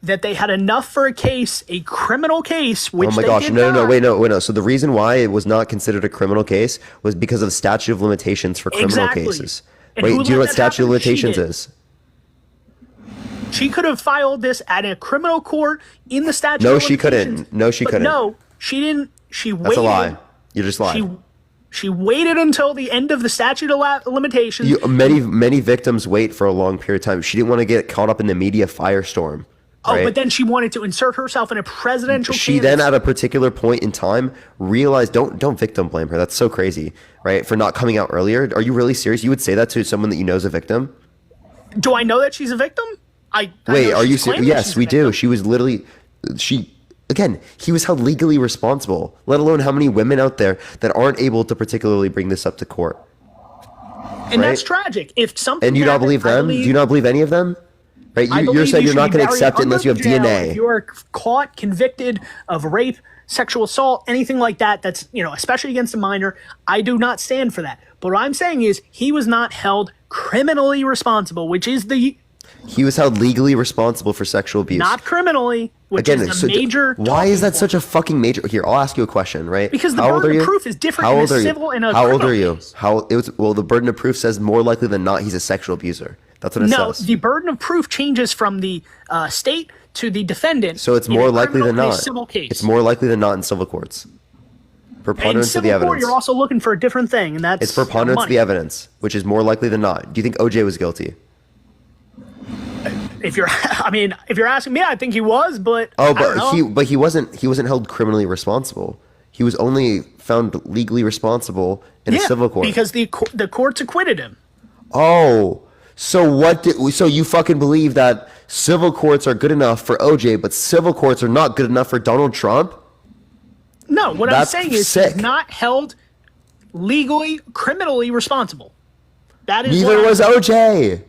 that they had enough for a case, a criminal case, which Oh my they gosh! did No, not. wait, no. So the reason why it was not considered a criminal case was because of the statute of limitations for criminal Exactly. cases. And Wait, who do you know let what that statute of happen? She limitations did. is? She could have filed this at a criminal court in the statute No, of she limitations. couldn't. No, she But couldn't. No, she didn't. She That's waited. a lie. You just lied. She waited until the end of the statute of limitations. Many victims wait for a long period of time. She didn't want to get caught up in the media firestorm. Oh, right? but then she wanted to insert herself in a presidential She candidacy. then, at a particular point in time, realized don't victim blame her. That's so crazy, right? For not coming out earlier. Are you really serious? You would say that to someone that you know is a victim? Do I know that she's a victim? I Wait, know are you she's serious? claiming Yes, she's a we victim. do. She was literally Again, he was held legally responsible. Let alone how many women out there that aren't able to particularly bring this up to court. And right? that's tragic. If something And you don't happened, believe I them? Do you not believe any of them? Right? I You're believe saying you you're not should be going to buried accept it unless you have under jail DNA. If you're caught, convicted of rape, sexual assault, anything like that, that's, especially against a minor, I do not stand for that. But what I'm saying is he was not held criminally responsible, which is He was held legally responsible for sexual abuse. not criminally, which Again, is a major. why is that such a fucking major? Here, I'll ask you a question, right? Because the How old burden are of you? proof is different How in a old are you? civil and a How old criminal are you? case. Well, the burden of proof says more likely than not he's a sexual abuser. That's what it No, says. the burden of proof changes from the state to the defendant. So it's in more a likely than criminal and a not. Civil case. It's more likely than not in civil courts. In Preponderance of civil the court, evidence. you're also looking for a different thing, and that's It's preponderance of money. the evidence, which is more likely than not. Do you think OJ was guilty? If you're, if you're asking me, I think he was, but Oh, I don't know. but he wasn't held criminally responsible. He was only found legally responsible in a civil court. because the courts acquitted him. Oh, so you fucking believe that civil courts are good enough for OJ, but civil courts are not good enough for Donald Trump? No, what That's I'm saying is sick. he's not held legally, criminally responsible. That is Neither what was OJ.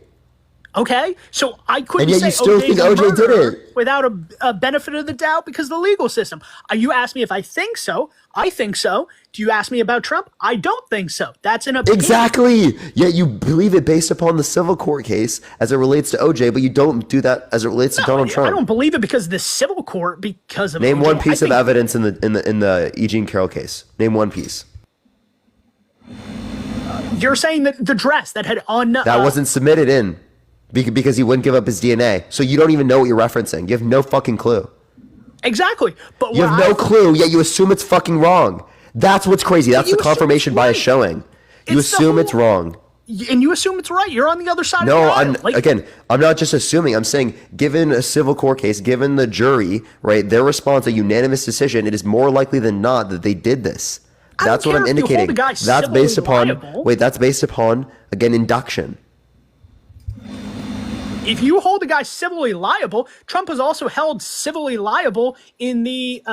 Okay, so I couldn't And yet say you still OJ's think a OJ did murderer it. without a benefit of the doubt because of the legal system. You asked me if I think so. I think so. Do you ask me about Trump? I don't think so. That's an opinion. Exactly. Yet you believe it based upon the civil court case as it relates to OJ, but you don't do that as it relates to Donald Trump. I don't believe it because of the civil court because of Name OJ. one I piece of think evidence in the E. Jean Carroll case. Name one piece. You're saying that the dress that had on That wasn't submitted in because he wouldn't give up his DNA. So you don't even know what you're referencing. You have no fucking clue. exactly. But You have no clue, yet you assume it's fucking wrong. That's what's crazy. That's the confirmation bias showing. You It's the assume it's wrong. and you assume it's right. You're on the other side. No, of the aisle. I'm not just assuming. I'm saying, given a civil court case, given the jury, right, their response, a unanimous decision, it is more likely than not that they did this. That's what I'm care if you hold indicating. a guy That's based civilly upon. liable. Wait, that's based upon again induction. If you hold a guy civilly liable, Trump was also held civilly liable in the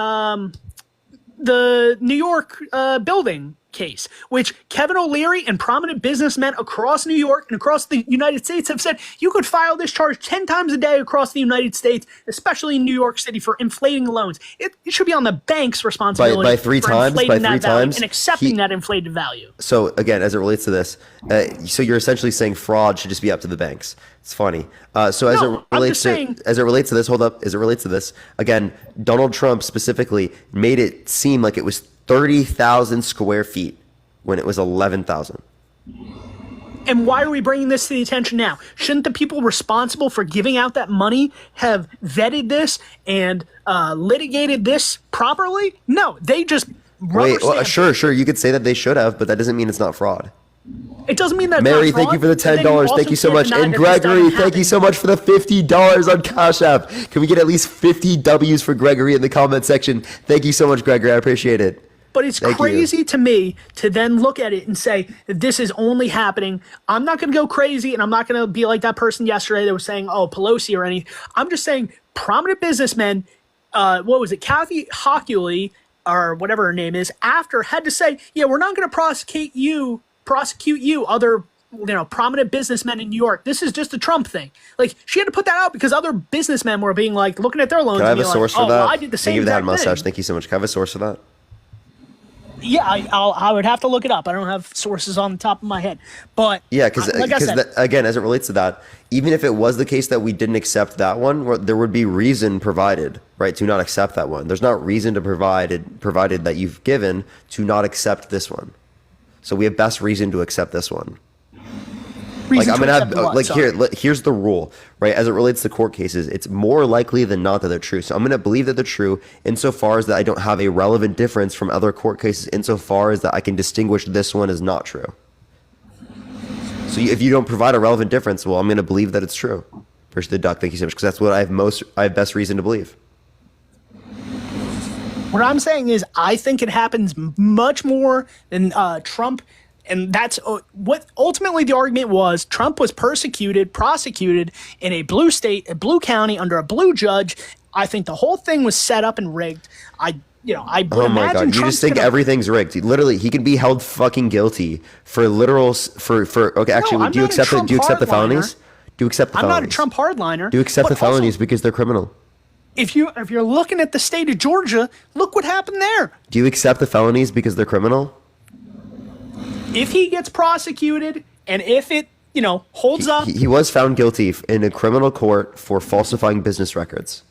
New York building case, which Kevin O'Leary and prominent businessmen across New York and across the United States have said you could file this charge 10 times a day across the United States, especially in New York City, for inflating loans. It should be on the bank's responsibility by three for times, inflating by three that value times, and accepting that inflated value. So again, as it relates to this, so you're essentially saying fraud should just be up to the banks. It's funny. So as it relates to this, hold up. As it relates to this, again, Donald Trump specifically made it seem like it was 30,000 square feet when it was 11,000. And why are we bringing this to the attention now? Shouldn't the people responsible for giving out that money have vetted this and litigated this properly? No, they just Sure. You could say that they should have, but that doesn't mean it's not fraud. It doesn't mean that. Mary, thank you for the $10. Thank you so much. And Gregory, thank you so much for the $50 on Cash App. Can we get at least 50 W's for Gregory in the comment section? Thank you so much, Gregory. I appreciate it. But it's crazy to me to then look at it and say that this is only happening. I'm not going to go crazy, and I'm not going to be like that person yesterday that was saying, oh, Pelosi or anything. I'm just saying prominent businessmen, what was it, Kathy Hochuli, or whatever her name is, after had to say, yeah, we're not going to prosecute you, other prominent businessmen in New York. This is just a Trump thing. Like, she had to put that out because other businessmen were being like, looking at their loans. Can I have a source for that? Well, I did the same Thank you for the head thing. mustache. Thank you so much. Can I have a source for that? Yeah, I would have to look it up. I don't have sources on the top of my head. But yeah, because again, as it relates to that, even if it was the case that we didn't accept that one, there would be reason provided, right, to not accept that one. There's not reason to provided that you've given to not accept this one. So we have best reason to accept this one. Like, I'm gonna have here's the rule, right? As it relates to court cases, it's more likely than not that they're true. So I'm gonna believe that they're true insofar as that I don't have a relevant difference from other court cases, insofar as that I can distinguish this one as not true. So if you don't provide a relevant difference, well, I'm gonna believe that it's true. First, the duck. Thank you so much, because that's what I have best reason to believe. What I'm saying is, I think it happens much more than Trump. And that's what ultimately the argument was. Trump was prosecuted in a blue state, a blue county, under a blue judge. I think the whole thing was set up and rigged. Oh my God! You just think everything's rigged. Literally, he can be held fucking guilty for okay. Actually, no, do you accept it? Do you accept the felonies? Do you accept the felonies? I'm not a Trump hardliner. Do you accept the felonies because they're criminal? If you're looking at the state of Georgia, look what happened there. Do you accept the felonies because they're criminal? If he gets prosecuted and if it, holds up. He was found guilty in a criminal court for falsifying business records.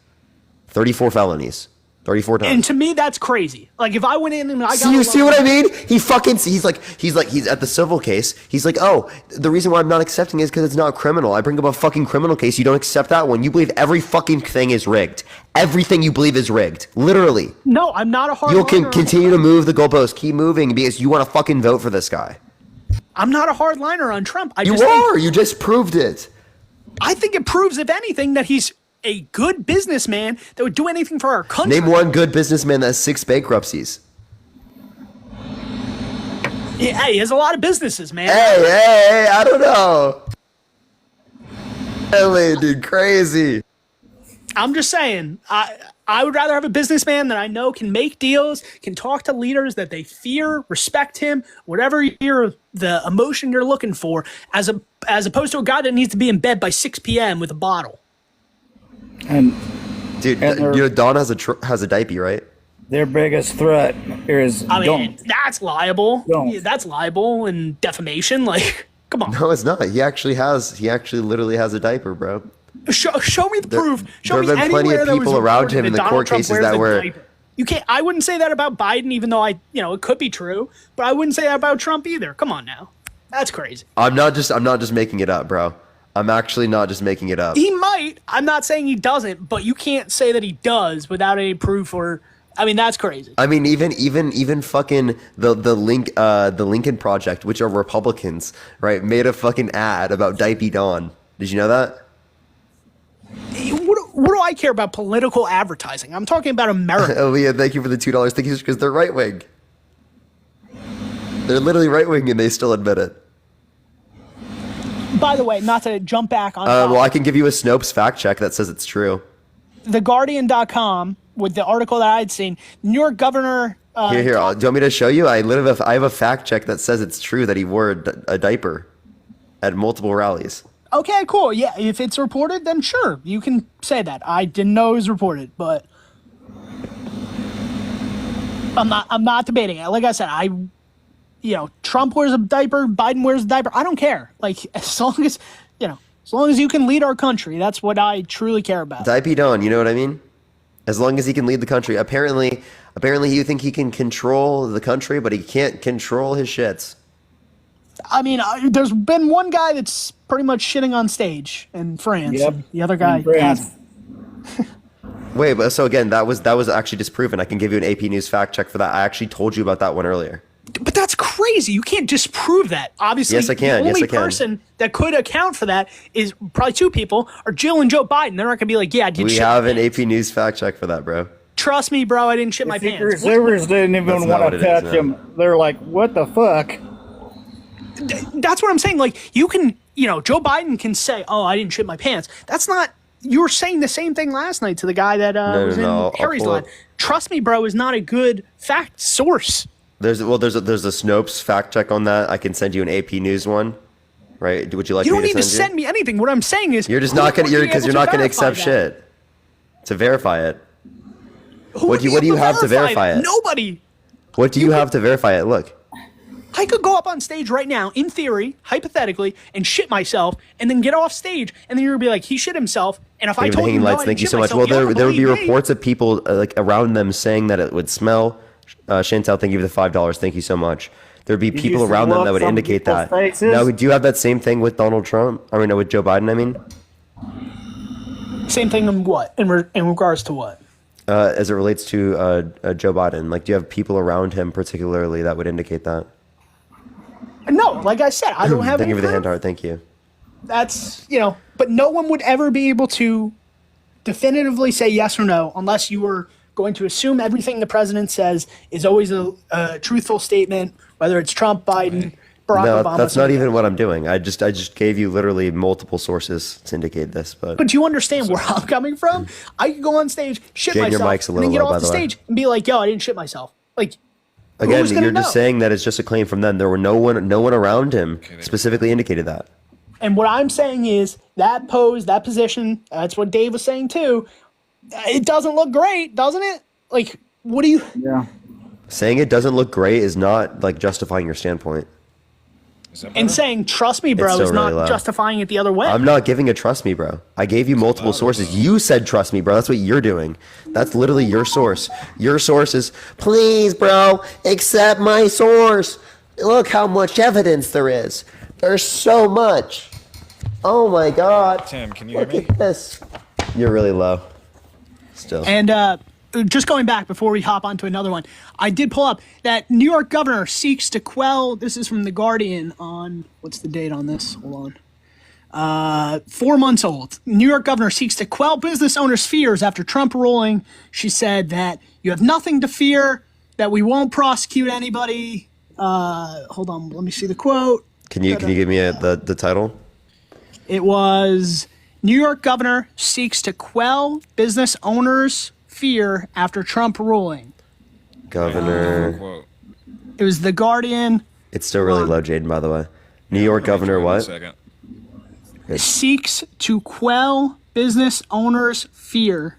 34 felonies. 34 times. And to me, that's crazy. Like, if I went in and I got... You see what I mean? He's at the civil case. He's like, oh, the reason why I'm not accepting is because it's not criminal. I bring up a fucking criminal case. You don't accept that one. You believe every fucking thing is rigged. Everything you believe is rigged. Literally. No, I'm not a hard You'll continue to move the goalposts. Keep moving because you want to fucking vote for this guy. I'm not a hardliner on Trump. You just proved it. I think it proves, if anything, that he's a good businessman that would do anything for our country. Name one good businessman that has 6 bankruptcies. Yeah, hey, he has a lot of businesses, man. Hey, I don't know. LA, dude, crazy. I'm just saying, I would rather have a businessman that I know can make deals, can talk to leaders that they fear, respect him, whatever the emotion you're looking for, as opposed to a guy that needs to be in bed by 6 p.m. with a bottle. And dude, Don has a diaper, right? Their biggest threat is that's liable. Yeah, that's libel and defamation. Like, come on. No, it's not. He actually literally has a diaper, bro. Show me the proof. Show me there have been plenty of people around him in the court cases that were. You can't. I wouldn't say that about Biden, even though it could be true. But I wouldn't say that about Trump either. Come on now, that's crazy. I'm not just making it up, bro. I'm actually not just making it up. He might. I'm not saying he doesn't, but you can't say that he does without any proof or. I mean, that's crazy. I mean, even fucking the Lincoln Project, which are Republicans, right, made a fucking ad about Diaper Dawn. Did you know that? What do I care about political advertising? I'm talking about America. Oh yeah, thank you for the $2. Thank you, because they're right wing. They're literally right wing, and they still admit it. By the way, not to jump back on. Well, I can give you a Snopes fact check that says it's true. TheGuardian.com, with the article that I'd seen, New York Governor Here. Do you want me to show you? I have a fact check that says it's true that he wore a diaper at multiple rallies. Okay, cool. Yeah, if it's reported, then sure, you can say that. I didn't know it was reported, but I'm not debating it. Like I said, Trump wears a diaper, Biden wears a diaper. I don't care. Like, as long as you can lead our country, that's what I truly care about. Diaper don't, you know what I mean? As long as he can lead the country. Apparently you think he can control the country, but he can't control his shits. I mean, there's been one guy that's pretty much shitting on stage in France. Yep. And the other guy has. Wait, but so again, that was actually disproven. I can give you an AP News fact check for that. I actually told you about that one earlier. But that's crazy. You can't disprove that. Obviously, yes, I can. The only person that could account for that is probably two people, are Jill and Joe Biden. They're not going to be like, yeah, I did shit. We have an AP News fact check for that, bro. Trust me, bro, I didn't shit my pants. Receivers didn't even want to touch him. They're like, what the fuck? That's what I'm saying. Like, you can, Joe Biden can say, oh, I didn't shit my pants. That's not, you were saying the same thing last night to the guy that was in Harry's line. Trust me, bro, is not a good fact source. There's a Snopes fact check on that. I can send you an AP News one, right? Would you like? You don't me to need to send me anything. What I'm saying is, you're just not gonna. You're not gonna accept shit to verify it. What do you have to verify it? Nobody. What do you have to verify it? Look. I could go up on stage right now, in theory, hypothetically, and shit myself, and then get off stage, and then you're gonna be like, he shit himself. And if I told you, no, I thank didn't you shit so much. myself, Well, there would be reports of people like around them saying that it would smell. Chantel, thank you for the $5. Thank you so much. There'd be people around them that would indicate that. Now, do you have that same thing with Donald Trump? I mean, with Joe Biden, I mean? Same thing in what? In regards to what? As it relates to Joe Biden. Like, do you have people around him particularly that would indicate that? No, like I said, I don't have Thank any you for the proof. hand heart. Thank you. That's, but no one would ever be able to definitively say yes or no unless you were going to assume everything the president says is always a truthful statement, whether it's Trump, Biden, Barack Obama. That's not even what I'm doing. I just gave you literally multiple sources to indicate this. But do you understand where I'm coming from? I could go on stage, shit Jane, your myself, mic's a and then little get low, off the by the way. stage and be like, yo, I didn't shit myself. Like, again, who's gonna you're just know? saying that it's just a claim from them. There were no one around him specifically indicated that. And what I'm saying is that pose, that position, that's what Dave was saying too. It doesn't look great, doesn't it? Like, what do you? Yeah. Saying it doesn't look great is not like justifying your standpoint. And saying "trust me, bro" It's still is not really low. justifying it the other way. I'm not giving a trust me, bro. I gave you multiple sources. You said trust me, bro. That's what you're doing. That's literally your source. Your source is, please, bro, accept my source. Look how much evidence there is. There's so much. Oh my God. Tim, can you Look hear me? at this. You're really low. Still. And just going back before we hop onto another one, I did pull up that New York governor seeks to quell. This is from The Guardian on, what's the date on this? Hold on. 4 months old. New York governor seeks to quell business owners' fears after Trump ruling. She said that you have nothing to fear, that we won't prosecute anybody. Hold on, let me see the quote. Can you give me the title? It was New York governor seeks to quell business owners' fear after Trump ruling. Governor. It was The Guardian. It's still really low, Jaden, by the way. New York governor what? Seeks to quell business owners' fear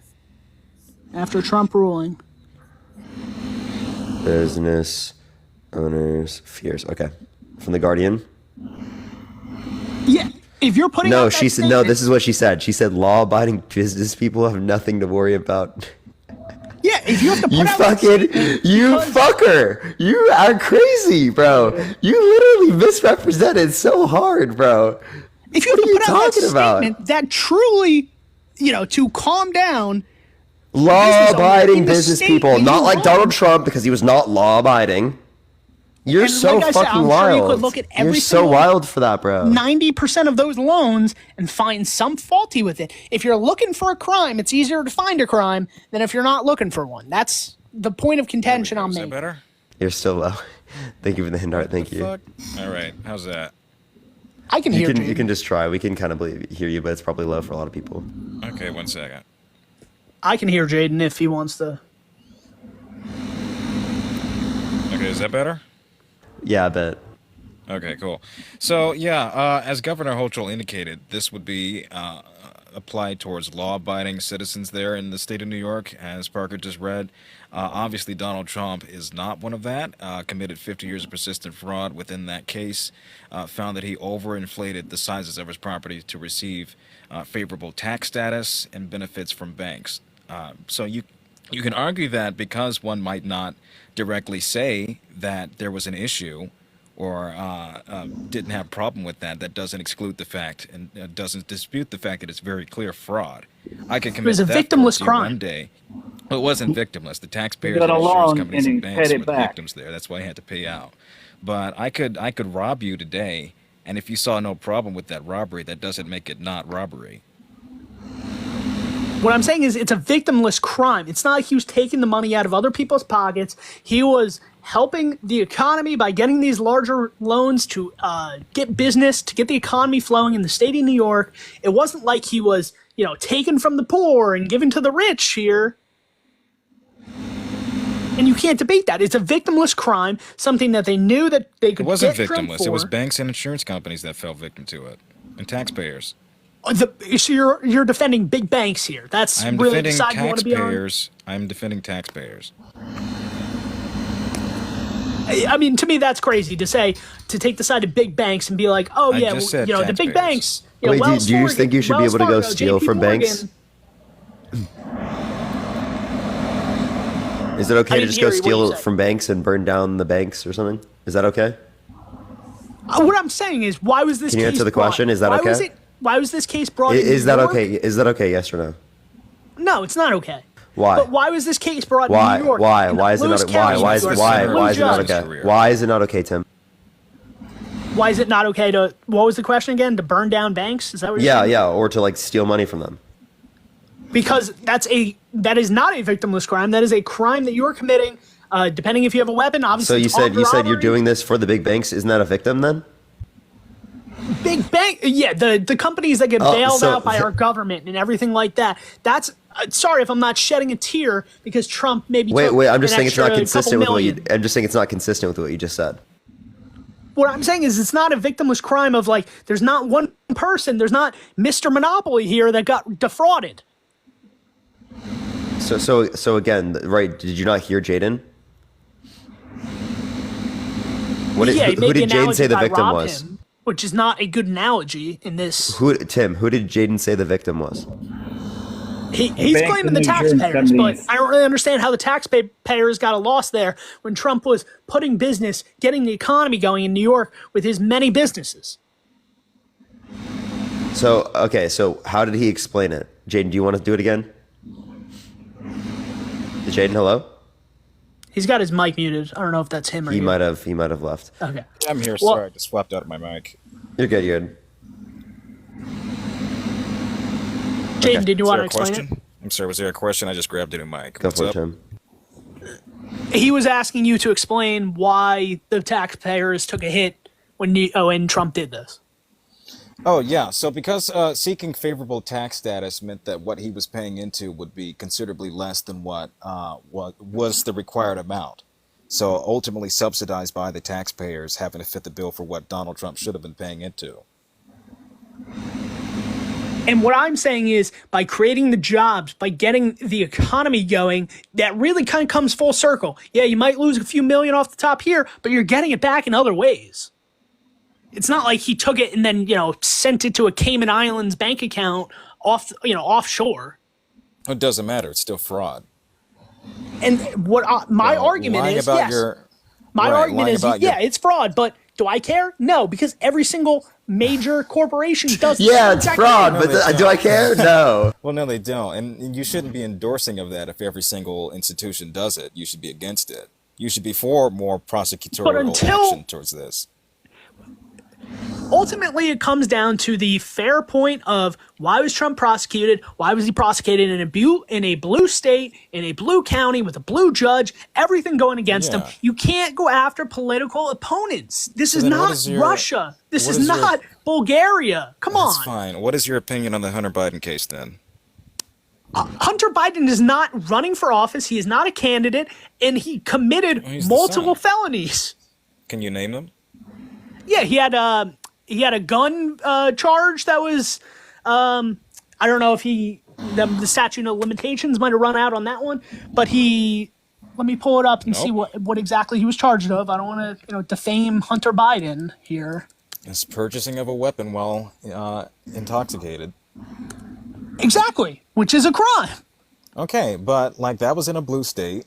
after Trump ruling. Business owners' fears. Okay. From The Guardian? Yeah. If you're putting No, out that she said, no, this is what she said. She said law-abiding business people have nothing to worry about. Yeah, if you have to put You out fucker. You are crazy, bro. You literally misrepresented so hard, bro. If you have to put out that statement that truly, to calm down Law-abiding business state people, that not you like want. Donald Trump because he was not law-abiding. You're And so like I said, fucking I'm wild. sure you could look at every You're so single wild for that, bro. 90% of those loans and find some faulty with it. If you're looking for a crime, it's easier to find a crime than if you're not looking for one. That's the point of contention I'm making. Better? You're still low. Thank you for the hint art. Thank you. All right, how's that? I can You hear can, you. you can just try. We can kind of hear you, but it's probably low for a lot of people. Okay, 1 second. I can hear Jaden if he wants to. Okay, is that better? Yeah, I bet. Okay, cool. So, yeah, as Governor Hochul indicated, this would be applied towards law-abiding citizens there in the state of New York, as Parker just read. Obviously, Donald Trump is not one of that. Committed 50 years of persistent fraud within that case. Found that he overinflated the sizes of his property to receive favorable tax status and benefits from banks. So you can argue that because one might not directly say that there was an issue or didn't have a problem with that, that doesn't exclude the fact and doesn't dispute the fact that it's very clear fraud. I could commit was a theft victimless towards you crime. one day. Well, it wasn't victimless. The taxpayers got and a insurance loan companies and and he banks paid it were the back. victims there. That's why I had to pay out. But I could rob you today, and if you saw no problem with that robbery, that doesn't make it not robbery. What I'm saying is it's a victimless crime. It's not like he was taking the money out of other people's pockets. He was helping the economy by getting these larger loans to get business, to get the economy flowing in the state of New York. It wasn't like he was, taken from the poor and given to the rich here. And you can't debate that. It's a victimless crime, something that they knew that they could It wasn't get Trump victimless. It was for. banks and insurance companies that fell victim to it, and taxpayers. So you're defending big banks here. That's I'm really the defending side you want to be on. taxpayers. I'm defending taxpayers. I mean, to me, that's crazy to take the side of big banks and be like, oh I yeah, just said the big taxpayers. banks. Wait, Wells do you Fargo- think you should be Wells able to go Fargo, steal JP from Morgan. banks? Is it okay I to didn't just go hear you. What steal you said? from banks and burn down the banks or something? Is that okay? What I'm saying is, why was this? Can you case answer the brought? question? Is that why okay? Was it, why was this case brought? in Is New that York? okay? Is that okay? Yes or no? No, it's not okay. Why? But why was this case brought Why? in New York? Why? in Why is it Lewis not? Why? County, Why New is York, why? blue Why is it not judge? okay? Why is it not okay, Tim? Why is it not okay to? What was the question again? To burn down banks? Is that what? You're Yeah, saying? yeah, or to steal money from them. Because that is not a victimless crime. That is a crime that you're committing. Depending if you have a weapon, So obviously. you it's said armed you're robbery. doing this for the big banks. Isn't that a victim then? Big bank, yeah, the companies that get Oh, bailed so- out by our government and everything like that. That's sorry if I'm not shedding a tear because Trump maybe. Wait, took wait. I'm just an saying it's not extra consistent with couple what you. million. I'm just saying it's not consistent with what you just said. What I'm saying is it's not a victimless crime of like there's not one person, there's not Mr. Monopoly here that got defrauded. So again, right? Did you not hear Jaden? Yeah, he Who made the did Jaden analogy say the that I victim robbed was? him, which is not a good analogy in this. Tim? Who did Jaden say the victim was? He's bank blaming and the insurance taxpayers, but companies. I don't really understand how the taxpayers got a loss there when Trump was putting business, getting the economy going in New York with his many businesses. So okay, so how did he explain it? Jaden, do you want to do it again? Jaden, hello. He's got his mic muted. I don't know if that's him or He you. might have left. Okay. I'm here, Well- sorry. I just swapped out my mic. You're good. You're good. Jaden, did you Was want there to a explain question? I'm sorry, was there a question? I just grabbed a new mic. Go What's for it, up? Tim. it? He was asking you to explain why the taxpayers took a hit when Trump did this. Oh, yeah. So because seeking favorable tax status meant that what he was paying into would be considerably less than what was the required amount. So ultimately subsidized by the taxpayers having to fit the bill for what Donald Trump should have been paying into. And what I'm saying is by creating the jobs, by getting the economy going, that really kind of comes full circle. Yeah, you might lose a few million off the top here, but you're getting it back in other ways. It's not like he took it and then, sent it to a Cayman Islands bank account offshore. It doesn't matter. It's still fraud. And what my argument Lying is, about yes. your My right, argument lying is, about your- yeah, it's fraud, but do I care? No, because every single major corporation does. Yeah, it's fraud, No, but they do I care? No. Well, no, they don't. And you shouldn't be endorsing of that if every single institution does it. You should be against it. You should be for more prosecutorial action towards this. Ultimately, it comes down to the fair point of why was Trump prosecuted? Why was he prosecuted in a blue state, in a blue county with a blue judge, everything going against him? You can't go after political opponents. This is then what not is your- Russia. This what is is your- not Bulgaria. Come That's on. fine. What is your opinion on the Hunter Biden case then? Hunter Biden is not running for office. He is not a candidate, and he committed multiple felonies. Can you name them? Yeah, he had a gun charge that was I don't know if the statute of limitations might have run out on that one, but let me pull it up and see what exactly he was charged of. I don't want to defame Hunter Biden here. It's purchasing of a weapon while intoxicated. Exactly, which is a crime. Okay, but like that was in a blue state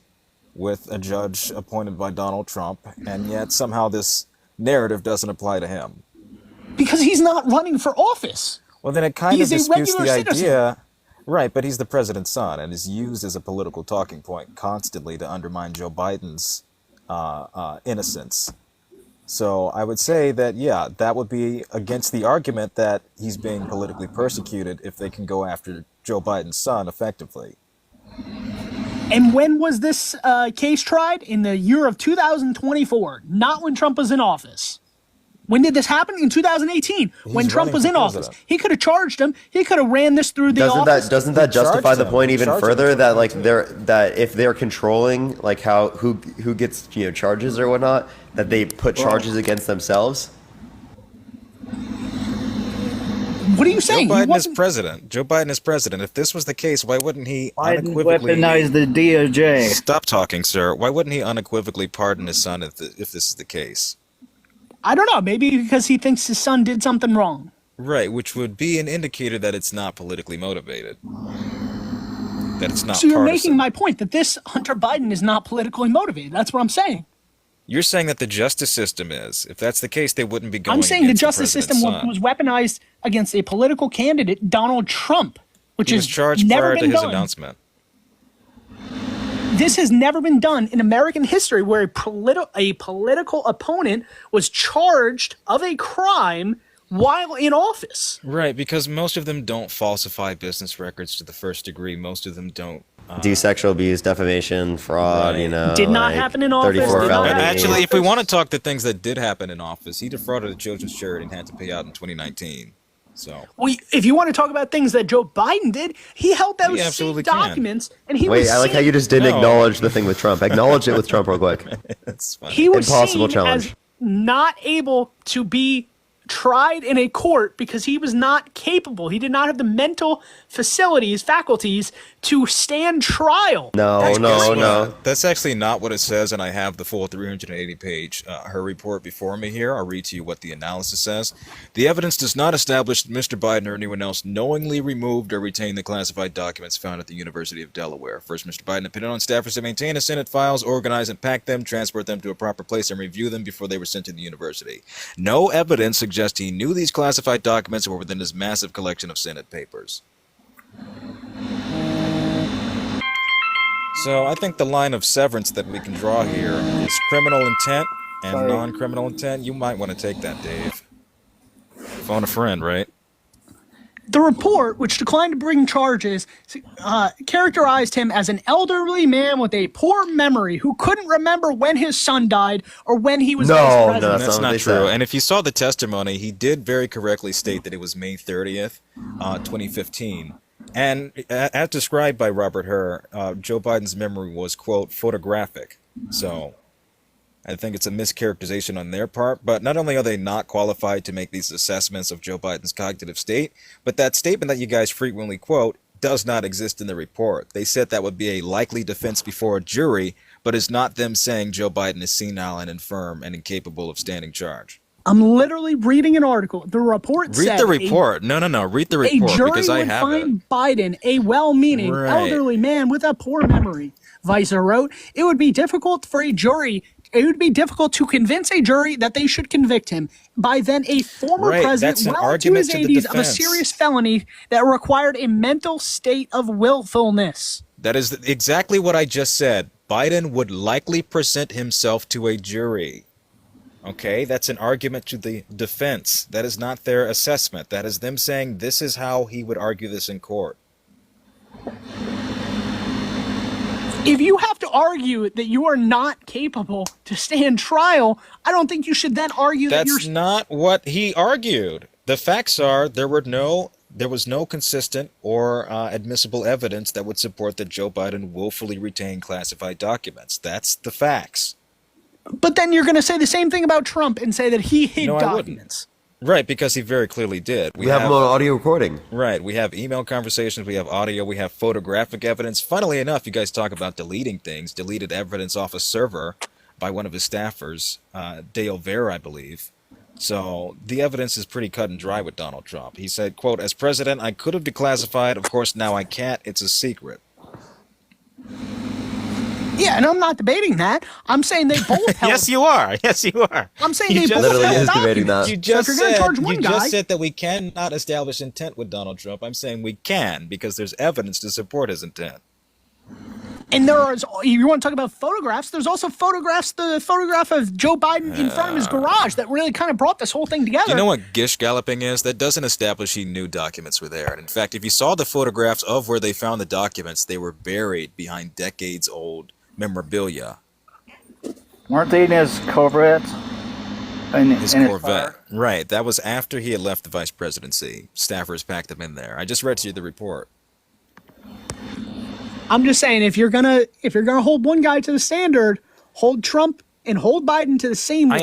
with a judge appointed by Donald Trump, and yet somehow this narrative doesn't apply to him. Because he's not running for office. Well, then it kind of He's a disputes the regular citizen. idea. Right, but he's the president's son and is used as a political talking point constantly to undermine Joe Biden's innocence. So I would say that, yeah, that would be against the argument that he's being politically persecuted if they can go after Joe Biden's son effectively. And when was this case tried? In the year of 2024, not when Trump was in office. When did this happen? In 2018, when Trump was in office. He could have charged him. He could have ran this through the office. Doesn't that justify the point even further that like that if they're controlling like who gets charges or whatnot, that they put charges against themselves? What are you saying? Joe Biden is president. Joe Biden is president. If this was the case, why wouldn't he unequivocally weaponize the DOJ? Stop talking, sir. Why wouldn't he unequivocally pardon his son if this is the case? I don't know. Maybe because he thinks his son did something wrong. Right, which would be an indicator that it's not politically motivated. That it's not So you're partisan. making my point that this Hunter Biden is not politically motivated. That's what I'm saying. You're saying that the justice system is. If that's the case, they wouldn't be going I'm saying the against justice system was weaponized against a political candidate, Donald Trump, which he was charged never prior to been his done. announcement. This has never been done in American history where a political opponent was charged of a crime while in office. Right, because most of them don't falsify business records to the first degree. Most of them don't. Do sexual abuse, defamation, fraud, Did not happen in office. 34 felonies. Actually, if we want to talk the things that did happen in office, he defrauded a children's charity and had to pay out in 2019. So, Well, if you want to talk about things that Joe Biden did, he held those absolutely sealed can. documents, and he Wait, was I like how seen- you just didn't acknowledge the thing with Trump. Acknowledge it with Trump real quick. That's fine. he was Impossible seen challenge. as not able to be tried in a court because he was not capable. He did not have the mental faculties to stand trial. No. That's actually not what it says, and I have the full 380-page her report before me here. I'll read to you what the analysis says. The evidence does not establish that Mr. Biden or anyone else knowingly removed or retained the classified documents found at the University of Delaware. First, Mr. Biden depended on staffers to maintain his Senate files, organize and pack them, transport them to a proper place, and review them before they were sent to the university. No evidence suggests he knew these classified documents were within his massive collection of Senate papers. So I think the line of severance that we can draw here is criminal intent and non-criminal intent. You might want to take that, Dave. Phone a friend, right? The report, which declined to bring charges, characterized him as an elderly man with a poor memory who couldn't remember when his son died or when he was vice president. That's not true. And if you saw the testimony, he did very correctly state that it was May 30th, 2015. And as described by Robert Herr, Joe Biden's memory was, quote, photographic. So I think it's a mischaracterization on their part, but not only are they not qualified to make these assessments of Joe Biden's cognitive state, but that statement that you guys frequently quote does not exist in the report. They said that would be a likely defense before a jury, but it's not them saying Joe Biden is senile and infirm and incapable of standing charge. I'm literally reading an article. The report said... Read the report. No. Read the report a jury because I would have it. find Biden a well-meaning elderly man with a poor memory. Weiser wrote, it would be difficult to convince a jury that they should convict him. By then, a former president well into his 80s of a serious felony that required a mental state of willfulness. That is exactly what I just said. Biden would likely present himself to a jury. Okay, that's an argument to the defense. That is not their assessment. That is them saying this is how he would argue this in court. If you have to argue that you are not capable to stand trial, I don't think you should then argue that you're... That's not what he argued. The facts are there were no There was no consistent or admissible evidence that would support that Joe Biden willfully retained classified documents. That's the facts. But then you're going to say the same thing about Trump and say that he hid No, I wouldn't. documents. Right, because he very clearly did. We have him on audio recording. Right, we have email conversations, we have audio, we have photographic evidence. Funnily enough, you guys talk about deleting things, deleted evidence off a server by one of his staffers, Dale Vera, I believe. So the evidence is pretty cut and dry with Donald Trump. He said, quote, "As president, I could have declassified. Of course, now I can't. It's a secret." Yeah, and I'm not debating that. I'm saying they both held. Yes, you are. Yes, you are. I'm saying they both held documents. You just so if you're going to charge one guy, said that we cannot establish intent with Donald Trump. I'm saying we can because there's evidence to support his intent. and there is, you want to talk about photographs, there's also photographs, the photograph of Joe Biden in front of his garage that really kind of brought this whole thing together. You know what gish galloping is? That doesn't establish he knew documents were there. And in fact, if you saw the photographs of where they found the documents, they were buried behind decades-old memorabilia. Weren't they in his Corvette? His Corvette. Right. That was after he had left the vice presidency. Staffers packed them in there. I just read to you the report. I'm just saying, if you're gonna hold one guy to the standard, hold Trump and hold Biden to the same. I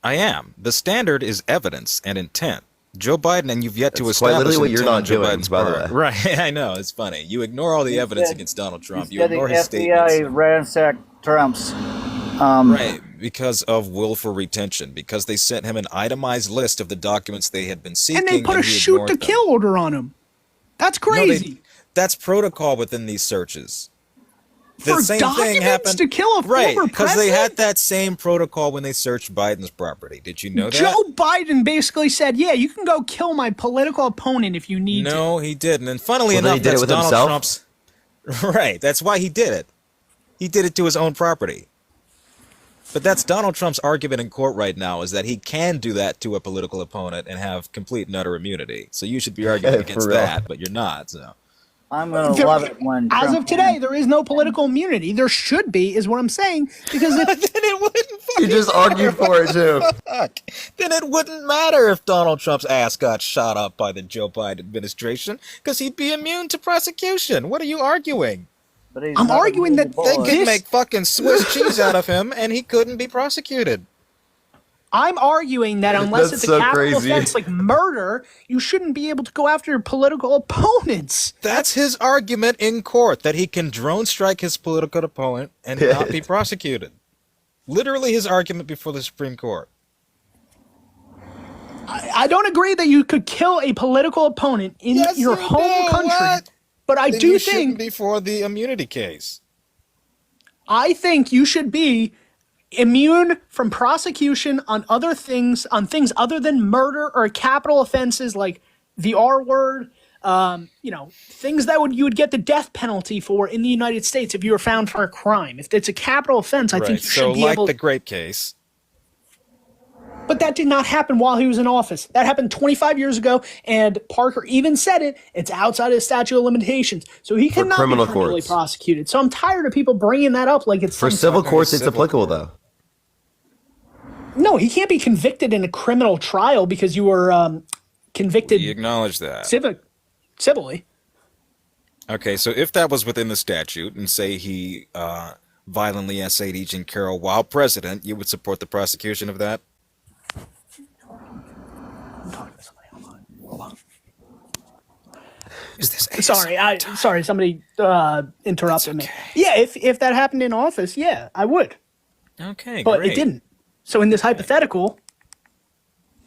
am. The standard is evidence and intent. Joe Biden, and you've yet to establish quite literally what you're not Joe doing, Biden's by the part. way. Right. I know. It's funny. You ignore all the evidence against Donald Trump. You Instead, ignore the his statements. FBI ransacked Trump's. Right, because of willful retention, because they sent him an itemized list of the documents they had been seeking. And they put a shoot to kill order on him. That's crazy. That's protocol within these searches. For The same thing documents happened to kill a right, former because they president? had that same protocol when they searched Biden's property. Did you know that? Joe Biden basically said, "Yeah, you can go kill my political opponent if you need to." No, he didn't. And funnily Well, then he enough, did it that's with Donald himself? Trump's. Right, that's why he did it. He did it to his own property. But that's Donald Trump's argument in court right now, is that he can do that to a political opponent and have complete and utter immunity. So you should be arguing For against real. that, but you're not. So I'm gonna love it when As Trump of today, there is no political immunity. There should be, is what I'm saying, because if, then it wouldn't. You just argued for it too. Fuck. Then it wouldn't matter if Donald Trump's ass got shot up by the Joe Biden administration, because he'd be immune to prosecution. What are you arguing? But he's I'm not arguing that They bullet. could make fucking Swiss cheese out of him, and he couldn't be prosecuted. I'm arguing that unless That's it's so a capital crazy. offense like murder, you shouldn't be able to go after your political opponents. That's his argument in court, that he can drone strike his political opponent and not be prosecuted. Literally his argument before the Supreme Court. I don't agree that you could kill a political opponent in Yes, your you home do. country, What? but I Then do you shouldn't think be for the immunity case. I think you should be immune from prosecution on other things, on things other than murder or capital offenses like the R word. Things that you would get the death penalty for in the United States if you were found for a crime. If it's a capital offense, I think you should be like able. the grape case. But that did not happen while he was in office. That happened 25 years ago, and Parker even said it. It's outside of the statute of limitations, so he cannot be criminal criminally courts. prosecuted. So I'm tired of people bringing that up like it's For some civil sort of- courts, it's applicable though. No, he can't be convicted in a criminal trial because you were convicted You acknowledge that. civilly. Okay, so if that was within the statute, and say he violently essayed Agent Carroll while president, you would support the prosecution of that? Is this Sorry, somebody interrupted me. Yeah, if that happened in office, yeah, I would. Okay, But great. it didn't. So in this hypothetical,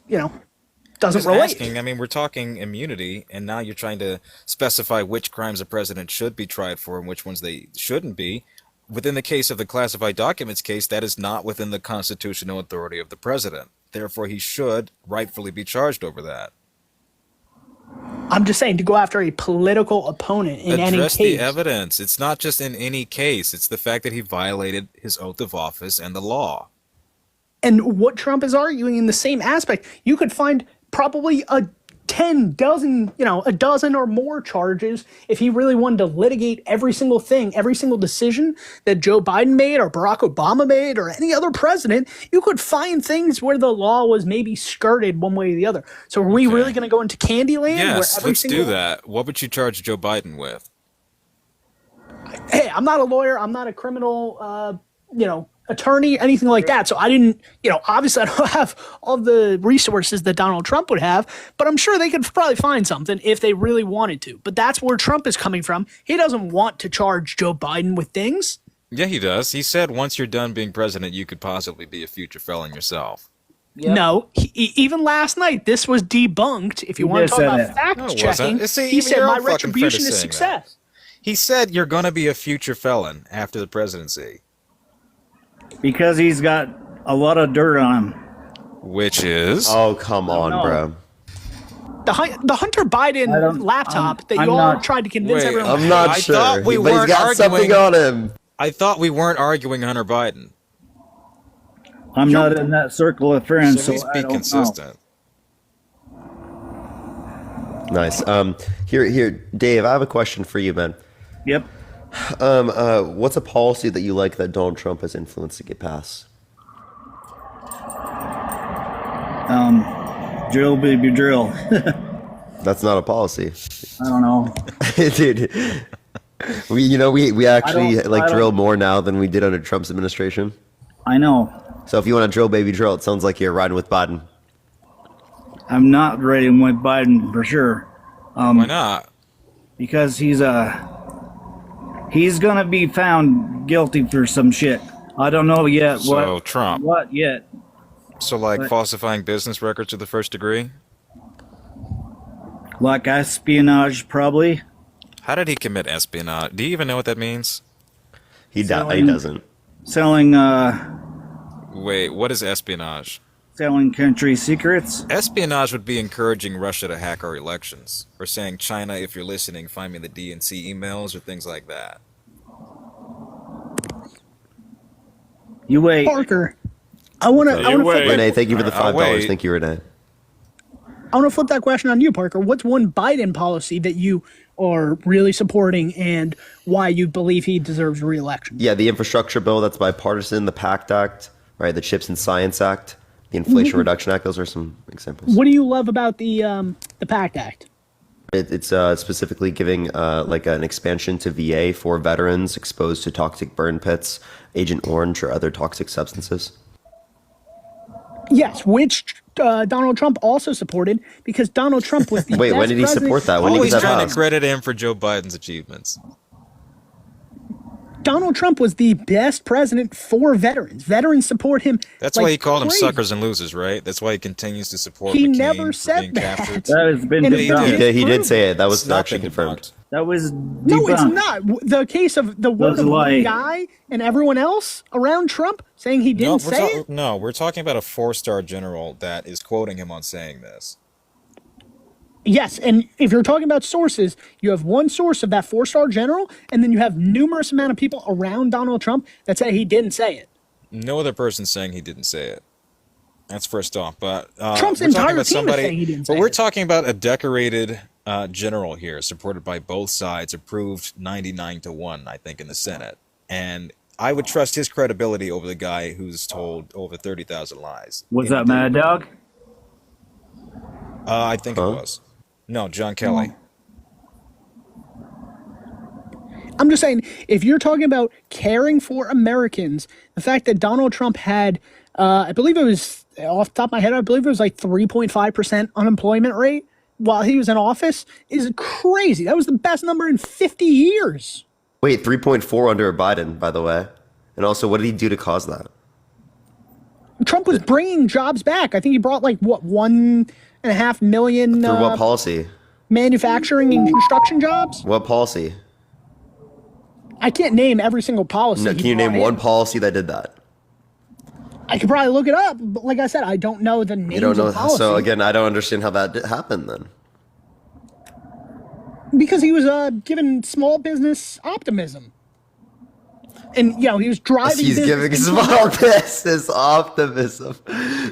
doesn't Just relate. asking, I mean, we're talking immunity, and now you're trying to specify which crimes a president should be tried for and which ones they shouldn't be. Within the case of the classified documents case, that is not within the constitutional authority of the president. Therefore, he should rightfully be charged over that. I'm just saying to go after a political opponent in any Address case. the evidence. It's not just in any case. It's the fact that he violated his oath of office and the law. And what Trump is arguing in the same aspect, you could find probably 10 a dozen or more charges if he really wanted to litigate every single thing, every single decision that Joe Biden made or Barack Obama made or any other president. You could find things where the law was maybe skirted one way or the other. So are we really going to go into Candyland? Yes, let's do that. What would you charge Joe Biden with? Hey, I'm not a lawyer. I'm not a criminal, attorney, anything like that. So I didn't, obviously I don't have all the resources that Donald Trump would have, but I'm sure they could probably find something if they really wanted to. But that's where Trump is coming from. He doesn't want to charge Joe Biden with things. Yeah, he does. He said once you're done being president, you could possibly be a future felon yourself. Yep. No, even last night, this was debunked. If you want to talk about fact checking, he said my retribution is success. He said you're going to be a future felon after the presidency. Because he's got a lot of dirt on him. Which is? Oh, come on, bro. The Hunter Biden laptop that you all tried to convince everyone. I'm not sure. Thought we but weren't he's got something on him. I thought we weren't arguing Hunter Biden. I'm not in that circle of friends, so please I be don't consistent. know. Nice. Here, Dave, I have a question for you, man. Yep. What's a policy that you like that Donald Trump has influenced to get passed? Drill, baby, drill. That's not a policy. I don't know. Dude, we actually drill more now than we did under Trump's administration. I know. So if you want to drill, baby, drill, it sounds like you're riding with Biden. I'm not riding with Biden for sure. Why not? Because he's gonna be found guilty for some shit. I don't know yet. So Trump. What yet? So falsifying business records to the first degree? Like espionage, probably. How did he commit espionage? Do you even know what that means? He doesn't. Selling Wait, what is espionage? Selling country secrets. Espionage would be encouraging Russia to hack our elections, or saying, China, if you're listening, find me the DNC emails, or things like that. You wait. Parker, I want to Renee, thank you for the $5. Thank you, Renee. I want to flip that question on you, Parker. What's one Biden policy that you are really supporting and why you believe he deserves re-election? Yeah, the infrastructure bill that's bipartisan, the PACT Act, right? The Chips and Science Act, the Inflation Reduction Act. Those are some examples. What do you love about the PACT Act? It's specifically giving an expansion to VA for veterans exposed to toxic burn pits, Agent Orange, or other toxic substances. Yes, which Donald Trump also supported because Donald Trump was the Wait, when did he support that? When did he trying to credit him for Joe Biden's achievements. Donald Trump was the best president for veterans. Veterans support him. That's why he called them suckers and losers, right? That's why he continues to support He McCain never for said being that. captured. That has been He did say it. That was actually confirmed. That was No, it's not. The case of the word of one guy and everyone else around Trump saying he didn't say it? No, we're talking about a 4-star general that is quoting him on saying this. Yes, and if you're talking about sources, you have one source of that 4-star general, and then you have numerous amount of people around Donald Trump that say he didn't say it. No other person saying he didn't say it. That's first off. But Trump's entire team is saying he didn't say it. But we're talking about a decorated general here, supported by both sides, approved 99-1, I think, in the Senate. And I would trust his credibility over the guy who's told over 30,000 lies. Was that Mad Dog? I think it was. No, John Kelly. I'm just saying, if you're talking about caring for Americans, the fact that Donald Trump had, I believe it was, off the top of my head, I believe it was like 3.5% unemployment rate while he was in office is crazy. That was the best number in 50 years. Wait, 3.4 under Biden, by the way. And also, what did he do to cause that? Trump was bringing jobs back. I think he brought 1.5 million. Through what policy? Manufacturing and construction jobs. What policy? I can't name every single policy. No, can you name one policy that did that? I could probably look it up, but like I said, I don't know the names. You don't know. Of policy. So again, I don't understand how that happened then. Because he was given small business optimism. And he was driving. He's giving small business optimism.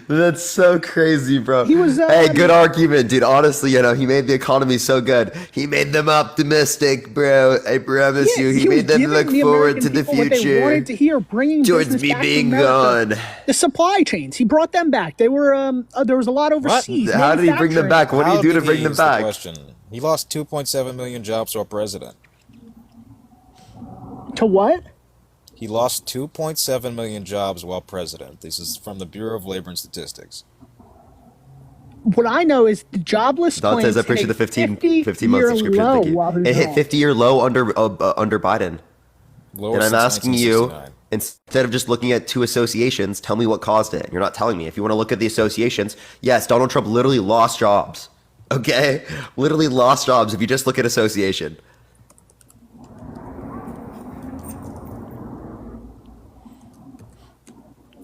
That's so crazy, bro. He was, hey, good argument, dude. Honestly, he made the economy so good. He made them optimistic, bro. I promise you, he made them look forward to the What they future. wanted to hear, bringing Towards business me back to being America. gone. The supply chains, he brought them back. They were there was a lot overseas. How did he bring them back? What do you do to bring them back? He lost 2.7 million jobs while president. To what? He lost 2.7 million jobs while president. This is from the Bureau of Labor and Statistics. What I know is the jobless Dante claims says, I appreciate the 15 month subscription. Thank you. It hit 50-year low under Biden. Lower And I'm since asking you, 1969. instead of just looking at two associations, tell me what caused it. You're not telling me. If you want to look at the associations, yes, Donald Trump literally lost jobs. Okay? Literally lost jobs if you just look at association.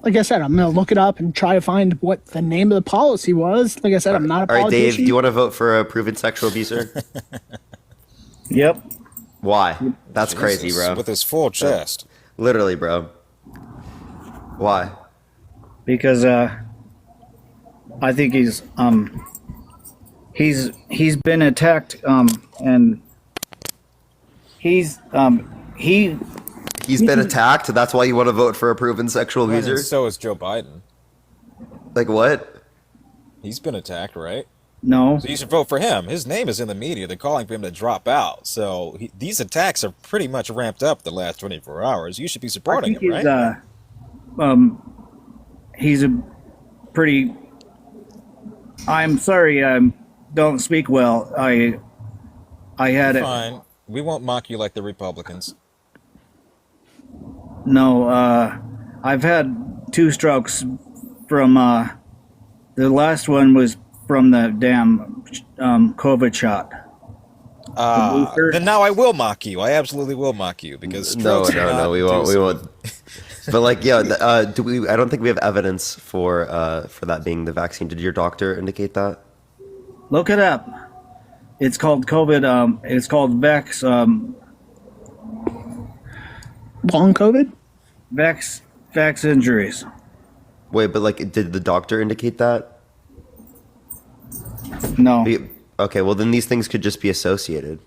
Like I said, I'm going to look it up and try to find what the name of the policy was. Like I said, I'm not a All right, politician. Dave, do you want to vote for a proven sexual abuser? Yep. Why? That's crazy, Jesus, bro. with his full chest. Literally, bro. Why? Because I think he's been attacked and he's been attacked. That's why you want to vote for a proven sexual Well, abuser. and so is Joe Biden. Like what? He's been attacked, right? No. So you should vote for him. His name is in the media. They're calling for him to drop out. So these attacks are pretty much ramped up the last 24 hours. You should be supporting him, right? He's a pretty. I'm sorry. I don't speak well. I had it. Fine. We won't mock you like the Republicans. No, I've had 2 strokes from, the last one was from the damn, COVID shot. Then now I will mock you. I absolutely will mock you because No, strokes are not we won't. We inducible. won't. But like, yeah, I don't think we have evidence for that being the vaccine. Did your doctor indicate that? Look it up. It's called COVID. It's called Vex. Long COVID? Vex injuries. Wait, but like, did the doctor indicate that? No. Okay, well then these things could just be associated.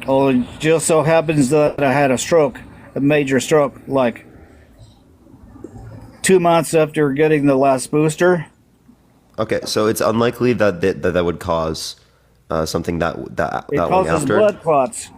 Oh, it just so happens that I had a stroke, a major stroke, like 2 months after getting the last booster. Okay, so it's unlikely that would cause something that It long causes after. blood clots.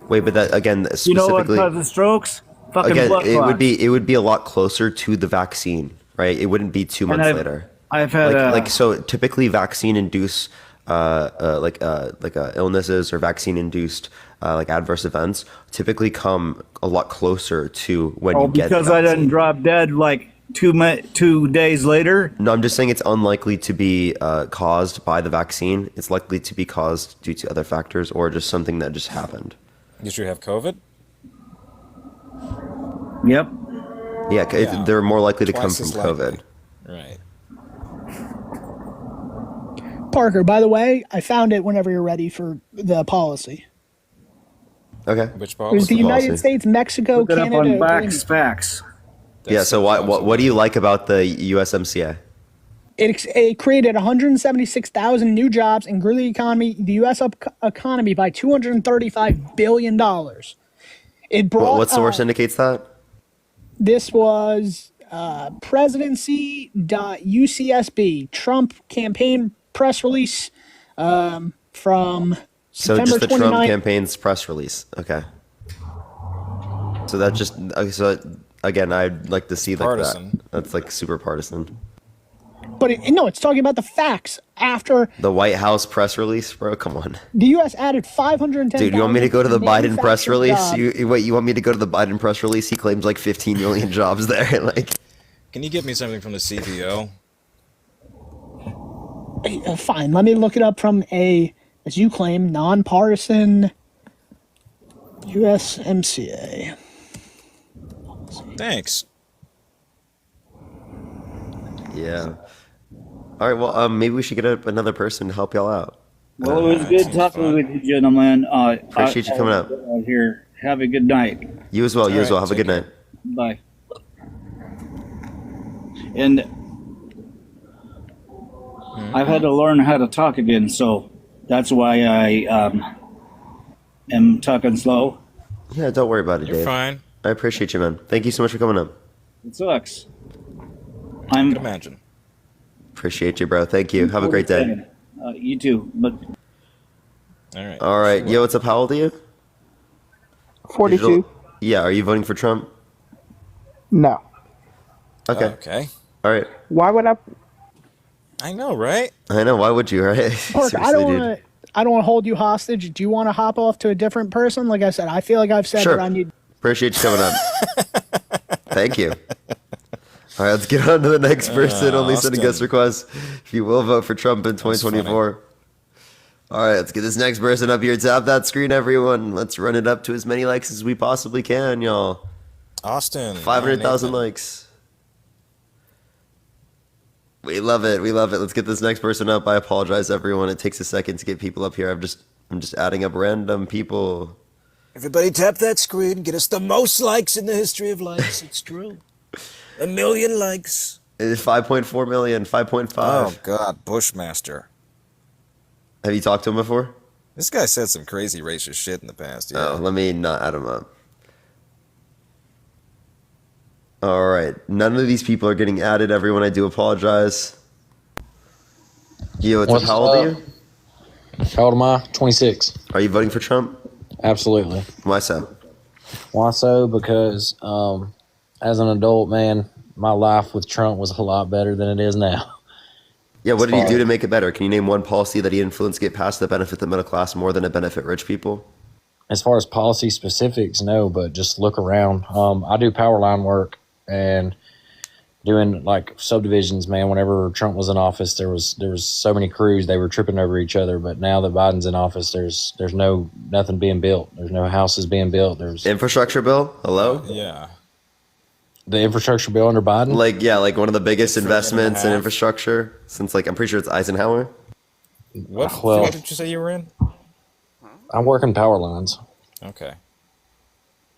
Wait, but that again You specifically. know what causes strokes? Fucking Again, blood it clots. would be a lot closer to the vaccine, right? It wouldn't be 2 months later. I've had so typically vaccine induced illnesses or vaccine induced like adverse events typically come a lot closer to when you get the because I vaccine. didn't drop dead like 2 days later. No, I'm just saying it's unlikely to be caused by the vaccine. It's likely to be caused due to other factors or just something that just happened. Did you have COVID? Yep. Yeah, they're more likely to come Twice from as COVID. likely. Right. Parker, by the way, I found it whenever you're ready for the policy. Okay. Which It was the United States, Mexico, Look it up Canada. on agreement. facts. Yeah, so what do you like about the USMCA? It created 176,000 new jobs and grew the U.S. economy by $235 billion. It brought. What source indicates that? This was presidency.ucsb, Trump campaign press release from So September just the Trump 29th. campaign's press release. Okay. So that just so again, I'd like to see like Partisan. that. That's like super partisan. But it's talking about the facts after The White House press release, bro. Come on, the U.S. added 510. dude. You want me to go to the Biden press manufactured release? jobs. You want me to go to the Biden press release? He claims like 15 million jobs there. Like, Can you get me something from the CBO? Fine, let me look it up from as you claim, nonpartisan USMCA. Thanks. yeah. All right. Well, maybe we should get another person to help y'all out. Well, it was good talking with you, gentlemen. Appreciate you coming up. Here, Have a good night. You as well. You All as well. right, Have a good night. Bye. And I've had to learn how to talk again, so that's why I am talking slow. Yeah, don't worry about it, You're Dave. fine. I appreciate you, man. Thank you so much for coming up. It sucks. I can imagine. Appreciate you, bro. Thank you. Have a great day. You too. But All right. All right. Yo, what's up? How old are you? 42. Yeah. Are you voting for Trump? No. Okay. Okay. All right. Why would I? I know, right? I know. Why would you, right? Mark, I Seriously, don't dude. want to. I don't want to hold you hostage. Do you want to hop off to a different person? Like I said, I feel like I've said Sure. what I need. Appreciate you coming up. Thank you. All right, let's get on to the next person. Only sending guest requests. If you will vote for Trump in 2024. All right, let's get this next person up here. Tap that screen, everyone. Let's run it up to as many likes as we possibly can, y'all. Austin. 500,000 likes. We love it. We love it. Let's get this next person up. I apologize, everyone. It takes a second to get people up here. I'm just adding up random people. Everybody tap that screen. Get us the most likes in the history of likes. It's true. 1 million likes. It's 5.4 million, 5.5. Oh, God. Bushmaster. Have you talked to him before? This guy said some crazy racist shit in the past. Yeah. Oh, let me not add him up. All right. None of these people are getting added. Everyone, I do apologize. Yo, what's up? How old are you? How old am I? 26. Are you voting for Trump? Absolutely. Why so? Why so? Because as an adult man, my life with Trump was a lot better than it is now. Yeah, what did he do to make it better? Can you name one policy that he influenced get passed that benefit the middle class more than it benefit rich people? As far as policy specifics, no, but just look around. I do power line work and doing like subdivisions, man. Whenever Trump was in office, there was so many crews, they were tripping over each other. But now that Biden's in office, there's nothing being built. There's no houses being built. There's infrastructure bill. Hello? Yeah. The infrastructure bill under Biden? Like one of the biggest investments in infrastructure since I'm pretty sure it's Eisenhower. What Well- field did you say you were in? I'm working power lines. Okay.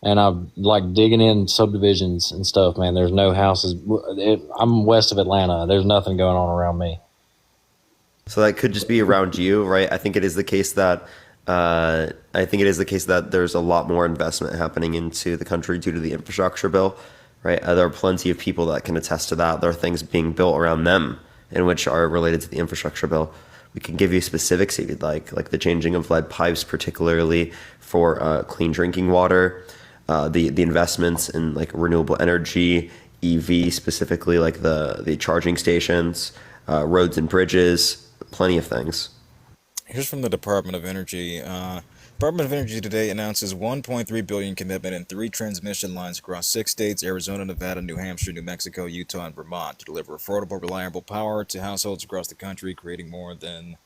And I'm like digging in subdivisions and stuff, man. There's no houses. I'm west of Atlanta. There's nothing going on around me. So that could just be around you, right? I think it is the case that there's a lot more investment happening into the country due to the infrastructure bill, right? There are plenty of people that can attest to that. There are things being built around them in which are related to the infrastructure bill. We can give you specifics if you'd like the changing of lead pipes, particularly for clean drinking water, the investments in like renewable energy, EV specifically, like the charging stations, roads and bridges, plenty of things. Here's from the Department of Energy. Department of Energy today announces $1.3 billion commitment in 3 transmission lines across 6 states: Arizona, Nevada, New Hampshire, New Mexico, Utah, and Vermont, to deliver affordable, reliable power to households across the country, creating more than,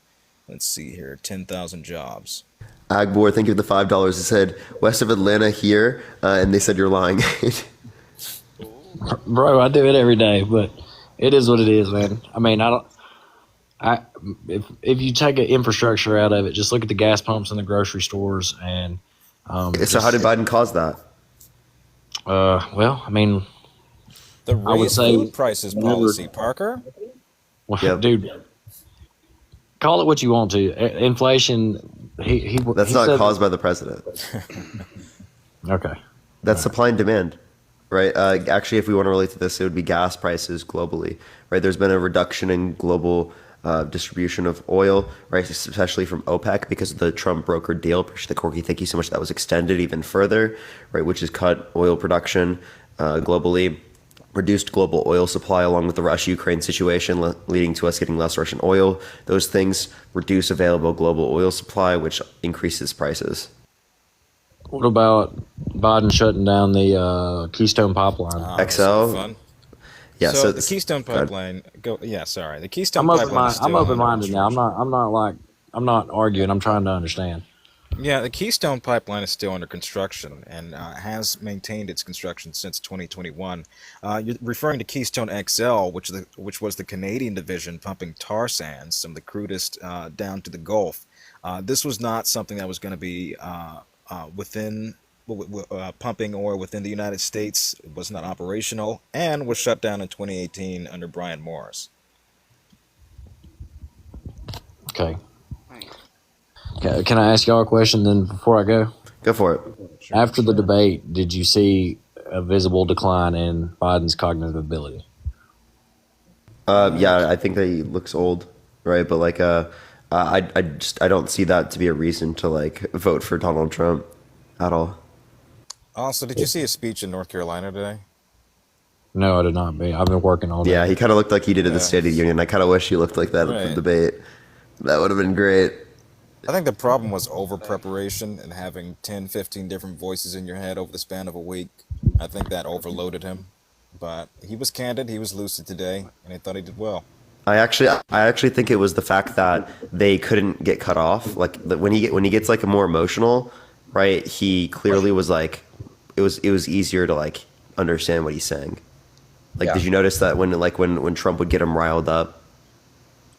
10,000 jobs. Agbor, thank you for the $5. It said west of Atlanta here, and they said you're lying. Bro, I do it every day, but it is what it is, man. I mean, if you take an infrastructure out of it, just look at the gas pumps in the grocery stores and. So how did Biden cause that? Well, I mean, The I would raise say food prices policy, Parker. well, dude, call it what you want to. Inflation. That's he not said- caused by the president. Okay. That's supply and demand, right? Actually, if we want to relate to this, it would be gas prices globally, right? There's been a reduction in global distribution of oil, right? Especially from OPEC because of the Trump brokered deal. Appreciate the Corky. Thank you so much. That was extended even further, right? Which has cut oil production globally, reduced global oil supply along with the Russia-Ukraine situation, leading to us getting less Russian oil. Those things reduce available global oil supply, which increases prices. What about Biden shutting down the Keystone Pipeline? XL? Yeah, so, so the Keystone go ahead. Pipeline. The Keystone I'm Pipeline. is still under open-minded now. I'm not arguing. I'm trying to understand. Yeah, the Keystone Pipeline is still under construction and has maintained its construction since 2021. You're referring to Keystone XL, which was the Canadian division pumping tar sands, some of the crudest, down to the Gulf. This was not something that was going to be within pumping oil within the United States was not operational and was shut down in 2018 under Brian Morris. Okay. Can I ask y'all a question then before I go? Go for it. After the debate, did you see a visible decline in Biden's cognitive ability? Yeah, I think that he looks old, right? But like, I don't see that to be a reason to like vote for Donald Trump at all. Also, did you see his speech in North Carolina today? No, I did not. I've been working all day. Yeah, he kind of looked like he did at the State of the Union. I kind of wish he looked like that at the Right. debate. That would have been great. I think the problem was over preparation and having 10, 15 different voices in your head over the span of a week. I think that overloaded him. But he was candid, he was lucid today, and I thought he did well. I actually think it was the fact that they couldn't get cut off. Like when he gets like more emotional, right? He clearly was like, it was easier to like understand what he's saying. Like, Yeah. did you notice that when Trump would get him riled up?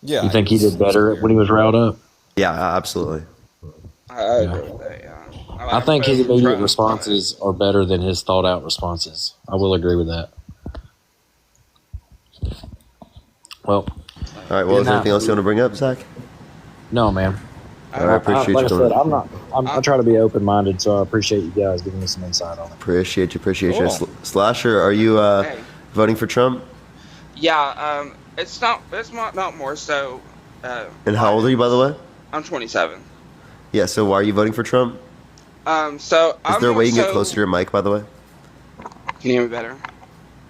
Yeah. You think he did better when he was riled up? Yeah, absolutely. I agree with that, yeah. I think his immediate responses are better than his thought out responses. I will agree with that. Well, all right. Well, is there anything else you want to bring up, Zach? No, man. All right, appreciate like you. I said, I try to be open minded, so I appreciate you guys giving me some insight on it. Appreciate you. Cool. Slasher, are you voting for Trump? Yeah, it's not more so. And how old are you, by the way? I'm 27. Yeah. So why are you voting for Trump? So Is there a way you can get closer to your mic, by the way? Can you hear me better?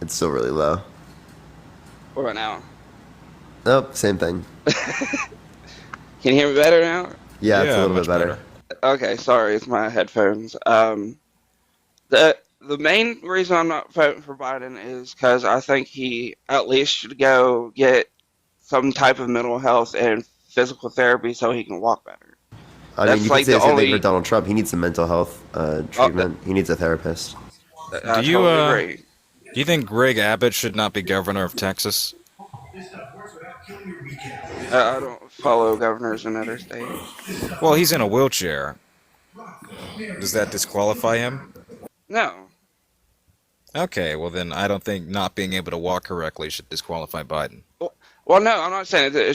It's still really low. What about now? Nope, same thing. Can you hear me better now? Yeah, it's a little bit better. Okay, sorry, it's my headphones. The main reason I'm not voting for Biden is because I think he at least should go get some type of mental health and physical therapy so he can walk better. I mean, you can say the same thing for Donald Trump. He needs some mental health treatment. He needs a therapist. I Do you totally agree. do you think Greg Abbott should not be governor of Texas? I don't follow governors in other states. Well, he's in a wheelchair. Does that disqualify him? No. Okay, well then I don't think not being able to walk correctly should disqualify Biden. Well, no, I'm not saying that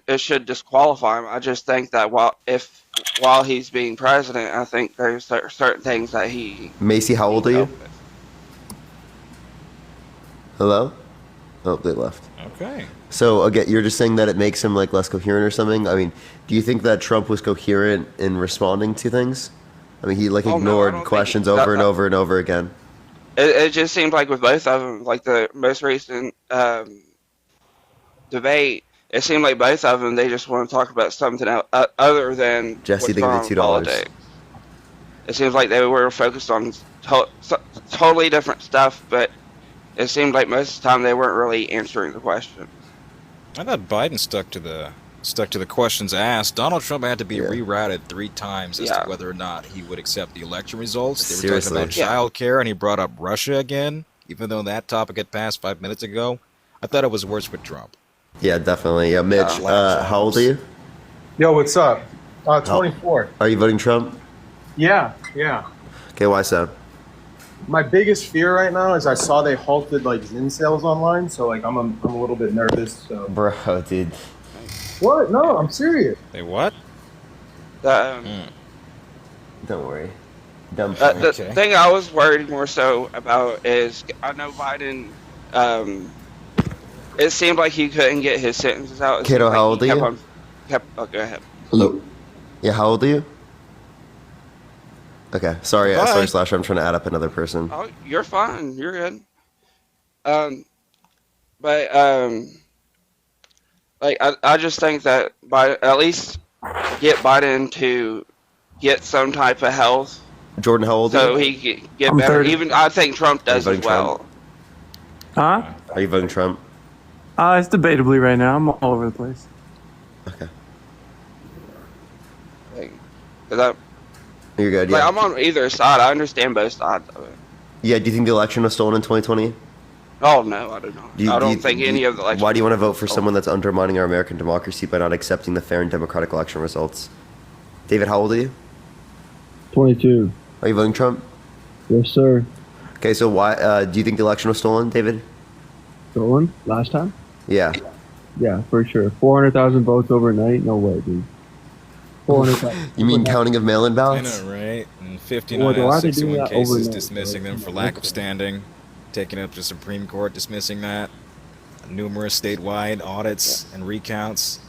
it should disqualify him. I just think that while he's being president, I think there's certain things that he. Macy, how old are you? Hello? Oh, they left. Okay. So again, you're just saying that it makes him like less coherent or something? I mean, do you think that Trump was coherent in responding to things? I mean, he like ignored questions over and over and over again. It just seemed like with both of them, like the most recent debate, it seemed like both of them, they just want to talk about something else, other than Jesse, what's they going give on you in $2. politics. It seems like they were focused on totally different stuff, but it seemed like most of the time they weren't really answering the question. I thought Biden stuck to the questions asked. Donald Trump had to be rerouted 3 times as to whether or not he would accept the election results. They were talking about child care, and he brought up Russia again, even though that topic had passed 5 minutes ago. I thought it was worse with Trump. Yeah, definitely. Yeah, Mitch, how old are you? Yo, what's up? 24. Are you voting Trump? Yeah. Okay, why so? My biggest fear right now is I saw they halted like Zyn sales online, so like I'm a little bit nervous. So. Bro, dude. What? No, I'm serious. Hey, what? Don't worry. The thing I was worried more so about is I know Biden. It seemed like he couldn't get his sentences out. Kato, how old are you? Oh, go ahead. Hello. Yeah, how old are you? Okay, sorry, Bye. Slasher. I'm trying to add up another person. Oh, you're fine. You're good. Like I just think that at least get Biden to get some type of health. Jordan, how old are So you? he can get I'm better. 30. Even I think Trump does as well. Huh? Are you voting Trump? It's debatably right now. I'm all over the place. You're good, Like yeah. I'm on either side. I understand both sides of it. Yeah, do you think the election was stolen in 2020? Oh no, I do not. I don't think any of the elections. Why do you want to vote for someone that's undermining our American democracy by not accepting the fair and democratic election results? David, how old are you? 22. Are you voting Trump? Yes, sir. Okay, so why do you think the election was stolen, David? Stolen last time? Yeah. Yeah, for sure. 400,000 votes overnight? No way, dude. 400,000. You mean counting of mail-in I ballots? know, right? And Well, 59 why out are of they doing 61 that cases overnight, dismissing bro? them for lack of standing, taking it up to Supreme Court, dismissing that, numerous statewide audits and recounts.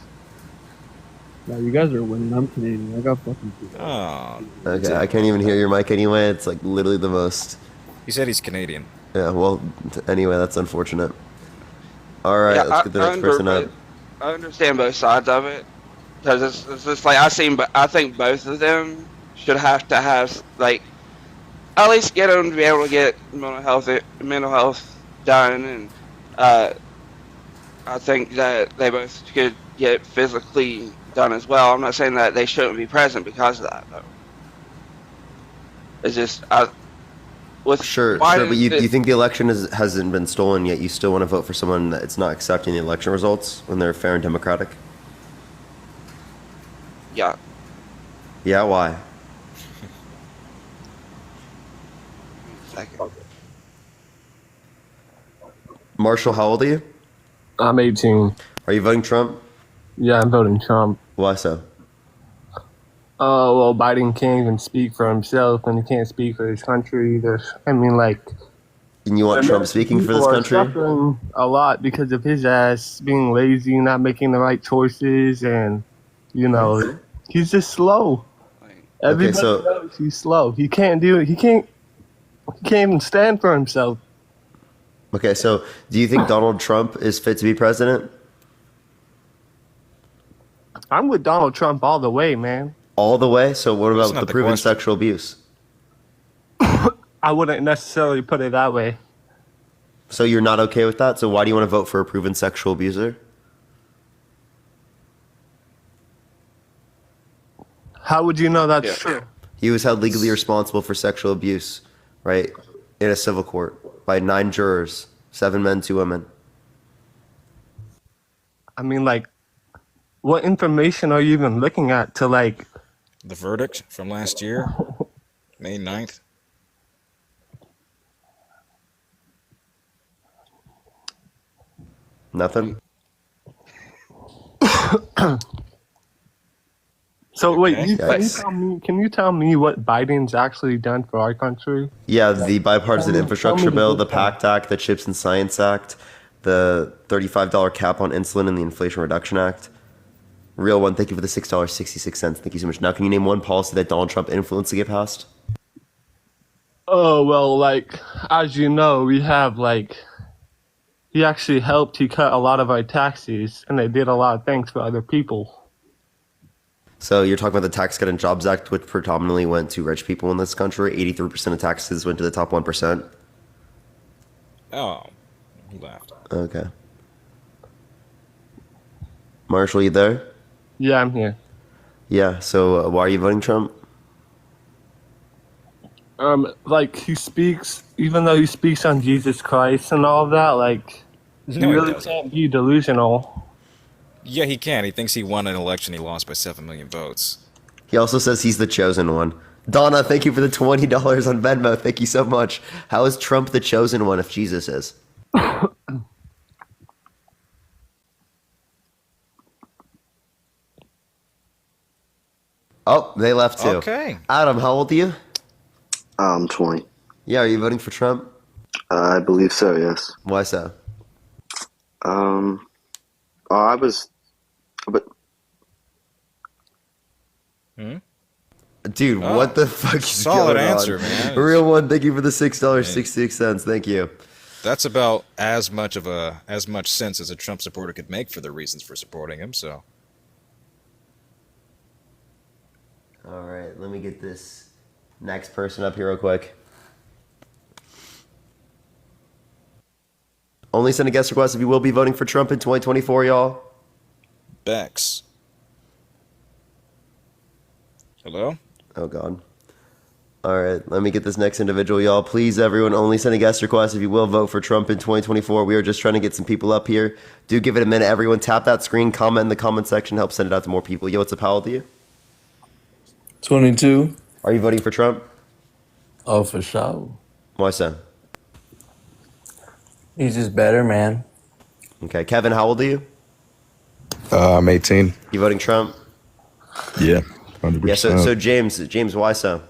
No, you guys are winning. I'm Canadian. I got fucking people. Oh. Okay, I can't even hear your mic anyway. It's like literally the most. He said he's Canadian. Yeah, well, anyway, that's unfortunate. All right, Yeah, let's get the next person up. I understand both sides of it, because it's just like I think both of them should have to have like at least get them to be able to get mental health done, and I think that they both could get physically done as well. I'm not saying that they shouldn't be present because of that, though. It's just Sure, but you think the election hasn't been stolen yet? You still want to vote for someone that's not accepting the election results when they're fair and democratic? Yeah. Yeah, why? Second. Marshall, how old are you? I'm 18. Are you voting Trump? Yeah, I'm voting Trump. Why so? Well, Biden can't even speak for himself, and he can't speak for his country. And you want Trump speaking for this country? People are suffering a lot because of his ass being lazy, not making the right choices, and he's just slow. Everybody knows he's slow. He can't do it. He can't even stand for himself. Okay, so do you think Donald Trump is fit to be president? I'm with Donald Trump all the way, man. All the way? So what about the proven sexual abuse? I wouldn't necessarily put it that way. So you're not okay with that? So why do you want to vote for a proven sexual abuser? How would you know that's true? He was held legally responsible for sexual abuse, right, in a civil court by 9 jurors, 7 men, 2 women. I mean, what information are you even looking at to The verdict from last year, May 9th. Nothing? So wait, can you tell me what Biden's actually done for our country? Yeah, the bipartisan infrastructure bill, the PACT Act, the Chips and Science Act, the $35 cap on insulin, and the Inflation Reduction Act. Real one, thank you for the $6.66. Thank you so much. Now, can you name one policy that Donald Trump influenced to get passed? Oh, well, as you know, we have, he actually helped, he cut a lot of our taxes, and they did a lot of things for other people. So you're talking about the Tax Cut and Jobs Act, which predominantly went to rich people in this country. 83% of taxes went to the top 1%. Oh, he laughed. Okay. Marshall, you there? Yeah, I'm here. Yeah, so why are you voting Trump? He speaks, even though he speaks on Jesus Christ and all of that, he really can't be delusional. Yeah, he can. He thinks he won an election he lost by 7 million votes. He also says he's the chosen one. Donna, thank you for the $20 on Venmo. Thank you so much. How is Trump the chosen one if Jesus is? Oh, they left too. Okay. Adam, how old are you? I'm 20. Yeah, are you voting for Trump? I believe so, yes. Why so? I was, but Dude, what the fuck is solid going answer, on? man. Real one, thank you for the $6.66. Thank you. That's about as much sense as a Trump supporter could make for the reasons for supporting him. So, all right, let me get this next person up here real quick. Only send a guest request if you will be voting for Trump in 2024, y'all. Bex. Hello? Oh, God. All right, let me get this next individual, y'all. Please, everyone, only send a guest request if you will vote for Trump in 2024. We are just trying to get some people up here. Do give it a minute, everyone. Tap that screen, comment in the comment section, help send it out to more people. Yo, what's up? How old are you? 22. Are you voting for Trump? Oh, for sure. Why so? He's just better, man. Okay, Kevin, how old are you? I'm 18. You voting Trump? Yeah, 100%. Yeah. So James, why so?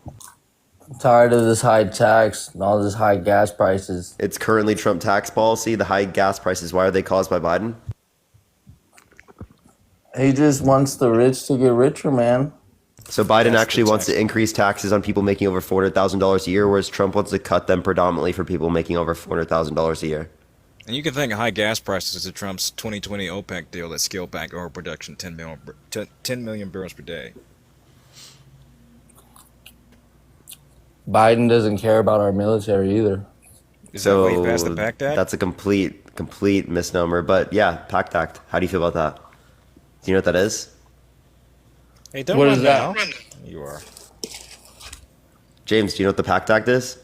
I'm tired of this high tax and all this high gas prices. It's currently Trump tax policy. The high gas prices. Why are they caused by Biden? He just wants the rich to get richer, man. So Biden actually wants to increase taxes on people making over $400,000 a year, whereas Trump wants to cut them predominantly for people making over $400,000 a year. And you can think high gas prices to Trump's 2020 OPEC deal that scaled back oil production 10 million barrels per day. Biden doesn't care about our military either. So that way past the PACT Act? that's a complete misnomer. But yeah, PACT Act. How do you feel about that? Do you know what that is? Hey, don't What run is that? now. You are. James, do you know what the PACT Act is?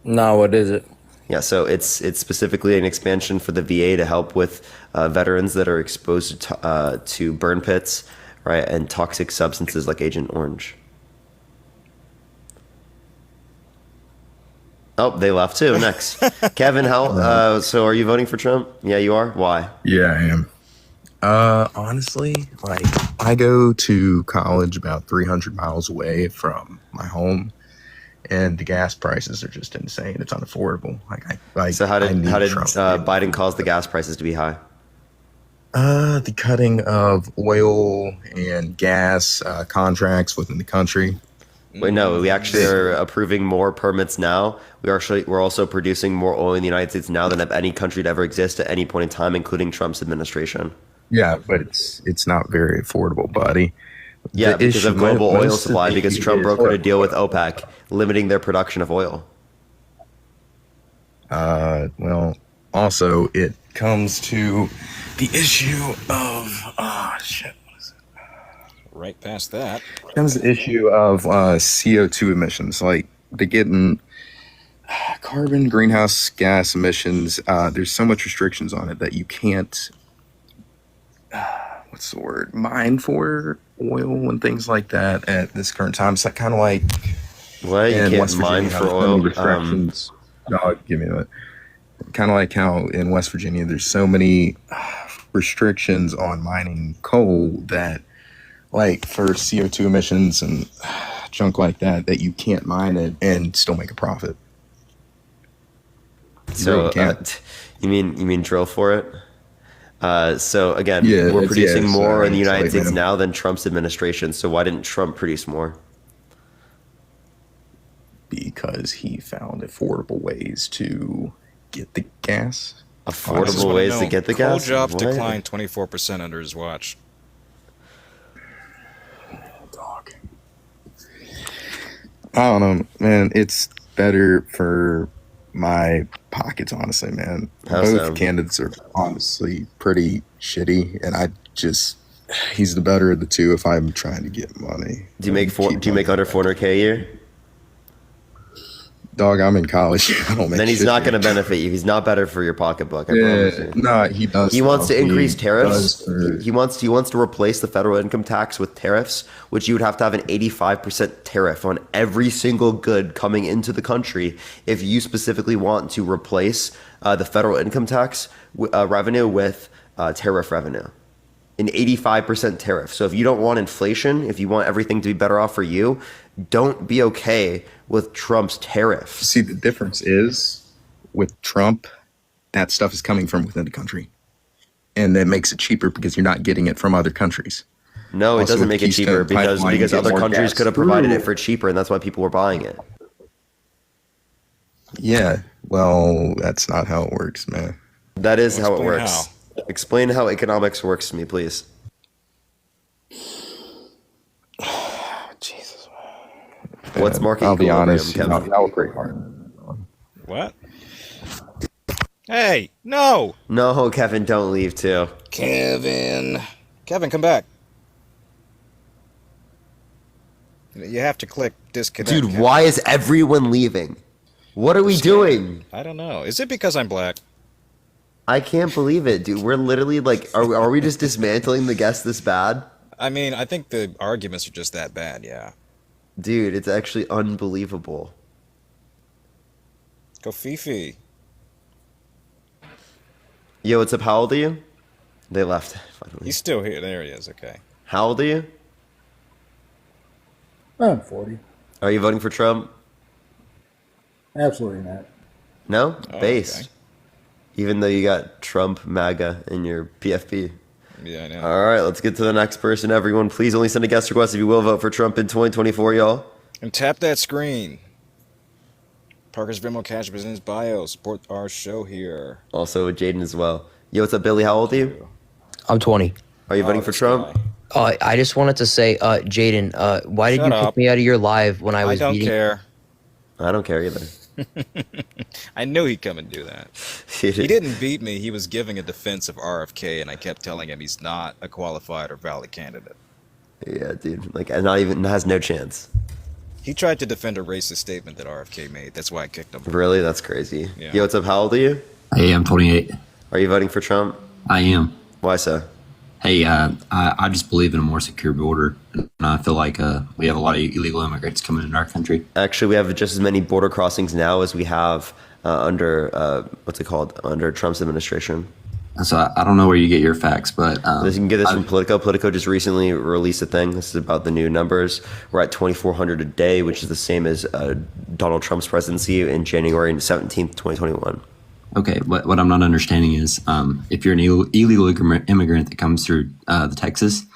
No, what is it? Yeah, so it's specifically an expansion for the VA to help with veterans that are exposed to burn pits, right, and toxic substances like Agent Orange. Oh, they left too. Next, Kevin, how? So, are you voting for Trump? Yeah, you are. Why? Yeah, I am. Honestly, like, I go to college about 300 miles away from my home, and the gas prices are just insane. It's unaffordable. So how did Trump. Biden cause the gas prices to be high? The cutting of oil and gas contracts within the country. Wait, no, we actually are approving more permits now. We're also producing more oil in the United States now than of any country to ever exist at any point in time, including Trump's administration. Yeah, but it's not very affordable, buddy. Yeah, The because of issue- global oil most of supply, the because issue Trump is- brokered a deal with OPEC, limiting their production of oil. Well, also it comes to the issue of shit. Right past that. It comes to the issue of CO2 emissions. Like they get in carbon greenhouse gas emissions. There's so much restrictions on it that you can't. What's the word? Mine for oil and things like that at this current time. It's like kind of like what you can't mine for oil. Restrictions. No, give me that. Kind of like how in West Virginia there's so many restrictions on mining coal that, like for CO2 emissions and junk like that, that you can't mine it and still make a profit. So you mean drill for it? So again, Yeah, we're it's- producing yeah, it's, more in the it's United like, States man. now than Trump's administration. So why didn't Trump produce more? Because he found affordable ways to get the gas. Affordable ways to get the coal gas? jobs What? declined 24% under his watch. I don't know, man. It's better for my pockets, honestly, man. How Both so? candidates are honestly pretty shitty, and he's the better of the two if I'm trying to get money. Do you make under 400K a year? Dog, I'm in college. I don't make Then he's shit, not going to dude. benefit you. He's not better for your pocketbook. I Yeah, promise you. no, he does. He wants to though. increase He tariffs. does for- He wants to replace the federal income tax with tariffs, which you would have to have an 85% tariff on every single good coming into the country if you specifically want to replace the federal income tax revenue with tariff revenue. An 85% tariff. So if you don't want inflation, if you want everything to be better off for you, don't be okay with Trump's tariffs. See, the difference is with Trump, that stuff is coming from within the country. And that makes it cheaper because you're not getting it from other countries. No, it Also, doesn't with make it Keystone cheaper because Pipeline, you get other more countries gas could have provided through. it for cheaper, and that's why people were buying it. Yeah, well, that's not how it works, man. That is how it Explain works. Explain how economics works to me, please. What's market I'll be equilibrium, honest, Kevin? y'all work pretty hard. What? Hey, no! No, Kevin, don't leave too. Kevin, come back. You have to click disconnect. Dude, Kevin. why is everyone leaving? What are we doing? I don't know. Is it because I'm black? I can't believe it, dude. We're literally like, are we just dismantling the guests this bad? I mean, I think the arguments are just that bad, yeah. Dude, it's actually unbelievable. Go Fifi. Yo, what's up? How old are you? They left. Finally. He's still here. There he is. Okay. How old are you? I'm 40. Are you voting for Trump? Absolutely not. No? Oh, Based. okay. Even though you got Trump MAGA in your PFP. Yeah, I know. All right, let's get to the next person. Everyone, please only send a guest request if you will vote for Trump in 2024, y'all. And tap that screen. Parker's Venmo Cash is in his bio. Support our show here. Also with Jaden as well. Yo, what's up, Billy? How old are you? I'm 20. Are you voting for Trump? I just wanted to say, Jaden, why did Shut you up. kick me out of your live when I was don't beating? care. I don't care either. I knew he'd come and do that. He didn't beat me. He was giving a defense of RFK, and I kept telling him he's not a qualified or valid candidate. Yeah, dude. Like, not even has no chance. He tried to defend a racist statement that RFK made. That's why I kicked him. Really? That's crazy. Yeah. Yo, what's up? How old are you? Hey, I'm 28. Are you voting for Trump? I am. Why so? Hey, I just believe in a more secure border. And I feel like we have a lot of illegal immigrants coming into our country. Actually, we have just as many border crossings now as we have under, under Trump's administration. So I don't know where you get your facts, but... you can get this from Politico. Politico just recently released a thing. This is about the new numbers. We're at 2,400 a day, which is the same as Donald Trump's presidency in January 17th, 2021. Okay, what I'm not understanding is if you're an illegal immigrant that comes through the Texas,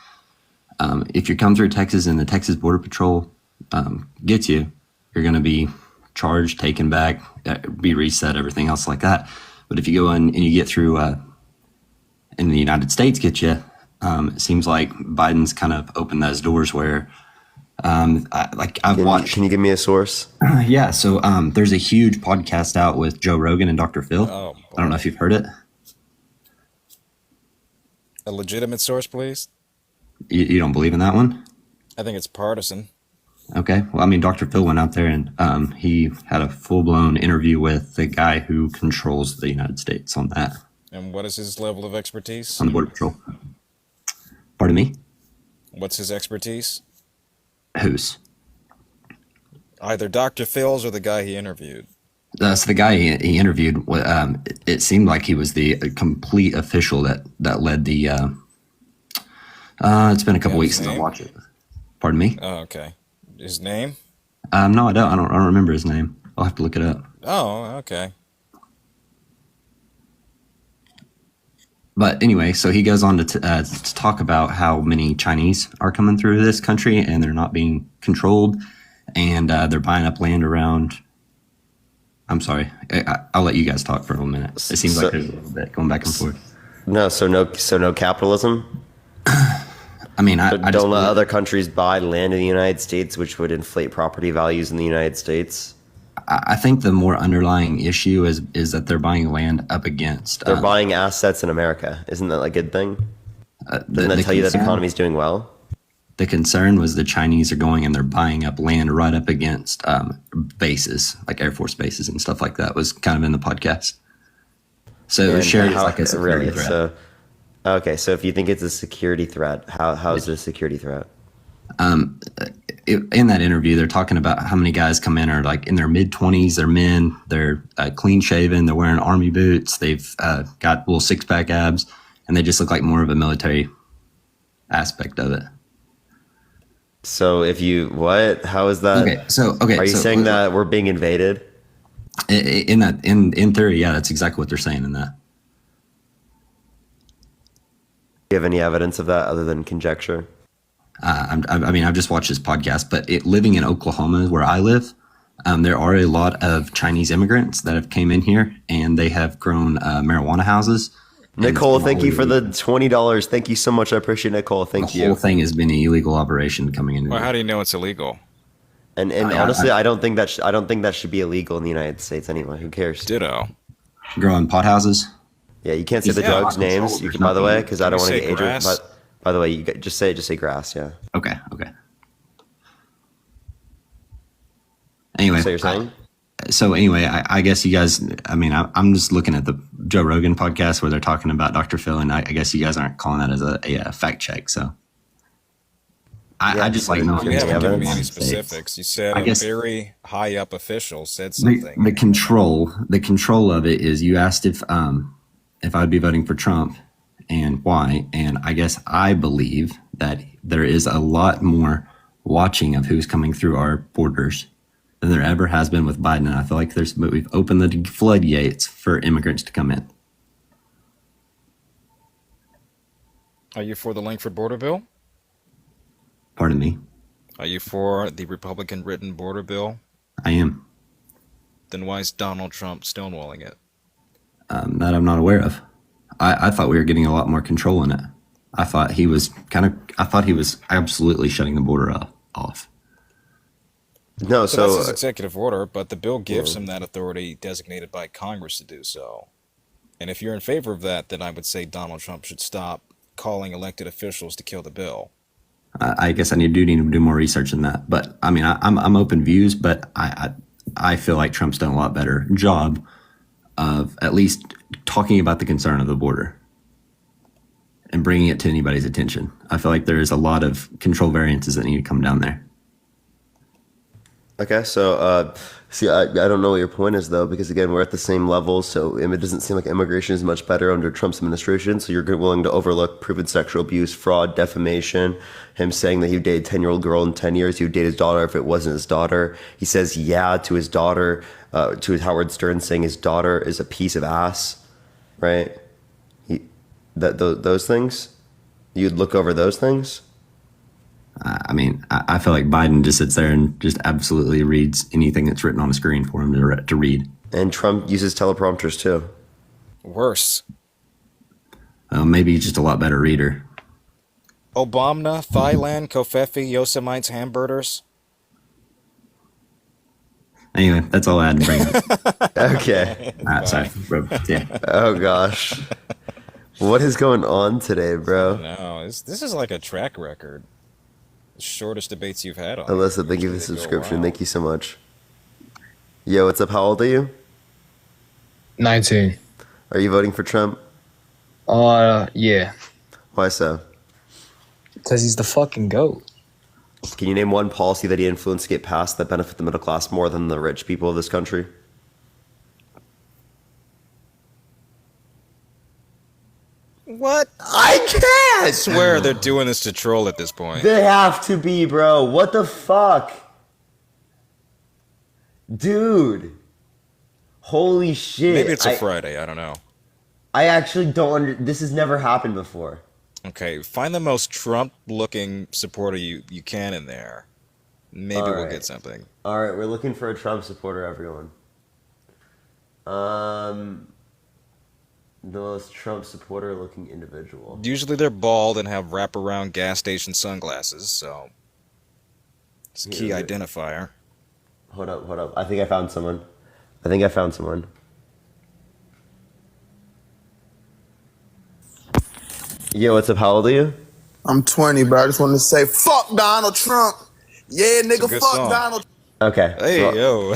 if you come through Texas and the Texas Border Patrol gets you, you're going to be charged, taken back, be reset, everything else like that. But if you go in and you get through in the United States get you, it seems like Biden's kind of opened those doors where I've watched. Can you give me a source? Yeah, so there's a huge podcast out with Joe Rogan and Dr. Phil. Oh, I don't know if you've heard it. A legitimate source, please. You don't believe in that one? I think it's partisan. Okay. Well, I mean, Dr. Phil went out there and he had a full-blown interview with the guy who controls the United States on that. And what is his level of expertise? On the Border Patrol. Pardon me? What's his expertise? Whose? Either Dr. Phil's or the guy he interviewed. So the guy he interviewed, it seemed like he was the complete official that led the. It's been a couple weeks since I watched it. Pardon me? Oh, okay. His name? No, I don't. I don't remember his name. I'll have to look it up. Oh, okay. But anyway, so he goes on to talk about how many Chinese are coming through this country and they're not being controlled, and they're buying up land around. I'm sorry, I'll let you guys talk for a minute. It seems like there's a little bit going back and forth. No capitalism. I mean, I don't let other countries buy land in the United States, which would inflate property values in the United States. I think the more underlying issue is that they're buying land up against. They're buying assets in America. Isn't that a good thing? Doesn't that tell you that the economy is doing well? The concern was the Chinese are going and they're buying up land right up against bases, like Air Force bases and stuff like that. Was kind of in the podcast. So they're sharing like a security threat. So if you think it's a security threat, how is it a security threat? In that interview, they're talking about how many guys come in are like in their mid-20s. They're men. They're clean shaven. They're wearing army boots. They've got little six-pack abs, and they just look like more of a military aspect of it. So if you how is that? Are you saying that we're being invaded? In theory, yeah, that's exactly what they're saying in that. Do you have any evidence of that other than conjecture? I mean, I've just watched this podcast, but living in Oklahoma, where I live, there are a lot of Chinese immigrants that have came in here, and they have grown marijuana houses. Nicole, thank you for the $20. Thank you so much. I appreciate it, Nicole. Thank you. The whole thing has been an illegal operation coming in. Well, how do you know it's illegal? And honestly, I don't think that should be illegal in the United States anyway. Who cares? Ditto. Growing pot houses. Yeah, you can't say the drugs names. You can, by the way, because I don't want to get age. But by the way, you just say grass. Yeah. Okay. Anyway, so you're saying? So anyway, I guess you guys. I mean, I'm just looking at the Joe Rogan podcast where they're talking about Dr. Phil, and I guess you guys aren't calling that as a fact check. So I just like know if You it's haven't given me any United States. specifics. You said I a guess very high up official said something. the control of it is you asked if I would be voting for Trump and why, and I guess I believe that there is a lot more watching of who's coming through our borders than there ever has been with Biden. And I feel like we've opened the floodgates for immigrants to come in. Are you for the Langford border bill? Pardon me. Are you for the Republican written border bill? I am. Then why is Donald Trump stonewalling it? That I'm not aware of. I thought we were getting a lot more control in it. I thought he was absolutely shutting the border off. No, So that's his executive order, but the bill gives him that authority designated by Congress to do so. And if you're in favor of that, then I would say Donald Trump should stop calling elected officials to kill the bill. I guess I need to do more research in that. But I mean, I'm open views, but I feel like Trump's done a lot better job of at least talking about the concern of the border and bringing it to anybody's attention. I feel like there is a lot of control variances that need to come down there. Okay, so see, I don't know what your point is though, because again, we're at the same level. So it doesn't seem like immigration is much better under Trump's administration. So you're willing to overlook proven sexual abuse, fraud, defamation, him saying that he dated a 10-year-old girl in 10 years. He would date his daughter if it wasn't his daughter. He says yeah to his daughter, to his Howard Stern, saying his daughter is a piece of ass, right? Those things, you'd look over those things. I mean, I feel like Biden just sits there and just absolutely reads anything that's written on a screen for him to read. And Trump uses teleprompters too. Worse. Maybe he's just a lot better reader. Obama, Thailand, Kofefi, Yosemites, hamburgers. Anyway, that's all I had to bring up. Okay. Sorry, bro. Yeah. Oh gosh. What is going on today, bro? No, this is like a track record. The shortest debates you've had on. Alyssa, thank you for the subscription. Thank you so much. Yo, what's up? How old are you? 19. Are you voting for Trump? Yeah. Why so? Because he's the fucking GOAT. Can you name one policy that he influenced to get passed that benefit the middle class more than the rich people of this country? What? I can't! I swear they're doing this to troll at this point. They have to be, bro. What the fuck? Dude. Holy shit. Maybe it's a Friday, I don't know. I actually don't this has never happened before. Okay, find the most Trump-looking supporter you can in there. Maybe we'll get something. All right, we're looking for a Trump supporter, everyone. The most Trump supporter-looking individual. Usually they're bald and have wraparound gas station sunglasses, so it's a key identifier. Hold up. I think I found someone. Yo, what's up? How old are you? I'm 20, bro. I just wanted to say, fuck Donald Trump. Yeah, nigga, fuck song. Donald. Okay. Hey, yo.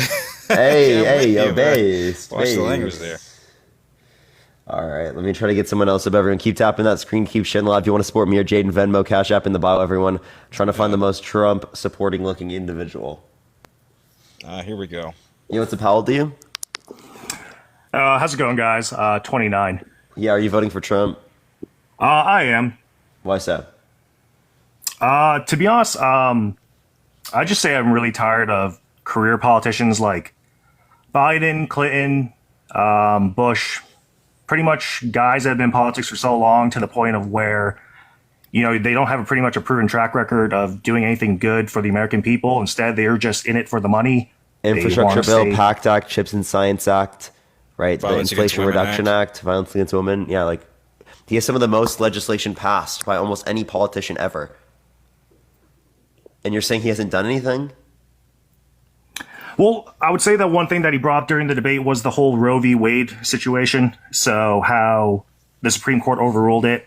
Yo, base. Watch the language there. All right, let me try to get someone else up. Everyone, keep tapping that screen, keep sharing live. If you want to support me or Jaden, Venmo, Cash App in the bio, everyone. Trying to find the most Trump supporting looking individual. Here we go. Yo, what's up? How old are you? How's it going, guys? 29. Yeah, are you voting for Trump? I am. Why so? To be honest, I just say I'm really tired of career politicians like Biden, Clinton, Bush, pretty much guys that have been in politics for so long to the point of where, you know, they don't have pretty much a proven track record of doing anything good for the American people. Instead, they're just in it for the money. Infrastructure bill, PACT Act, Chips and Science Act, right? Violence the Against Inflation Women Reduction Act, Violence Against Women. Yeah, like he has some of the most legislation passed by almost any politician ever. And you're saying he hasn't done anything? Well, I would say that one thing that he brought up during the debate was the whole Roe v. Wade situation. So how the Supreme Court overruled it.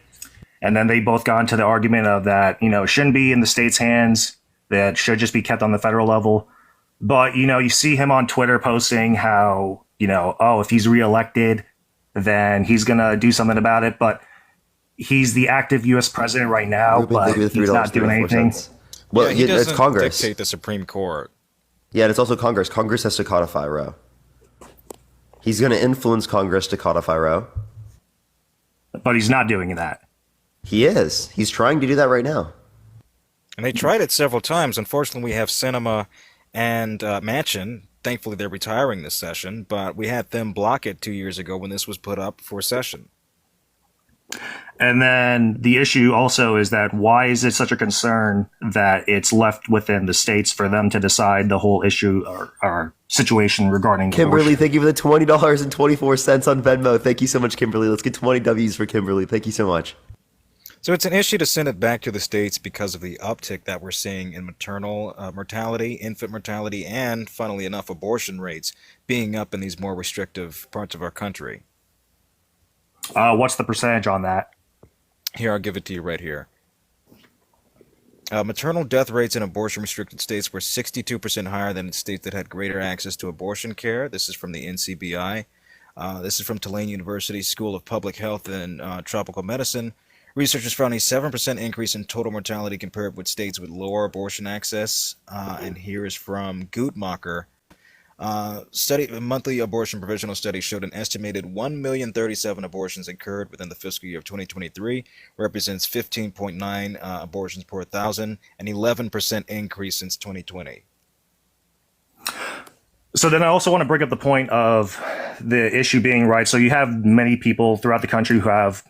And then they both got into the argument of that, you know, it shouldn't be in the state's hands, that should just be kept on the federal level. But, you know, you see him on Twitter posting how, you know, oh, if he's reelected, then he's going to do something about it. But he's the active U.S. president right now, but he's not doing anything. Well, he it's doesn't Congress. dictate the Supreme Court. Yeah, and it's also Congress. Congress has to codify Roe. He's going to influence Congress to codify Roe. But he's not doing that. He is. He's trying to do that right now. And they tried it several times. Unfortunately, we have Sinema and Manchin. Thankfully, they're retiring this session, but we had them block it 2 years ago when this was put up for session. And then the issue also is that why is it such a concern that it's left within the states for them to decide the whole issue or situation regarding Kimberly, abortion? thank you for the $20.24 on Venmo. Thank you so much, Kimberly. Let's get 20 W's for Kimberly. Thank you so much. So it's an issue to send it back to the states because of the uptick that we're seeing in maternal mortality, infant mortality, and, funnily enough, abortion rates being up in these more restrictive parts of our country. What's the percentage on that? Here, I'll give it to you right here. Maternal death rates in abortion-restricted states were 62% higher than in states that had greater access to abortion care. This is from the NCBI. This is from Tulane University School of Public Health and Tropical Medicine. Researchers found a 7% increase in total mortality compared with states with lower abortion access. And here is from Guttmacher. A monthly abortion provisional study showed an estimated 1,037,000 abortions occurred within the fiscal year of 2023, represents 15.9 abortions per 1,000, an 11% increase since 2020. So then I also want to bring up the point of the issue being, right, so you have many people throughout the country who have,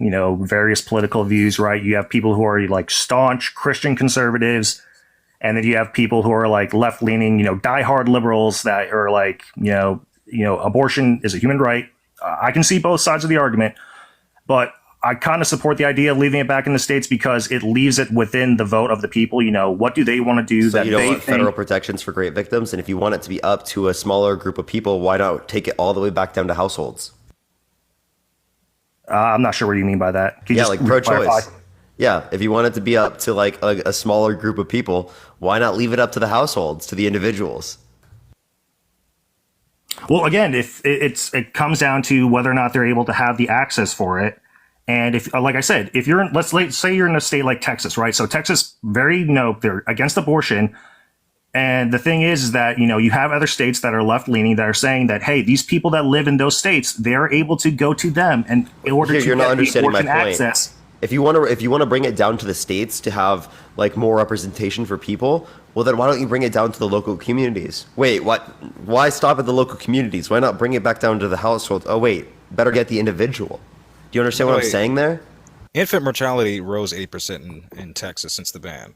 various political views, right? You have people who are like staunch Christian conservatives, and then you have people who are like left-leaning, diehard liberals that are like, abortion is a human right. I can see both sides of the argument, but I kind of support the idea of leaving it back in the states because it leaves it within the vote of the people. What do they want to do? So that you don't they want federal protections for great victims, and if you want it to be up to a smaller group of people, why not take it all the way back down to households? I'm not sure what you mean by that. Can you just like pro-choice. clarify? Yeah, if you want it to be up to like a smaller group of people, why not leave it up to the households, to the individuals? Well, again, if it comes down to whether or not they're able to have the access for it. And if, like I said, if you're in, let's say you're in a state like Texas, right? So Texas, they're against abortion. And the thing is that, you have other states that are left leaning that are saying that, hey, these people that live in those states, they're able to go to them and in order to You're not get the understanding my abortion point. access. If you want to bring it down to the states to have like more representation for people, well then why don't you bring it down to the local communities? Wait, what? Why stop at the local communities? Why not bring it back down to the household? Oh wait, better get the individual. Do you understand what I'm saying there? Infant mortality rose 8% in Texas since the ban.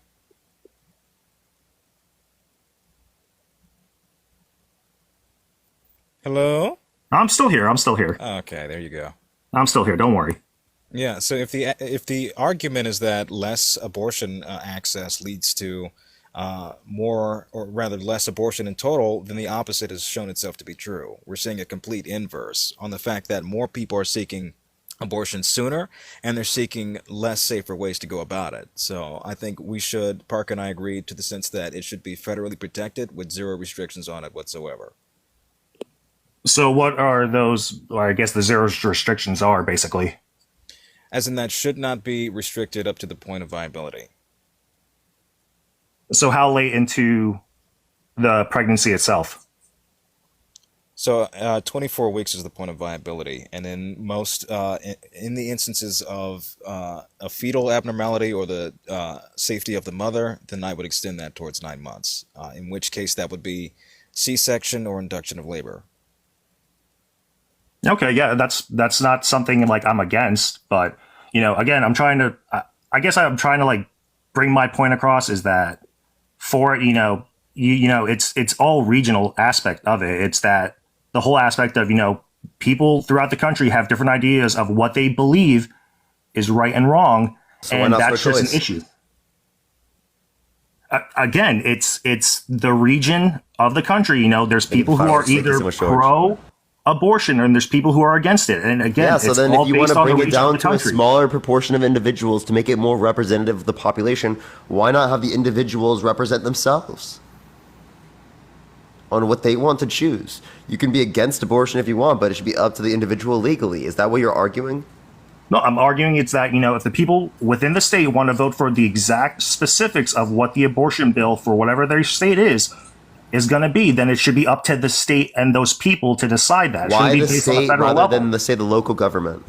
Hello? I'm still here. Okay, there you go. I'm still here. Don't worry. Yeah, so if the argument is that less abortion access leads to more, or rather less abortion in total, then the opposite has shown itself to be true. We're seeing a complete inverse on the fact that more people are seeking abortion sooner, and they're seeking less safer ways to go about it. So I think Park and I agree to the sense that it should be federally protected with zero restrictions on it whatsoever. So what are those, or I guess the zero restrictions are basically? As in that should not be restricted up to the point of viability. So how late into the pregnancy itself? So 24 weeks is the point of viability, and in most, in the instances of a fetal abnormality or the safety of the mother, then I would extend that towards 9 months, in which case that would be C-section or induction of labor. Okay, yeah, that's not something like I'm against, but again, I guess I'm trying to like bring my point across is that for it's all regional aspect of it. It's that the whole aspect of people throughout the country have different ideas of what they believe is right and wrong, and that's just an issue. Again, it's the region of the country. There's people who are either pro abortion and there's people who are against it, and again, yeah, so it's then all if you based want to on the bring it region of down the to a country. smaller proportion of individuals to make it more representative of the population, why not have the individuals represent themselves on what they want to choose? You can be against abortion if you want, but it should be up to the individual legally. Is that what you're arguing? No, I'm arguing it's that, if the people within the state want to vote for the exact specifics of what the abortion bill for whatever their state is going to be, then it should be up to the state and those people to decide that. It Why shouldn't be the based on the state federal rather level. than the local government?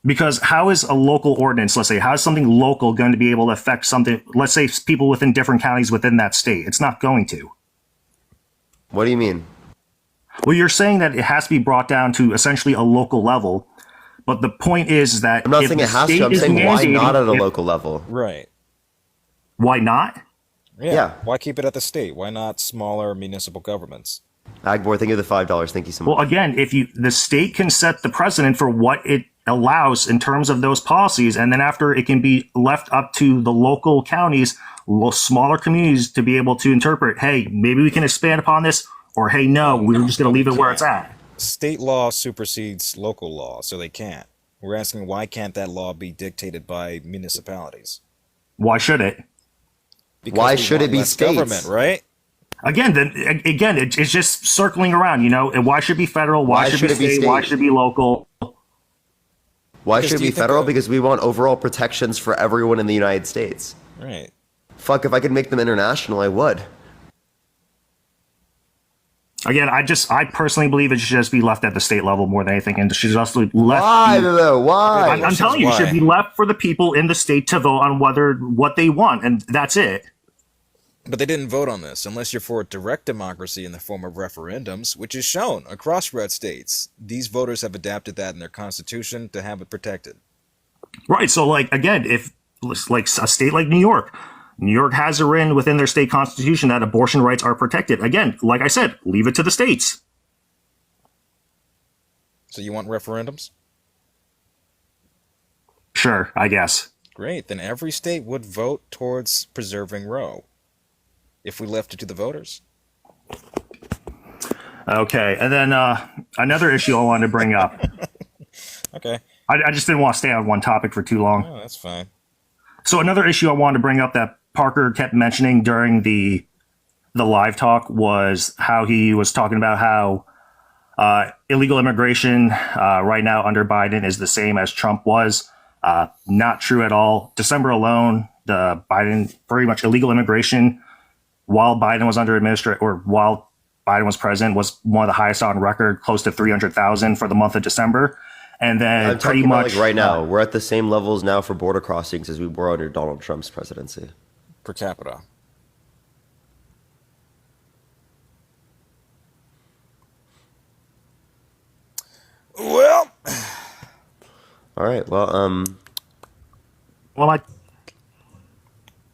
Because how is a local ordinance, let's say, how is something local going to be able to affect something, let's say people within different counties within that state? It's not going to. What do you mean? Well, you're saying that it has to be brought down to essentially a local level. But the point is that I'm not if saying the it has state to. I'm is saying why not at a mandating- local level? Right. Why not? Yeah. Why keep it at the state? Why not smaller municipal governments? Agbor, thank you for the $5. Thank you so much. Well, again, the state can set the precedent for what it allows in terms of those policies, and then after it can be left up to the local counties, smaller communities to be able to interpret, hey, maybe we can expand upon this, or hey, no, we're just going to leave it where it's at. State law supersedes local law, so they can't. We're asking why can't that law be dictated by municipalities? Why should it? Because Why we should want it be less states? government, right? Again, it's just circling around, and why should it be federal? Why should it be state? Why should it be local? Why Because should it do you be think federal? Because we want overall protections for everyone in the United States. Right. Fuck, if I could make them international, I would. Again, I personally believe it should just be left at the state level more than anything, and it should just be left. Why though? Why? I'm telling you, it should be left for the people in the state to vote on what they want, and that's it. But they didn't vote on this unless you're for direct democracy in the form of referendums, which is shown across red states. These voters have adapted that in their constitution to have it protected. Right. So, again, if a state like New York has it written within their state constitution that abortion rights are protected. Again, like I said, leave it to the states. So you want referendums? Sure, I guess. Great. Then every state would vote towards preserving Roe if we left it to the voters. Okay. And then another issue I wanted to bring up. Okay. I just didn't want to stay on one topic for too long. Oh, that's fine. So another issue I wanted to bring up that Parker kept mentioning during the live talk was how he was talking about how illegal immigration right now under Biden is the same as Trump was. Not true at all. December alone, the Biden pretty much illegal immigration while Biden was while Biden was president was one of the highest on record, close to 300,000 for the month of December. And then I'm pretty talking about, much right now, we're at the same levels now for border crossings as we were under Donald Trump's presidency. Per capita. Well. All right. Well,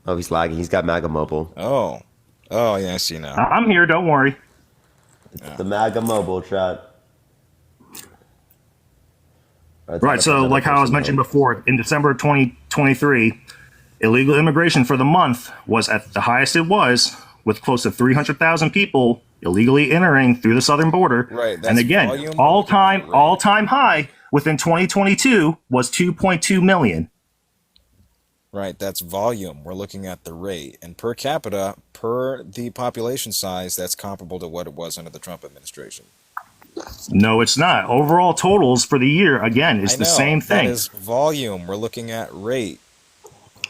oh, he's lagging. He's got MAGA mobile. Oh, yeah, I see now. I'm here. Don't worry. It's the MAGA mobile chat. Right. So, like how I was mentioning before, in December 2023, illegal immigration for the month was at the highest it was, with close to 300,000 people illegally entering through the southern border. Right. That's And again, volume. all-time high within 2022 was 2.2 million. Right, that's volume. We're looking at the rate. And per capita, per the population size, that's comparable to what it was under the Trump administration. No, it's not. Overall totals for the year, again, is the same thing. That is volume. We're looking at rate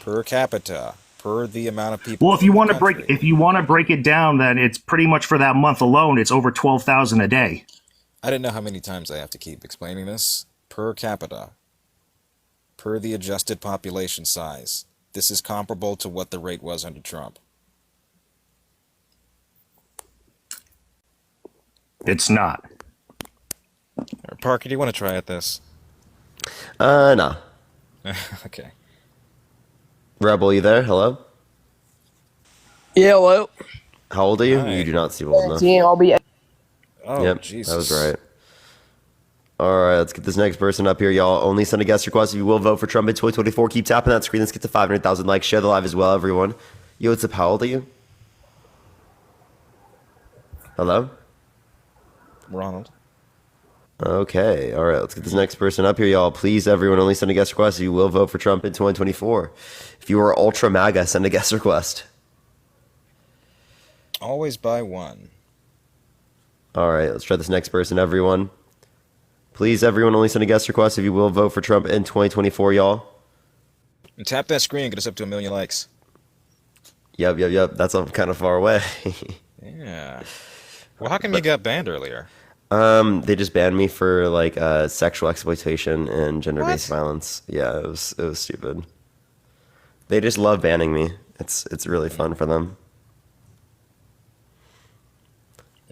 per capita, per the amount of people. Well, if you want to break it down, then it's pretty much for that month alone, it's over 12,000 a day. I didn't know how many times I have to keep explaining this. Per capita, per the adjusted population size. This is comparable to what the rate was under Trump. It's not. Parker, do you want to try at this? No. Okay. Rebel, you there? Hello? Yeah, hello. How old are you? You do not seem old enough. I'll be. Oh, yep, Jesus. that was right. All right, let's get this next person up here, y'all. Only send a guest request if you will vote for Trump in 2024. Keep tapping that screen. Let's get to 500,000 likes. Share the live as well, everyone. Yo, what's up? How old are you? Hello? Ronald. Okay, all right, let's get this next person up here, y'all. Please, everyone, only send a guest request if you will vote for Trump in 2024. If you are ultra MAGA, send a guest request. Always buy one. All right, let's try this next person, everyone. Please, everyone, only send a guest request if you will vote for Trump in 2024, y'all. And tap that screen, get us up to 1 million likes. Yep. That's kind of far away. Yeah. Well, how come you got banned earlier? They just banned me for like sexual exploitation and gender-based violence. Yeah, it was stupid. They just love banning me. It's really fun for them.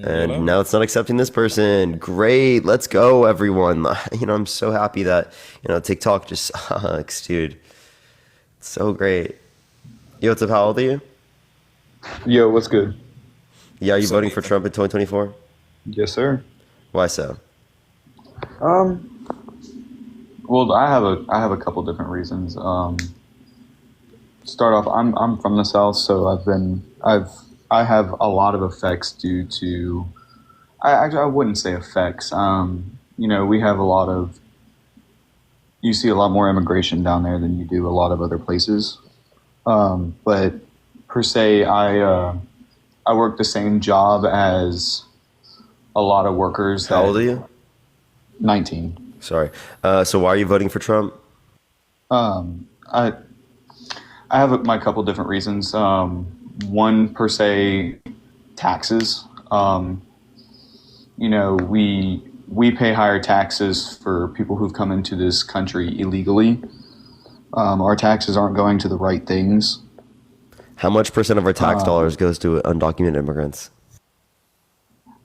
And now it's not accepting this person. Great, let's go, everyone. I'm so happy that TikTok just sucks, dude. It's so great. Yo, what's up? How old are you? Yo, what's good? Yeah, are you voting for Trump in 2024? Yes, sir. Why so? Well, I have a couple different reasons. Start off, I'm from the South, so I have a lot of effects due to, I wouldn't say effects. We have you see a lot more immigration down there than you do a lot of other places. But per se, I work the same job as a lot of workers. How old are you? 19. Sorry. So why are you voting for Trump? I have my couple different reasons. One, per se, taxes. We pay higher taxes for people who've come into this country illegally. Our taxes aren't going to the right things. How much percent of our tax dollars goes to undocumented immigrants?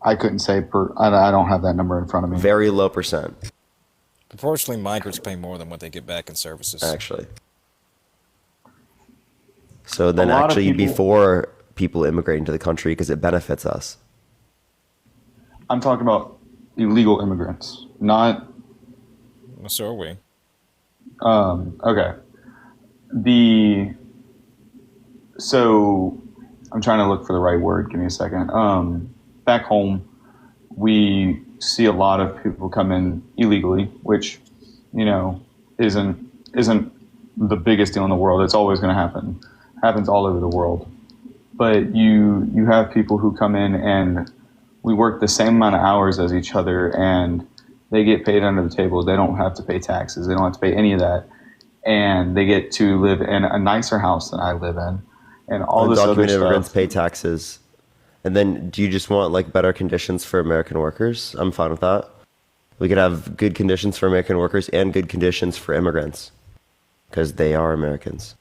I couldn't say I don't have that number in front of me. Very low percent. Unfortunately, migrants pay more than what they get back in services. Actually. So then actually you'd be for people immigrating to the country because it benefits us. I'm talking about illegal immigrants, not... So are we. Okay. So I'm trying to look for the right word. Give me a second. Back home, we see a lot of people come in illegally, which, isn't the biggest deal in the world. It's always going to happen. Happens all over the world. But you have people who come in and we work the same amount of hours as each other and they get paid under the table. They don't have to pay taxes. They don't have to pay any of that. And they get to live in a nicer house than I live in. And all this other Undocumented immigrants stuff. pay taxes. And then do you just want like better conditions for American workers? I'm fine with that. We could have good conditions for American workers and good conditions for immigrants because they are Americans.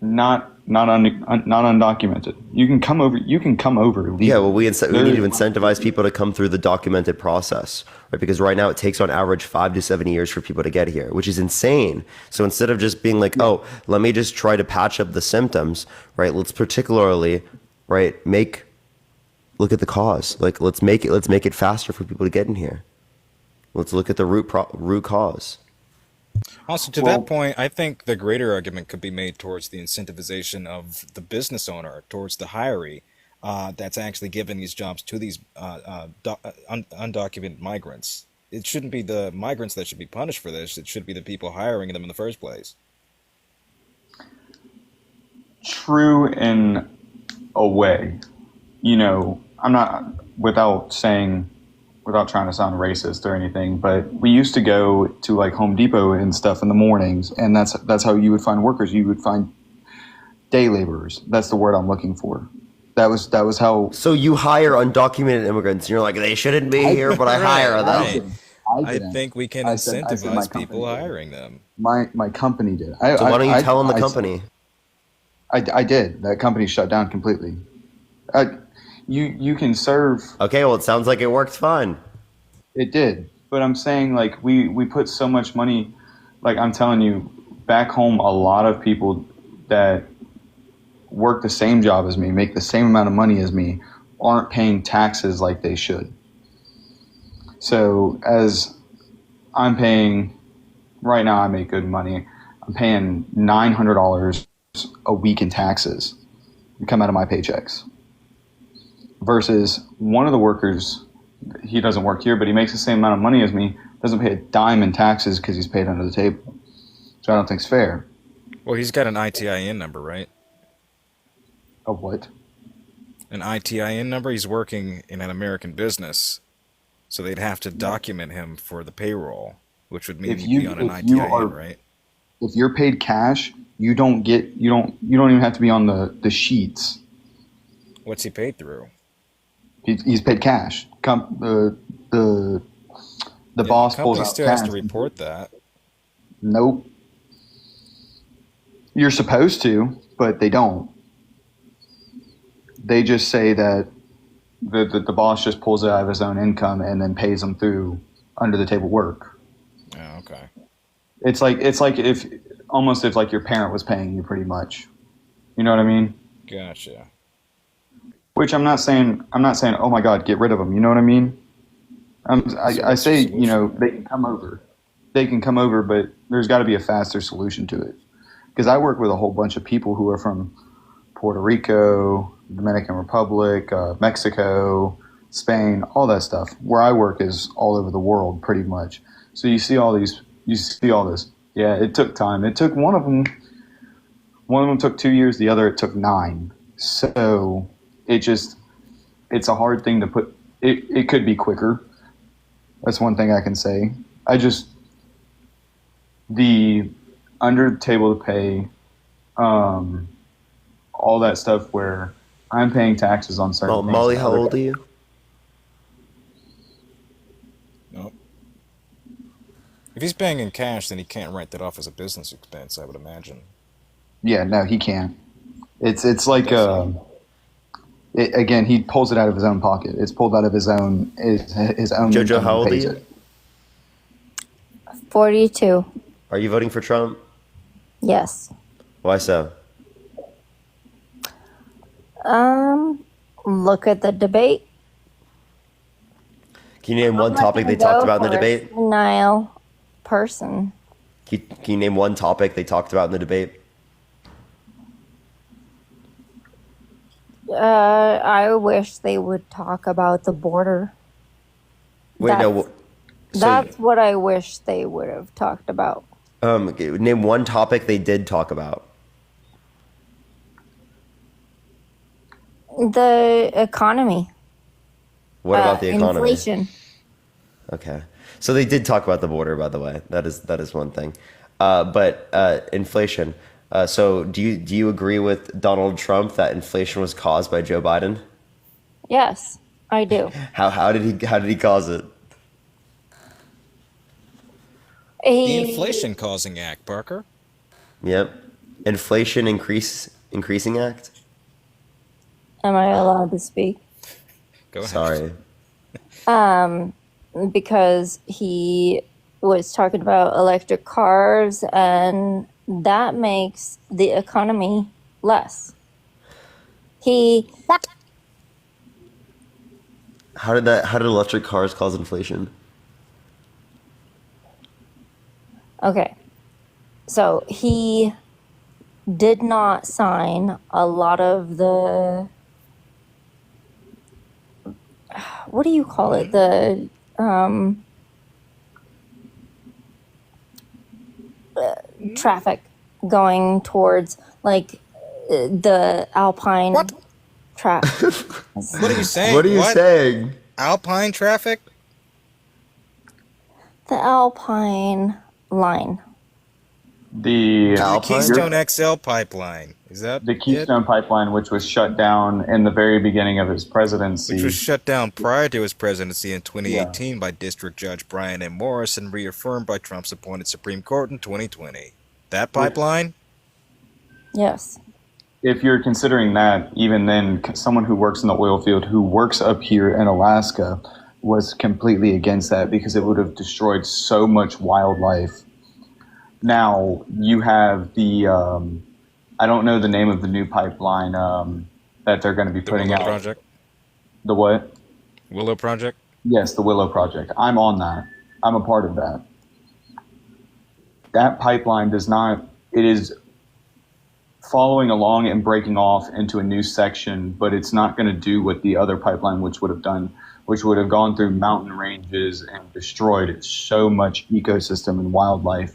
Not undocumented. You can come over. Legally. Yeah, well, we need to incentivize people to come through the documented process, right? Because right now it takes on average 5 to 7 years for people to get here, which is insane. So instead of just being like, oh, let me just try to patch up the symptoms, right? Let's particularly, right, look at the cause. Like let's make it faster for people to get in here. Let's look at the root cause. Also, to that point, I think the greater argument could be made towards the incentivization of the business owner, towards the hiree, that's actually giving these jobs to these undocumented migrants. It shouldn't be the migrants that should be punished for this. It should be the people hiring them in the first place. True in a way. I'm not, without trying to sound racist or anything, but we used to go to like Home Depot and stuff in the mornings, and that's how you would find workers. You would find day laborers. That's the word I'm looking for. That was how. So you hire undocumented immigrants, and you're like, they shouldn't be here, but I hire them. I think we can incentivize people hiring them. My company did. So why don't you tell them the company? I did. That company shut down completely. You can serve. Okay, well, it sounds like it worked fine. It did, but I'm saying like we put so much money. Like I'm telling you, back home, a lot of people that work the same job as me, make the same amount of money as me, aren't paying taxes like they should. So as I'm paying right now, I make good money. I'm paying $900 a week in taxes to come out of my paychecks. Versus one of the workers, he doesn't work here, but he makes the same amount of money as me, doesn't pay a dime in taxes because he's paid under the table. So I don't think it's fair. Well, he's got an ITIN number, right? A what? An ITIN number? He's working in an American business. So they'd have to document him for the payroll, which would mean If he'd be on an ITIA, right? If you're paid cash, you don't even have to be on the sheets. What's he paid through? He's paid cash. The boss pulls company out still cash. has to report that. Nope. You're supposed to, but they don't. They just say that the boss just pulls it out of his own income and then pays them through under the table work. Oh, okay. It's like if your parent was paying you, pretty much. You know what I mean? Gotcha. Which I'm not saying. Oh my God, get rid of them. You know what I mean? I say, they can come over. They can come over, but there's got to be a faster solution to it. Because I work with a whole bunch of people who are from Puerto Rico, Dominican Republic, Mexico, Spain, all that stuff. Where I work is all over the world, pretty much. So you see all this. Yeah, it took time. It took one of them took 2 years. The other, it took 9. So it's a hard thing to put. It could be quicker. That's one thing I can say. The under table to pay, all that stuff where I'm paying taxes on certain things. Molly, how old are you? Nope. If he's paying in cash, then he can't write that off as a business expense, I would imagine. Yeah, no, he can't. It's like again, he pulls it out of his own pocket. It's pulled out of his own Jojo, how old are you? 42. Are you voting for Trump? Yes. Why so? Look at the debate. Can you name one topic they talked about in the debate? Denial person. Can you name one topic they talked about in the debate? I wish they would talk about the border. That's what I wish they would have talked about. Name one topic they did talk about. The economy. What about the economy? Inflation. Okay. So they did talk about the border, by the way. That is one thing. But inflation. So do you agree with Donald Trump that inflation was caused by Joe Biden? Yes, I do. How did he cause it? The Inflation Causing Act, Parker. Yep. Inflation Increasing Act. Am I allowed to speak? Go ahead. Sorry. Because he was talking about electric cars, and that makes the economy less. How did electric cars cause inflation? Okay. So he did not sign a lot of the, what do you call it? The traffic going towards like the Alpine traffic. What are you saying? What are you saying? Alpine traffic? The Alpine line. The Keystone XL pipeline. Is that the Keystone pipeline, which was shut down in the very beginning of his presidency? Which was shut down prior to his presidency in 2018 by District Judge Brian M. Morris and reaffirmed by Trump's appointed Supreme Court in 2020. That pipeline? Yes. If you're considering that, even then, someone who works in the oil field, who works up here in Alaska, was completely against that because it would have destroyed so much wildlife. Now, you have the, I don't know the name of the new pipeline that they're going to be putting out. The Willow Project? The what? Willow Project? Yes, the Willow Project. I'm on that. I'm a part of that. That pipeline does not, it is following along and breaking off into a new section, but it's not going to do what the other pipeline, which would have gone through mountain ranges and destroyed so much ecosystem and wildlife.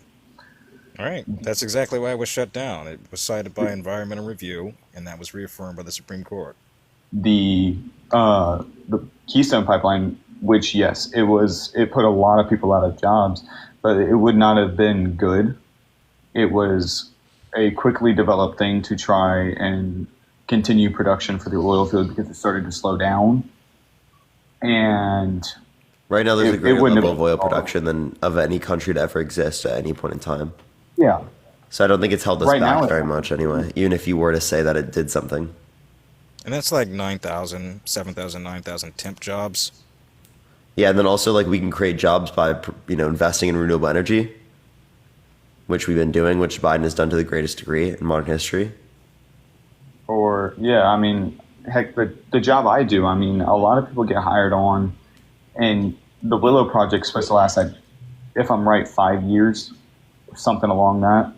All right. That's exactly why it was shut down. It was cited by Environmental Review, and that was reaffirmed by the Supreme Court. The Keystone pipeline which yes, it put a lot of people out of jobs, but it would not have been good. It was a quickly developed thing to try and continue production for the oil field because it started to slow down. And right now, there's a greater wouldn't level have of oil production than of any country to ever exist at any point in time. Yeah. So I don't think it's held us Right now back it's very much anyway, even if you were to say that it did something. And that's like 9,000, 7,000, 9,000 temp jobs. Yeah, and then also like we can create jobs by investing in renewable energy, which we've been doing, which Biden has done to the greatest degree in modern history. Or yeah, I mean, heck, the job I do, I mean, a lot of people get hired on, and the Willow Project's supposed to last, like, if I'm right, 5 years, something along that.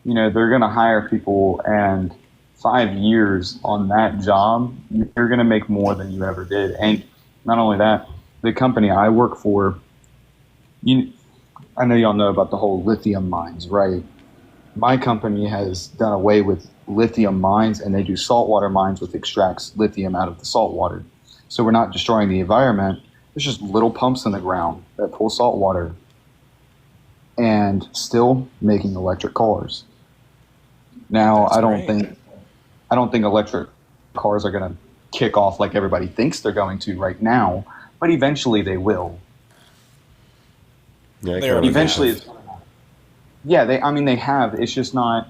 You know, they're going to hire people, and 5 years on that job, you're going to make more than you ever did. And not only that, the company I work for, I know y'all know about the whole lithium mines, right? My company has done away with lithium mines, and they do saltwater mines, which extracts lithium out of the salt water. So we're not destroying the environment. There's just little pumps in the ground that pull salt water, and still making electric cars. Now, I don't think electric cars are going to kick off like everybody thinks they're going to right now, but eventually they will. Yeah, eventually, they have. It's just not.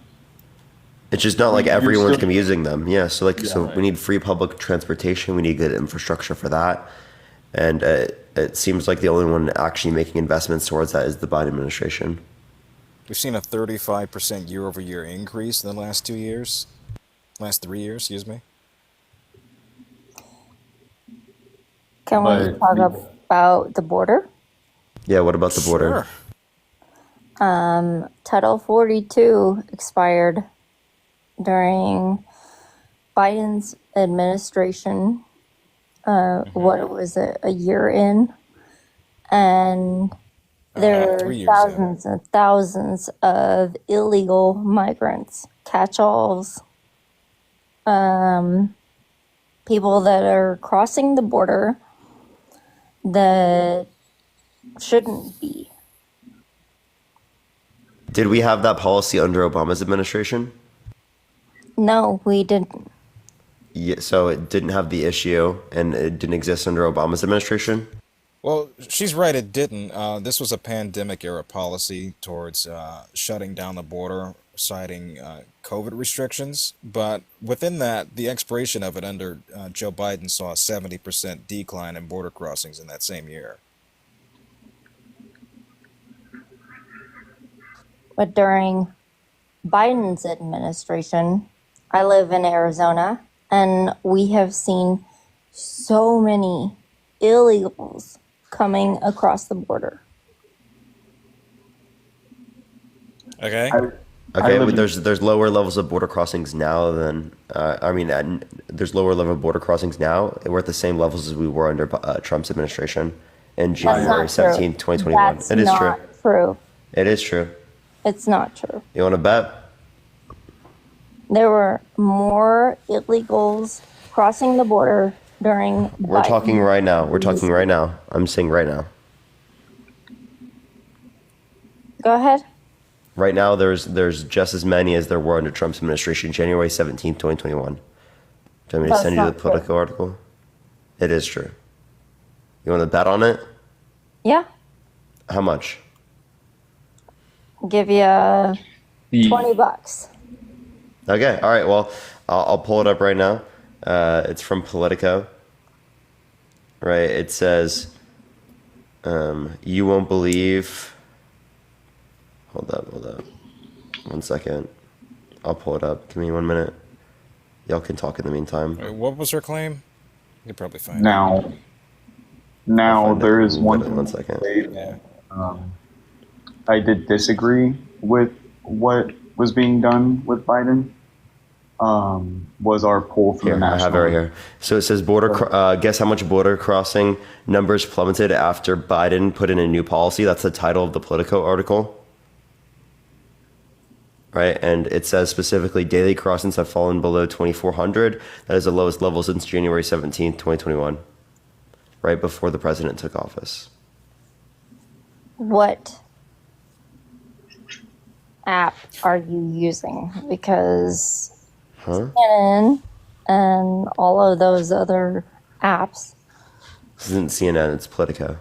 It's just not like You're everyone's still- gonna be using them. Yeah, so we need free public transportation. We need good infrastructure for that, and it seems like the only one actually making investments towards that is the Biden administration. We've seen a 35% year-over-year increase in the last 3 years, excuse me. Can we talk about the border? Yeah, what about the border? Title 42 expired during Biden's administration. What was it, a year in? And there are 3 years thousands and thousands of illegal migrants, catch-alls, people that are crossing the border that shouldn't be. Did we have that policy under Obama's administration? No, we didn't. Yeah, so it didn't have the issue, and it didn't exist under Obama's administration? Well, she's right, it didn't. This was a pandemic-era policy towards shutting down the border, citing COVID restrictions. But within that, the expiration of it under Joe Biden saw a 70% decline in border crossings in that same year. But during Biden's administration, I live in Arizona, and we have seen so many illegals coming across the border. Okay. Okay, but there's lower levels of border crossings now than there's lower level of border crossings now. We're at the same levels as we were under Trump's administration in January 17, 2021. That's It is not true. true. It is true. It's not true. You want to bet? There were more illegals crossing the border during We're Biden. talking right now. We're talking right now. I'm saying right now. Go ahead. Right now, there's just as many as there were under Trump's administration, January 17th, 2021. Do you want me to That's send you the not true. Politico article? It is true. You want to bet on it? Yeah. How much? Give you $20. Okay. All right. Well, I'll pull it up right now. It's from Politico. Right. It says, you won't believe. Hold up. 1 second. I'll pull it up. Give me 1 minute. Y'all can talk in the meantime. What was her claim? You could probably find it. Now there is one One second. Yeah. I did disagree with what was being done with Biden. Was our poll for Here, the national. I have it right here. So it says guess how much border crossing numbers plummeted after Biden put in a new policy. That's the title of the Politico article. Right, and it says specifically daily crossings have fallen below 2,400. That is the lowest level since January 17th, 2021. right before the president took office. What app are you using? Because CNN and all of those other apps, This isn't CNN, it's Politico.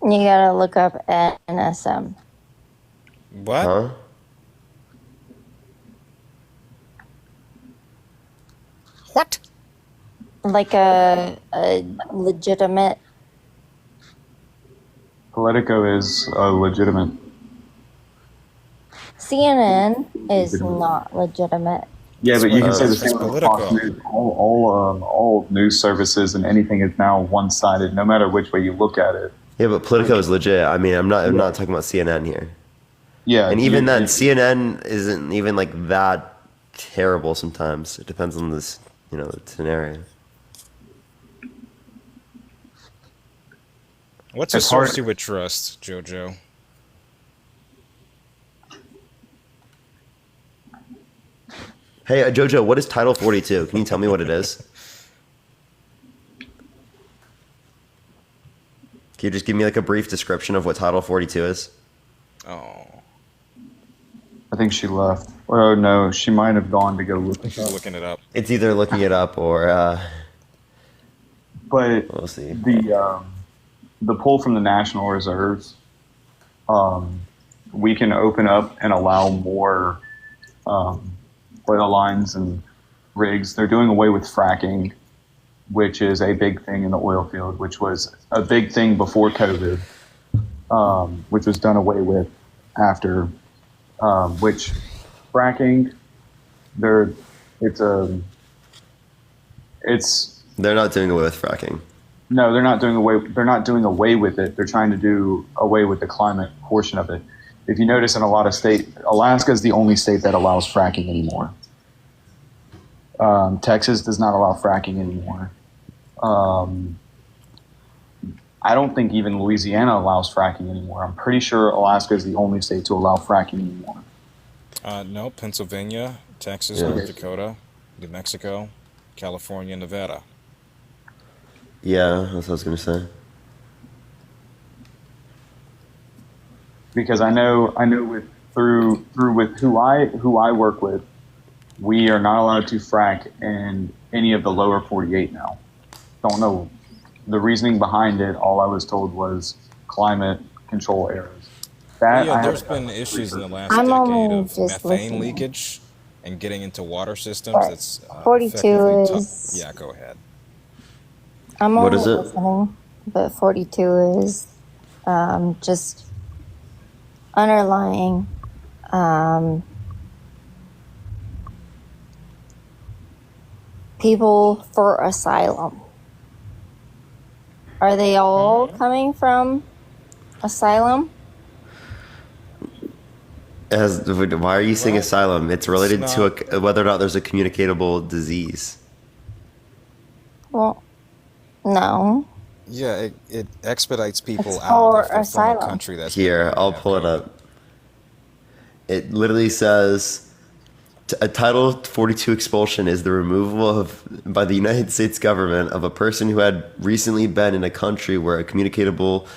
you gotta look up NSM. What? Huh? What? Like a legitimate. Politico is legitimate. CNN is not legitimate. Yeah, but you can say the It's same about Politico. Fox News. All news services and anything is now one-sided, no matter which way you look at it. Yeah, but Politico is legit. I mean, I'm not talking about CNN here. Yeah, And even then, CNN isn't even like that terrible sometimes. It depends on this, the scenario. What's a It's hard- source you would trust, JoJo? Hey, Jojo, what is Title 42? Can you tell me what it is? Can you just give me like a brief description of what Title 42 is? Oh. I think she left. Oh no, she might have gone to go look it up. Looking it up. It's either looking it up or, But we'll see. The pull from the national reserves, we can open up and allow more oil lines and rigs. They're doing away with fracking, which is a big thing in the oil field, which was a big thing before COVID, which was done away with after. Which fracking, they're not doing away with fracking. No, they're not doing away. They're not doing away with it. They're trying to do away with the climate portion of it. If you notice, in a lot of states, Alaska is the only state that allows fracking anymore. Texas does not allow fracking anymore. I don't think even Louisiana allows fracking anymore. I'm pretty sure Alaska is the only state to allow fracking anymore. No, Pennsylvania, Texas, Yeah. North Dakota, New Mexico, California, Nevada. Yeah, that's what I was going to say. Because I know with who I work with, we are not allowed to frack in any of the lower 48 now. Don't know the reasoning behind it. All I was told was climate control errors. There's been issues in the last I'm decade only of just methane listening. leakage and getting into water systems. Right. That's 42 effectively is- yeah, go ahead. I'm What only is it? listening, but 42 is just underlying people for asylum. Are they all coming from asylum? Why are you saying asylum? It's related to whether or not there's a communicable disease. Well, no. Yeah, it expedites people It's out for if they're from a asylum. country that's Here, I'll pull it up. It literally says a Title 42 expulsion is the removal by the United States government of a person who had recently been in a country where a communicable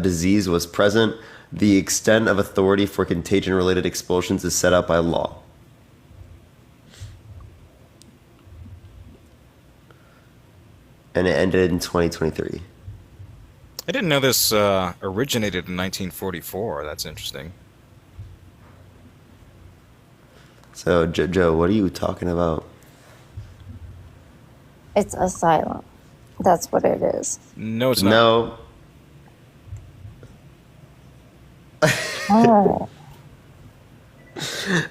disease was present. The extent of authority for contagion-related expulsions is set out by law. And it ended in 2023. I didn't know this originated in 1944. That's interesting. So, Joe, what are you talking about? It's asylum. That's what it is. No, it's not. No. Oh.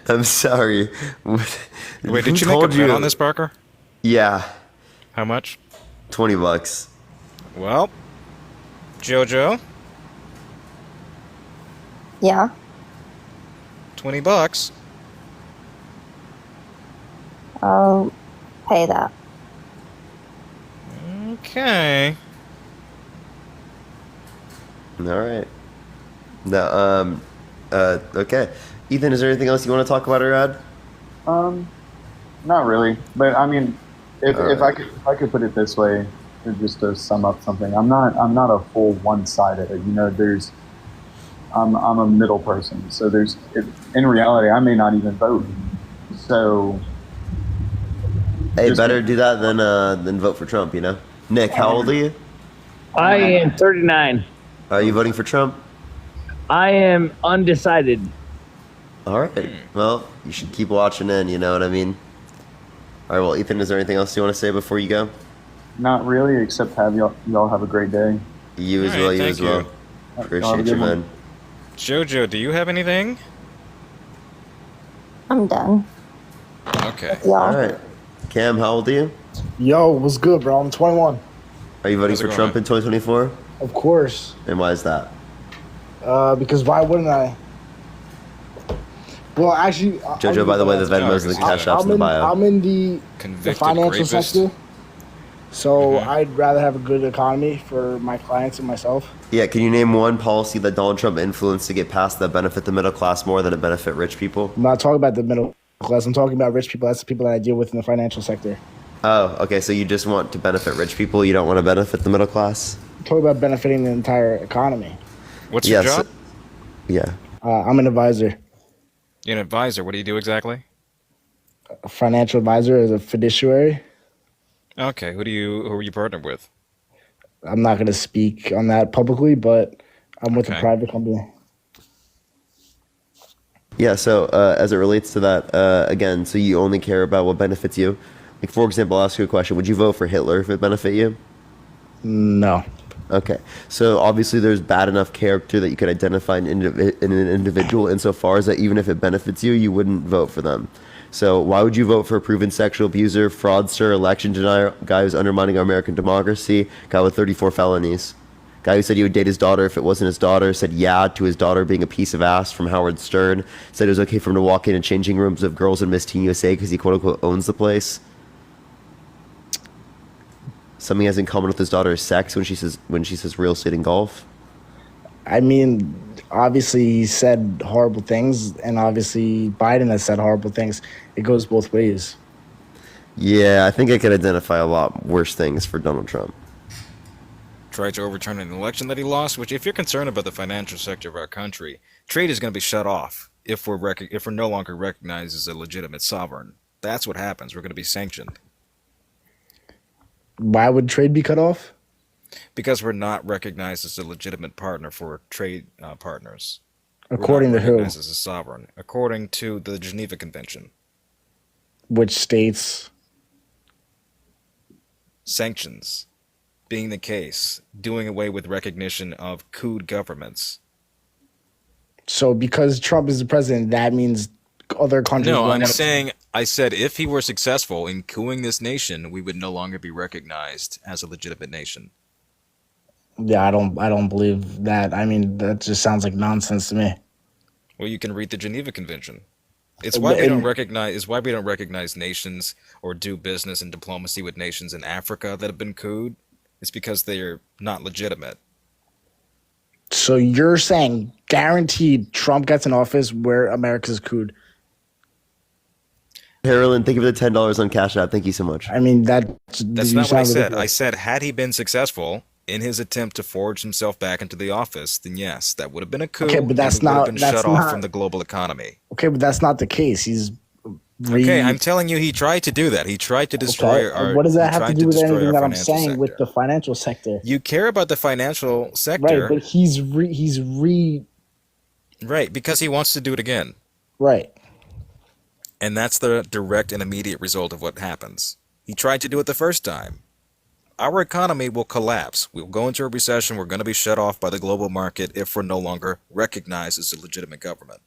I'm sorry. Wait, did you make a bet on this, Parker? Yeah. How much? $20. Well, JoJo, Yeah. $20. I'll pay that. Okay. All right. No, okay. Ethan, is there anything else you want to talk about or add? Not really, but I mean, If I could put it this way, just to sum up something, I'm not a full one-sided. I'm a middle person. So in reality, I may not even vote. So hey, better do that than vote for Trump. Nick, how old are you? I am 39. Are you voting for Trump? I am undecided. All right. Well, you should keep watching in. You know what I mean? All right. Well, Ethan, is there anything else you want to say before you go? not really, except have y'all have a great day. You as well. You as well. Appreciate you, man. Jojo, do you have anything? I'm done. Okay. All right. Cam, how old are you? Yo, what's good, bro? I'm 21. Are you voting for Trump in 2024? Of course. And why is that? Because why wouldn't I? Well, actually, Jojo, by the way, the Venmos and the Cash Apps in the bio. I'm in the financial sector, so I'd rather have a good economy for my clients and myself. Yeah, can you name one policy that Donald Trump influenced to get passed that benefit the middle class more than it benefit rich people? I'm not talking about the middle class. I'm talking about rich people. That's the people that I deal with in the financial sector. Oh, okay. So you just want to benefit rich people. You don't want to benefit the middle class? I'm talking about benefiting the entire economy. What's your job? Yeah. I'm an advisor. You're an advisor. What do you do exactly? A financial advisor is a fiduciary. Okay. Who are you partnered with? I'm not going to speak on that publicly, but I'm with a private company. Yeah, so as it relates to that, again, so you only care about what benefits you. Like, for example, I'll ask you a question. Would you vote for Hitler if it benefit you? No. Okay. So obviously there's bad enough character that you could identify in an individual insofar as that even if it benefits you, you wouldn't vote for them. So why would you vote for a proven sexual abuser, fraudster, election denier, guy who's undermining our American democracy, guy with 34 felonies? Guy who said he would date his daughter if it wasn't his daughter, said yeah to his daughter being a piece of ass from Howard Stern, said it was okay for him to walk in changing rooms of girls in Miss Teen USA because he quote-unquote owns the place. Something he has in common with his daughter is sex when she says real estate and golf. I mean, obviously he said horrible things, and obviously Biden has said horrible things. It goes both ways. Yeah, I think I could identify a lot worse things for Donald Trump. Tried to overturn an election that he lost, which if you're concerned about the financial sector of our country, trade is going to be shut off if we're no longer recognized as a legitimate sovereign. That's what happens. We're going to be sanctioned. Why would trade be cut off? Because we're not recognized as a legitimate partner for trade partners. According to who? Recognized as a sovereign. According to the Geneva Convention. Which states? Sanctions being the case, doing away with recognition of coup governments. So because Trump is the president, that means other countries... No, I said if he were successful in coupping this nation, we would no longer be recognized as a legitimate nation. Yeah, I don't believe that. I mean, that just sounds like nonsense to me. Well, you can read the Geneva Convention. It's why we don't recognize nations or do business and diplomacy with nations in Africa that have been couped. It's because they're not legitimate. So you're saying guaranteed Trump gets in office where America's couped? Carolyn, thank you for the $10 on Cash App. Thank you so much. I mean, that's not what I said. I said had he been successful in his attempt to forge himself back into the office, then yes, that would have been a coup. Okay, but that's not been shut off from the global economy. Okay, but that's not the case. He's okay. I'm telling you, he tried to do that. He tried to destroy our. What does that have to do with anything that I'm saying with the financial sector? You care about the financial sector, right? But he's right because he wants to do it again, right? And that's the direct and immediate result of what happens. He tried to do it the first time. Our economy will collapse. We'll go into a recession. We're going to be shut off by the global market if we're no longer recognized as a legitimate government.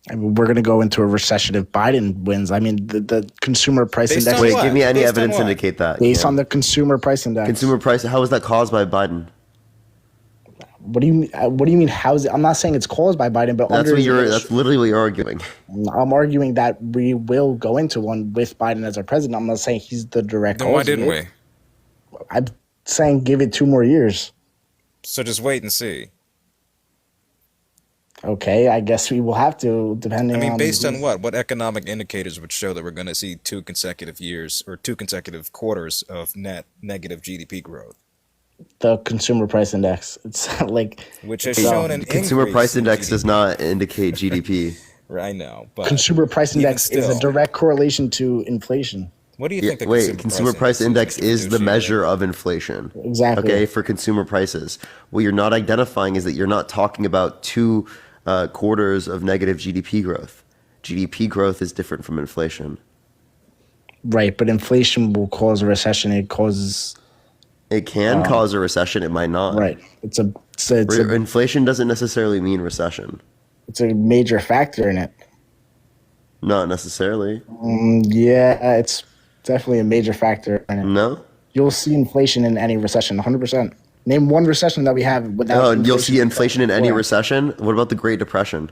I mean, we're going to go into a recession if Biden wins. I mean, the consumer price index. Wait, give me any evidence to indicate that. Based on the consumer price index. Consumer price. How is that caused by Biden? What do you mean? How is it? I'm not saying it's caused by Biden, but that's literally what you're arguing. I'm arguing that we will go into one with Biden as our president. I'm not saying he's the direct cause. Then why didn't we? I'm saying give it 2 more years. So just wait and see. Okay, I guess we will have to, depending I mean, on based on what? What economic indicators would show that we're going to see 2 consecutive years or 2 consecutive quarters of net negative GDP growth? the consumer price index. It's like Which has so, shown an Consumer price increase in index does GDP. not indicate GDP. I know, but consumer price even index is a still, direct correlation to inflation. what do you Yeah, think the wait, consumer consumer price index Mr. is the Fiduciary? measure of inflation. Exactly. Okay, for consumer prices. What you're not identifying is that you're not talking about 2 quarters of negative GDP growth. GDP growth is different from inflation. Right, but inflation will cause a recession. It causes It can cause a recession. It might not. right. Inflation doesn't necessarily mean recession. It's a major factor in it. Not necessarily. Yeah, it's definitely a major factor in it. No. You'll see inflation in any recession, 100%. Name one recession that we have without. Oh, and you'll see inflation in any recession. What about the Great Depression?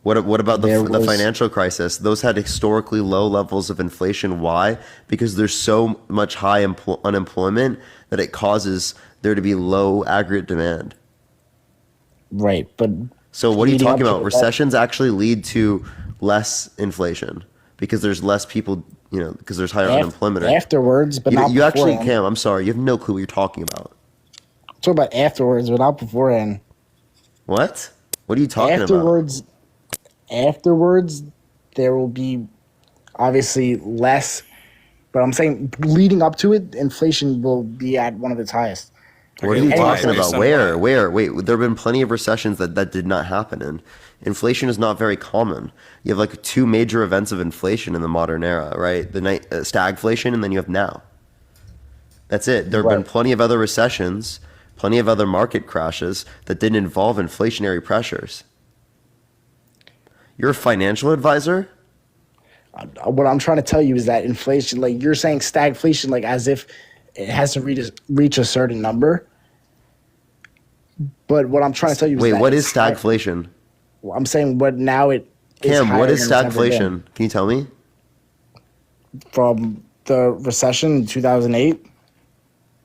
What about the financial crisis? Those had historically low levels of inflation. Why? Because there's so much high unemployment that it causes there to be low aggregate demand. Right, but so what are you leading talking up to about? that- Recessions actually lead to less inflation because there's less people, because there's higher unemployment. Afterwards, but not you actually beforehand. Cam, I'm sorry, you have no clue what you're talking about. Talk about afterwards, but not beforehand. What? What are you talking Afterwards, there will be obviously less, but I'm saying leading up to it, inflation will be at one of its highest. What are you talking about? Where? Wait, there have been plenty of recessions that did not happen in. Inflation is not very common. You have like 2 major events of inflation in the modern era, right? The stagflation, and then you have now. That's it. There have been plenty of other recessions, plenty of other market crashes that didn't involve inflationary pressures. You're a financial advisor? What I'm trying to tell you is that inflation, like you're saying stagflation, like as if it has to reach a certain number. But what I'm trying to tell you is wait, that what is stagflation? Well, I'm saying what now it is Cam, what higher is than it's ever been. stagflation? Can you tell me? From the recession in 2008?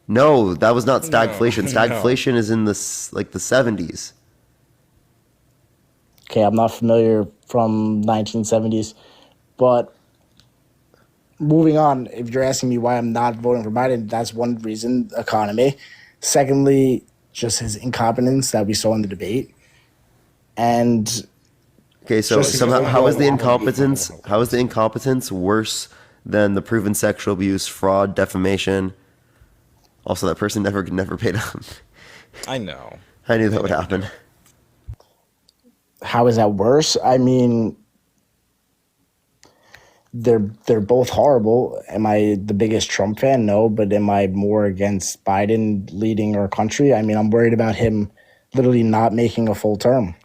No, that was not stagflation. No. Stagflation is in the 70s. Okay, I'm not familiar from 1970s, but moving on, if you're asking me why I'm not voting for Biden, that's one reason, economy. Secondly, just his incompetence that we saw in the debate. And okay, so somehow how is the incompetence worse than the proven sexual abuse, fraud, defamation? Also, that person never paid up. I know. I knew that would happen. How is that worse? I mean, they're both horrible. Am I the biggest Trump fan? No, but am I more against Biden leading our country? I mean, I'm worried about him literally not making a full term.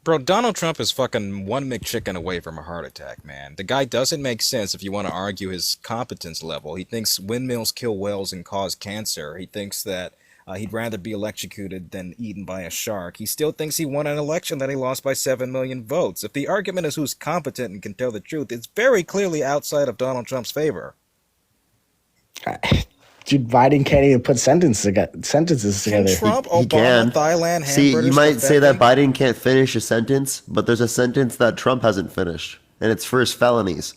Bro, Donald Trump is fucking one McChicken away from a heart attack, man. The guy doesn't make sense if you want to argue his competence level. He thinks windmills kill whales and cause cancer. He thinks that he'd rather be electrocuted than eaten by a shark. He still thinks he won an election that he lost by 7 million votes. If the argument is who's competent and can tell the truth, it's very clearly outside of Donald Trump's favor. Dude, Biden can't even put sentences together. Trump, He can. Thailand, See, you hamburgers, might say perfecting? that Biden can't finish a sentence, but there's a sentence that Trump hasn't finished, and it's for his felonies.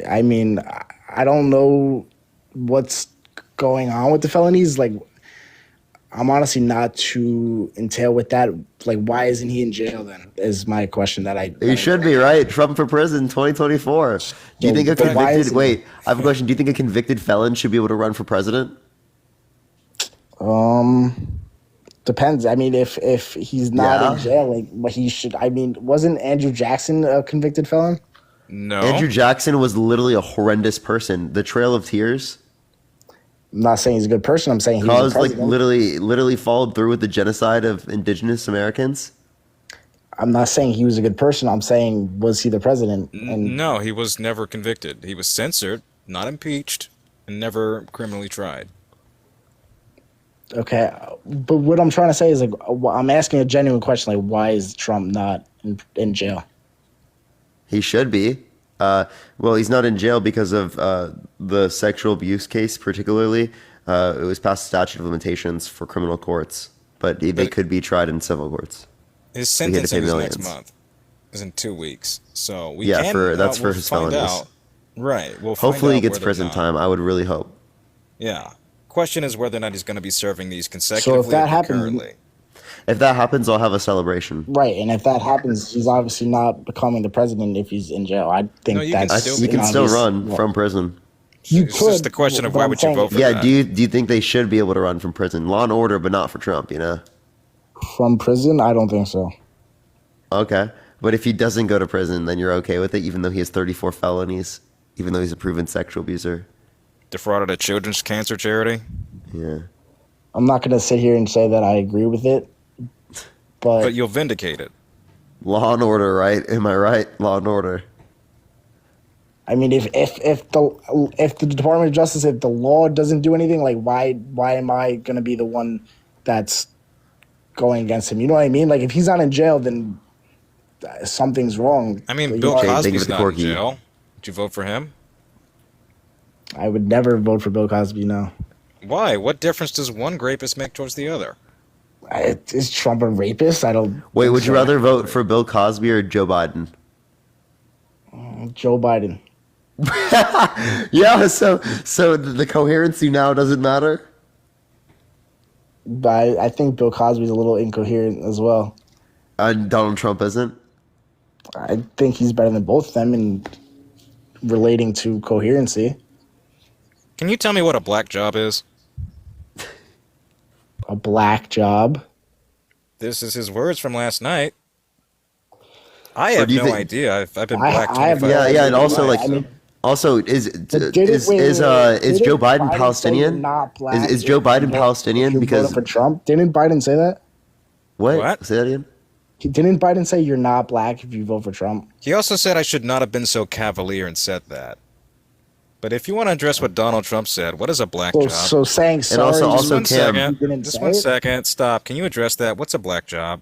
I mean, I don't know what's going on with the felonies. Like, I'm honestly not too entailed with that. Like, why isn't he in jail then? Is my question He should be, right? Trump for prison 2024. Do you think a but why convicted is he- wait, I have a question. Do you think a convicted felon should be able to run for president? Depends. I mean, if he's not Yeah. in jail, like, but he should. I mean, wasn't Andrew Jackson a convicted felon? No. Andrew Jackson was literally a horrendous person. The Trail of Tears I'm not saying he's a good person. I'm saying he was caused a like president. literally followed through with the genocide of indigenous Americans. I'm not saying he was a good person. I'm saying, was he the president? And No, he was never convicted. He was censored, not impeached, and never criminally tried. okay, but what I'm trying to say is, like, I'm asking a genuine question. Like, why is Trump not in jail? He should be. Well, he's not in jail because of the sexual abuse case, particularly. It was past the statute of limitations for criminal courts. but they could be tried in civil courts. His He had to sentencing pay is next millions. month. Is in 2 weeks. So we Yeah, can. that's for we'll his find felonies. out. Right. We'll Hopefully, find he out gets whether or prison not- time. I would really hope. Yeah. Question is whether or not he's going to be serving these So consecutively if that or happens, concurrently. If that happens, I'll have a celebration. right, and if that happens, he's obviously not becoming the president if he's in jail. I think No, you can that's still You be- can still obvious- run well, from prison. You It's could. just the question of but why I'm would you saying vote for Yeah, that? do you think they should be able to run from prison? Law and order, but not for Trump, you know? from prison? I don't think so. Okay. But if he doesn't go to prison, then you're okay with it, even though he has 34 felonies, even though he's a proven sexual abuser? Defrauded a children's cancer charity? Yeah. I'm not going to sit here and say that I agree with it, But you'll vindicate it. Law and order, right? Am I right? Law and order. I mean, if the Department of Justice, if the law doesn't do anything, like why am I going to be the one that's going against him? You know what I mean? Like if he's not in jail, then something's wrong. I mean, You Bill know, Cosby's not in jail. Would you vote for him? I would never vote for Bill Cosby. No. Why? What difference does one rapist make towards the other? Is Trump a rapist? I don't. Wait, think would you so. rather vote for Bill Cosby or Joe Biden? Joe Biden. Yeah, so the coherency now doesn't matter? But I think Bill Cosby's a little incoherent as well. And Donald Trump isn't? I think he's better than both of them in relating to coherency. Can you tell me what a black job is? A black job? This is his words from last night. I Or have do you no think- idea. I've been I- black I have 25 no years. Yeah, and of also my like life, so- also is Didn't Joe Biden say Palestinian? you're not black Is Joe if Biden you're Palestinian? voting Because for Trump? Didn't Biden say that? what? Say that again. Didn't Biden say you're not black if you vote for Trump? He also said I should not have been so cavalier and said that. But if you want to address what Donald Trump said, what is a black job? So saying sorry. also Just Cam. one you didn't second. Just say one it? second. Stop. Can you address that? What's a black job?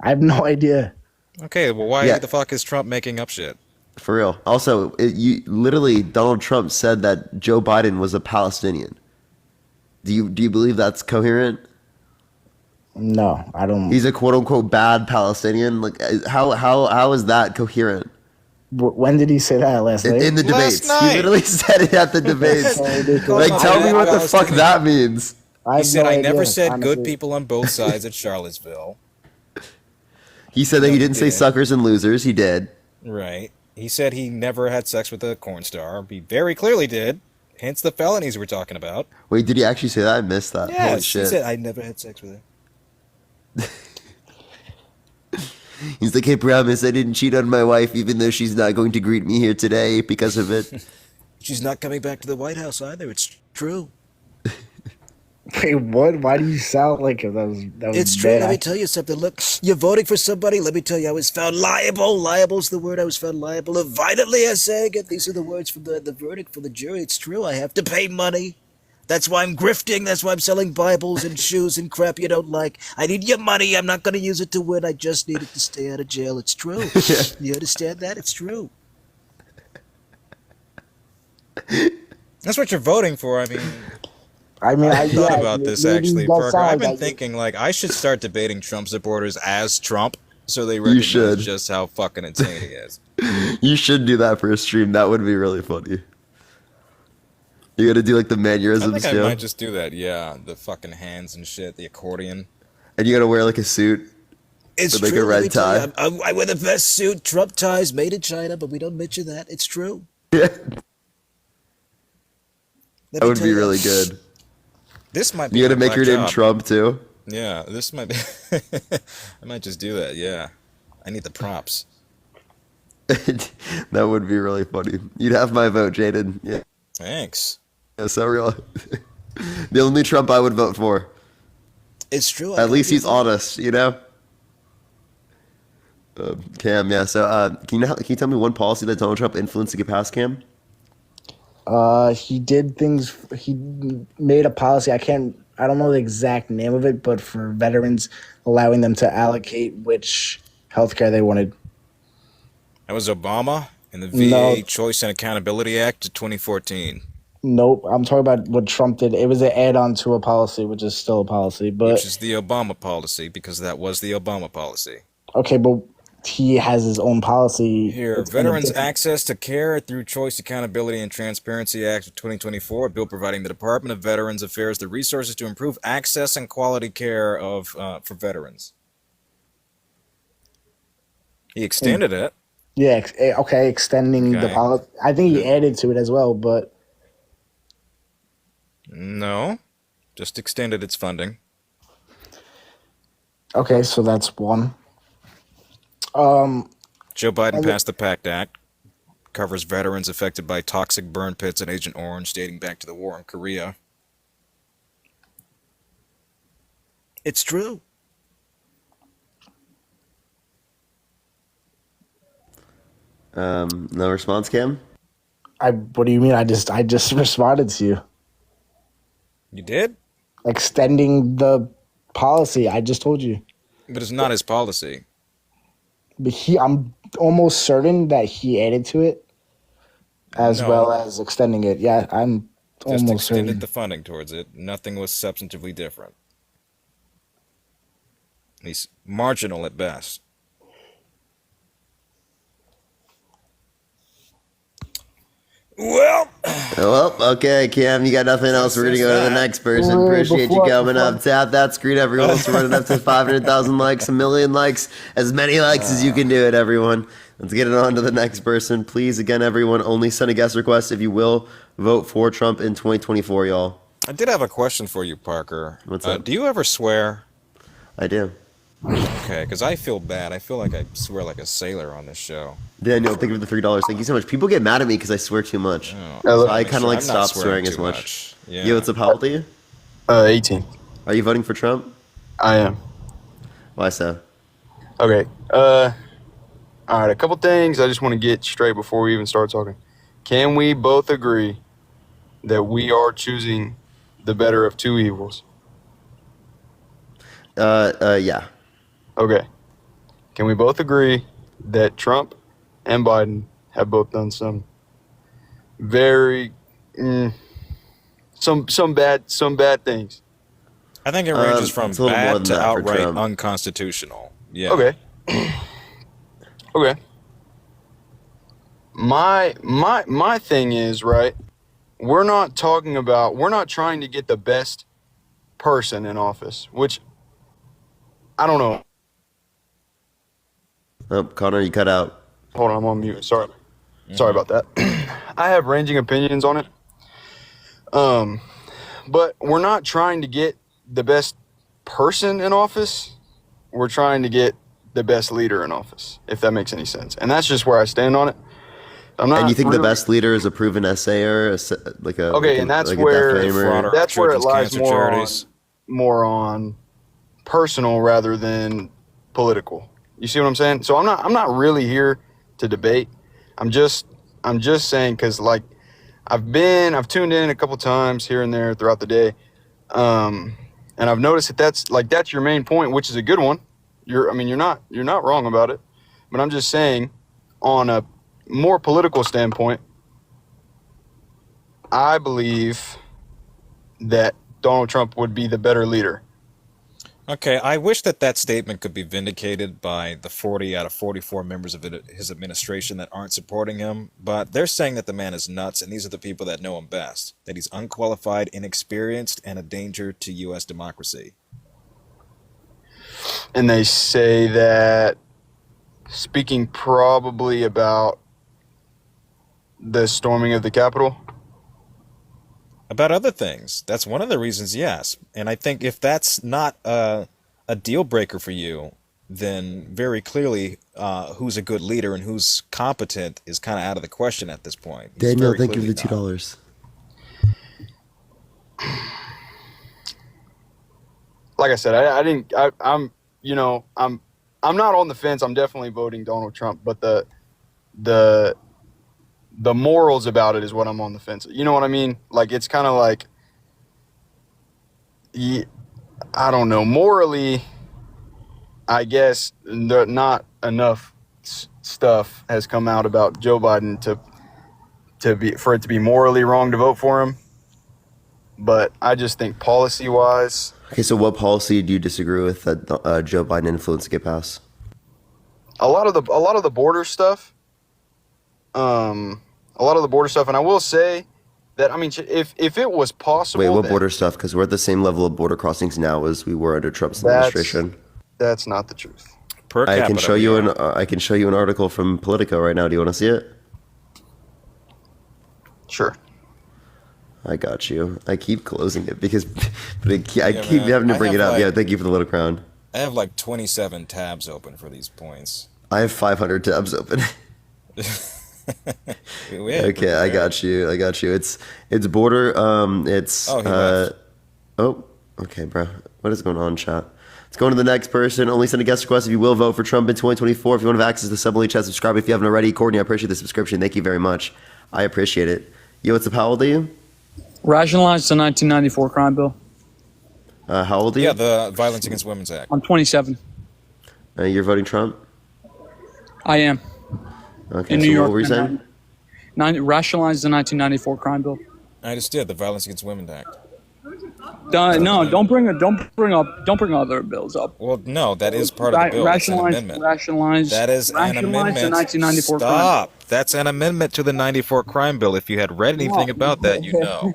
I have no idea. Okay, well, why Yeah. the fuck is Trump making up shit? For real. Also, you literally Donald Trump said that Joe Biden was a Palestinian. Do you believe that's coherent? No, I don't. He's a quote unquote bad Palestinian. Like how is that coherent? When did he say that? Last night? In the Last debates. night. He literally said it at the debates. Like, Like tell me what the fuck that means. I He have said no I never idea, said honestly. good people on both sides at Charlottesville. He said that he didn't say Yeah. suckers and losers. He did. Right. He said he never had sex with a corn star. He very clearly did. Hence the felonies we're talking about. Wait, did he actually say that? I missed that. Holy Yes, shit. he said I never had sex with her. He's like, I promise I didn't cheat on my wife, even though she's not going to greet me here today because of it. She's not coming back to the White House either. It's true. Wait, what? Why do you sound like that was It's true. bad? Let me tell you something. Look, you're voting for somebody. Let me tell you, I was found liable. Liable's the word. I was found liable. Violently, I say again. These are the words from the verdict for the jury. It's true. I have to pay money. That's why I'm grifting. That's why I'm selling Bibles and shoes and crap you don't like. I need your money. I'm not going to use it to win. I just need it to stay out of jail. It's true. You understand that? It's true. That's what you're voting for. I mean, I thought yeah, about this maybe actually, it does Parker. sound I've been like it. thinking like I should start debating Trump supporters as Trump, so they recognize should. just how fucking insane he is. You should do that for a stream. That would be really funny. You gotta do like the I mannerisms think I too. might just do that. Yeah, the fucking hands and shit, the accordion. And you gotta wear like a suit. It's with like true. a Let me red tell tie. you, I wear the best suit. Trump ties made in China, but we don't mention that. It's true. That would be really good. This might be You gotta my make your black name job. Trump too. Yeah, this might be. I might just do that. Yeah, I need the props. That would be really funny. You'd have my vote, Jaden. Yeah. Thanks. Yeah, so real. The only Trump I would vote for. It's true. At least he's honest, you know. Cam, yeah. So, can you tell me one policy that Donald Trump influenced to get past, Cam? He did things. He made a policy. I don't know the exact name of it, but for veterans, allowing them to allocate which healthcare they wanted. That was Obama and the VA No. Choice and Accountability Act of 2014. Nope. I'm talking about what Trump did. It was an add-on to a policy, which is still a policy. But Which is the Obama policy, because that was the Obama policy. okay, but he has his own policy. Here, It's in a Veterans different- Access to Care Through Choice, Accountability, and Transparency Act of 2024, a bill providing the Department of Veterans Affairs the resources to improve access and quality care for veterans. He extended it. Yeah. Okay. Extending the Okay. policy. I think he added to it as well, but No, just extended its funding. okay. So that's one. Joe Biden passed the PACT Act, covers veterans affected by toxic burn pits at Agent Orange dating back to the war in Korea. It's true. No response, Cam? What do you mean? I just responded to you. You did? Extending the policy. I just told you. But it's not his policy. But I'm almost certain that he added to it as No. well as extending it. Yeah, I'm Just almost extended certain. the funding towards it. Nothing was substantively different. He's marginal at best. Well, okay, Cam, you got nothing else. We're going to go to the next person. Appreciate you coming up. Tap that screen, everyone. So we're running up to 500,000 likes, 1 million likes, as many likes as you can do it, everyone. Let's get it on to the next person. Please, again, everyone, only send a guest request if you will vote for Trump in 2024, y'all. I did have a question for you, Parker. What's up? Do you ever swear? I do. Okay, because I feel bad. I feel like I swear like a sailor on this show. Daniel, thank you for the $3. Thank you so much. People get mad at me because I swear too much. Oh, So I kind of like I'm not stop swearing as too much. Yeah. Yo, what's up? How old are you? 18. Are you voting for Trump? I am. Why so? Okay. All right. A couple things I just want to get straight before we even start talking. Can we both agree that we are choosing the better of two evils? Yeah. Okay. Can we both agree that Trump and Biden have both done some very some bad things? I think it ranges from it's a little more bad than to that for outright Trump. unconstitutional. Yeah. Okay. Okay. My thing is, right, we're not trying to get the best person in office, which I don't know. Oh, Connor, you cut out. Hold on, I'm on mute. Sorry about that. I have ranging opinions on it. But we're not trying to get the best person in office. We're trying to get the best leader in office, if that makes any sense. And that's just where I stand on it. And you think the best leader is a proven essayer, Okay, and that's where it lies more on personal rather than political. You see what I'm saying? So I'm not really here to debate. I'm just saying, because like I've tuned in a couple times here and there throughout the day, and I've noticed that that's your main point, which is a good one. You're not wrong about it, but I'm just saying, on a more political standpoint, I believe that Donald Trump would be the better leader. Okay, I wish that statement could be vindicated by the 40 out of 44 members of his administration that aren't supporting him, but they're saying that the man is nuts, and these are the people that know him best, that he's unqualified, inexperienced, and a danger to U.S. democracy. And they say that, speaking probably about the storming of the Capitol? About other things. That's one of the reasons, yes. And I think if that's not a deal breaker for you, then very clearly who's a good leader and who's competent is kind of out of the question at this point. He's Daniel, very thank you for clearly the $2. Like I said, I'm not on the fence. I'm definitely voting Donald Trump, but the morals about it is what I'm on the fence. You know what I mean? Like, it's kind of like, I don't know, morally, I guess not enough stuff has come out about Joe Biden for it to be morally wrong to vote for him. But I just think policy-wise. Okay, so what policy do you disagree with that Joe Biden influenced to get passed? A lot of the border stuff. And I will say that, I mean, if it was possible. Wait, what border stuff? Because we're at the same level of border crossings now as we were under Trump's administration. That's not the truth. I can show you an article from Politico right now. Do you want to see it? Sure. I got you. I keep closing it because I keep having to bring it up. Yeah, thank you for the little crown. I have like 27 tabs open for these points. I have 500 tabs open. Okay, I got you. It's border. Okay, bro. What is going on, chat? Let's go on to the next person. Only send a guest request if you will vote for Trump in 2024. If you want to have access to the Assembly chat, subscribe if you haven't already. Courtney, I appreciate the subscription. Thank you very much. I appreciate it. Yo, what's up? How old are you? Rationalize the 1994 crime bill. How old are you? Yeah, the Violence Against Women's Act. I'm 27. You're voting Trump? I am. Okay, in so New York, what were you saying? Rationalize the 1994 crime bill. I just did the Violence Against Women Act. No, don't bring other bills up. Well, no, that is part of the bill. Rationalize that is an amendment. The 1994 Stop. That's an amendment to the 94 crime bill. If you had read anything about that, you know.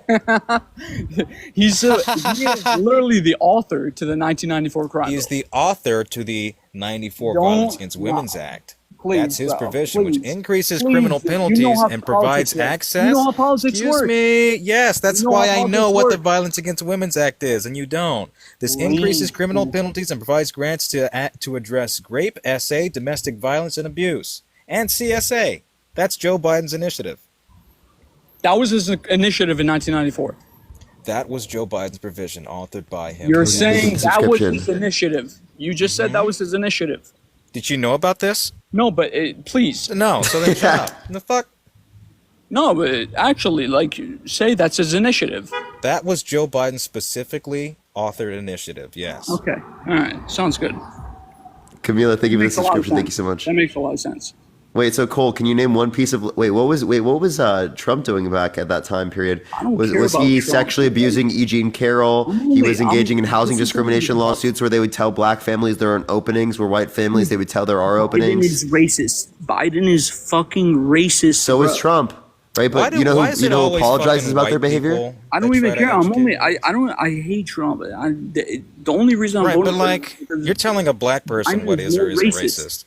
He is literally the author to the 1994 crime bill. He's the author to the 94 Violence Against Women's Act. Please, that's his provision, please, which increases criminal penalties and provides access. You know how politics Excuse work. me. Yes, that's You know why how I know politics what work. the Violence Against Women's Act is, and you don't. This increases criminal penalties and provides grants to address rape, SA, domestic violence, and abuse, and CSA. That's Joe Biden's initiative. That was his initiative in 1994. That was Joe Biden's provision, authored by him. You're saying that was his initiative. You just said that was his initiative. Did you know about this? No, but please. No, so then shut up. The fuck? No, but actually, say that's his initiative. That was Joe Biden's specifically authored initiative, yes. Okay. All right. Sounds good. Camila, thank you for the Makes a lot of subscription. Thank you sense. so much. That makes a lot of sense. Wait, so Cole, can you name one piece of what was Trump doing back at that time period? Was he sexually abusing E. Jean Carroll? He was engaging in housing discrimination lawsuits where they would tell black families there aren't openings, where white families they would tell there are openings. Biden is racist. Biden is fucking racist. So is Trump, right? But you know who apologizes about their behavior? I don't even care. I hate Trump. The only reason I'm voting but for him you're telling a black person what is or isn't racist.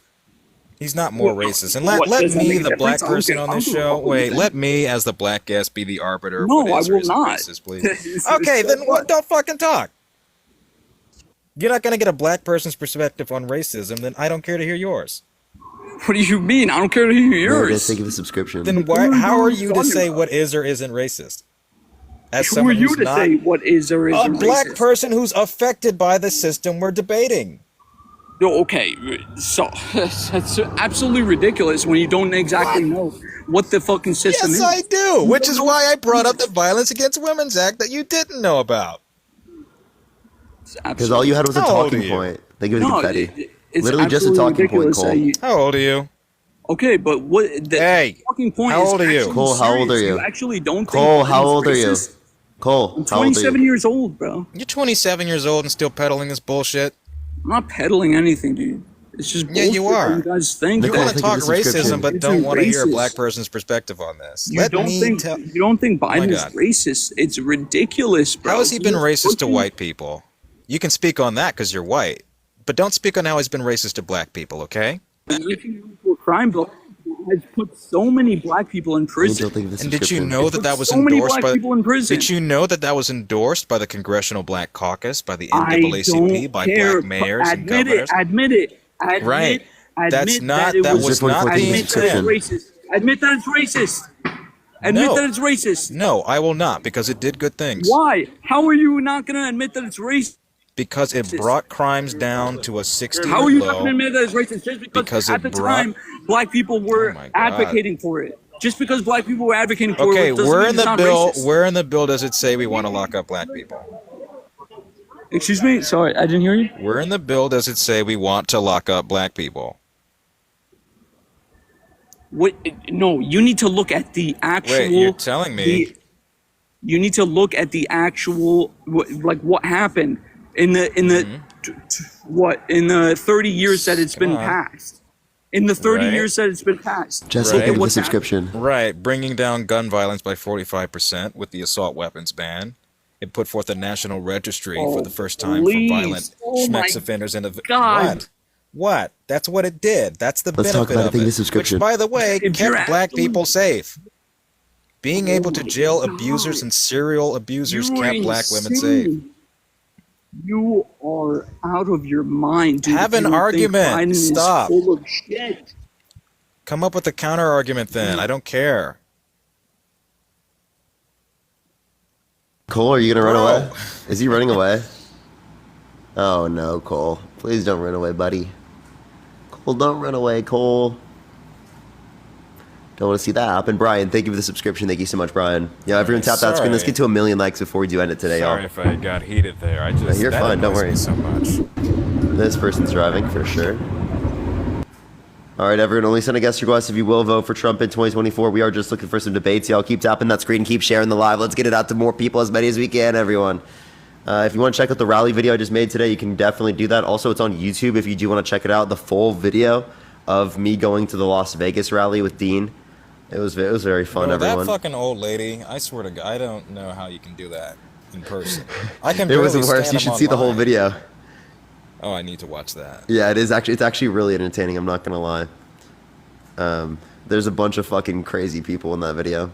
He's not more racist. And let me, the black person on this show, let me, as the black guest, be the arbiter of what is or isn't racist, please. Okay, then don't fucking talk. You're not going to get a black person's perspective on racism, then I don't care to hear yours. What do you mean? I don't care to hear yours. Thank you for the subscription. Then how are you to say what is or isn't racist? As Who are you to say what is or isn't racist? A black person who's affected by the system we're debating. Okay, so that's absolutely ridiculous when you don't exactly know what the fucking system is. Yes, I do, which is why I brought up the Violence Against Women's Act that you didn't know about. Because all you had was a talking point. Thank you for the confetti. Literally just a talking point, Cole. How old are you? Okay, but what the talking point how is old are you? actually Cole, how old are serious. you? You actually don't Cole, think how old are you? racist? Cole, I'm how old are 27 you? years old, bro. You're 27 years old and still peddling this bullshit? I'm not peddling anything, dude. It's just yeah, you bullshit are. that You guys think you want to talk racism, but don't want to hear a racist. black person's perspective on this. You don't think Biden is racist? It's ridiculous, bro. How has he been racist to white people? You can speak on that because you're white, but don't speak on how he's been racist to black people, okay? The crime bill has put so many black people in prison. And did you know that was so many endorsed black by? people in prison. Did you know that was endorsed by the Congressional Black Caucus, by the NAACP, by black mayors and governors? Admit it. Right. That's not. That was not the Admit that it's intent. racist. Admit that it's racist. Admit that it's racist. No, I will not, because it did good things. Why? How are you not going to admit that it's racist? Because it brought crimes down to a 60-year How are you low. not going to admit that it's racist? Just because at the time, black people were advocating for it. Just because black people were advocating for Okay, it doesn't where mean in it's the not bill? racist. Where in the bill does it say we want to lock up black people? Excuse me? Sorry, I didn't hear you. Where in the bill does it say we want to lock up black people? What? No, you need to look at the actual. Wait, you're telling me? You need to look at the actual, like what happened in the in the 30 years that it's been passed. In the 30 years that it's been passed. Just look at the subscription. Right, bringing down gun violence by 45% with the assault weapons ban. It put forth a national registry for the first time for violent schmex offenders in the. God. What? That's what it did. That's the Let's benefit talk about of the it. subscription. Which, by the way, kept black people safe. Being able to jail abusers and serial abusers kept black women safe. You are out of your mind. Dude. Have an argument. Stop. Is full of shit. Come up with a counter argument then. I don't care. Cole, are you gonna run away? Is he running away? Oh no, Cole. Please don't run away, buddy. Cole, don't run away, Cole. Don't want to see that happen. Brian, thank you for the subscription. Thank you so much, Brian. Yeah, everyone tap that screen. Let's get to 1 million likes before we do end it today, y'all. Sorry if I got heated there. You're fine, don't worry. So much. This person's driving for sure. All right, everyone, only send a guest request if you will vote for Trump in 2024. We are just looking for some debates. Y'all keep tapping that screen, keep sharing the live. Let's get it out to more people, as many as we can, everyone. If you want to check out the rally video I just made today, you can definitely do that. Also, it's on YouTube if you do want to check it out. The full video of me going to the Las Vegas rally with Dean. It was very fun, everyone. That fucking old lady, I swear to God, I don't know how you can do that in person. I can It was the barely worst. stand You them should see the whole online. video. Oh, I need to watch that. Yeah, it's actually really entertaining. I'm not gonna lie. There's a bunch of fucking crazy people in that video.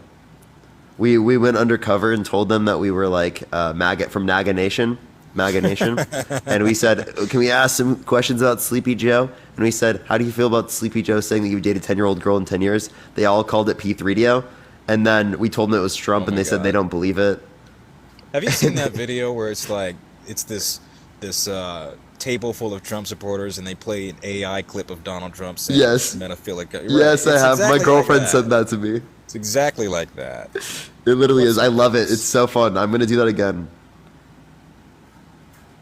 We went undercover and told them that we were like maggot from MAGA Nation, and we said, can we ask some questions about Sleepy Joe? And we said, how do you feel about Sleepy Joe saying that you dated a 10-year-old girl in 10 years? They all called it P3dio, and then we told them it was Trump, and they said they don't believe it. Have you seen that video where it's like it's this table full of Trump supporters and they play an AI clip of Donald Trump saying Yes. men feel like Yes, I have. Exactly My girlfriend like sent that to me. It's exactly like that. It literally is. I love it. It's so fun. I'm gonna do that again.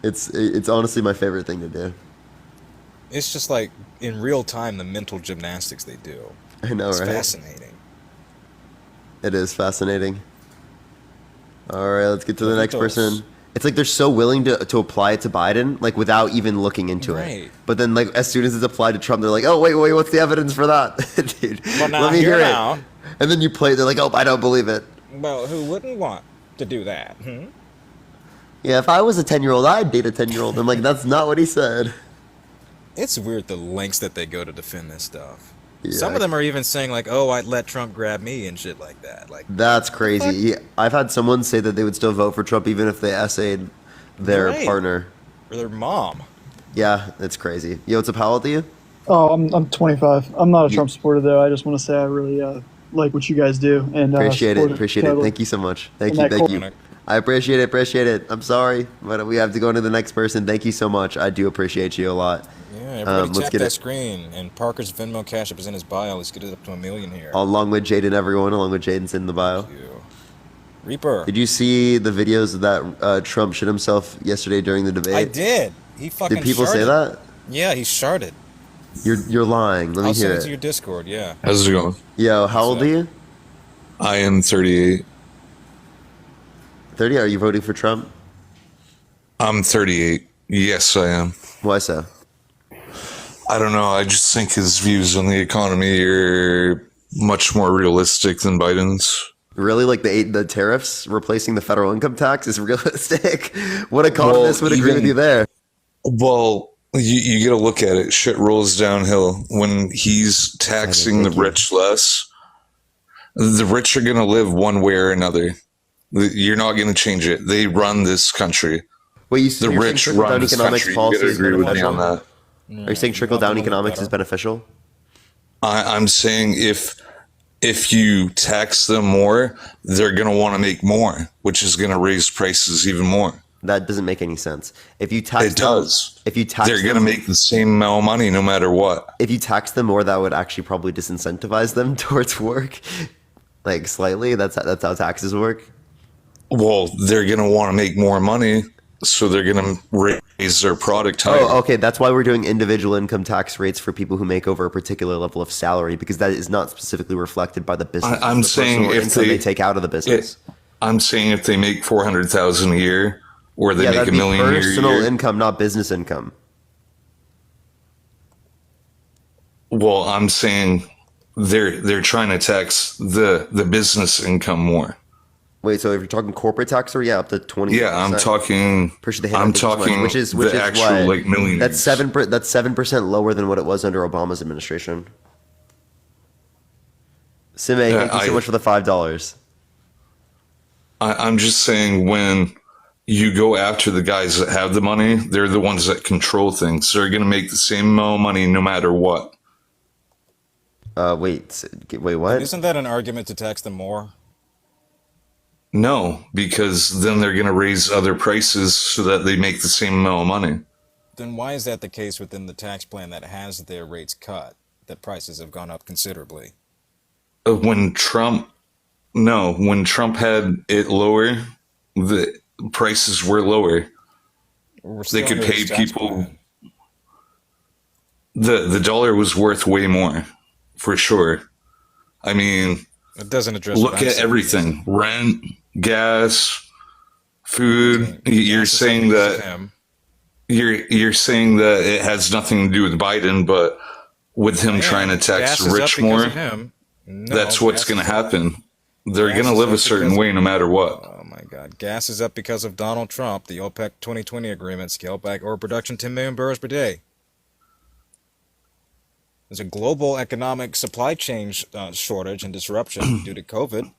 It's honestly my favorite thing to do. It's just like in real time the mental gymnastics they do. I know, it's right? fascinating. It is fascinating. All right, let's get to the next person. It's like they're so willing to apply it to Biden, like without even looking into it. But then, like as soon as it's applied to Trump, they're like, "Oh wait, what's the evidence for that, dude? Well, now, Let me hear now. it." And then you play it. They're like, "Oh, I don't believe it." Well, who wouldn't want to do that? Yeah, if I was a 10-year-old, I'd date a 10-year-old. I'm like, that's not what he said. It's weird the lengths that they go to defend this stuff. Yeah. Some of them are even saying like, "Oh, I'd let Trump grab me" and shit like that. Like That's crazy. Yeah, I've had someone say that they would still vote for Trump even if they essayed their partner or their mom. Yeah, it's crazy. Yo, what's up? How old are you? Oh, I'm 25. I'm not a Trump supporter though. I just want to say I really like what you guys do and Appreciate it. support Appreciate it. totally. Thank you so much. Thank And you. that Thank cor- you. I appreciate it. Appreciate it. I'm sorry, but we have to go into the next person. Thank you so much. I do appreciate you a lot. Yeah, everybody let's tap get that it. screen. And Parker's Venmo Cash App is in his bio. Let's get it up to 1 million here. Along with Jaden, everyone. Along with Jaden's in the bio. Reaper. Did you see the videos of that Trump shit himself yesterday during the debate? I did. He fucking Did people say sharted. that? Yeah, he sharted. You're lying. Let me I'll hear send it it. to your Discord, yeah. How's it going? Yo, how old are you? I am 38. 30? Are you voting for Trump? I'm 38. Yes, I am. Why so? I don't know. I just think his views on the economy are much more realistic than Biden's. Really? Like the tariffs replacing the federal income tax is realistic? What economist would agree with you there? Well, you got to look at it. Shit rolls downhill. When he's taxing the rich less, the rich are going to live one way or another. You're not going to change it. They run this country. Wait, the rich run this country. You got to agree with me on that. Are you saying trickle-down economics is beneficial? I'm saying if you tax them more, they're going to want to make more, which is going to raise prices even more. That doesn't make any sense. If you tax It does. If you tax They're going to them- make the same amount of money no matter what. If you tax them more, that would actually probably disincentivize them towards work, like slightly. That's how taxes work. Well, they're going to want to make more money, so they're going to raise raise their product higher. Oh, okay. That's why we're doing individual income tax rates for people who make over a particular level of salary, because that is not specifically reflected by the business. I'm saying if they take out of the business. I'm saying if they make 400,000 a year, or they make $1 million a year. Personal income, not business income. Well, I'm saying they're trying to tax the business income more. Wait, so if you're talking corporate tax, or up to 20%? Yeah, I'm talking. I'm talking which is the actual what? millionaires. That's 7% lower than what it was under Obama's administration. Sime, thank you so much for the $5. I'm just saying, when you go after the guys that have the money, they're the ones that control things. They're going to make the same amount of money no matter what. Wait, what? Isn't that an argument to tax them more? No, because then they're going to raise other prices so that they make the same amount of money. Then why is that the case within the tax plan that has their rates cut, that prices have gone up considerably? When Trump had it lower, the prices were lower. They could pay people. The dollar was worth way more, for sure. I mean, it doesn't address. Look at everything: rent, gas, food. You're saying that you're saying that it has nothing to do with Biden, but with him trying to tax the rich more, that's what's going to happen. They're going to live a certain way no matter what. Oh my God. Gas is up because of Donald Trump. The OPEC 2020 agreement scaled back oil production 10 million barrels per day. There's a global economic supply chain shortage and disruption due to COVID.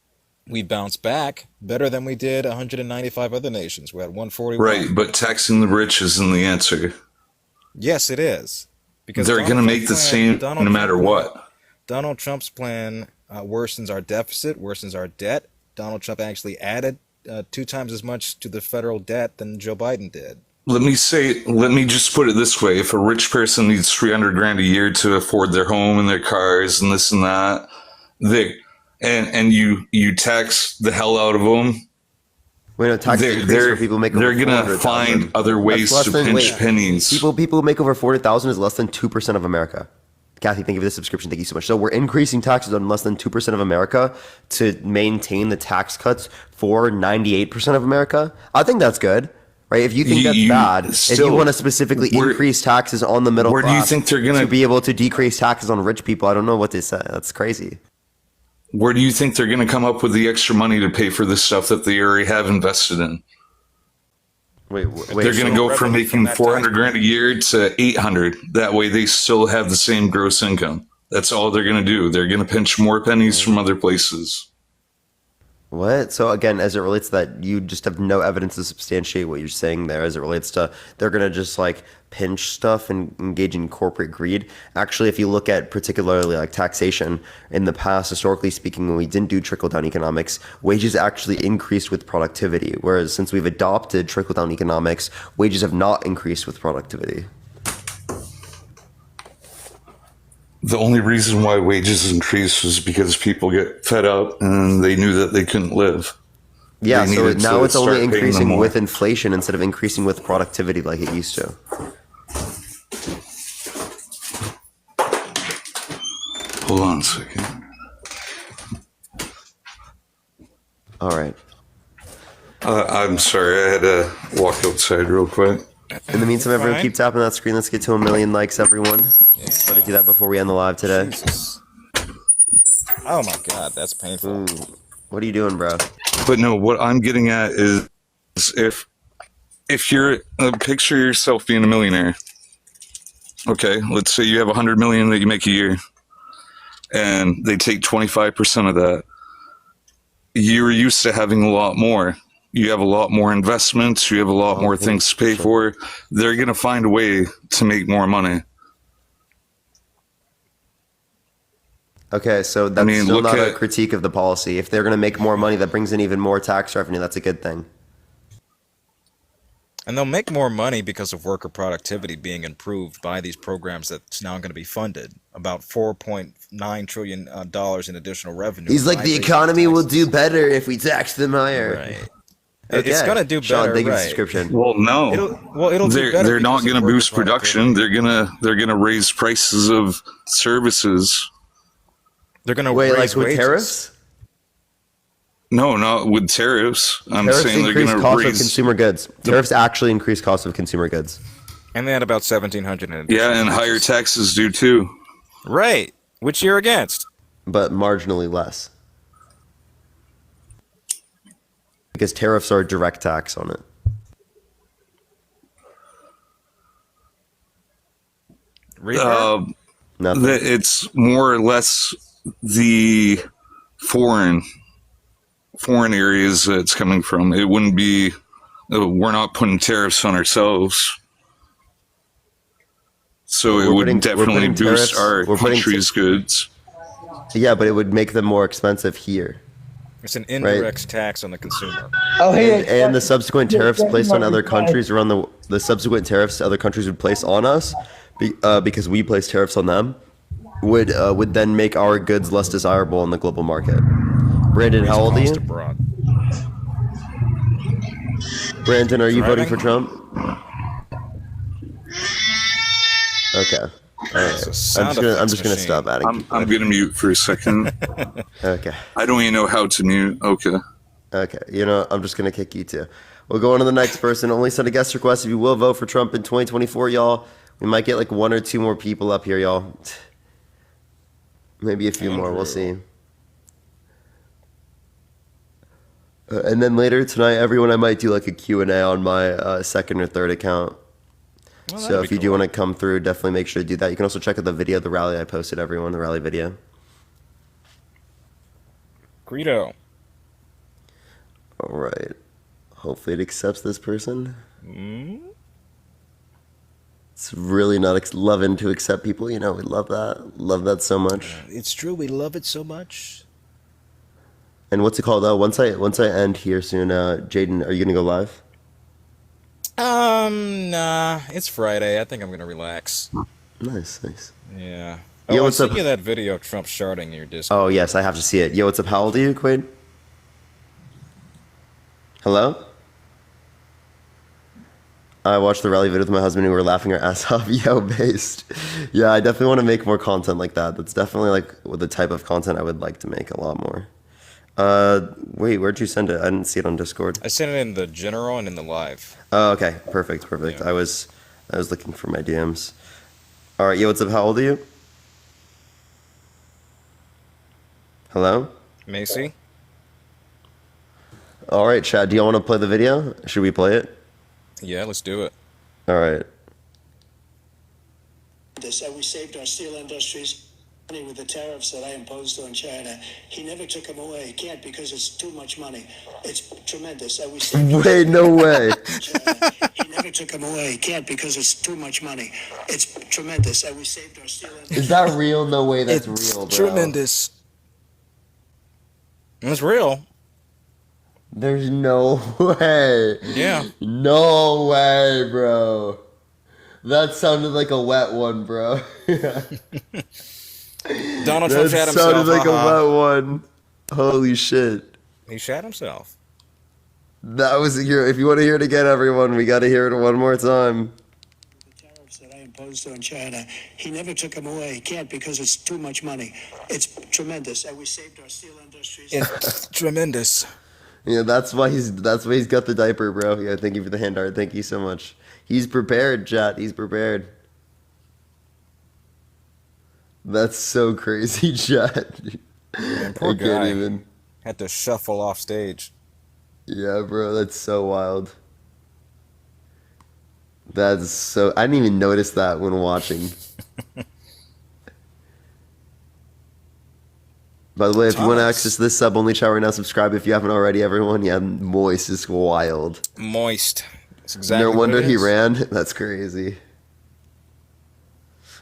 We bounced back better than we did 195 other nations. We're at 141. Right, but taxing the rich isn't the answer. Yes, it is. Because they're going to make the same no matter what. Donald Trump's plan worsens our deficit, worsens our debt. Donald Trump actually added 2 times as much to the federal debt than Joe Biden did. Let me just put it this way. If a rich person needs 300 grand a year to afford their home and their cars and this and that, and you tax the hell out of them, they're going to find other ways to pinch pennies. People who make over 400,000 is less than 2% of America. Kathy, thank you for the subscription. Thank you so much. So we're increasing taxes on less than 2% of America to maintain the tax cuts for 98% of America. I think that's good, right? If you think that's bad, if you want to specifically increase taxes on the middle class, where do you think they're going to be able to decrease taxes on rich people? I don't know what they say. That's crazy. Where do you think they're going to come up with the extra money to pay for the stuff that they already have invested in? Wait, they're going to go from making 400 grand a year to 800. That way they still have the same gross income. That's all they're going to do. They're going to pinch more pennies from other places. What? So again, as it relates to that, you just have no evidence to substantiate what you're saying there as it relates to they're going to just like pinch stuff and engage in corporate greed. Actually, if you look at particularly like taxation in the past, historically speaking, when we didn't do trickle-down economics, wages actually increased with productivity. Whereas since we've adopted trickle-down economics, wages have not increased with productivity. The only reason why wages increased was because people get fed up and they knew that they couldn't live. Yeah, so now it's only increasing with inflation instead of increasing with productivity like it used to. Hold on a second. All right. I'm sorry, I had to walk outside real quick. In the meantime, everyone keep tapping that screen. Let's get to 1 million likes, everyone. Try to do that before we end the live today. Jesus. Oh my God, that's painful. Ooh. What are you doing, bro? But no, what I'm getting at is if you're picture yourself being a millionaire. Okay, let's say you have 100 million that you make a year, and they take 25% of that. You're used to having a lot more. You have a lot more investments. You have a lot more things to pay for. They're going to find a way to make more money. Okay, so that's still not a critique of the policy. If they're going to make more money, that brings in even more tax revenue. That's a good thing. And they'll make more money because of worker productivity being improved by these programs that's now going to be funded. About $4.9 trillion in additional revenue. He's like, the economy will do better if we tax them higher. Right. It's gonna do Sean, better, thank you for the right? subscription. Well, no. It'll do better. They're not because going to of worker boost production. productivity. They're gonna raise prices of services. They're gonna Wait, raise like with wages. tariffs? No, not with tariffs. I'm Tariffs saying they're increase going to cost of raise. consumer goods. Tariffs actually increase cost of consumer goods. And they had about 1,700 in Yeah, and higher taxes do too. Right, which you're against. But marginally less. Because tariffs are a direct tax on it. It's more or less the foreign areas that it's coming from. It wouldn't be. We're not putting tariffs on ourselves, so it would definitely boost our country's goods. Yeah, but it would make them more expensive here. It's an indirect tax on the consumer. And the subsequent tariffs placed on other countries, around the subsequent tariffs other countries would place on us, because we place tariffs on them, would then make our goods less desirable in the global market. Brandon, how old are you? Brandon, are you voting for Trump? Okay. All right. I'm just gonna stop adding. I'm gonna mute for a second. Okay. I don't even know how to mute. Okay. Okay. You know, I'm just gonna kick you too. We'll go on to the next person. Only send a guest request if you will vote for Trump in 2024, y'all. We might get like 1 or 2 more people up here, y'all. Maybe a few more. We'll see. And then later tonight, everyone, I might do like a Q&A on my second or third account. Well, So if you do want to come through, definitely make sure to do that. You can also check out the video, the rally I posted, everyone, the rally video. Greedo. All right. Hopefully it accepts this person. It's really not loving to accept people. You know, we love that. Love that so much. It's true. We love it so much. And what's it called? Once I end here soon, Jaden, are you gonna go live? Nah. It's Friday. I think I'm gonna relax. Nice. Yeah. Yo, I what's sent up? you that video of Trump sharding in your Discord. Oh yes, I have to see it. Yo, what's up? How old are you, Quaid? Hello? I watched the rally video with my husband and we were laughing our ass off. Yo, based. Yeah, I definitely want to make more content like that. That's definitely like the type of content I would like to make a lot more. Wait, where'd you send it? I didn't see it on Discord. I sent it in the general and in the live. Oh, okay. Perfect. Yeah. I was looking for my DMs. All right, yo, what's up? How old are you? Hello? Macy? All right, Chad, do you want to play the video? Should we play it? Yeah, let's do it. All right. And we saved our steel industries money with the tariffs that I imposed on China. He never took them away. He can't because it's too much money. It's tremendous. And we saved Wait, no way. He never took them away. He can't because it's too much money. It's tremendous. And we saved our steel industries. Is that real? No way that's real, bro. Tremendous. It's real. There's no way. Yeah. No way, bro. That sounded like a wet one, bro. Donald Trump shat himself. That sounded like a wet one. Holy shit. He shat himself. That was here. If you want to hear it again, everyone, we got to hear it one more time. The tariffs that I imposed on China, he never took them away. He can't because it's too much money. It's tremendous. And we saved our steel industries. It's tremendous. Yeah, that's why he's got the diaper, bro. Yeah, thank you for the hand art. Thank you so much. He's prepared, chat. He's prepared. That's so crazy, chat. Man, poor guy. Had to shuffle off stage. Yeah, bro, that's so wild. That's so... I didn't even notice that when watching. By the way, if you want to access this sub-only chat right now, subscribe if you haven't already, everyone. Yeah, Moist is wild. Moist. That's exactly No what wonder it he is. ran. That's crazy.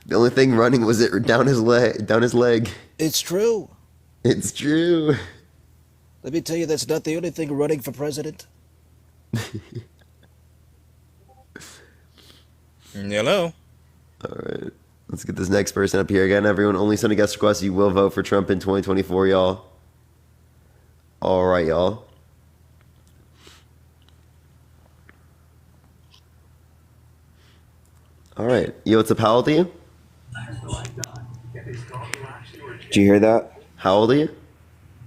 The only thing running was it down his leg. It's true. It's true. Let me tell you, that's not the only thing running for president. Hello. All right. Let's get this next person up here again. Everyone, only send a guest request. You will vote for Trump in 2024, y'all. All right, y'all. All right. Yo, what's up? How old are you? Did you hear that? How old are you?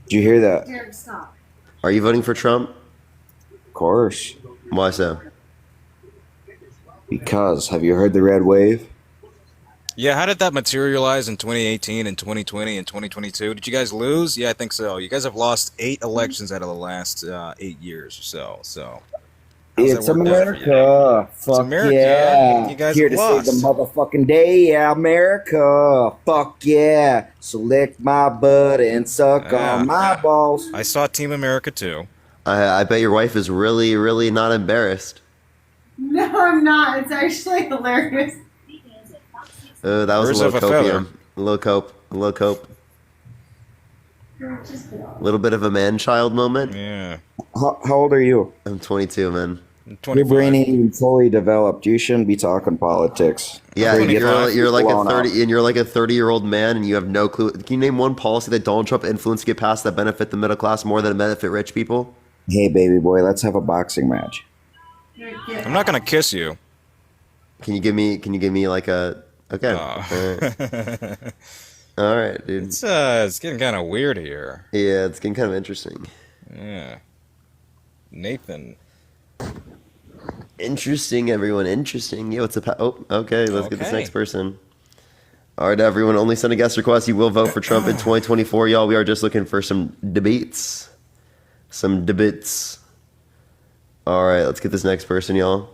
Did you hear that? Jared, stop. Are you voting for Trump? Of course. Why so? Because, have you heard the red wave? Yeah, how did that materialize in 2018 and 2020 and 2022? Did you guys lose? Yeah, I think so. You guys have lost 8 elections out of the last 8 years or so. So how's It's that worked out for you? America. Fuck America. yeah. You guys Here have to save the lost. motherfucking day. Yeah, America. Fuck yeah. So lick my butt and suck on my balls. I saw Team America too. I bet your wife is really, really not embarrassed. No, I'm not. It's actually hilarious. That was Birds a of little a feather. copium. A little cope. A little bit of a man-child moment. Yeah. How old are you? I'm 22, man. Your brain ain't even fully developed. You shouldn't be talking politics. Yeah, you're like a blown up. 30, and you're like a 30-year-old man, and you have no clue. Can you name one policy that Donald Trump influenced to get passed that benefit the middle class more than benefit rich people? Hey, baby boy, let's have a boxing match. I'm not gonna kiss you. Can you give me like a okay? All right, dude. It's getting kind of weird here. Yeah, it's getting kind of interesting. Yeah. Nathan. Interesting, everyone. Interesting. Yeah, what's up? Oh, okay. Let's get this Okay. next person. All right, everyone. Only send a guest request. You will vote for Trump in 2024, y'all. We are just looking for some debates. Some debates. All right, let's get this next person, y'all.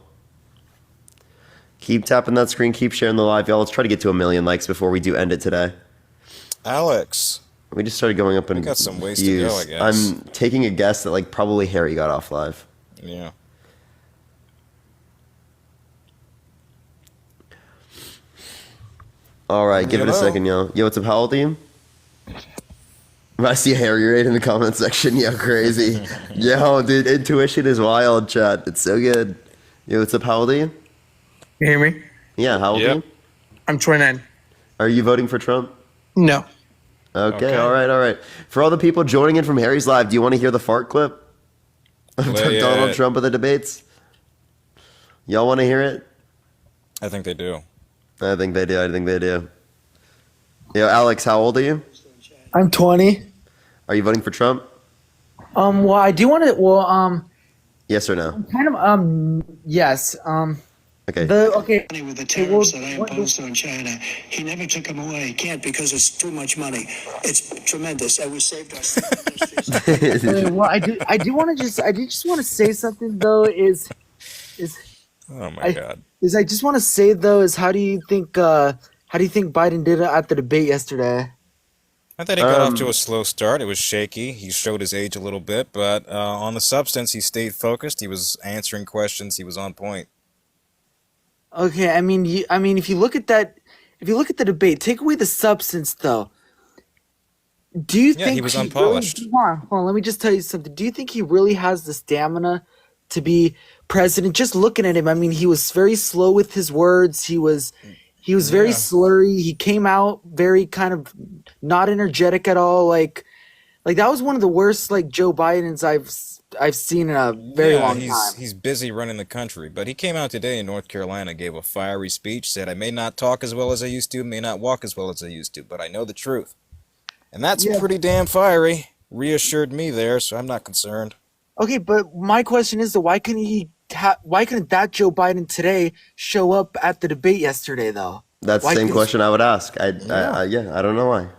Keep tapping that screen. Keep sharing the live, y'all. Let's try to get to 1 million likes before we do end it today. Alex. We just started going up in We got some ways to views. go, I guess. I'm taking a guess that like probably Harry got off live. Yeah. All right, give it a second, yo. Yo, what's up? How old are you? I see Harry right in the comment section. Yo, crazy. Yo, dude, intuition is wild, chat. It's so good. Yo, what's up? How old are you? You hear me? Yeah, how old are you? I'm 29. Are you voting for Trump? No. Okay, all right. For all the people joining in from Harry's live, do you want to hear the fart clip of Play Donald it. Trump at the debates? Y'all want to hear it? I think they do. I think they do. Yo, Alex, how old are you? I'm 20. Are you voting for Trump? Well, I do want to. Yes or no? Kind of. Yes. Okay. With the tariffs that I imposed on China, he never took them away. He can't because it's too much money. It's tremendous. And we saved us. Well, I do want to just. I just want to say something though. Is. Oh my God. I just want to say though is how do you think Biden did at the debate yesterday? I thought he got off to a slow start. It was shaky. He showed his age a little bit, but on the substance, he stayed focused. He was answering questions. He was on point. Okay, I mean, if you look at the debate, take away the substance though. Do you think he was unpolished? Really, hold on, let me just tell you something. Do you think he really has the stamina to be president? Just looking at him, I mean, he was very slow with his words. He was very slurry. He came out very kind of not energetic at all. Like that was one of the worst like Joe Bidens I've seen in a very long time. He's busy running the country, but he came out today in North Carolina, gave a fiery speech, said, I may not talk as well as I used to, may not walk as well as I used to, but I know the truth. And that's pretty damn fiery. Reassured me there, so I'm not concerned. Okay, but my question is, though, why couldn't that Joe Biden today show up at the debate yesterday, though? That's the same question I would ask. I don't know why.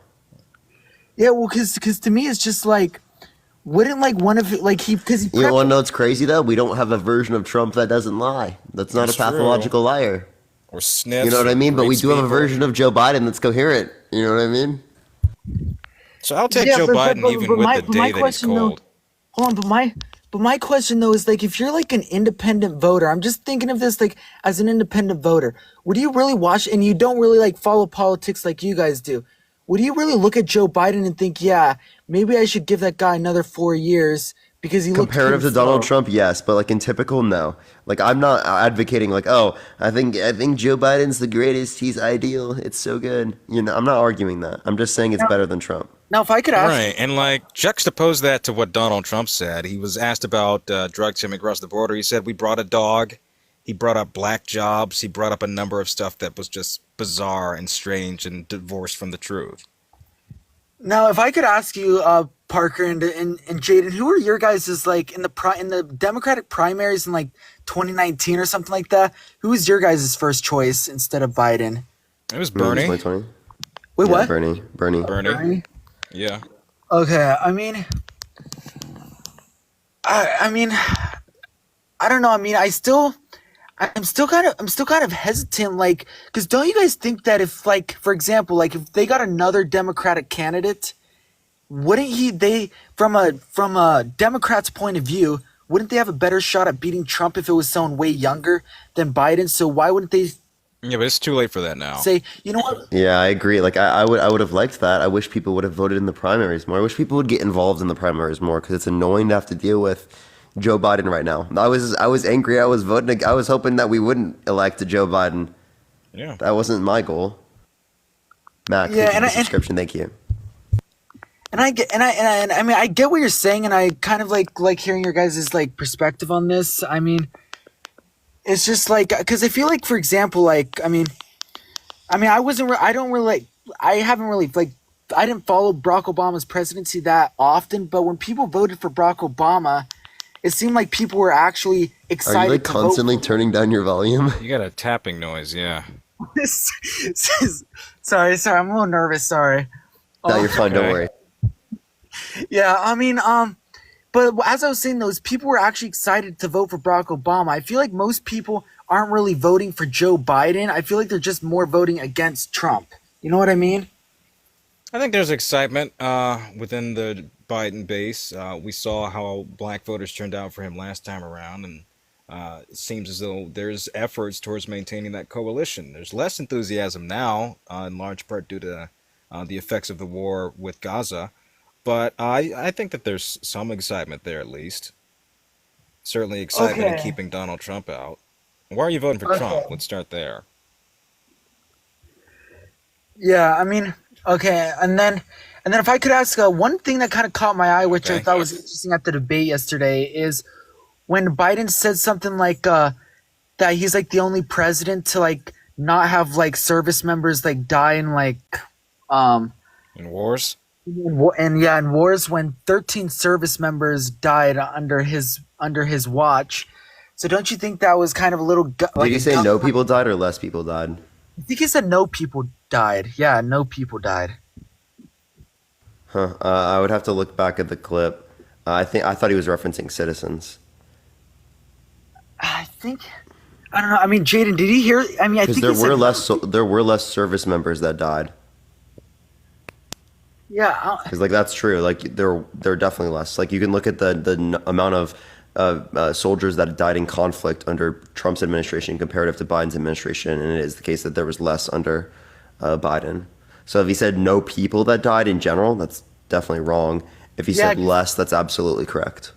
Yeah, well, because to me, it's just like, wouldn't like one of like he because he. You want to know what's crazy though? We don't have a version of Trump that doesn't lie. That's not a pathological liar. Or sniffs. You know what I mean? But we do have a people. version of Joe Biden that's coherent. You know what I mean? So I'll take Joe Biden even with the day that he's cold. Hold on, but my question though is like, if you're like an independent voter, I'm just thinking of this like as an independent voter, would you really watch and you don't really like follow politics like you guys do? Would you really look at Joe Biden and think, yeah, maybe I should give that guy another 4 years because he looked comparative to slow. Donald Trump, yes, but like in typical, no. Like I'm not advocating like, oh, I think Joe Biden's the greatest. He's ideal. It's so good. You know, I'm not arguing that. I'm just saying it's better than Trump. Now, if I could ask, Right, and like juxtapose that to what Donald Trump said. He was asked about drugs coming across the border. He said, we brought a dog. He brought up black jobs. He brought up a number of stuff that was just bizarre and strange and divorced from the truth. Now, if I could ask you, Parker and Jaden, who are your guys' like in the Democratic primaries in like 2019 or something like that? Who was your guys' first choice instead of Biden? It was Bernie. 2020. Wait, Yeah, what? Bernie. Yeah. Okay, I mean, I mean, I don't know. I mean, I'm still kind of hesitant, like, because don't you guys think that if, like, for example, like, if they got another Democratic candidate, wouldn't they, from a Democrat's point of view, wouldn't they have a better shot at beating Trump if it was someone way younger than Biden? So why wouldn't they? Yeah, but it's too late for that now. Say, you know what? Yeah, I agree. Like I would have liked that. I wish people would have voted in the primaries more. I wish people would get involved in the primaries more because it's annoying to have to deal with Joe Biden right now. I was angry. I was voting. I was hoping that we wouldn't elect Joe Biden. Yeah, that wasn't my goal. Mac, Yeah, thank you for the subscription. Thank you. And I mean, I get what you're saying, and I kind of like hearing your guys' like perspective on this. I mean, it's just like, because I feel like, for example, like, I mean, I haven't really, like, I didn't follow Barack Obama's presidency that often, but when people voted for Barack Obama, it seemed like people were actually excited. Are you like constantly turning down your volume? You got a tapping noise, yeah. Sorry, I'm a little nervous. Sorry. No, you're fine. Don't worry. Yeah, I mean, but as I was saying, those people were actually excited to vote for Barack Obama. I feel like most people aren't really voting for Joe Biden. I feel like they're just more voting against Trump. You know what I mean? I think there's excitement within the Biden base. We saw how black voters turned out for him last time around, and it seems as though there's efforts towards maintaining that coalition. There's less enthusiasm now, in large part due to the effects of the war with Gaza. But I think that there's some excitement there, at least. Certainly excitement in keeping Donald Trump out. Why are you voting for Trump? Let's start there. Yeah, I mean, okay, and then if I could ask one thing that kind of caught my eye, which I thought was interesting at the debate yesterday, is when Biden said something like that he's like the only president to like not have like service members like die in like in wars. In wars when 13 service members died under his watch. So don't you think that was kind of a little? Did he say no people died or less people died? I think he said no people died. Yeah, no people died. Huh. I would have to look back at the clip. I thought he was referencing citizens. I don't know. I mean, Jaden, did he hear? I mean, I think there were less service members that died. Yeah, because like that's true. Like there are definitely less. Like you can look at the amount of soldiers that died in conflict under Trump's administration comparative to Biden's administration, and it is the case that there was less under Biden. So if he said no people that died in general, that's definitely wrong. If he said less, that's absolutely correct.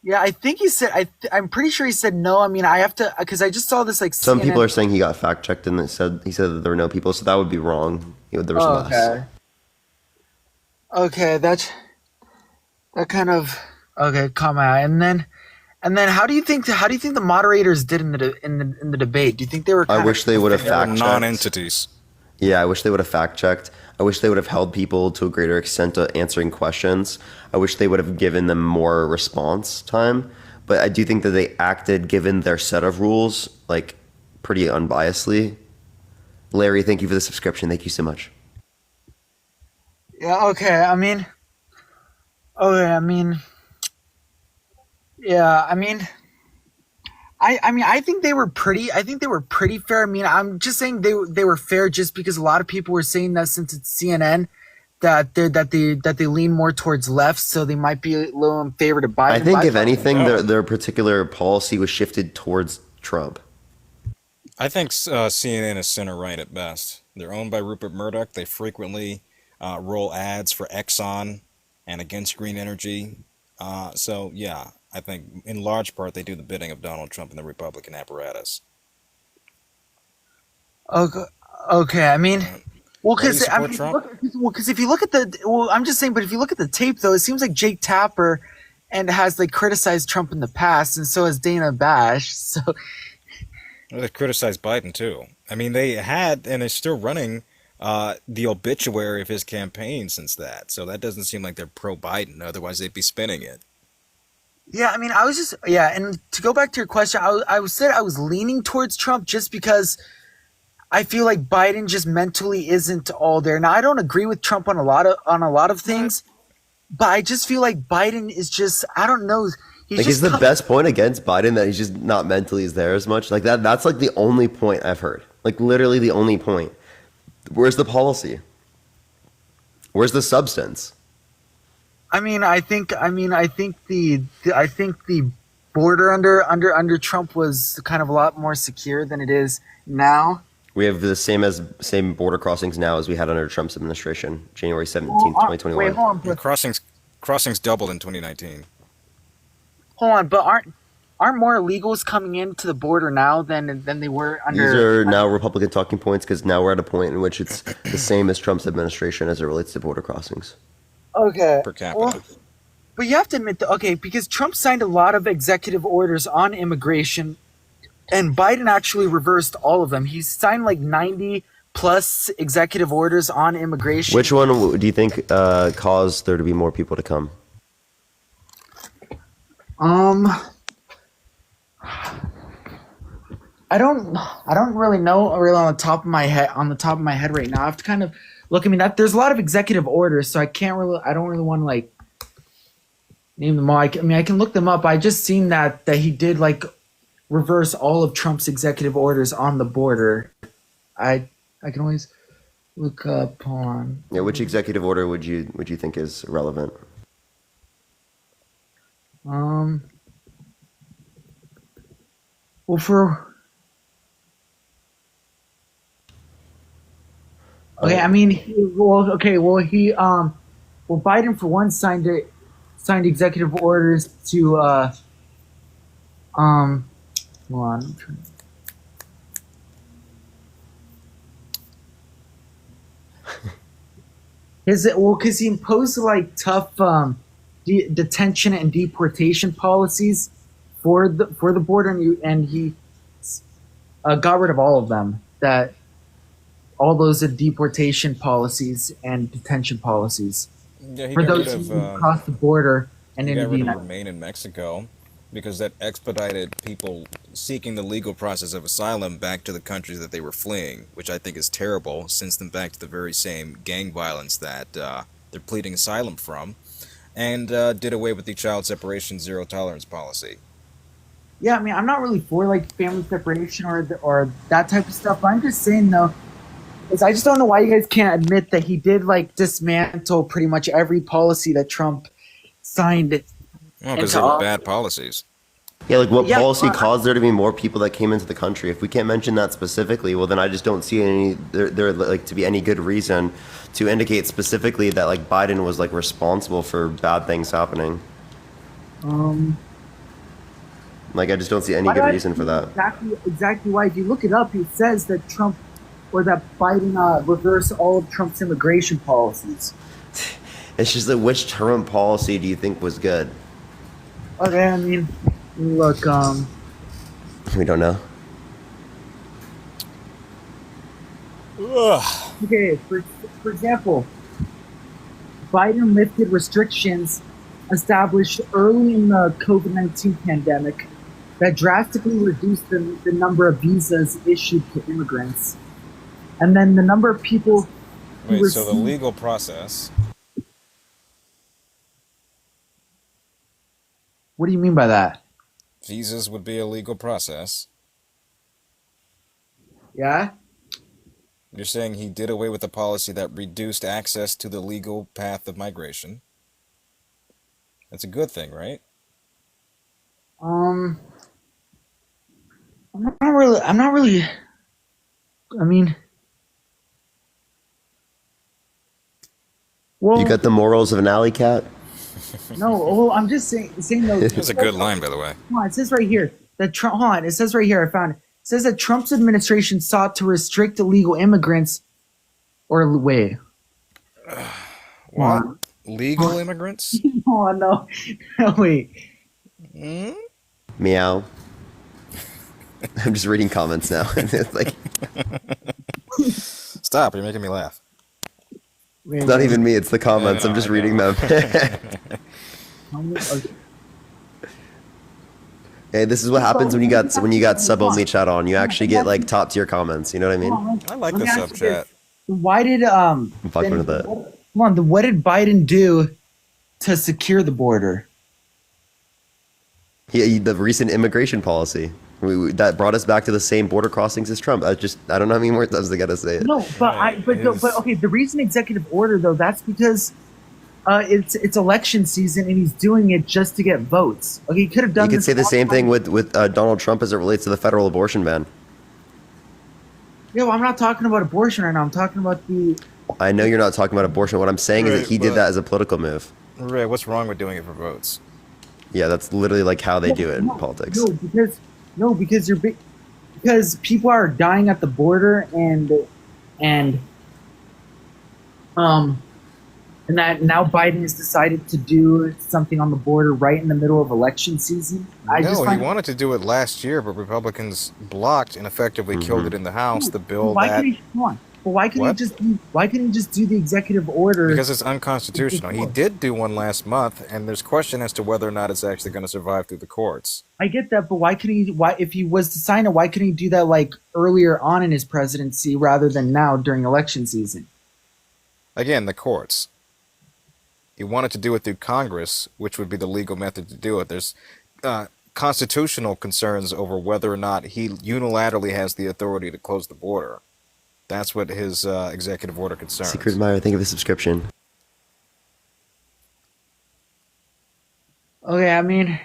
Yeah, I think he said. I'm pretty sure he said no. I mean, I have to because I just saw this like. Some CNN. people are saying he got fact checked and he said that there were no people, so that would be wrong. There was less. Okay. Okay, that kind of caught my eye. And then how do you think the moderators did in the debate? Do you think they were? I wish they would have fact checked. Non-entities. Yeah, I wish they would have fact checked. I wish they would have held people to a greater extent to answering questions. I wish they would have given them more response time. But I do think that they acted, given their set of rules, like pretty unbiasedly. Larry, thank you for the subscription. Thank you so much. Yeah. Okay. I mean. Yeah. I mean. I think they were pretty. I think they were pretty fair. I mean, I'm just saying they were fair just because a lot of people were saying that since it's CNN, that they lean more towards left, so they might be a little in favor to Biden. I think if anything, their particular policy was shifted towards Trump. I think CNN is center right at best. They're owned by Rupert Murdoch. They frequently roll ads for Exxon and against green energy. So yeah. I think in large part they do the bidding of Donald Trump and the Republican apparatus. Okay. I mean, because if you look at I'm just saying, but if you look at the tape though, it seems like Jake Tapper and has like criticized Trump in the past, and so has Dana Bash. So Well, they criticized Biden too. I mean, they had and they're still running the obituary of his campaign since that. So that doesn't seem like they're pro Biden. Otherwise, they'd be spinning it. Yeah, I mean, I was just and to go back to your question, I said I was leaning towards Trump just because I feel like Biden just mentally isn't all there. Now, I don't agree with Trump on a lot of things, but I just feel like Biden is just I don't know. Is the best point against Biden that he's just not mentally is there as much? Like that's like the only point I've heard. Like literally the only point. Where's the policy? Where's the substance? I think the border under Trump was kind of a lot more secure than it is now. We have the same border crossings now as we had under Trump's administration, January 17th, 2021. Wait, hold on. Crossings doubled in 2019. Hold on, but aren't more illegals coming into the border now than they were under? These are now Republican talking points because now we're at a point in which it's the same as Trump's administration as it relates to border crossings. Okay. Per capita. Well, but you have to admit because Trump signed a lot of executive orders on immigration, and Biden actually reversed all of them. He signed like 90 plus executive orders on immigration. Which one do you think caused there to be more people to come? I don't really know on the top of my head right now. I have to kind of look. I mean, there's a lot of executive orders, so I don't really want to like name them all. I can look them up. I just seen that he did like reverse all of Trump's executive orders on the border. I can always look up on. Yeah, which executive order would you think is relevant? Well, Biden for one signed executive orders to hold on. Because he imposed like tough detention and deportation policies for the border, and he got rid of all of them. All those deportation policies and detention policies for those who cross the border and into the United States. Remain in Mexico because that expedited people seeking the legal process of asylum back to the countries that they were fleeing, which I think is terrible, sends them back to the very same gang violence that they're pleading asylum from, and did away with the child separation zero tolerance policy. Yeah, I mean, I'm not really for like family separation or that type of stuff. But I'm just saying though, is I just don't know why you guys can't admit that he did like dismantle pretty much every policy that Trump signed. Well, because they were bad policies. Yeah, like what policy caused there to be more people that came into the country? If we can't mention that specifically, well, then I just don't see there like to be any good reason to indicate specifically that like Biden was like responsible for bad things happening. Like I just don't see any good reason for that. Exactly why. If you look it up, it says that Trump or that Biden reversed all of Trump's immigration policies. It's just that which Trump policy do you think was good? Okay, I mean, look, we don't know. Okay, for example, Biden lifted restrictions established early in the COVID-19 pandemic that drastically reduced the number of visas issued to immigrants. And then the number of people who Wait, so the legal process. What do you mean by that? Visas would be a legal process. Yeah? You're saying he did away with a policy that reduced access to the legal path of migration. That's a good thing, right? I'm not really. I mean, well, you got the morals of an alley cat. No, well, I'm just saying though. That's a good line, by the way. Hold on, it says right here that Trump. Hold on, it says right here. I found it. It says that Trump's administration sought to restrict illegal immigrants, or wait. What? Legal immigrants? Oh no, wait. Meow. I'm just reading comments now. It's like, Stop! You're making me laugh. it's not even me. It's the comments. I'm just reading them. Hey, this is what happens when you got sub only chat on. You actually get like top tier comments. You know what I mean? I like the sub chat. Why did I'm fucking with that. Come on, what did Biden do to secure the border? The recent immigration policy that brought us back to the same border crossings as Trump. I don't know how many more times I gotta say it. No, but okay. The recent executive order though, that's because it's election season and he's doing it just to get votes. Okay, he could have done. You could say the same thing with Donald Trump as it relates to the federal abortion ban. Yeah, well, I'm not talking about abortion right now. I'm talking about the. I know you're not talking about abortion. What I'm saying is that he did that as a political move. Ray, what's wrong with doing it for votes? Yeah, that's literally like how they do it in politics. Because people are dying at the border and that now Biden has decided to do something on the border right in the middle of election season. He wanted to do it last year, but Republicans blocked and effectively killed it in the House. The bill why couldn't he just do the executive order? Because it's unconstitutional. He did do one last month, and there's question as to whether or not it's actually going to survive through the courts. I get that, but if he was to sign it, why couldn't he do that like earlier on in his presidency rather than now during election season? Again, the courts. He wanted to do it through Congress, which would be the legal method to do it. There's constitutional concerns over whether or not he unilaterally has the authority to close the border. That's what his executive order concerns. Secret admirer, thank you for the subscription. Okay, I mean...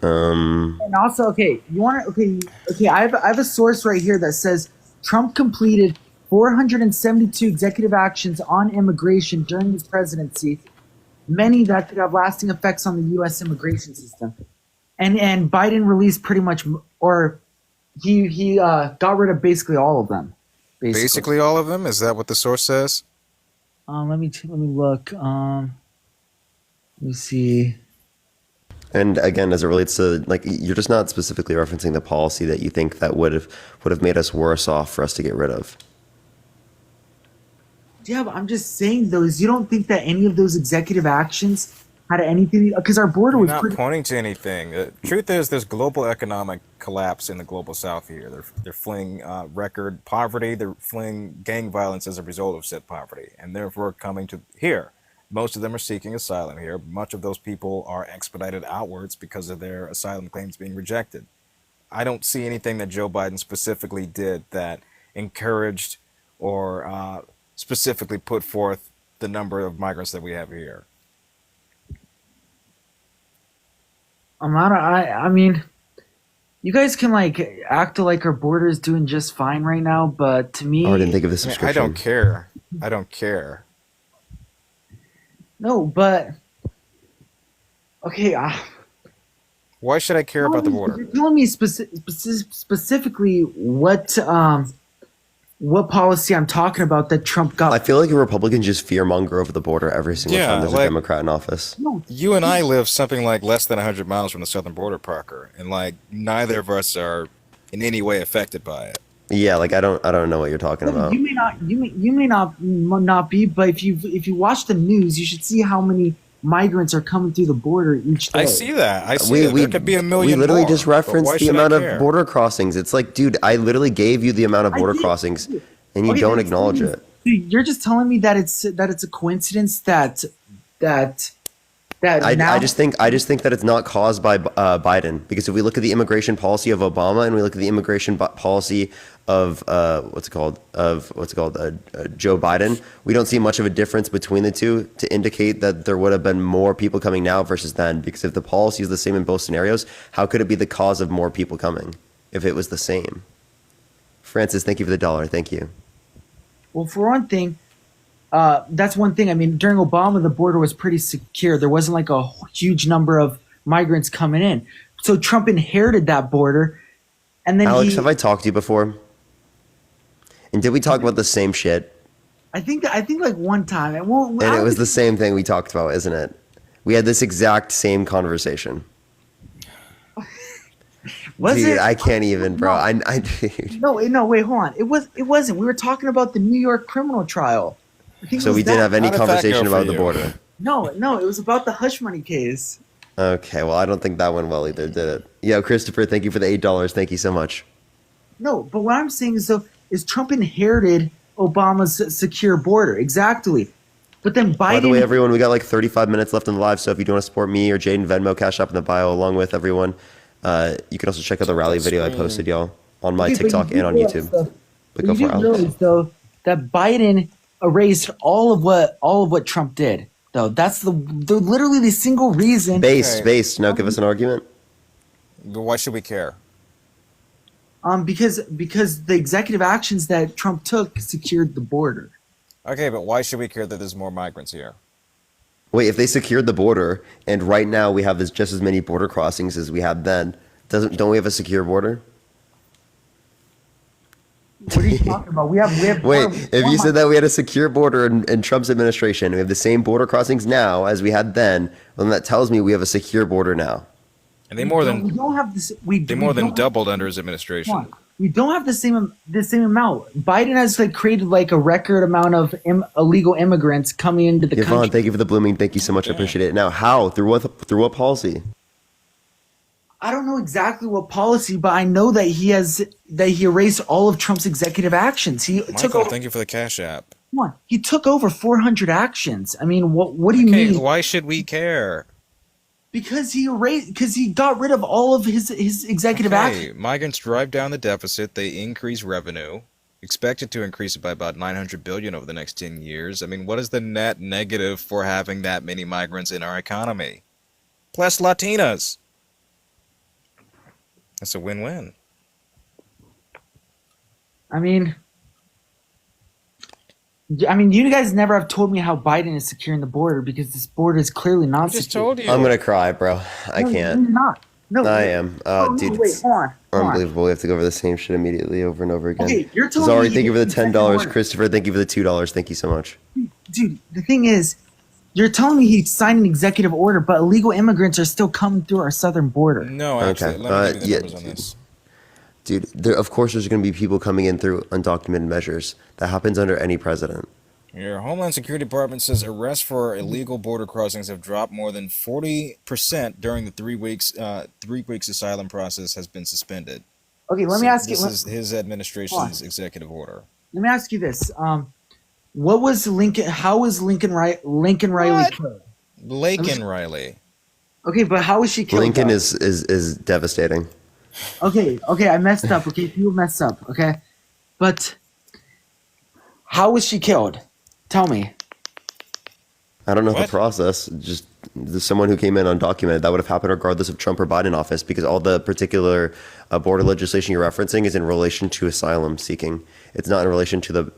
And also, okay, you want to... Okay, I have a source right here that says Trump completed 472 executive actions on immigration during his presidency, many that could have lasting effects on the U.S. immigration system. And Biden released pretty much, or he got rid of basically all of them. Basically all of them? Is that what the source says? Let me look. Let me see. And again, as it relates to like, you're just not specifically referencing the policy that you think that would have made us worse off for us to get rid of. Yeah, but I'm just saying those. You don't think that any of those executive actions had anything, because our border was not pointing to anything. The truth is, there's global economic collapse in the global south here. They're fleeing record poverty. They're fleeing gang violence as a result of said poverty, and therefore coming to here. Most of them are seeking asylum here. Much of those people are expedited outwards because of their asylum claims being rejected. I don't see anything that Joe Biden specifically did that encouraged or specifically put forth the number of migrants that we have here. I mean, you guys can like act like our border is doing just fine right now, but to me, I didn't think of the subscription. I don't care. I don't care. No, but okay. Why should I care about the border? You're telling me specifically what policy I'm talking about that Trump got. I feel like a Republican just fearmonger over the border every single time there's a Democrat in office. No, you and I live something like less than 100 miles from the southern border, Parker, and like neither of us are in any way affected by it. Yeah, like I don't know what you're talking about. You may not be, but if you watch the news, you should see how many migrants are coming through the border each day. I see that. There could be a million. We literally more, just referenced the amount of border crossings. It's like, dude, I literally gave you the amount of border crossings, and you don't acknowledge it. You're just telling me that it's a coincidence that I just think that it's not caused by Biden, because if we look at the immigration policy of Obama and we look at the immigration policy of Joe Biden, we don't see much of a difference between the two to indicate that there would have been more people coming now versus then. Because if the policy is the same in both scenarios, how could it be the cause of more people coming if it was the same? Francis, thank you for the $1. Thank you. Well, for one thing, that's one thing. I mean, during Obama, the border was pretty secure. There wasn't like a huge number of migrants coming in. So Trump inherited that border. And then Alex, have I talked to you before? And did we talk about the same shit? I think like one time. And it was the same thing we talked about, isn't it? We had this exact same conversation. Was Dude, it? I can't even, bro. Dude. No, wait, hold on. It wasn't. We were talking about the New York criminal trial. I think it So was we didn't that. have any How did that go conversation for about the you? border. No, it was about the hush money case. Okay, well, I don't think that went well either, did it? Yo, Christopher, thank you for the $8. Thank you so much. No, but what I'm saying is Trump inherited Obama's secure border. Exactly. But then Biden. By the way, everyone, we got like 35 minutes left in the live, so if you do want to support me or Jaden, Venmo, Cash App in the bio, along with everyone, you can also check out the rally video I posted, y'all, on my TikTok and on YouTube. But go you for do it, realize, though, that Biden erased all of what Trump did. Though that's the literally the single reason. Based. Now give us an argument. But why should we care? Because the executive actions that Trump took secured the border. Okay, but why should we care that there's more migrants here? Wait, if they secured the border, and right now we have just as many border crossings as we had then, don't we have a secure border? What are you talking about? We have. Wait, if you said that we had a secure border in Trump's administration, and we have the same border crossings now as we had then, well, then that tells me we have a secure border now. And they more than doubled under his administration. We don't have the same amount. Biden has created a record amount of illegal immigrants coming into the Yvonne, country. thank you for the blooming. Thank you so much. I appreciate it. Now, how? Through what policy? I don't know exactly what policy, but I know that he erased all of Trump's executive actions. Michael, thank you for the Cash App. Come on, he took over 400 actions. I mean, what do you mean? Why should we care? Because he got rid of all of his executive actions. Migrants drive down the deficit. They increase revenue. Expected to increase it by about $900 billion over the next 10 years. I mean, what is the net negative for having that many migrants in our economy? Plus Latinas. That's a win-win. I mean, you guys never have told me how Biden is securing the border because this border is clearly not secure. Just told you. I'm gonna cry, bro. I can't. You're not. No, I am. Dude, wait, hold on. unbelievable. We have to go over the same shit immediately over and over again. Okay, you're telling Zari, me thank you for the $10. order. Christopher, thank you for the $2. Thank you so much. Dude, the thing is, you're telling me he signed an executive order, but illegal immigrants are still coming through our southern border. No, actually, let me give you the numbers on this. Dude, of course there's going to be people coming in through undocumented measures. That happens under any president. Your Homeland Security Department says arrests for illegal border crossings have dropped more than 40% during the 3 weeks. 3 weeks asylum process has been suspended. Okay, let me ask you. This is his administration's executive order. Let me ask you this: what was Lincoln? How was Lincoln Riley killed? Laken Riley. Okay, but how was she killed? Lincoln is devastating. Okay, I messed up. Okay, people messed up. Okay, but how was she killed? Tell me. I don't know the process. Just someone who came in undocumented. That would have happened regardless of Trump or Biden office, because all the particular border legislation you're referencing is in relation to asylum seeking. It's not in relation to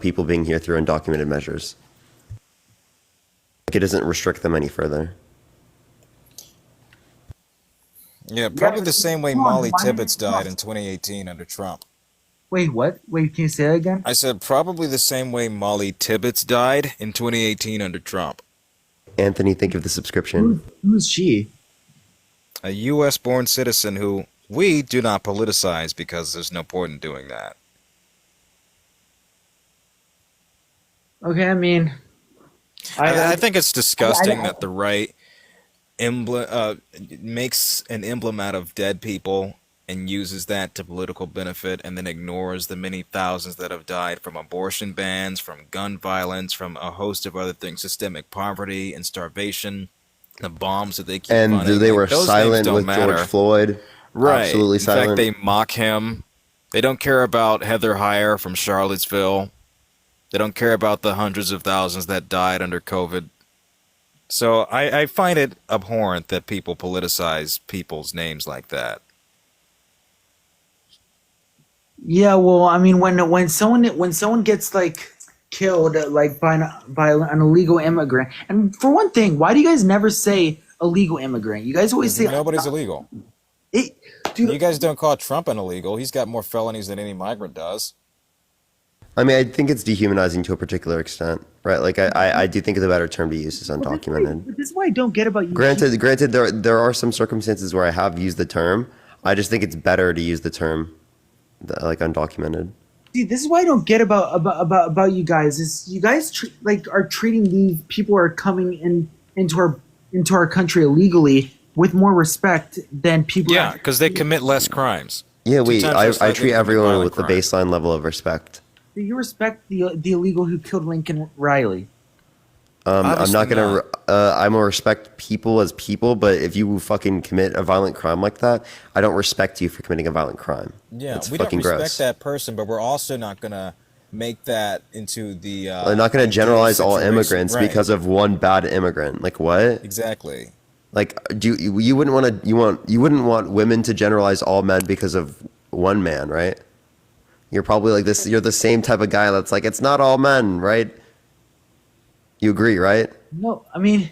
people being here through undocumented measures. It doesn't restrict them any further. Yeah, probably the same way Molly Tibbetts died in 2018 under Trump. Wait, what? Wait, can you say that again? I said probably the same way Molly Tibbetts died in 2018 under Trump. Anthony, thank you for the subscription. Who's she? A U.S.-born citizen who we do not politicize because there's no point in doing that. Okay, I mean... I think it's disgusting that the right makes an emblem out of dead people and uses that to political benefit, and then ignores the many thousands that have died from abortion bans, from gun violence, from a host of other things, systemic poverty and starvation, the bombs that they keep And funding. they were Those silent names with don't matter. George Floyd. Right. Absolutely In silent. fact, they mock him. They don't care about Heather Heyer from Charlottesville. They don't care about the hundreds of thousands that died under COVID. So I find it abhorrent that people politicize people's names like that. Yeah, well, I mean, when someone gets killed by an illegal immigrant, and for one thing, why do you guys never say illegal immigrant? You guys always say Nobody's illegal. You guys don't call Trump an illegal. He's got more felonies than any migrant does. I mean, I think it's dehumanizing to a particular extent, right? Like, I do think the better term to use is undocumented. But this is why I don't get about you. Granted, there are some circumstances where I have used the term. I just think it's better to use the term, like, undocumented. See, this is why I don't get about you guys. Is you guys are treating these people who are coming into our country illegally with more respect than people. Yeah, because they commit less crimes. Yeah, I treat everyone with the baseline level of respect. Do you respect the illegal who killed Lincoln Riley? I'm not gonna. I'm gonna respect people as people, but if you fucking commit a violent crime like that, I don't respect you for committing a violent crime. Yeah, it's we fucking don't respect gross. that person, but we're also not gonna make that into the. They're not gonna generalize all situation. immigrants Right. because of one bad immigrant. Like what? Exactly. Like you wouldn't want to you wouldn't want women to generalize all men because of one man, right? You're probably like this. You're the same type of guy that's like it's not all men, right? You agree, right? No, I mean,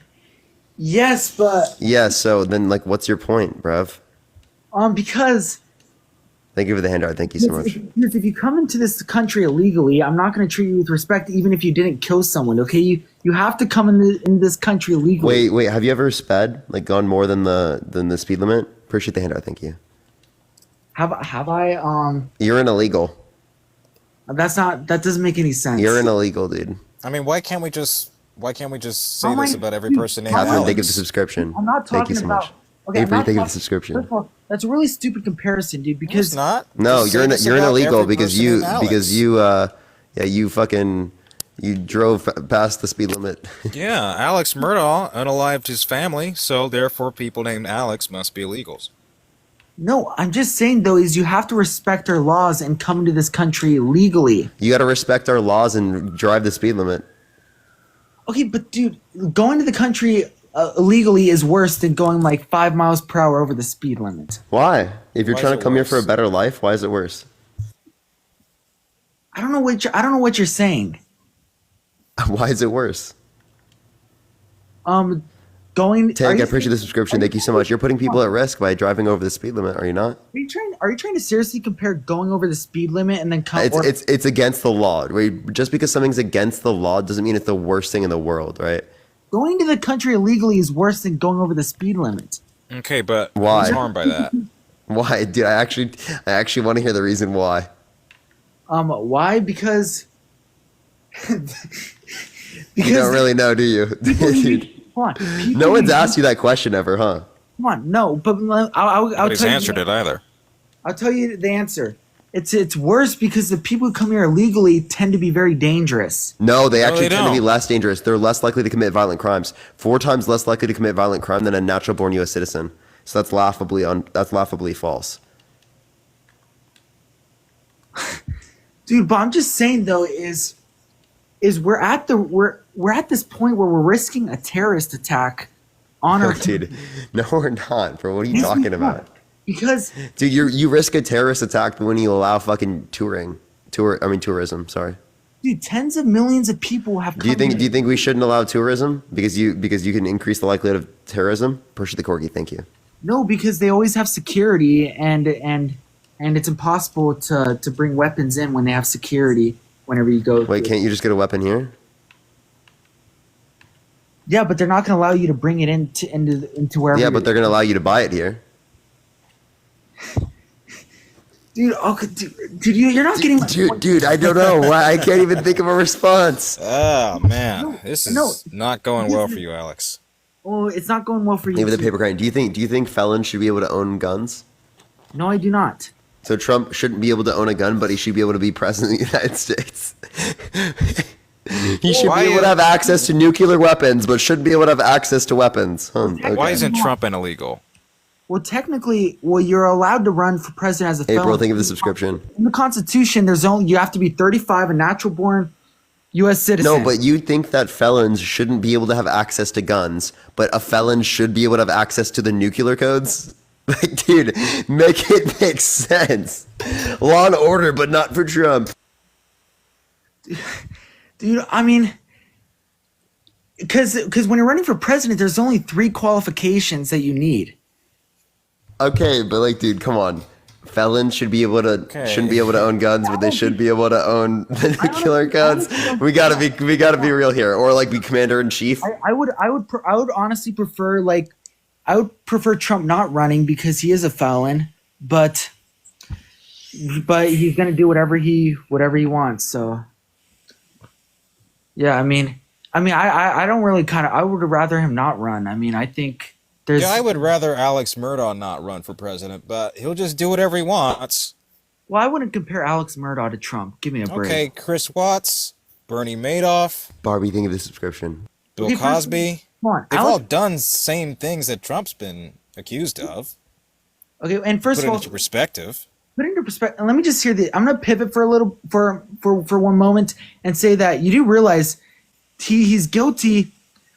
yes, but Yeah. So then, like, what's your point, bruv? because Thank you for the handout. Thank you so much. if you come into this country illegally, I'm not going to treat you with respect, even if you didn't kill someone. Okay, you have to come in this country illegally. Wait. Have you ever sped like gone more than the speed limit? Appreciate the handout. Thank you. Have I? You're an illegal. That doesn't make any sense. You're an illegal, dude. I mean, why can't we just say this about every person named Catherine, Alex? thank you for the subscription. I'm not Thank you talking so about. much. Okay, I'm Avery, not thank you for the talking- subscription. First of all, that's a really stupid comparison, dude. Because it's not. No, Just you're say an this illegal about every because person you named Alex. you drove past the speed limit. Yeah, Alex Murdaugh unalived his family, so therefore people named Alex must be illegals. no, I'm just saying though is you have to respect our laws and come into this country legally. You got to respect our laws and drive the speed limit. Okay, but dude, going to the country illegally is worse than going like 5 miles per hour over the speed limit. Why? If you're Why trying is to it come here for a worse? better life, why is it worse? I don't know what you're saying. Why is it worse? Going. Tank, I appreciate the subscription. Thank you so much. You're putting people at risk by driving over the speed limit, are you not? Are you trying to seriously compare going over the speed limit and then come? It's against the law. Right? Just because something's against the law doesn't mean it's the worst thing in the world, right? Going to the country illegally is worse than going over the speed limit. Okay, but Why? who's harmed by that? Why, dude? I actually want to hear the reason why. Why? Because You don't really know, do you? Dude, come on, no one's asked you that question ever, huh? Come on, no, but I'll Nobody's tell you. answered it either. I'll tell you the answer. It's worse because the people who come here illegally tend to be very dangerous. No, they actually they tend to be don't. less dangerous. They're less likely to commit violent crimes. 4 times less likely to commit violent crime than a natural-born U.S. citizen. So that's laughably false. Dude, but I'm just saying though is we're at this point where we're risking a terrorist attack on our Dude, no, we're not, bro. What are you Yes, we talking are. about? Because Dude, you risk a terrorist attack when you allow fucking tourism. Sorry. dude, tens of millions of people have come Do you here. think we shouldn't allow tourism because you can increase the likelihood of terrorism? Push the corgi. Thank you. No, because they always have security and it's impossible to bring weapons in when they have security whenever you go. Wait, can't you just get a weapon here? Yeah, but they're not going to allow you to bring it into wherever. Yeah, but they're gonna allow you to buy it here. Dude, okay, dude, you're not getting. Dude, I don't know why I can't even think of a response. Oh man, this is no. not going well for you, Alex. Oh, it's not going well for you. Maybe the paper crane. Do you think felons should be able to own guns? No, I do not. So Trump shouldn't be able to own a gun, but he should be able to be president of the United States. He should be able to have access to nuclear weapons, but shouldn't be able to have access to weapons. Okay. Why isn't Trump an illegal? Well, technically, you're allowed to run for president as a felon. April, thank you for the subscription. In the Constitution, you have to be 35, a natural-born U.S. citizen. No, but you think that felons shouldn't be able to have access to guns, but a felon should be able to have access to the nuclear codes? Like, dude, make it make sense. Law and order, but not for Trump. Dude, I mean, because when you're running for president, there's only 3 qualifications that you need. Okay, but like, dude, come on. felons should be able to shouldn't be able to own guns, but they should be able to own the nuclear guns. We gotta be real here, or like be commander in chief. I would honestly prefer Trump not running because he is a felon, but he's gonna do whatever he wants. So yeah, I mean, I don't really I would rather him not run. I mean, I think there's. Yeah, I would rather Alex Murdaugh not run for president, but he'll just do whatever he wants. Well, I wouldn't compare Alex Murdaugh to Trump. Give me a break. Okay, Chris Watts, Bernie Madoff, Barbie, think of the subscription. Bill Cosby. Come on, They've all done same things that Trump's been accused of. Okay, and first of all, put it into perspective. Let me just hear the. I'm gonna pivot for a little for one moment and say that you do realize he's guilty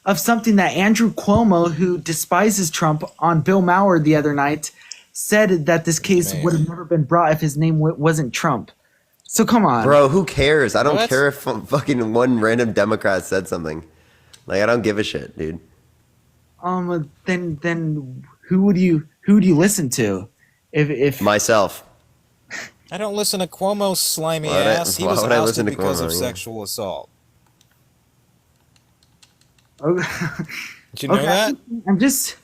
of something that Andrew Cuomo, who despises Trump, on Bill Maher the other night, said that this case would have never been brought if his name wasn't Trump. So come on, bro. Who cares? I don't care if fucking one random Democrat said something. Like, I don't give a shit, dude. Then who would you listen to? If myself. I don't listen to Cuomo's slimy ass. He was ousted because of sexual assault. Okay. Did you know that? I'm just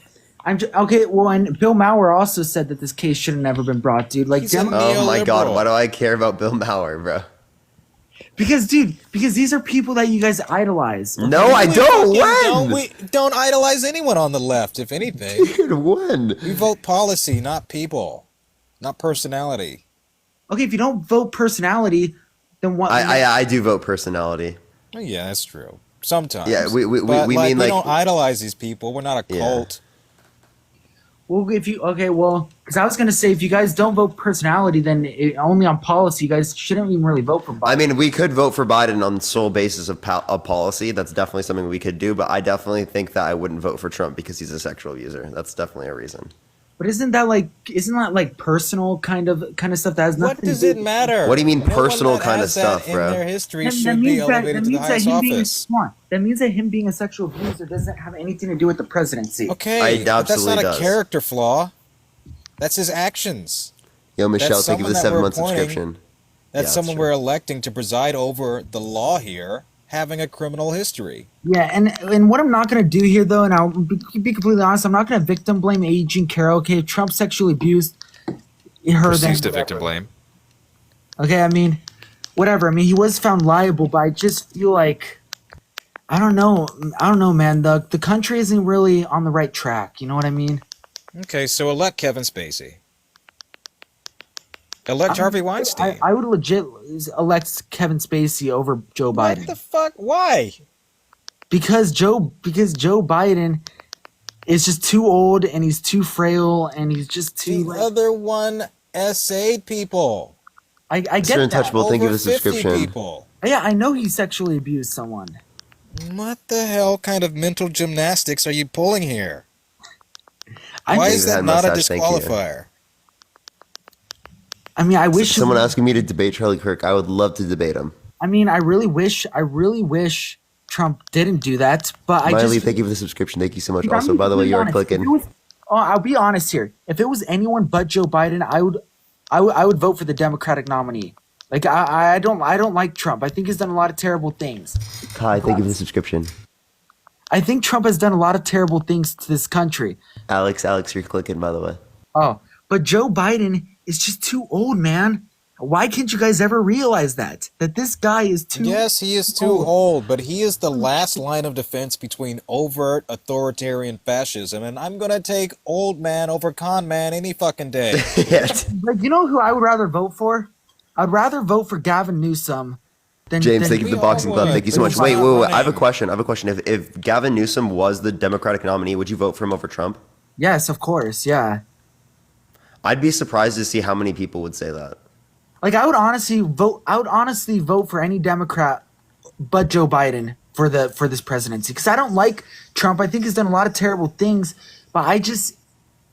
okay. Well, and Bill Maher also said that this case should have never been brought, dude. Like, oh my god, why do I care about Bill Maher, bro? Because these are people that you guys idolize. Okay? No, I don't. We don't idolize anyone on the left, if anything. Dude, when? We vote policy, not people, not personality. Okay, if you don't vote personality, then what? I do vote personality. Oh, yeah, that's true. Sometimes. Yeah, we mean we like don't idolize these people. We're not a cult. Well, because I was gonna say if you guys don't vote personality, then only on policy, you guys shouldn't even really vote for Biden. I mean, we could vote for Biden on the sole basis of policy. That's definitely something we could do. But I definitely think that I wouldn't vote for Trump because he's a sexual abuser. That's definitely a reason. But isn't that like personal kind of stuff that has nothing? What does it matter? What do you mean personal kind of stuff, bro? In their history should be elevated to the highest office. That means that him being a sexual abuser doesn't have anything to do with the presidency. Okay, but that's not a character flaw. That's his actions. Yo, Michelle, thank you for the 7-month subscription. That's someone we're electing to preside over the law here, having a criminal history. Yeah, and what I'm not going to do here, though, and I'll be completely honest, I'm not going to victim blame Agent Carroll. Okay, if Trump sexually abused her, proceeds to victim blame. Okay, I mean, whatever. I mean, he was found liable, but I just feel like I don't know, man. The country isn't really on the right track. You know what I mean? Okay, so elect Kevin Spacey. Elect Harvey Weinstein. I would legit elect Kevin Spacey over Joe Biden. What the fuck? Why? Because Joe Biden is just too old and he's too frail and he's just too. The other one essayed people. I get Mr. Untouchable, that. thank you for the subscription. People. Yeah, I know he sexually abused someone. What the hell kind of mental gymnastics are you pulling here? Why is that not a disqualifier? I mean, I wish someone asking me to debate Charlie Kirk. I would love to debate him. I mean, I really wish Trump didn't do that. But Miley, thank you for the subscription. Thank you so much. Also, by the way, you are clicking. I'll be honest here. If it was anyone but Joe Biden, I would vote for the Democratic nominee. Like I don't like Trump. I think he's done a lot of terrible things. Kai, thank you for the subscription. I think Trump has done a lot of terrible things to this country. Alex, you're clicking, by the way. Oh, but Joe Biden is just too old, man. Why can't you guys ever realize that this guy is too? Yes, he is too old, but he is the last line of defense between overt authoritarian fascism, and I'm gonna take old man over con man any fucking day. Like, you know who I would rather vote for? I'd rather vote for Gavin Newsom than James. Thank you for the boxing club. Thank you so much. Wait. I have a question. If Gavin Newsom was the Democratic nominee, would you vote for him over Trump? Yes, of course. Yeah. I'd be surprised to see how many people would say that. Like, I would honestly vote for any Democrat but Joe Biden for this presidency, because I don't like Trump. I think he's done a lot of terrible things, but I just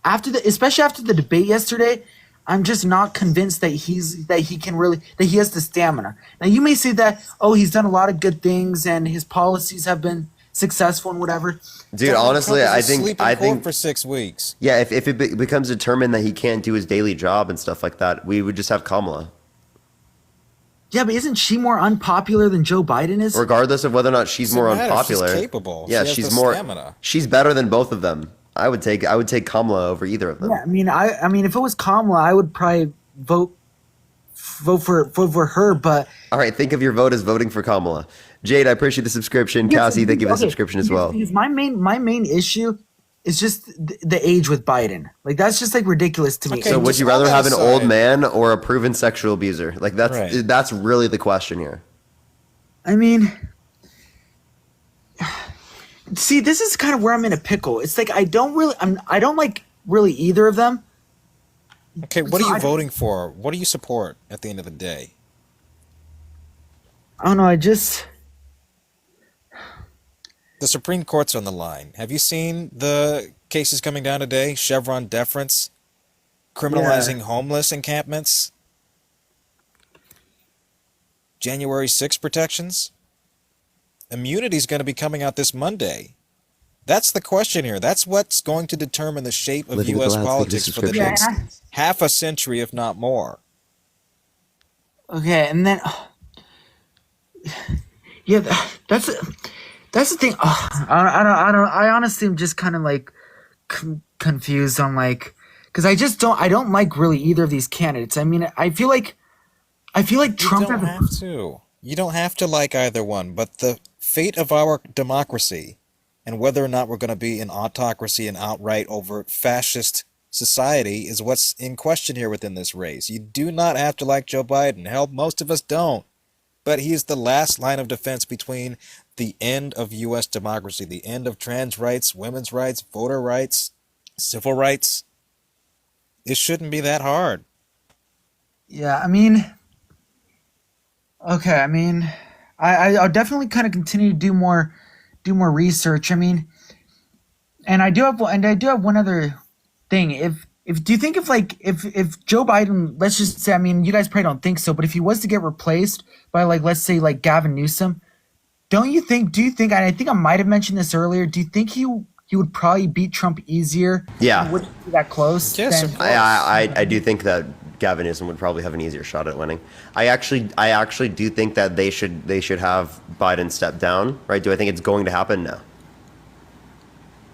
especially after the debate yesterday, I'm just not convinced that he has the stamina. Now, you may say that, oh, he's done a lot of good things and his policies have been successful and whatever. Dude, honestly, I think for 6 weeks. Yeah, if it becomes determined that he can't do his daily job and stuff like that, we would just have Kamala. Yeah, but isn't she more unpopular than Joe Biden is? Regardless of whether or not she's more unpopular, She's capable. Yeah, She has she's the more. stamina. She's better than both of them. I would take Kamala over either of them. Yeah, I mean, if it was Kamala, I would probably vote for her. But all right, think of your vote as voting for Kamala. Jade, I appreciate the subscription. Cassie, thank you for the subscription as well. Because my main issue is just the age with Biden. Like that's just like ridiculous to me. So would you rather have an old man or a proven sexual abuser? Like that's really the question here. I mean, see, this is kind of where I'm in a pickle. It's like I don't like really either of them. Okay, what are you voting for? What do you support at the end of the day? I don't know. The Supreme Court's on the line. Have you seen the cases coming down today? Chevron deference, criminalizing homeless encampments, January 6 protections. Immunity's going to be coming out this Monday. That's the question here. That's what's going to determine the shape of U.S. politics for the next half a century, if not more. Okay, and then that's the thing. I honestly am just kind of like confused on like because I don't like really either of these candidates. I mean, I feel like Trump. You don't have to like either one, but the fate of our democracy and whether or not we're going to be an autocracy and outright overt fascist society is what's in question here within this race. You do not have to like Joe Biden. Hell, most of us don't. But he is the last line of defense between the end of U.S. democracy, the end of trans rights, women's rights, voter rights, civil rights. It shouldn't be that hard. Yeah, I mean, okay, I mean, I'll definitely kind of continue to do more research. I mean, and I do have one other thing. If do you think if Joe Biden, let's just say, I mean, you guys probably don't think so, but if he was to get replaced by like, let's say like Gavin Newsom, do you think, and I think I might have mentioned this earlier, do you think he would probably beat Trump easier? Yeah. He wouldn't be that close? Yes, I do think that Gavin Newsom would probably have an easier shot at winning. I actually do think that they should have Biden step down, right? Do I think it's going to happen? No.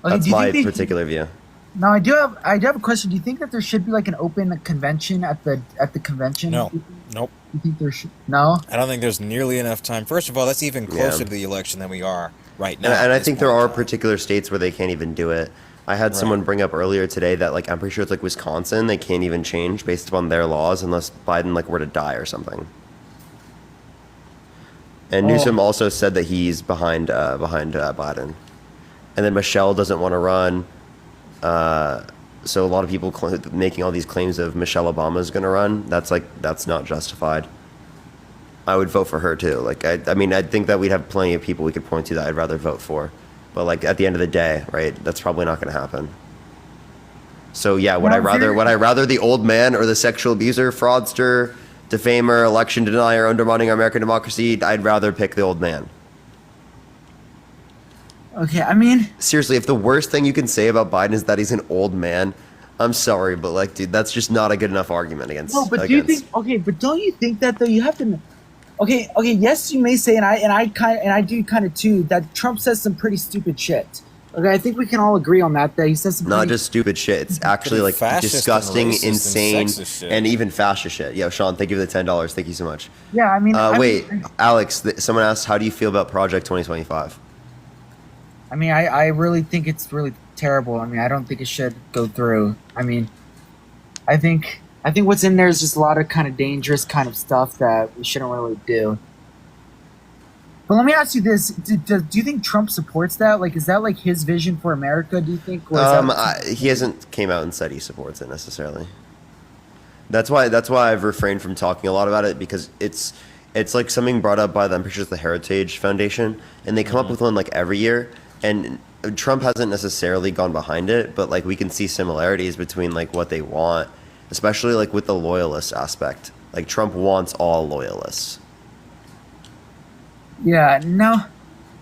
Okay, That's my particular view. Now I do have a question. Do you think that there should be like an open convention at the convention? No. Nope. You think there should? No. I don't think there's nearly enough time. First of all, that's even closer to the election than we are right now. And I think there are particular states where they can't even do it. I had someone bring up earlier today that like I'm pretty sure it's like Wisconsin, they can't even change based upon their laws unless Biden like were to die or something. And Newsom also said that he's behind Biden, and then Michelle doesn't want to run. So a lot of people making all these claims of Michelle Obama is going to run. That's not justified. I would vote for her too. Like I mean, I think that we'd have plenty of people we could point to that I'd rather vote for. But like at the end of the day, right? That's probably not going to happen. So yeah, would I rather the old man or the sexual abuser, fraudster, defamer, election denier, undermining our American democracy? I'd rather pick the old man. Okay, I mean, seriously, if the worst thing you can say about Biden is that he's an old man, I'm sorry, but like, dude, that's just not a good enough argument against. No, but do you think? Okay, but don't you think that though? You have to. Okay. Yes, you may say, and I do kind of too, that Trump says some pretty stupid shit. Okay, I think we can all agree on that. That he says some not just stupid shit. It's actually like disgusting, insane, and even fascist shit. Yeah, Sean, thank you for the $10. Thank you so much. Yeah, I mean, wait, Alex. Someone asked, how do you feel about Project 2025? I mean, I really think it's really terrible. I mean, I don't think it should go through. I mean, I think what's in there is just a lot of kind of dangerous kind of stuff that we shouldn't really do. But let me ask you this: do you think Trump supports that? Like, is that like his vision for America? Do you think? Or is he hasn't came out and said he supports it necessarily. That's why I've refrained from talking a lot about it, because it's like something brought up by I'm pretty sure it's the Heritage Foundation, and they come up with one like every year. And Trump hasn't necessarily gone behind it, but like we can see similarities between like what they want, especially like with the loyalist aspect. Like Trump wants all loyalists. Yeah, no.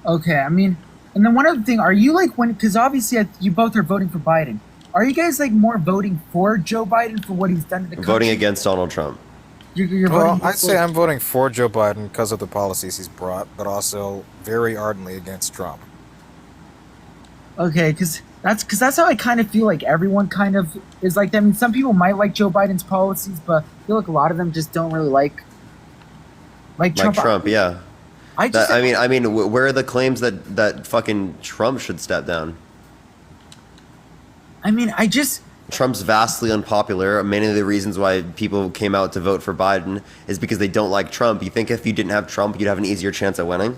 Okay, I mean, And then one other thing, are you like because obviously you both are voting for Biden. Are you guys like more voting for Joe Biden for what he's done to the country? Voting against Donald Trump. You're Well, voting I'd say I'm voting for Joe Biden because of the policies he's brought, but also very ardently against Trump. Okay, because that's how I kind of feel like everyone kind of is like. I mean, some people might like Joe Biden's policies, but I feel like a lot of them just don't really like Trump. Yeah. I mean, where are the claims that fucking Trump should step down? I mean, Trump's vastly unpopular. Many of the reasons why people came out to vote for Biden is because they don't like Trump. You think if you didn't have Trump, you'd have an easier chance at winning?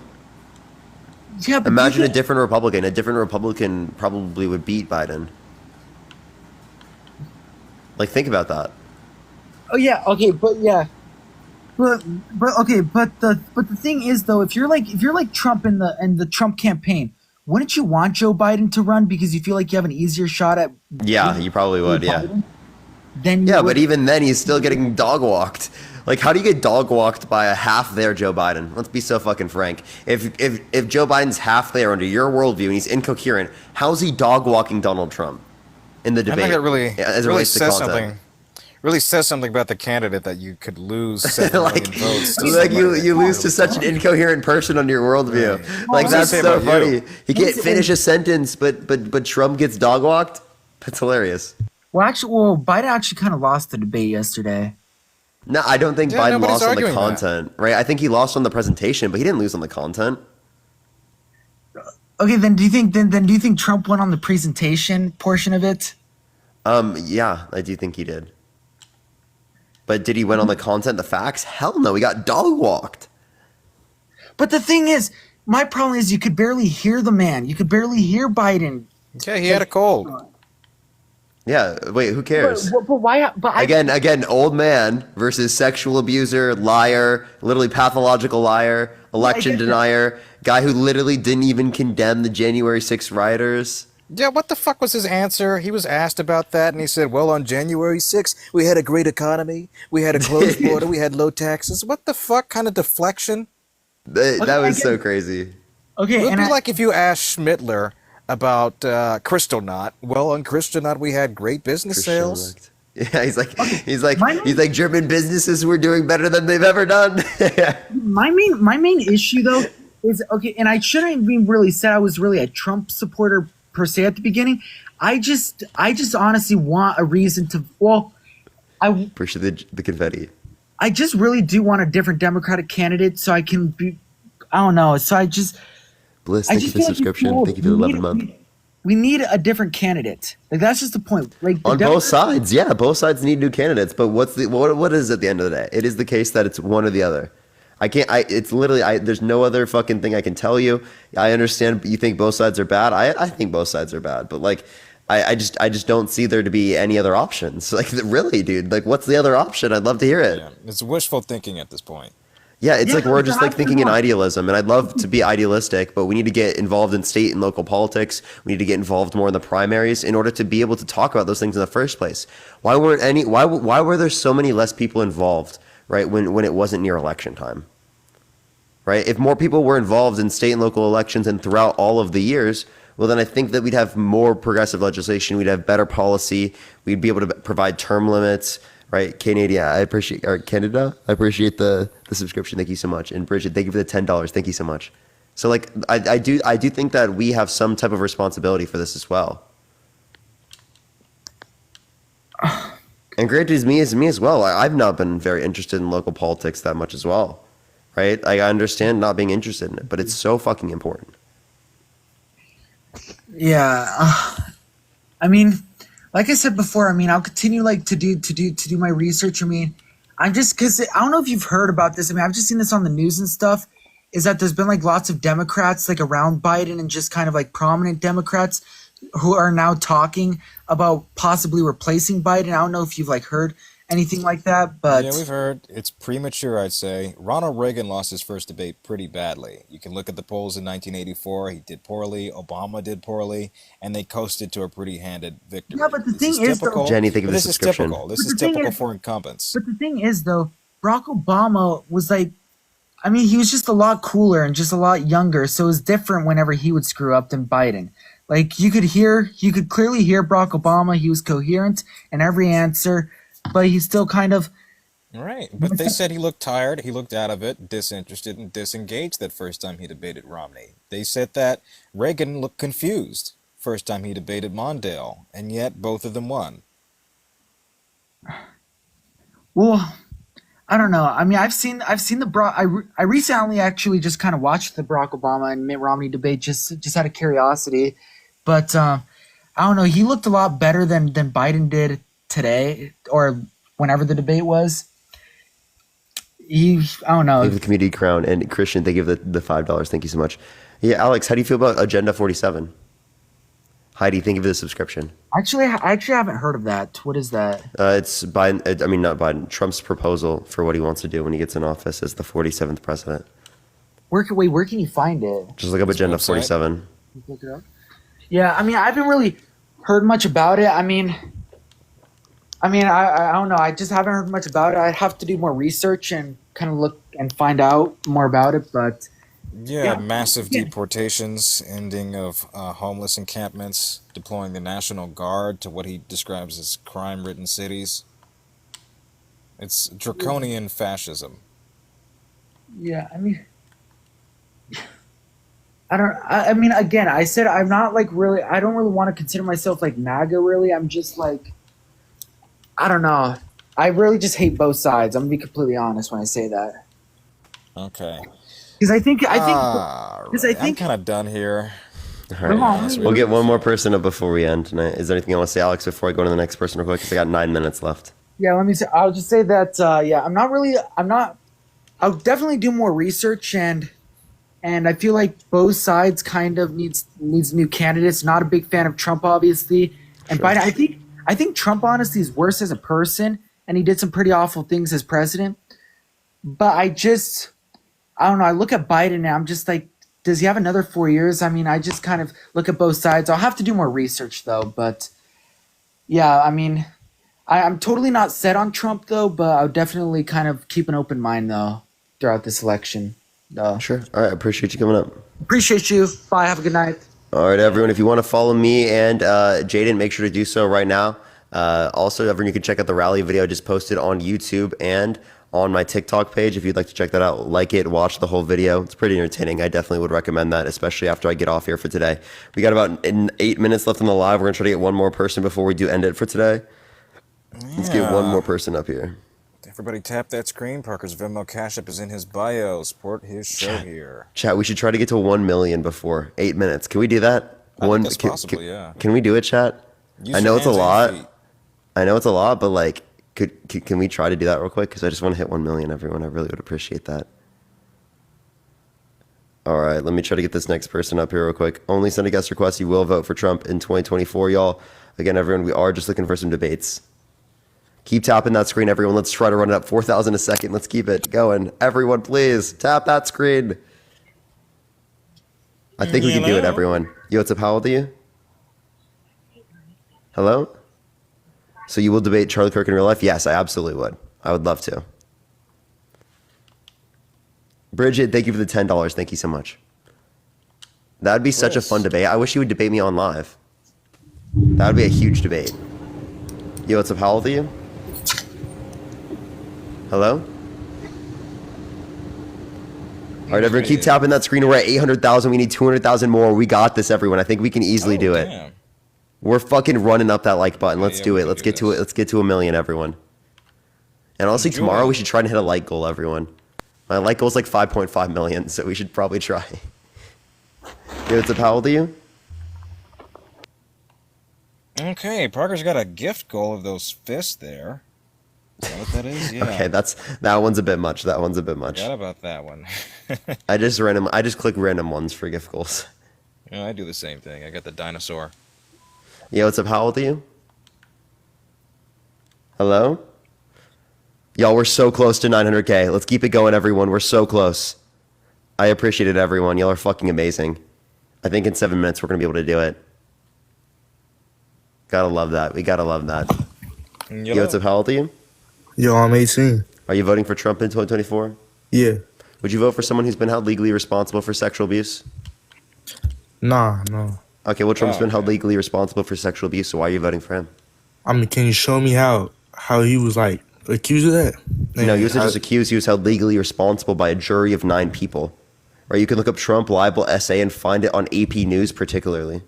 Yeah, but imagine a different Republican. A different Republican probably would beat Biden. Like, think about that. Oh yeah, okay, but yeah, but okay, but the thing is though, if you're like Trump in the Trump campaign, wouldn't you want Joe Biden to run because you feel like you have an easier shot at? Yeah, you probably would. Yeah. Then but even then, he's still getting dog walked. Like, how do you get dog walked by a half there Joe Biden? Let's be so fucking frank. If Joe Biden's half there under your worldview and he's incoherent, how's he dog walking Donald Trump in the debate? I think that really content? says something. Really says something about the candidate that you could lose 7 million votes. Like you lose to such an incoherent person under your worldview. Right. Like, that's so funny. You. He can't finish a sentence, but Trump gets dog walked. That's hilarious. Well, Biden actually kind of lost the debate yesterday. No, I don't think Biden lost on the content, right? I think he lost on the presentation, but he didn't lose on the content. Okay, then do you think Trump won on the presentation portion of it? Yeah, I do think he did. But did he win on the content, the facts? Hell no, he got dog walked. But the thing is, my problem is you could barely hear the man. You could barely hear Biden. Yeah, he had a cold. Yeah, wait, who cares? But why? But Again, old man versus sexual abuser, liar, literally pathological liar, election denier, guy who literally didn't even condemn the January 6th rioters. Yeah, what the fuck was his answer? He was asked about that, and he said, well, on January 6th, we had a great economy, we had a closed border, we had low taxes. What the fuck kind of deflection? That was so crazy. Okay, it would be like if you asked Schmittler about Crystal Knot. Well, on Crystal Knot, we had great business sales. Yeah, he's like German businesses were doing better than they've ever done. My main issue though is okay, and I shouldn't even really said I was really a Trump supporter per se at the beginning. I just honestly want a reason to. Well, I appreciate the confetti. I just really do want a different Democratic candidate so I can be. I don't know. So I just. Bliss, thank you for the subscription. Thank you for the 11 month. We need a different candidate. Like, that's just the point. Like, on both sides, yeah, both sides need new candidates. But what is at the end of the day? It is the case that it's one or the other. It's literally there's no other fucking thing I can tell you. I understand you think both sides are bad. I think both sides are bad. But like, I just don't see there to be any other options. Like, really, dude. Like, what's the other option? I'd love to hear it. Yeah, it's wishful thinking at this point. Yeah, it's like we're just like thinking in idealism, and I'd love to be idealistic, but we need to get involved in state and local politics. We need to get involved more in the primaries in order to be able to talk about those things in the first place. Why were there so many less people involved, right, when it wasn't near election time? Right? If more people were involved in state and local elections and throughout all of the years, well, then I think that we'd have more progressive legislation, we'd have better policy, we'd be able to provide term limits. Right, Canada, I appreciate the subscription. Thank you so much. And Bridget, thank you for the $10. Thank you so much. So like, I do think that we have some type of responsibility for this as well. And granted, is me as well. I've not been very interested in local politics that much as well. Right, like, I understand not being interested in it, but it's so fucking important. Yeah, I mean. Like I said before, I mean, I'll continue like to do my research. I mean, I'm just because I don't know if you've heard about this. I mean, I've just seen this on the news and stuff. Is that there's been like lots of Democrats like around Biden and just kind of like prominent Democrats who are now talking about possibly replacing Biden. I don't know if you've like heard anything like that, but yeah, we've heard. It's premature, I'd say. Ronald Reagan lost his first debate pretty badly. You can look at the polls in 1984. He did poorly. Obama did poorly, and they coasted to a pretty handed victory. Yeah, but the thing is, though, Jenny, thank you for the subscription. This is typical for incumbents. But the thing is, though, Barack Obama was like, I mean, he was just a lot cooler and just a lot younger, so it was different whenever he would screw up than Biden. Like you could clearly hear Barack Obama. He was coherent in every answer, but he's still kind of. Right, but they said he looked tired, he looked out of it, disinterested and disengaged that first time he debated Romney. They said that Reagan looked confused first time he debated Mondale, and yet both of them won. Well, I don't know. I mean, I've seen the I recently actually just kind of watched the Barack Obama and Mitt Romney debate just out of curiosity, but I don't know. He looked a lot better than Biden did today or whenever the debate was. I don't know. Give the community crown. And Christian, they give the $5. Thank you so much. Yeah, Alex, how do you feel about Agenda 47? Heidi, thank you for the subscription. Actually, I haven't heard of that. What is that? It's Biden. I mean, not Biden. Trump's proposal for what he wants to do when he gets in office as the 47th president. Where can you find it? Just look up Agenda 47. Look it up. Yeah, I mean, I haven't really heard much about it. I mean, I don't know. I just haven't heard much about it. I'd have to do more research and kind of look and find out more about it. But yeah, massive deportations, ending of homeless encampments, deploying the National Guard to what he describes as crime-ridden cities. It's draconian fascism. Yeah, I mean, I mean, again, I said I'm not like really. I don't really want to consider myself like MAGA. Really, I'm just like, I don't know. I really just hate both sides. I'm gonna be completely honest when I say that. Okay. Because I think I'm kind of done here. All right. We'll get one more person up before we end tonight. Is there anything you want to say, Alex, before I go to the next person real quick? Because I got 9 minutes left. Yeah, let me say. I'll just say that. Yeah, I'll definitely do more research and I feel like both sides kind of needs new candidates. Not a big fan of Trump, obviously, and Sure. Biden. I think Trump honestly is worse as a person, and he did some pretty awful things as president. But I don't know. I look at Biden and I'm just like, does he have another 4 years? I mean, I just kind of look at both sides. I'll have to do more research though. But yeah, I mean, I'm totally not set on Trump though, but I'll definitely kind of keep an open mind though throughout this election. Sure. All right. I appreciate you coming up. Appreciate you. Bye. Have a good night. All right, everyone. If you want to follow me and Jaden, make sure to do so right now. Also, everyone, you can check out the rally video I just posted on YouTube and on my TikTok page. If you'd like to check that out, like it, watch the whole video. It's pretty entertaining. I definitely would recommend that, especially after I get off here for today. We got about 8 minutes left on the live. We're going to try to get one more person before we do end it for today. Let's get one more person up here. Everybody tap that screen. Parker's Venmo Cash App is in his bio. Support his show here. Chat, we should try to get to 1 million before 8 minutes. Can we do that? I think that's possible, yeah. Can we do it, chat? Use I your know it's a hands and lot. feet. I know it's a lot, but like, can we try to do that real quick? Because I just want to hit 1 million, everyone. I really would appreciate that. All right, let me try to get this next person up here real quick. Only send a guest request. You will vote for Trump in 2024, y'all. Again, everyone, we are just looking for some debates. Keep tapping that screen, everyone. Let's try to run it up 4,000 a second. Let's keep it going. Everyone, please tap that screen. I think we can do it, everyone. Yo, what's up? How old are you? Hello? So you will debate Charlie Kirk in real life? Yes, I absolutely would. I would love to. Bridget, thank you for the $10. Thank you so much. That would be such a fun debate. I wish you would debate me on live. That would be a huge debate. Yo, what's up? How old are you? Hello? All right, everyone, keep tapping that screen. We're at 800,000. We need 200,000 more. We got this, everyone. I think we can easily do it. Damn. We're fucking running up that like button. Let's do it. Let's get to it. Let's get to 1 million, everyone. And honestly, tomorrow we should try and hit a like goal, everyone. My like goal is like 5.5 million, so we should probably try. Yo, what's up? How old are you? Okay, Parker's got a gift goal of those fists there. Is that what that is? Yeah. Okay, that one's a bit much. That one's a bit much. Forgot about that one. I just click random ones for gift goals. Yeah, I do the same thing. I got the dinosaur. Yo, what's up? How old are you? Hello? Y'all, we're so close to 900K. Let's keep it going, everyone. We're so close. I appreciate it, everyone. Y'all are fucking amazing. I think in 7 minutes we're going to be able to do it. Gotta love that. We gotta love that. Yo, what's up? How old are you? Yo, I'm 18. Are you voting for Trump in 2024? Yeah. Would you vote for someone who's been held legally responsible for sexual abuse? Nah, no. Okay, well, Trump's been held legally responsible for sexual abuse, so why are you voting for him? I mean, can you show me how he was like accused of that? No, he wasn't just accused. He was held legally responsible by a jury of 9 people. Right? You can look up Trump libel essay and find it on AP News particularly.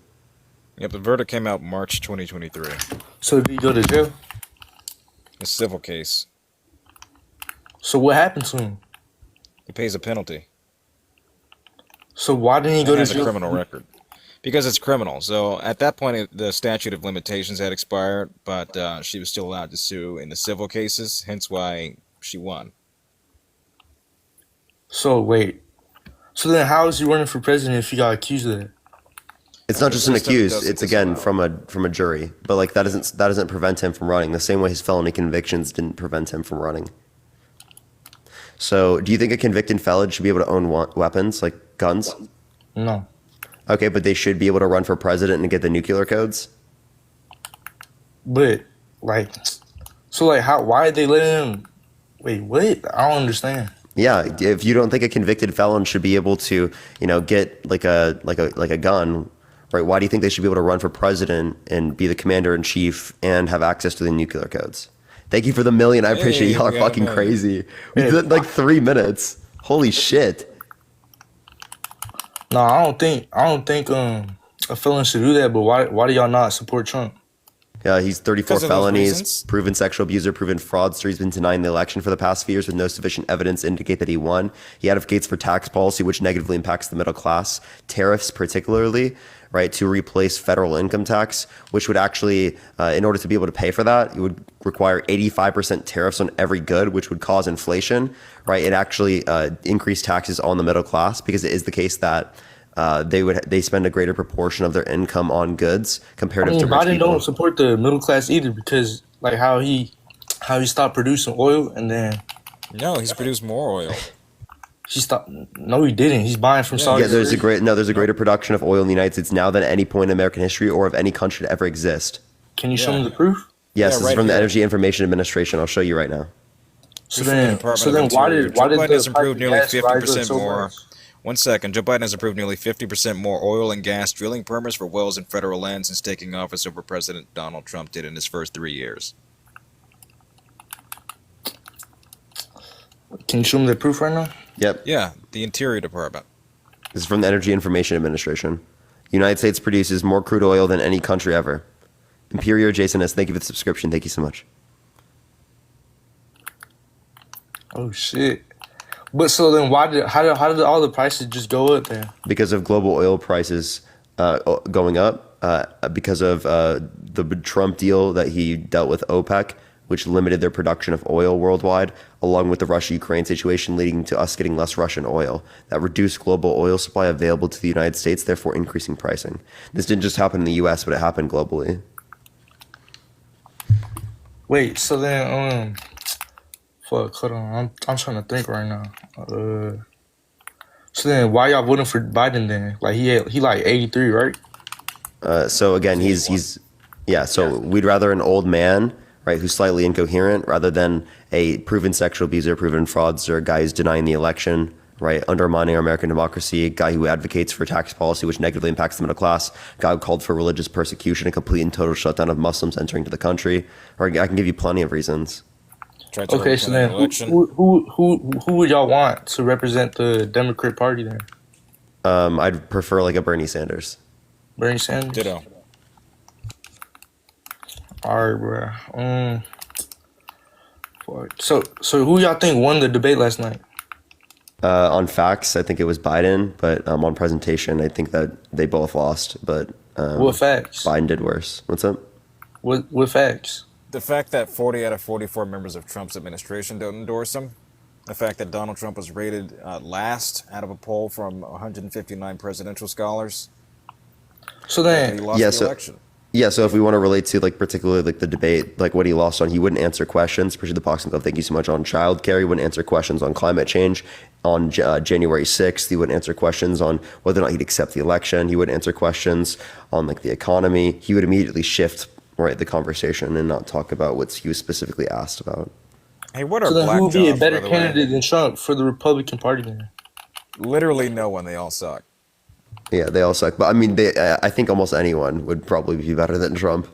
Yep, the verdict came out March 2023. So did he go to jail? A civil case. So what happened to him? He pays a penalty. So why didn't he go to Has a jail? criminal record. Because it's criminal. So at that point, the statute of limitations had expired, but she was still allowed to sue in the civil cases, hence why she won. So wait. So then how is he running for president if he got accused of that? It's not just an accused. It's again from a jury. But like that doesn't prevent him from running. The same way his felony convictions didn't prevent him from running. So, do you think a convicted felon should be able to own weapons like guns? No. Okay, but they should be able to run for president and get the nuclear codes? But like, so like how? Why did they let him? Wait, what? I don't understand. Yeah, if you don't think a convicted felon should be able to, get like a gun, right? Why do you think they should be able to run for president and be the commander in chief and have access to the nuclear codes? Thank you for the million. I appreciate y'all are fucking crazy. We did like 3 minutes. Holy shit. No, I don't think a felon should do that. But why do y'all not support Trump? Yeah, he's 34 felonies, reasons. proven sexual abuser, proven fraudster. He's been denying the election for the past few years with no sufficient evidence to indicate that he won. He advocates for tax policy, which negatively impacts the middle class. Tariffs, particularly, right, to replace federal income tax, which would actually, in order to be able to pay for that, it would require 85% tariffs on every good, which would cause inflation, right? It actually increased taxes on the middle class because it is the case that they spend a greater proportion of their income on goods comparative to rich Biden people. don't support the middle class either because like how he stopped producing oil and then No, he's produced more oil. he stopped. No, he didn't. He's buying from Saudi. Yeah, there's a greater production of oil in the United States now than at any point in American history or of any country to ever exist. Can you show me the proof? Yes, Yeah, this right is from the here. Energy Information Administration. I'll show you right now. So then why did Joe Biden has the improved nearly price of gas rise 50% so more. much? 1 second. Joe Biden has approved nearly 50% more oil and gas drilling permits for wells in federal land since taking office over President Donald Trump did in his first 3 years. Can you show me the proof right now? Yep. Yeah, the Interior Department. This is from the Energy Information Administration. The United States produces more crude oil than any country ever. Imperior Jason S., thank you for the subscription. Thank you so much. Oh shit! But so then how did all the prices just go up then? Because of global oil prices going up, because of the Trump deal that he dealt with OPEC, which limited their production of oil worldwide, along with the Russia-Ukraine situation leading to us getting less Russian oil. That reduced global oil supply available to the United States, therefore increasing pricing. This didn't just happen in the U.S., but it happened globally. Wait, so then fuck, hold on, I'm trying to think right now. So then why y'all voting for Biden then? Like he like 83, right? So again, so we'd rather an old man, right, who's slightly incoherent rather than a proven sexual abuser, proven fraudster, a guy who's denying the election, right, undermining our American democracy, a guy who advocates for tax policy which negatively impacts the middle class, a guy who called for religious persecution, a complete and total shutdown of Muslims entering to the country. Or I can give you plenty of reasons. Okay, so then who would y'all want to represent the Democrat Party then? I'd prefer like a Bernie Sanders. Bernie Sanders? Ditto. Alright, bro. So who y'all think won the debate last night? On facts, I think it was Biden, but on presentation, I think that they both lost. But what facts? Biden did worse. What's up? What facts? The fact that 40 out of 44 members of Trump's administration don't endorse him. The fact that Donald Trump was rated last out of a poll from 159 presidential scholars. So then, he lost the election. Yeah, so if we want to relate to like particularly like the debate, like what he lost on, he wouldn't answer questions. Appreciate the boxing club. Thank you so much on childcare. He wouldn't answer questions on climate change. On January 6th, he wouldn't answer questions on whether or not he'd accept the election. He wouldn't answer questions on like the economy. He would immediately shift the conversation and not talk about what he was specifically asked about. Hey, what are So then, black who would be a jobs, better by the candidate way? than Trump for the Republican Party? Then Literally no one. They all suck. Yeah, they all suck. But I mean, I think almost anyone would probably be better than Trump.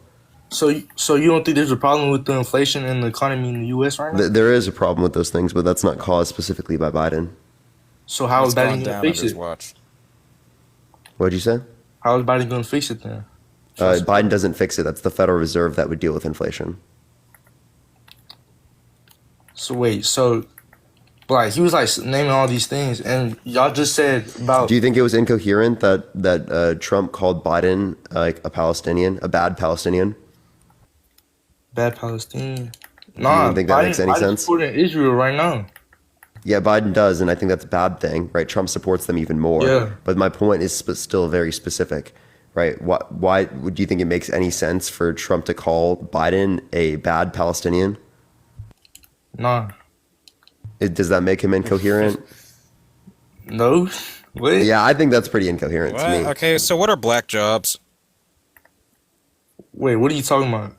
so you don't think there's a problem with the inflation and the economy in the U.S. right now? There is a problem with those things, but that's not caused specifically by Biden. So how is It's gone Biden going to down fix under his it? watch. What'd you say? How is Biden going to fix it then? Biden doesn't fix it. That's the Federal Reserve that would deal with inflation. So wait, so like he was like naming all these things, and y'all just said about. Do you think it was incoherent that Trump called Biden like a Palestinian, a bad Palestinian? Bad Palestinian? Do you even think that makes any Biden's sense? supporting Israel right now. Yeah, Biden does, and I think that's a bad thing, right? Trump supports them even more. Yeah. But my point is still very specific, right? Why would you think it makes any sense for Trump to call Biden a bad Palestinian? Nah. Does that make him incoherent? No. What? Yeah, I think that's pretty incoherent to me. What? Okay, so what are black jobs? Wait, what are you talking about?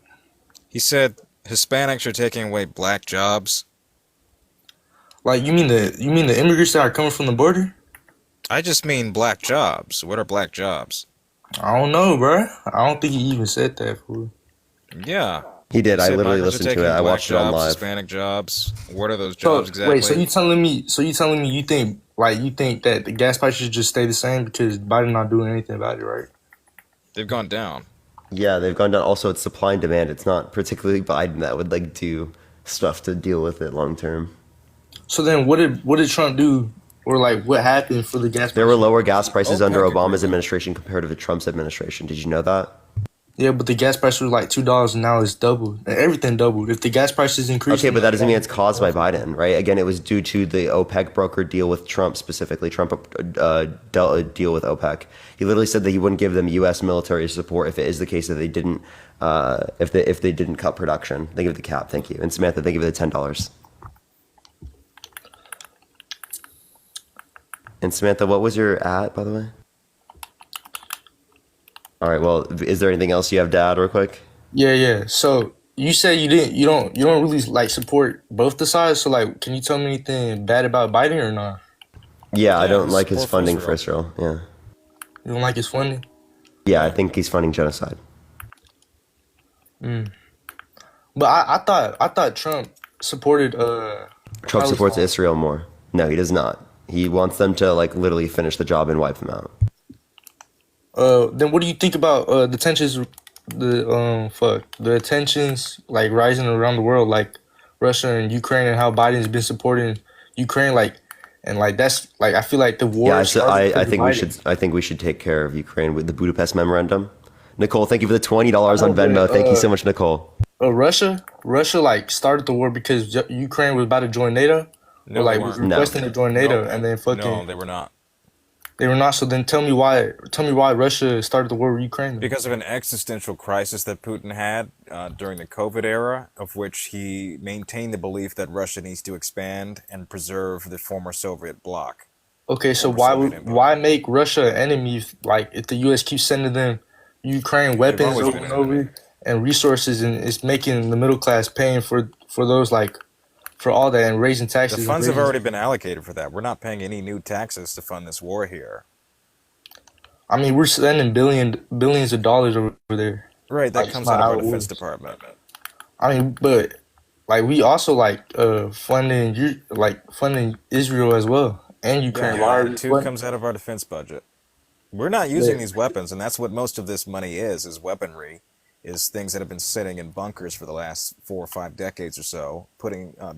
He said Hispanics are taking away black jobs. Like you mean the immigrants that are coming from the border? I just mean black jobs. What are black jobs? I don't know, bro. I don't think he even said that. Fool. Yeah. He did. He I said literally migrants are listened to taking it. I black watched it on jobs, live. Hispanic jobs. What are those So jobs exactly? wait, so you telling me you think that the gas prices just stay the same because Biden not doing anything about it, right? They've gone down. Yeah, they've gone down. Also, it's supply and demand. It's not particularly Biden that would like do stuff to deal with it long term. So then, what did Trump do, or like what happened for the gas? There were lower gas prices OPEC under Obama's agreement. administration compared to the Trump's administration. Did you know that? Yeah, but the gas price was like $2, and now it's doubled. And everything doubled. If the gas prices increase, Okay, but that doesn't mean it's caused by Biden, right? Again, it was due to the OPEC broker deal with Trump specifically. Trump dealt a deal with OPEC. He literally said that he wouldn't give them U.S. military support if it is the case that they didn't, if they didn't cut production. Think of the cap. Thank you. And Samantha, think of the $10. And Samantha, what was your at, by the way? All right. Well, is there anything else you have to add, real quick? Yeah. So you said you don't really like support both the sides. So like, can you tell me anything bad about Biden or not? Yeah, I don't like his funding for Israel. Yeah. You don't like his funding? Yeah, I think he's funding genocide. But I thought Trump supported Trump supports Palestine. Israel more. No, he does not. He wants them to like literally finish the job and wipe them out. Then what do you think about the tensions, the tensions like rising around the world, like Russia and Ukraine, and how Biden's been supporting Ukraine, like, and like that's like I feel like the war. Yeah, started I because think of we Biden. should. I think we should take care of Ukraine with the Budapest Memorandum. Nicole, thank you for the $20 on Venmo. Thank you so much, Nicole. Russia like started the war because Ukraine was about to join NATO, No, or like they was weren't. requesting to join NATO, No. and then fucking No, they were not. they were not. So then tell me why Russia started the war with Ukraine. Because of an existential crisis that Putin had during the COVID era, of which he maintained the belief that Russia needs to expand and preserve the former Soviet bloc. Okay, so Former Soviet Empire. why make Russia an enemy if the U.S. keeps sending them Ukraine weapons always over been and an over and resources, and it's making the middle class paying for those like for all that and raising taxes. The and funds have raising- already been allocated for that. We're not paying any new taxes to fund this war here. I mean, we're spending billions of dollars over there. Right, that Like, comes it's out not of how our it defense works. department. I mean, but like we also funding Israel as well and Ukraine. Why are Yeah, we too funding- comes out of our defense budget. We're not using Yeah. these weapons, and that's what most of this money is weaponry, is things that have been sitting in bunkers for the last 4 or 5 decades or so,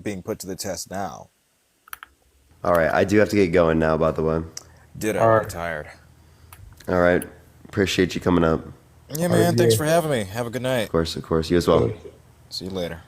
being put to the test now. All right, I do have to get going now, by the way. Ditto, All right. I'm tired. All right, appreciate you coming up. Yeah, man, thanks for having me. Have a good night. Of course, you as well. See you later.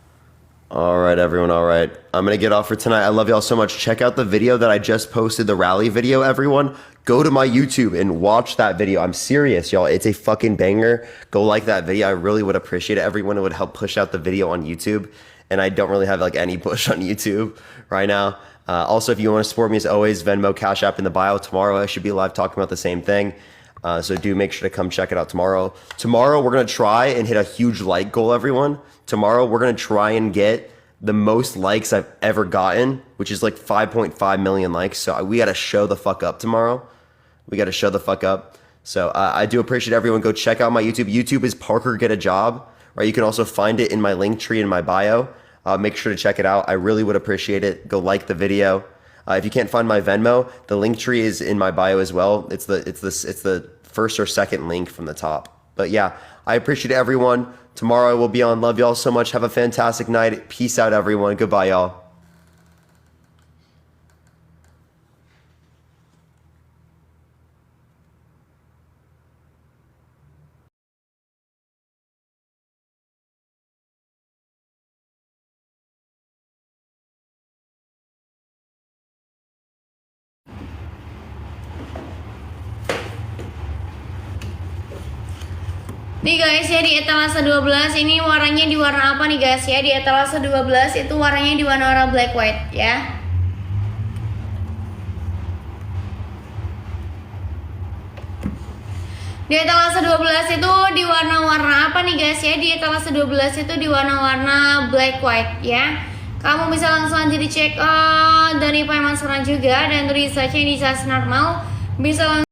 All right, everyone. All right. I'm going to get off for tonight. I love y'all so much. Check out the video that I just posted, the rally video, everyone. Go to my YouTube and watch that video. I'm serious, y'all. It's a fucking banger. Go like that video. I really would appreciate it. Everyone would help push out the video on YouTube. And I don't really have like any push on YouTube right now. Also, if you want to support me as always, Venmo, Cash App in the bio. Tomorrow I should be live talking about the same thing. So do make sure to come check it out tomorrow. Tomorrow, we're going to try and hit a huge like goal, everyone. Tomorrow, we're going to try and get the most likes I've ever gotten, which is like 5.5 million likes. So we got to show the fuck up tomorrow. We got to show the fuck up. So I do appreciate everyone. Go check out my YouTube. YouTube is Parker Get a Job, right? You can also find it in my link tree in my bio. Make sure to check it out. I really would appreciate it. Go like the video. If you can't find my Venmo, the link tree is in my bio as well. It's the first or second link from the top. But yeah, I appreciate everyone. Tomorrow I will be on. Love y'all so much. Have a fantastic night. Peace out, everyone. Goodbye, y'all. Nih guys ya, di etalase 12 ini warnanya di warna apa nih guys ya? Di etalase 12 itu warnanya di warna black white ya. Di etalase 12 itu di warna-warna apa nih guys ya? Di etalase 12 itu di warna-warna black white ya. Kamu bisa langsung aja dicek dari payment sekarang juga, dan untuk research-nya di size normal bisa langsung